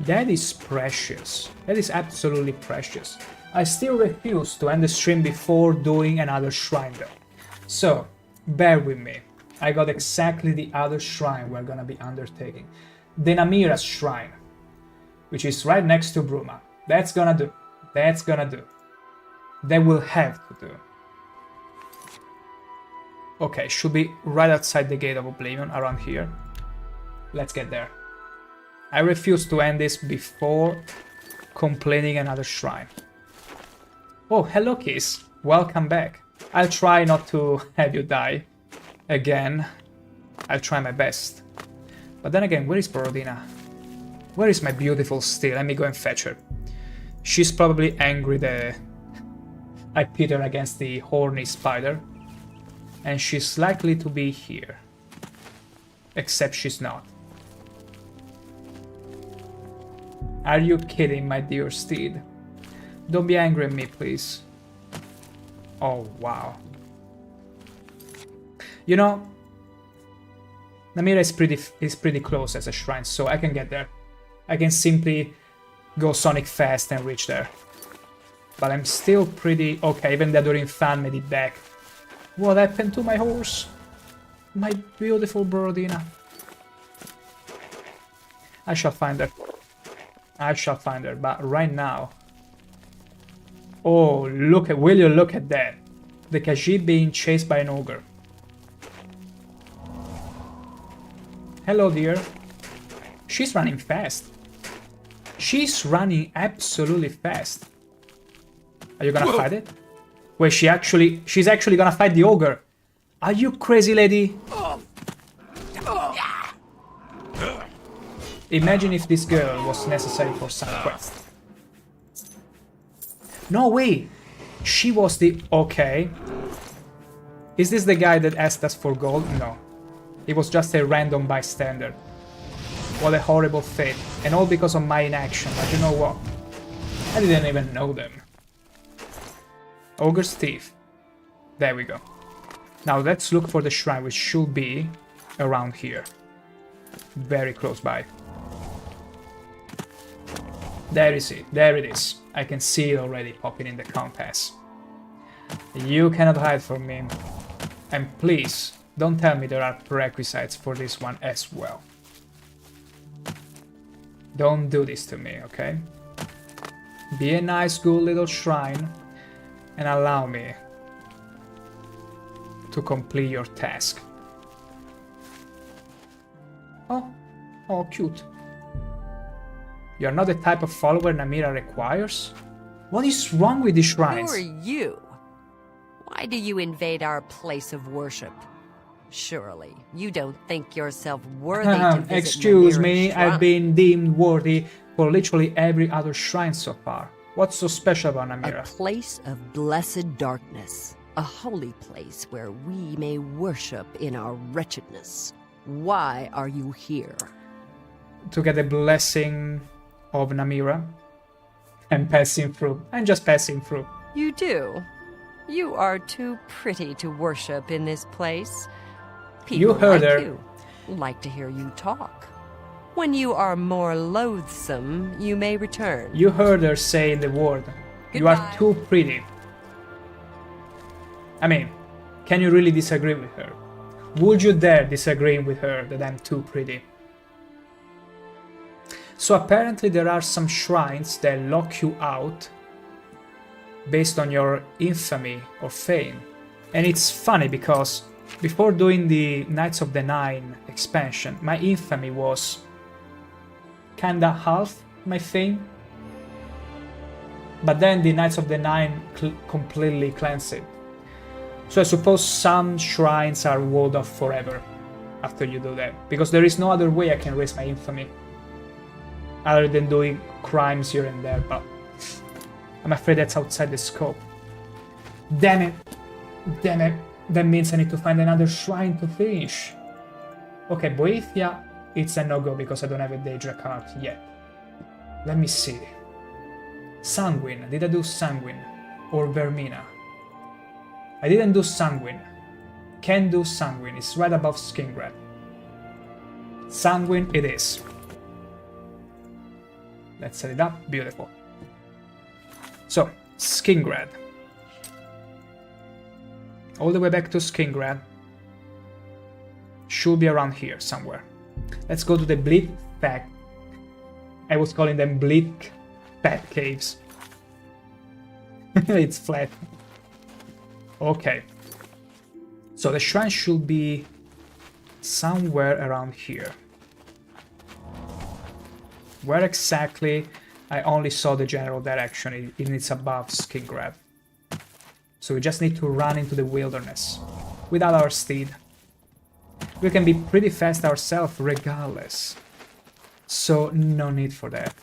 That is precious. That is absolutely precious. I still refuse to end the stream before doing another shrine though. So, bear with me. I got exactly the other shrine we're gonna be undertaking. The Namira's shrine, which is right next to Bruma. That's gonna do. That's gonna do. That will have to do. Okay, should be right outside the Gate of Oblivion, around here. Let's get there. I refuse to end this before completing another shrine. Oh, hello Kiss. Welcome back. I'll try not to have you die. Again. I'll try my best. But then again, where is Borodina? Where is my beautiful steel? Let me go and fetch her. She's probably angry that I pit her against the horny spider. And she's likely to be here. Except she's not. Are you kidding, my dear steed? Don't be angry at me, please. Oh, wow. You know, Namira is pretty close as a shrine, so I can get there. I can simply go Sonic fast and reach there. But I'm still pretty... Okay, even the Adoring fan made it back. What happened to my horse? My beautiful Borodina. I shall find her. I shall find her, but right now... Oh, look at... Will you look at that? The Khajiit being chased by an ogre. Hello, dear. She's running fast. She's running absolutely fast. Are you gonna fight it? Wait, she's actually gonna fight the ogre. Are you crazy, lady? Imagine if this girl was necessary for some quest. No way! She was the... Okay. Is this the guy that asked us for gold? No. It was just a random bystander. What a horrible fate. And all because of my inaction. But you know what? I didn't even know them. Ogre's Thief. There we go. Now let's look for the shrine, which should be around here. Very close by. There is it. There it is. I can see it already popping in the compass. You cannot hide from me. And please, don't tell me there are prerequisites for this one as well. Don't do this to me, okay? Be a nice, good little shrine and allow me to complete your task. Oh, cute. You're not the type of follower Namira requires? What is wrong with these shrines? Who are you? Why do you invade our place of worship? Surely, you don't think yourself worthy to visit Excuse Namira's me, shrine. I've been deemed worthy for literally every other shrine so far. What's so special about Namira? A place of blessed darkness. A holy place where we may worship in our wretchedness. Why are you here? To get a blessing of Namira. I'm passing through. I'm just passing through. You do. You are too pretty to worship in this place. People You heard like her. you like to hear you talk. When you are more loathsome, you may return. You heard her say the word. You are too pretty. I mean, can you really disagree with her? Would you dare disagree with her that I'm too pretty? So apparently there are some shrines that lock you out based on your infamy or fame. And it's funny because before doing the Knights of the Nine expansion, my infamy was kinda half my fame. But then the Knights of the Nine completely cleansed it. So I suppose some shrines are walled off forever after you do that, because there is no other way I can raise my infamy other than doing crimes here and there, but I'm afraid that's outside the scope. Damn it! Damn it! That means I need to find another shrine to finish. Okay, Boethia, it's a no-go because I don't have a Daedra card yet. Let me see. Sanguine. Did I do Sanguine? Or Vermina? I didn't do Sanguine. Can do Sanguine. It's right above Skingrad. Sanguine it is. Let's set it up. Beautiful. So, Skingrad. All the way back to Skingrad. Should be around here somewhere. Let's go to the Bleak Pack. I was calling them Bleak Pack Caves. It's flat. Okay. So the shrine should be somewhere around here. Where exactly? I only saw the general direction. It's above Skingrad. So we just need to run into the wilderness without our steed. We can be pretty fast ourselves regardless. So no need for that.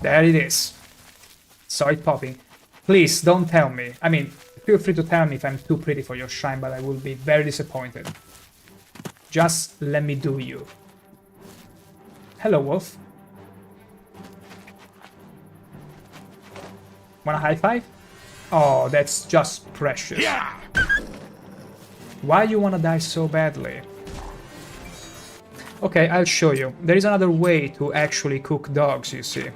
There it is. Saw it popping. Please don't tell me. I mean, feel free to tell me if I'm too pretty for your shrine, but I will be very disappointed. Just let me do you. Hello, wolf. Want a high five? Oh, that's just precious. Yeah. Why you wanna die so badly? Okay, I'll show you. There is another way to actually cook dogs, you see.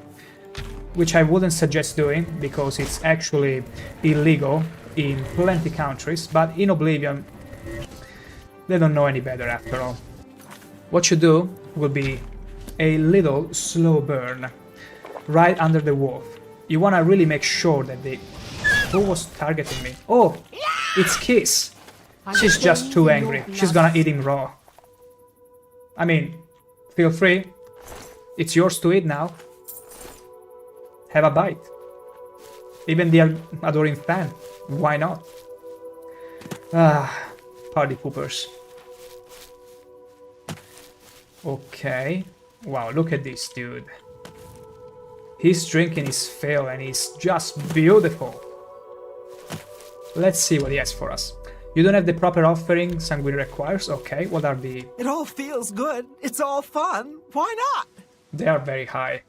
Which I wouldn't suggest doing, because it's actually illegal in plenty countries, but in Oblivion they don't know any better after all. What you do will be a little slow burn right under the wolf. You wanna really make sure that the... Who was targeting me? Oh! It's Kiss! She's just too angry. She's gonna eat him raw. I mean, feel free. It's yours to eat now. Have a bite. Even the adoring fan. Why not? Ah, party poopers. Okay. Wow, look at this dude. He's drinking his fill and he's just beautiful. Let's see what he has for us. You don't have the proper offering Sanguine requires? Okay, what are the... It all feels good. It's all fun. Why not? They are very high.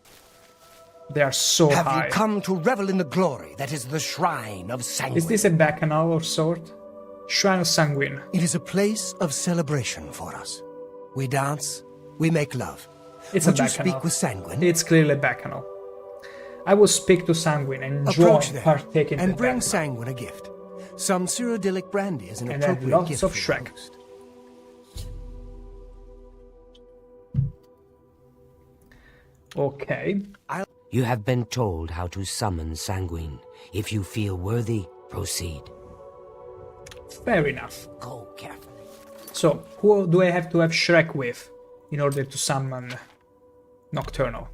They are so high. Have you come to revel in the glory that is the Shrine of Sanguine? Is this a bacchanal or sort? Shrine of Sanguine. It is a place of celebration for us. We dance, we make love. It's Would a you bacchanal. speak with Sanguine? It's clearly bacchanal. I will speak to Sanguine and Approach join them partake in and the bring bacchanal. Sanguine a gift. Some Cyrodiilic brandy is an And then appropriate lots gift of for Shrek. the host. Okay. You have been told how to summon Sanguine. If you feel worthy, proceed. Fair enough. Go carefully. So, who do I have to have Shrek with in order to summon Nocturnal?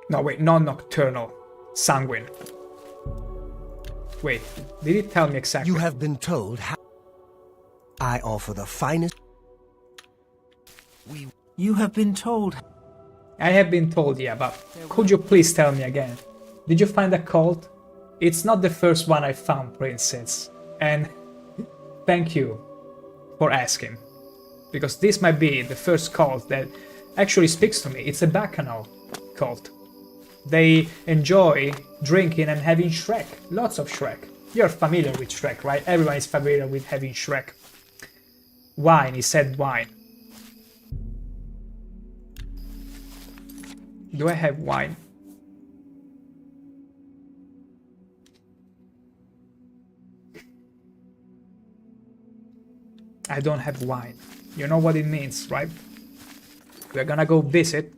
No, wait, not Nocturnal. Sanguine. Wait, did it tell me exactly? You have been told how... I offer the finest... You have been told... I have been told, yeah, but could you please tell me again? Did you find a cult? It's not the first one I found, Princess. And thank you for asking. Because this might be the first cult that actually speaks to me. It's a Bacchanal cult. They enjoy drinking and having Shrek. Lots of Shrek. You're familiar with Shrek, right? Everyone is familiar with having Shrek. Wine, he said wine. Do I have wine? I don't have wine. You know what it means, right? We're gonna go visit.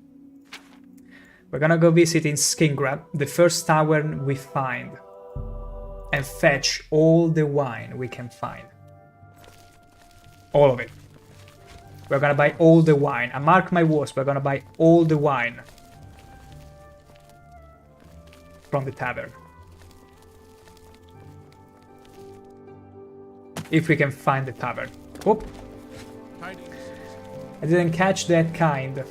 We're gonna go visit in Skingrad, the first tavern we find, and fetch all the wine we can find. All of it. We're gonna buy all the wine. I mark my words, we're gonna buy all the wine from the tavern. If we can find the tavern. Oop. I didn't catch that kind.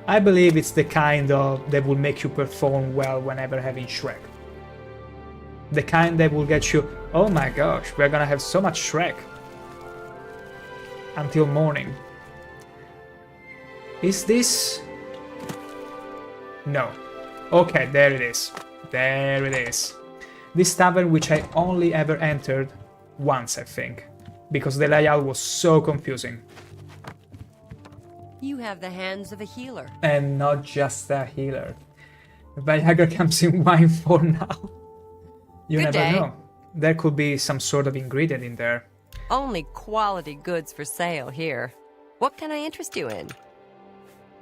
I believe it's the kind of that will make you perform well whenever having Shrek. The kind that will get you, oh my gosh, we're gonna have so much Shrek until morning. Is this? No. Okay, there it is. There it is. This tavern, which I only ever entered once, I think, because the layout was so confusing. You have the hands of a healer. And not just a healer. Viagra comes in wine for now. You Good never day. know. There could be some sort of ingredient in there. Only quality goods for sale here. What can I interest you in?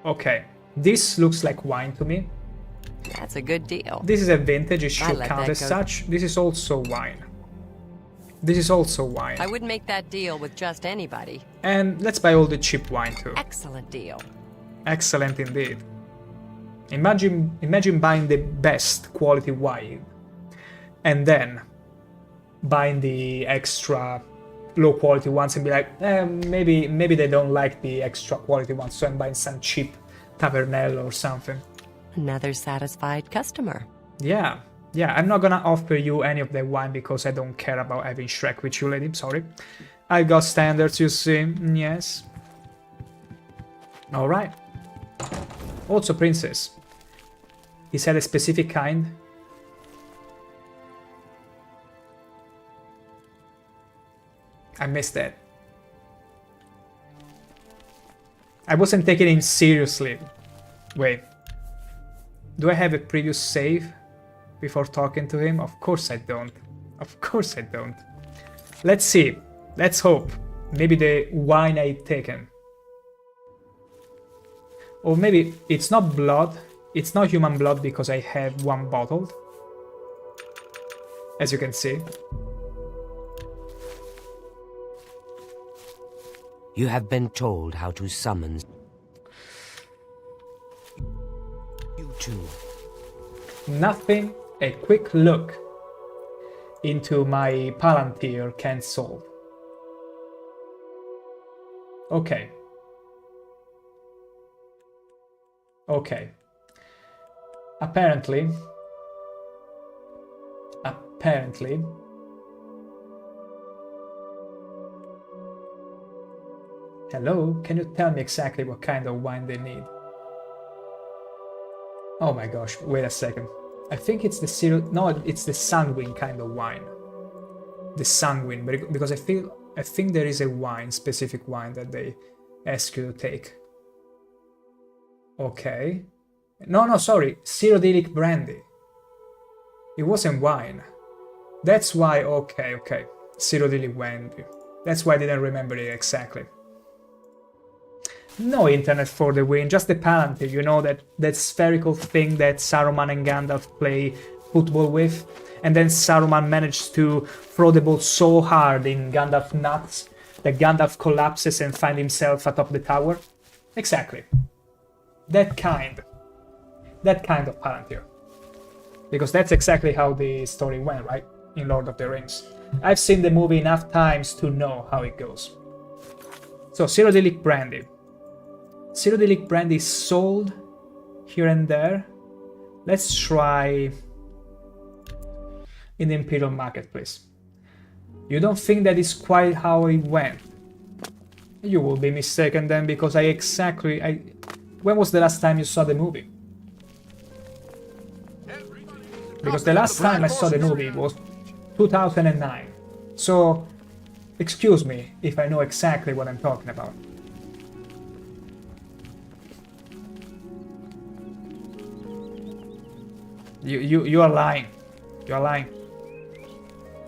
Okay, this looks like wine to me. That's a good deal. This is a vintage, it I should let count that as go. such. This is also wine. This is also wine. I wouldn't make that deal with just anybody. And let's buy all the cheap wine too. Excellent deal. Excellent indeed. Imagine buying the best quality wine and then buying the extra low quality ones and be like, maybe they don't like the extra quality ones, so I'm buying some cheap Tavernello or something. Another satisfied customer. Yeah, I'm not gonna offer you any of that wine because I don't care about having Shrek with you, lady, sorry. I got standards, you see, yes. Alright. Also, princess. He said a specific kind. I missed that. I wasn't taking him seriously. Wait. Do I have a previous save before talking to him? Of course I don't. Of course I don't. Let's see. Let's hope. Maybe the wine I've taken. Or maybe it's not blood. It's not human blood because I have one bottle. As you can see. You have been told how to summon you two. Nothing a quick look into my Palantir can solve. Okay. Okay. Apparently. Hello, can you tell me exactly what kind of wine they need? Oh my gosh, wait a second. I think it's the no, it's the sanguine kind of wine. The sanguine, because I think there is a wine, specific wine that they ask you to take. Okay. No, sorry, Cyrodiilic brandy. It wasn't wine. That's why, okay. Cyrodiilic brandy. That's why I didn't remember it exactly. No internet for the win, just the Palantir, you know, that spherical thing that Saruman and Gandalf play football with, and then Saruman managed to throw the ball so hard in Gandalf's nuts that Gandalf collapses and finds himself atop the tower. Exactly. That kind of Palantir. Because that's exactly how the story went, right? In Lord of the Rings. I've seen the movie enough times to know how it goes. So, Cyrodiilic brandy. Cyrodiilic brandy is sold here and there. Let's try in the Imperial Marketplace. You don't think that is quite how it went? You will be mistaken then, because when was the last time you saw the movie? Because the last time I saw the movie was 2009. So, excuse me if I know exactly what I'm talking about. You are lying. You are lying.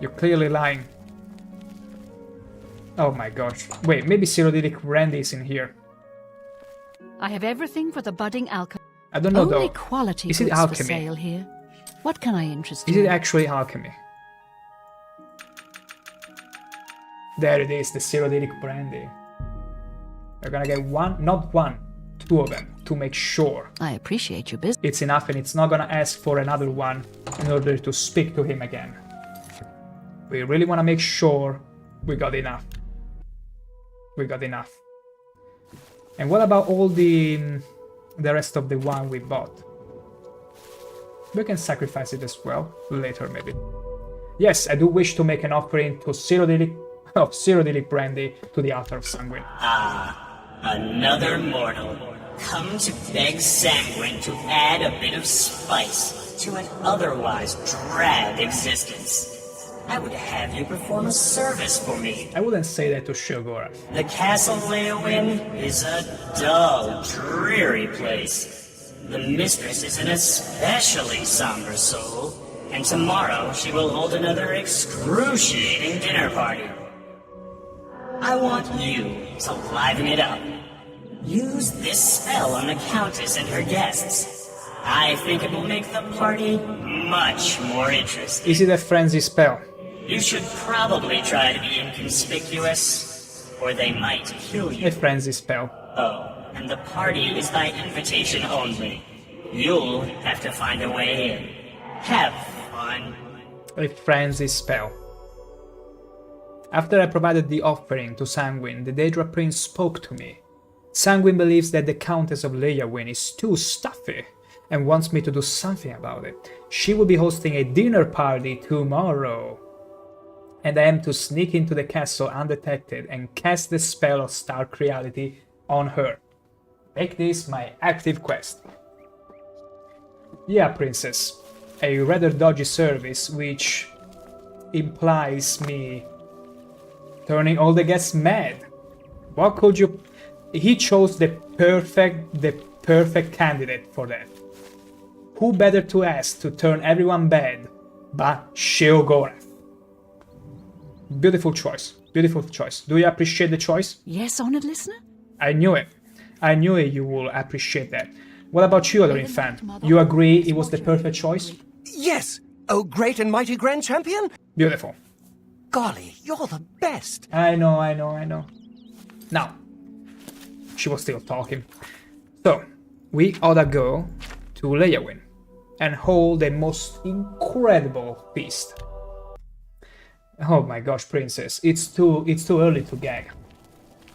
You're clearly lying. Oh my gosh. Wait, maybe Cyrodiilic Brandy is in here. I have everything for the budding alchemy. I don't know though. Only quality Is it goods for alchemy? sale here. What can I interest Is you it in? actually alchemy? There it is, the Cyrodiilic Brandy. We're gonna get one, not one, two of them, to make sure. I appreciate your business. It's enough, and it's not gonna ask for another one in order to speak to him again. We really wanna make sure we got enough. We got enough. And what about all the rest of the one we bought? We can sacrifice it as well, later maybe. Yes, I do wish to make an offering to Cyrodiilic Brandy to the altar of Sanguine. Ah, another mortal. Come to beg Sanguine to add a bit of spice to an otherwise drab existence. I would have you perform a service for me. I wouldn't say that to Sheogorath. The Castle Leowin is a dull, dreary place. The mistress is an especially somber soul, and tomorrow she will hold another excruciating dinner party. I want you to liven it up. Use this spell on the Countess and her guests. I think it will make the party much more interesting. Is it a frenzy spell? You should probably try to be inconspicuous, or they might kill you. A frenzy spell. Oh, and the party is by invitation only. You'll have to find a way in. Have fun. A frenzy spell. After I provided the offering to Sanguine, the Daedra Prince spoke to me. Sanguine believes that the Countess of Leowin is too stuffy and wants me to do something about it. She will be hosting a dinner party tomorrow, and I am to sneak into the castle undetected and cast the spell of Stark Reality on her. Make this my active quest. Yeah, princess. A rather dodgy service, which implies me turning all the guests mad. What could you... He chose the perfect candidate for that. Who better to ask to turn everyone bad but Sheogorath? Beautiful choice. Beautiful choice. Do you appreciate the choice? Yes, honored listener? I knew it. I knew you will appreciate that. What about you, other infant? You agree it was the perfect choice? Yes! Oh, great and mighty Grand Champion! Beautiful. Golly, you're the best! I know. Now, she was still talking. So, we oughta go to Leowin and hold a most incredible feast. Oh my gosh, princess, it's too early to gag.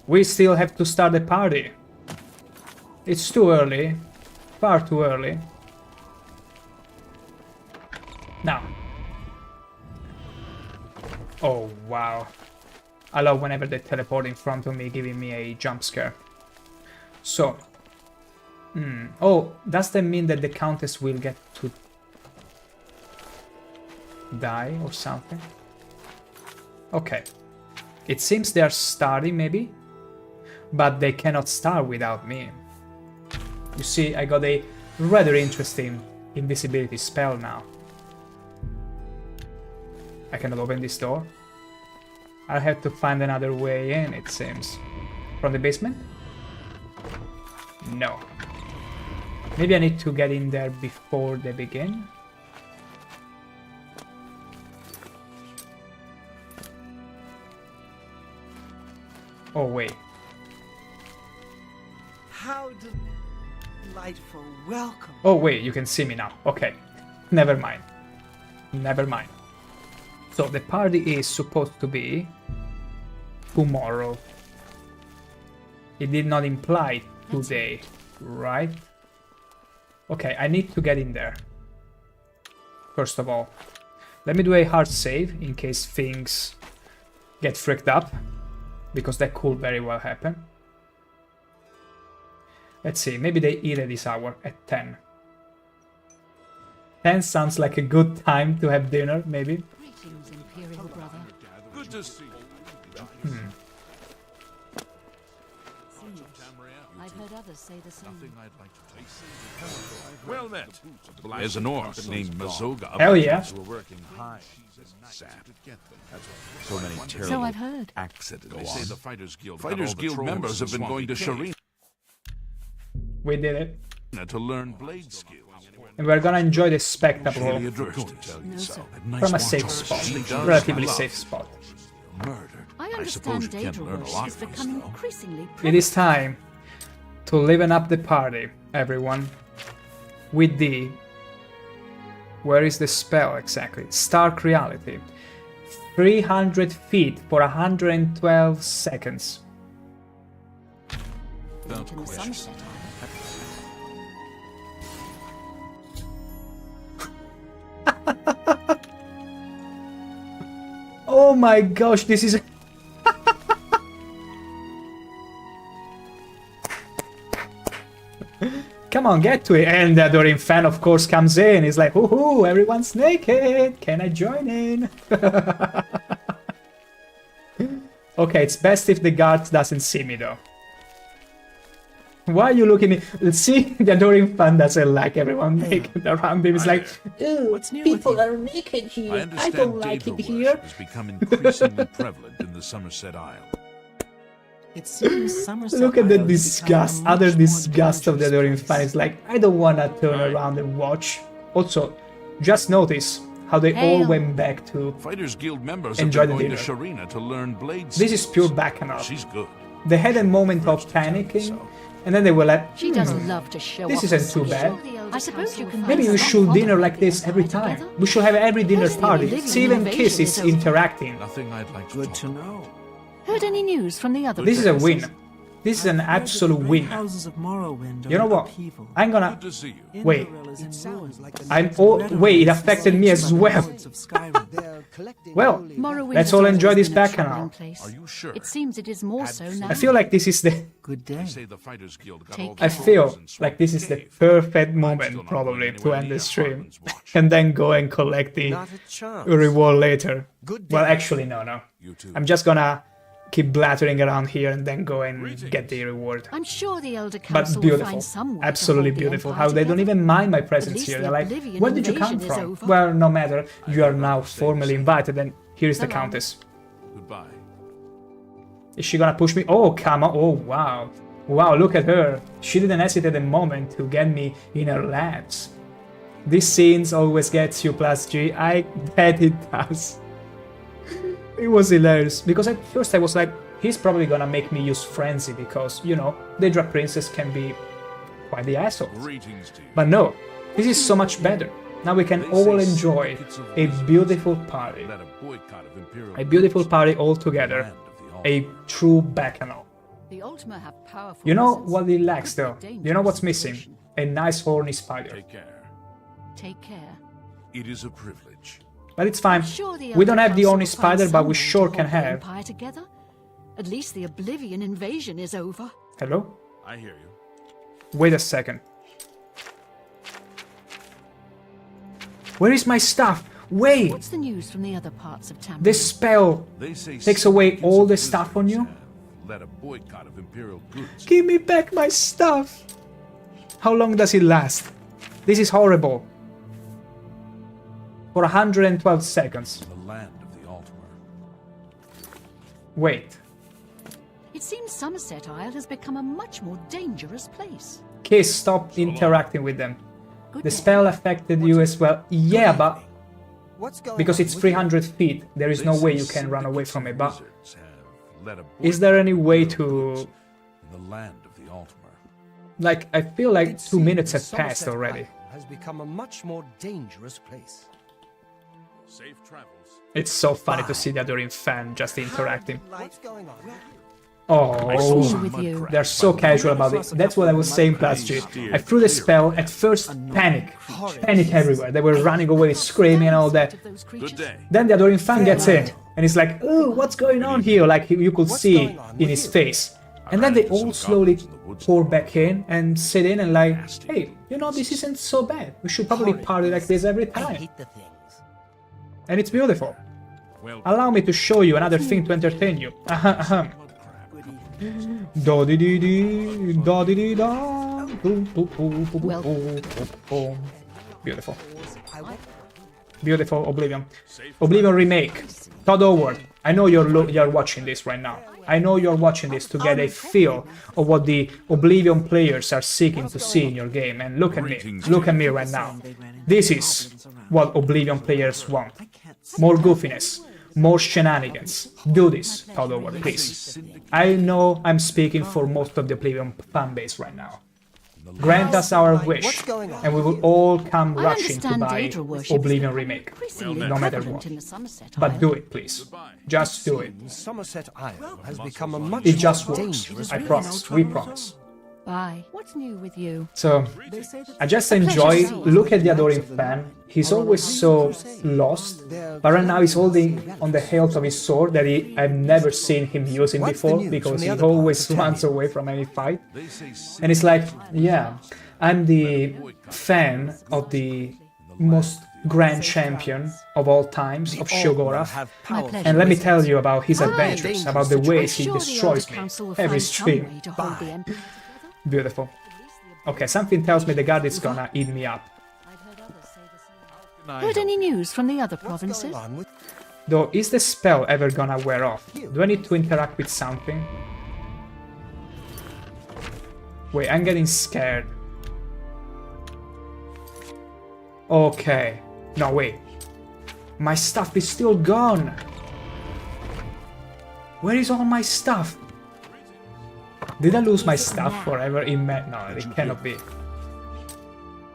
We still have to start the party. It's too early. Far too early. Now. Oh, wow. I love whenever they teleport in front of me, giving me a jump scare. So. Oh, does that mean that the Countess will get to die or something? Okay. It seems they are starting, maybe? But they cannot start without me. You see, I got a rather interesting invisibility spell now. I cannot open this door. I'll have to find another way in, it seems. From the basement? No. Maybe I need to get in there before they begin? Oh, wait. How delightful. Welcome. Oh, wait, you can see me now. Okay. Never mind. Never mind. So, the party is supposed to be tomorrow. It did not imply today, right? Okay, I need to get in there. First of all. Let me do a hard save in case things get freaked up. because that could very well happen. Let's see, maybe they eat at this hour, at 10. 10 sounds like a good time to have dinner, maybe. Greetings, Imperial brother. Good to see you. I've heard others say the same. Well met. There's an orc named Mazoga. Hell yeah. We're working high. Sad. So many terrible So I've heard. accidents. They say the Fighters Guild members have been going to Sharina We did it. to learn blade skills. And we're gonna enjoy the spectacle from a safe spot. Relatively safe spot. I understand Daedalus is becoming increasingly It is time to liven up the party, everyone. With the... Where is the spell exactly? Stark Reality. 300 feet for 112 seconds. into the sunset. Oh my gosh, this is... Come on, get to it. And the Adoring fan, of course, comes in. He's like, woohoo, everyone's naked. Can I join in? Okay, it's best if the guard doesn't see me, though. Why are you looking at me? Let's see, the Adoring fan doesn't like everyone naked around him. He's like, ew, people are naked here. I don't like it here. Has become increasingly prevalent in the Somerset Isle. It seems Somerset look at the Isle has disgust, become a utter much more disgust of the Adoring dangerous fan. It's like, I don't want to turn around and watch. Also, just notice how they all went back to Fighters Guild members enjoy have the been going dinner. to Sharina to learn blade This is pure bacchanal. She's good. They had a moment of panicking, and then they were like, She does love to show this off isn't her too skill. bad. I suppose you can. Maybe we should dinner like this every time. We should have every dinner party. See, even Kiss is interacting. Nothing I'd like Good to know. Heard any news from the other? This is a win. This is an absolute win. Houses of Morrowind You know are what? upheaval. I'm gonna... Wait. It sounds like Wait, it affected me as well. Well, Morrowind let's has all always enjoy this been a bacchanal. troubling place. Are you sure? It seems it is more so now. I feel like this is the... Good day. They say the Fighters Guild got all the I feel trolls in Swamp like this is the Cave. perfect moment, probably, to end the stream. And then go and collect the reward later. Well, actually, no. I'm just gonna keep blathering around here and then go and get the reward. I'm sure the Elder But Council will beautiful, find some way absolutely to hold the beautiful. Empire How they don't together. even mind my At presence least here. the They're like, Oblivion where did you come invasion is from? over. Well, no matter. You are now formally invited, and here is the Hello. Countess. Goodbye. Is she gonna push me? Oh, come on. Oh, wow. Wow, look at her. She didn't hesitate a moment to get me in her laps. These scenes always gets you plus G. I bet it does. It was hilarious. Because at first I was like, he's probably gonna make me use Frenzy because, you know, Daedra Princess can be quite the asshole. Greetings to you. But no, this is so much better. Now we can all enjoy a beautiful party. Led a boycott of Imperial A beautiful goods party all to the together. land of the A true bacchanal. The Ultima have powerful You know presence, what it lacks though? but You know dangerous what's missing? situation. A nice horny spider. Take care. Take care. It is a privilege. But it's fine. Sure, the We don't Elder have the Council horny will find spider, but some we way sure to can hold the have. Empire together. At least the Oblivion invasion is over. Hello? I hear you. Wait a second. Where is my stuff? Wait! What's the news from the other parts of Tamriel? This spell They say takes away significant all the wizards stuff on you? have led a boycott of Imperial goods. Give me back my stuff! How long does it last? This is horrible. For 112 seconds. The land of the Ultima. Wait. It seems Somerset Isle has become a much more dangerous place. Kiss, stop interacting with them. Good The day. spell affected you as well. Yeah, but What's going because on it's with 300 feet, there is They no say way you can run away syndicates from of it. But wizards have led a is there any boycott of way Imperial goods to... in the land of the Ultima? Like, I feel like It 2 seems minutes have Somerset passed already. Isle has become a much more dangerous place. Safe travels. It's so funny to see the Adoring fan just interacting. What's going on? Oh, with you. they're so casual about it. That's what I was saying, Plus G. I threw the spell, at first panic. Panic everywhere. They were running away, screaming and all that. Good day. Then the Adoring fan gets in. And it's like, oh, what's going on here? Like you could see in his face. And then they all slowly pour back in and sit in and like, hey, you know, this isn't so bad. We should probably party like this every time. And it's beautiful. Allow me to show you another thing to entertain you. Do-di-di-di, da-di-di-da. Beautiful. Beautiful Oblivion. Oblivion remake. Todd Howard, I know you're watching this right now. I know you're watching this to get a feel of what the Oblivion players are seeking to see in your game. And look at me. Look at me right now. This is what Oblivion players want. More goofiness. More shenanigans. Do this, Todd Howard, please. I know I'm speaking for most of the Oblivion fanbase right now. Grant us our wish, and we will all come rushing to buy Oblivion remake, no matter what. But do it, please. Just do it. Somerset Isle has become a much It just works. I promise. We promise. Bye. What's new with you? So, I just enjoy, look at the adoring fan. He's always so lost, but right now he's holding on the hilt of his sword that I've never seen him using before, because he always runs away from any fight. And it's like, yeah, I'm the fan of the most grand champion of all times, of Sheogorath. And let me tell you about his adventures, about the ways he destroys me every stream. Beautiful. Okay, something tells me the guard is gonna eat me up. Heard any news from the other provinces? Though, is the spell ever gonna wear off? Do I need to interact with something? Wait, I'm getting scared. Okay. No, wait. My stuff is still gone. Where is all my stuff? Did I lose my stuff forever in No, it cannot be.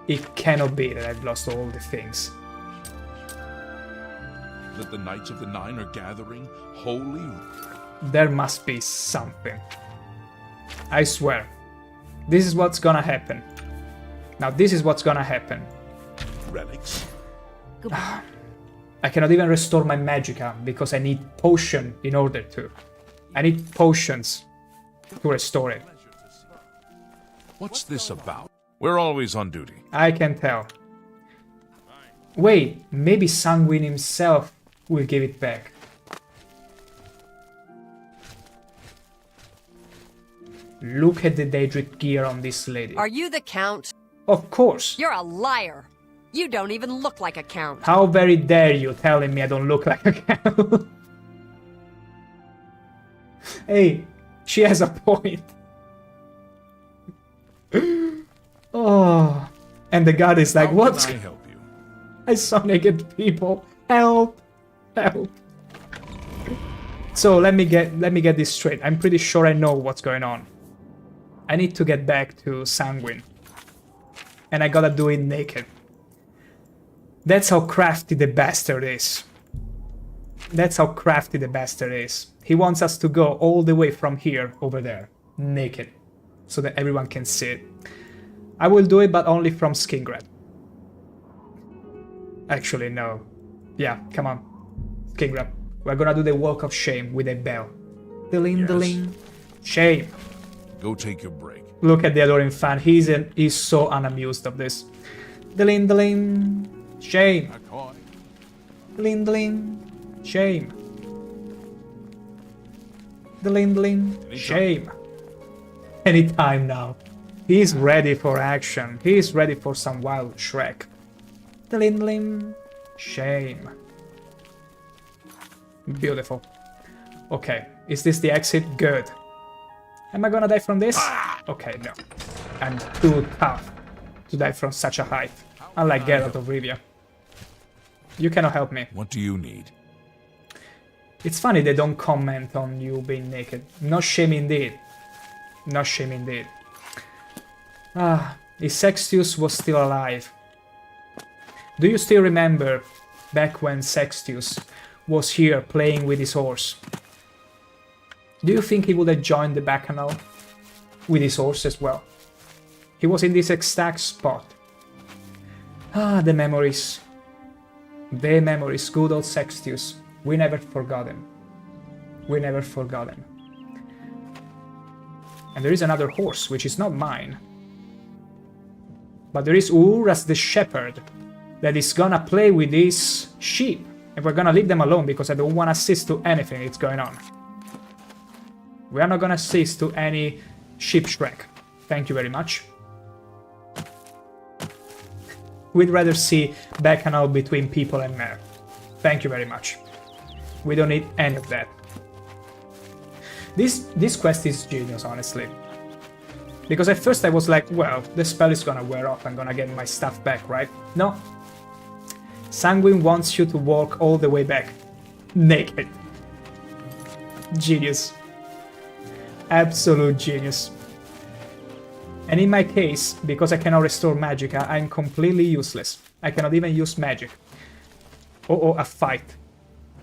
It cannot be that I've lost all the things. That the Knights of the Nine are gathering holy. There must be something. I swear. This is what's gonna happen. Now this is what's gonna happen. Relics. I cannot even restore my magicka because I need potion in order to. I need potions to restore it. What's this about? We're always on duty. I can tell. Wait, maybe Sanguine himself will give it back. Look at the Daedric gear on this lady. Are you the Count? Of course. You're a liar. You don't even look like a Count. How very dare you telling me I don't look like a Count? Hey, she has a point. Oh, and the guard is like, "What? How can I help you? I saw naked people. Help! Help!" So let me get this straight. I'm pretty sure I know what's going on. I need to get back to Sanguine, and I gotta do it naked. That's how crafty the bastard is. That's how crafty the bastard is. He wants us to go all the way from here over there, naked, so that everyone can see it. I will do it, but only from skin grab. Actually, no. Yeah, come on. Skin grab. We're gonna do the walk of shame with a bell. Diling. Shame. Go take your break. Look at the adoring fan. He's so unamused of this. Diling. Shame. Diling. Shame. Diling. Shame. Anytime now. He's ready for action. He's ready for some wild Shrek. Diling. Shame. Beautiful. Okay, is this the exit? Good. Am I gonna die from this? Okay, no. I'm too tough to die from such a height. Unlike Geralt of Rivia. You cannot help me. What do you need? It's funny they don't comment on you being naked. No shame indeed. No shame indeed. If Sextius was still alive. Do you still remember back when Sextius was here playing with his horse? Do you think he would have joined the Bacchanal with his horse as well? He was in this exact spot. The memories. The memories. Good old Sextius. We never forgot him. We never forgot him. And there is another horse, which is not mine. But there is Uras the shepherd that is gonna play with these sheep. And we're gonna leave them alone because I don't want to assist to anything that's going on. We are not gonna assist to any sheep shrek. Thank you very much. We'd rather see bacchanal between people and men. Thank you very much. We don't need any of that. This quest is genius, honestly. Because at first I was like, well, the spell is gonna wear off, I'm gonna get my stuff back, right? No. Sanguine wants you to walk all the way back. Naked. Genius. Absolute genius. And in my case, because I cannot restore magicka, I'm completely useless. I cannot even use magic. Oh, a fight.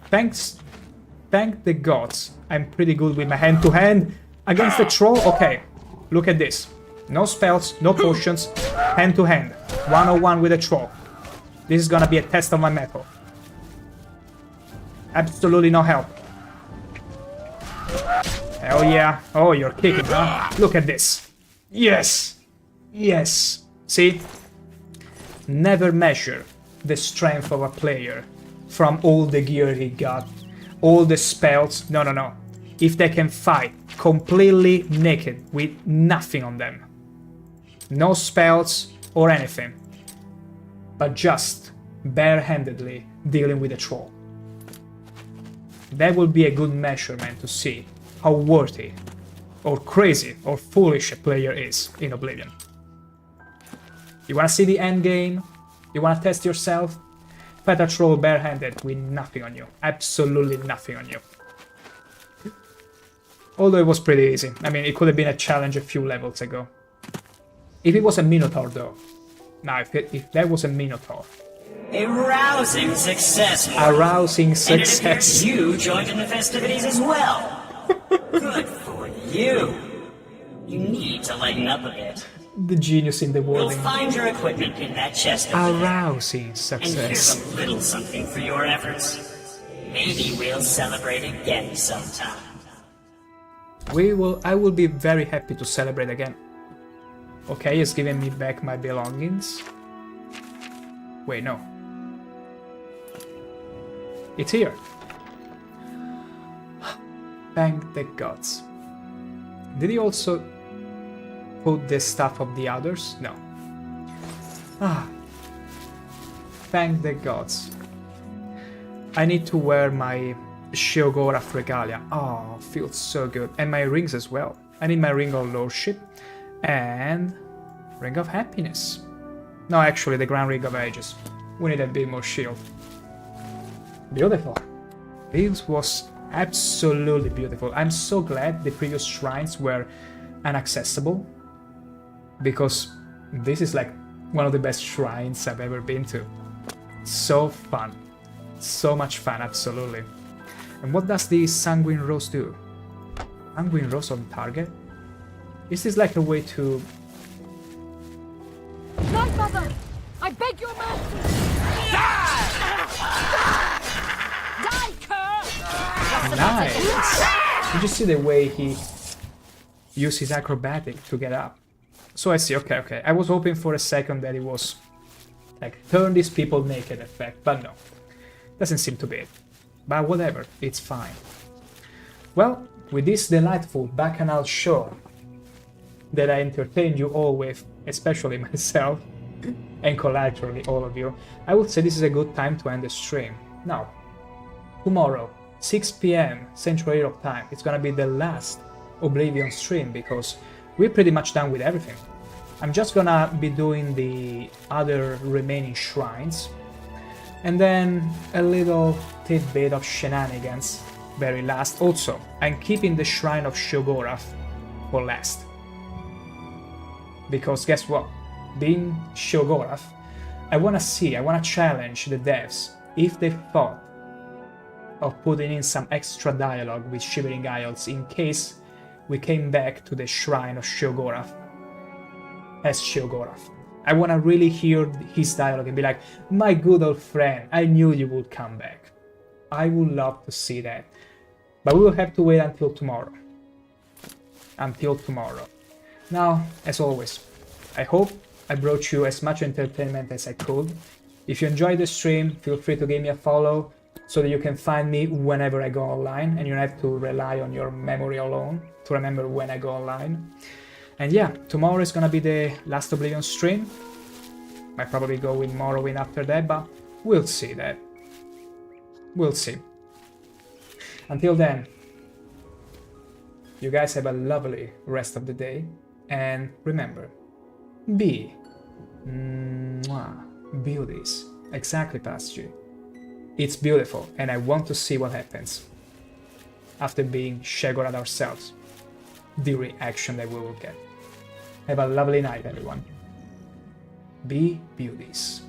Thank the gods. I'm pretty good with my hand-to-hand against the troll. Okay, look at this. No spells, no potions, hand-to-hand. 101 with a troll. This is gonna be a test of my mettle. Absolutely no help. Hell yeah. Oh, you're kicking, huh? Look at this. Yes! Yes! See? Never measure the strength of a player from all the gear he got, all the spells. No, no, no. If they can fight completely naked with nothing on them. No spells or anything. But just barehandedly dealing with a troll. That will be a good measurement to see how worthy or crazy or foolish a player is in Oblivion. You wanna see the end game? You wanna test yourself? Fight a troll barehanded with nothing on you. Absolutely nothing on you. Although it was pretty easy. I mean, it could have been a challenge a few levels ago. If it was a Minotaur though. Now, if that was a Minotaur. A rousing success, Morty. A rousing success. And it appears you joined in the festivities as well. Good for you. You need to lighten up a bit. The genius in the You'll wording. find your equipment in that chest A over there. rousing And success. here's a little something for your efforts. Maybe we'll celebrate again sometime. I will be very happy to celebrate again. Okay, he's giving me back my belongings. Wait, no. It's here. Thank the gods. Did he also put the stuff of the others? No. Ah. Thank the gods. I need to wear my Sheogorath regalia. Oh, feels so good. And my rings as well. I need my ring of lordship and ring of happiness. No, actually, the grand ring of ages. We need a bit more shield. Beautiful. This was absolutely beautiful. I'm so glad the previous shrines were inaccessible, because this is like one of the best shrines I've ever been to. So fun. So much fun, absolutely. And what does the Sanguine Rose do? Sanguine Rose on target? Is this like a way to... Grandmother! I beg your mercy! Die, cur! Nice! Did you see the way he used his acrobatic to get up? So I see, okay. I was hoping for a second that it was like turn these people naked effect, but no. Doesn't seem to be it. But whatever, it's fine. Well, with this delightful bacchanal show that I entertained you all with, especially myself, and collaterally all of you, I would say this is a good time to end the stream. Now, tomorrow, 6 PM Central Europe time, it's gonna be the last Oblivion stream because we're pretty much done with everything. I'm just gonna be doing the other remaining shrines, and then a little tidbit of shenanigans very last. Also, I'm keeping the Shrine of Sheogorath for last. Because guess what? Being Sheogorath, I wanna challenge the devs if they thought of putting in some extra dialogue with Shivering Isles in case we came back to the Shrine of Sheogorath as Sheogorath. I wanna really hear his dialogue and be like, my good old friend, I knew you would come back. I would love to see that. But we will have to wait until tomorrow. Now, as always, I hope I brought you as much entertainment as I could. If you enjoyed the stream, feel free to give me a follow so that you can find me whenever I go online and you don't have to rely on your memory alone to remember when I go online. And yeah, tomorrow is gonna be the last Oblivion stream. Might probably go with Morrowind after that, but we'll see that. We'll see. Until then, you guys have a lovely rest of the day, and remember, be beauties. Exactly, past you. It's beautiful, and I want to see what happens after being Sheogorath ourselves. The reaction that we will get. Have a lovely night, everyone. Be beauties.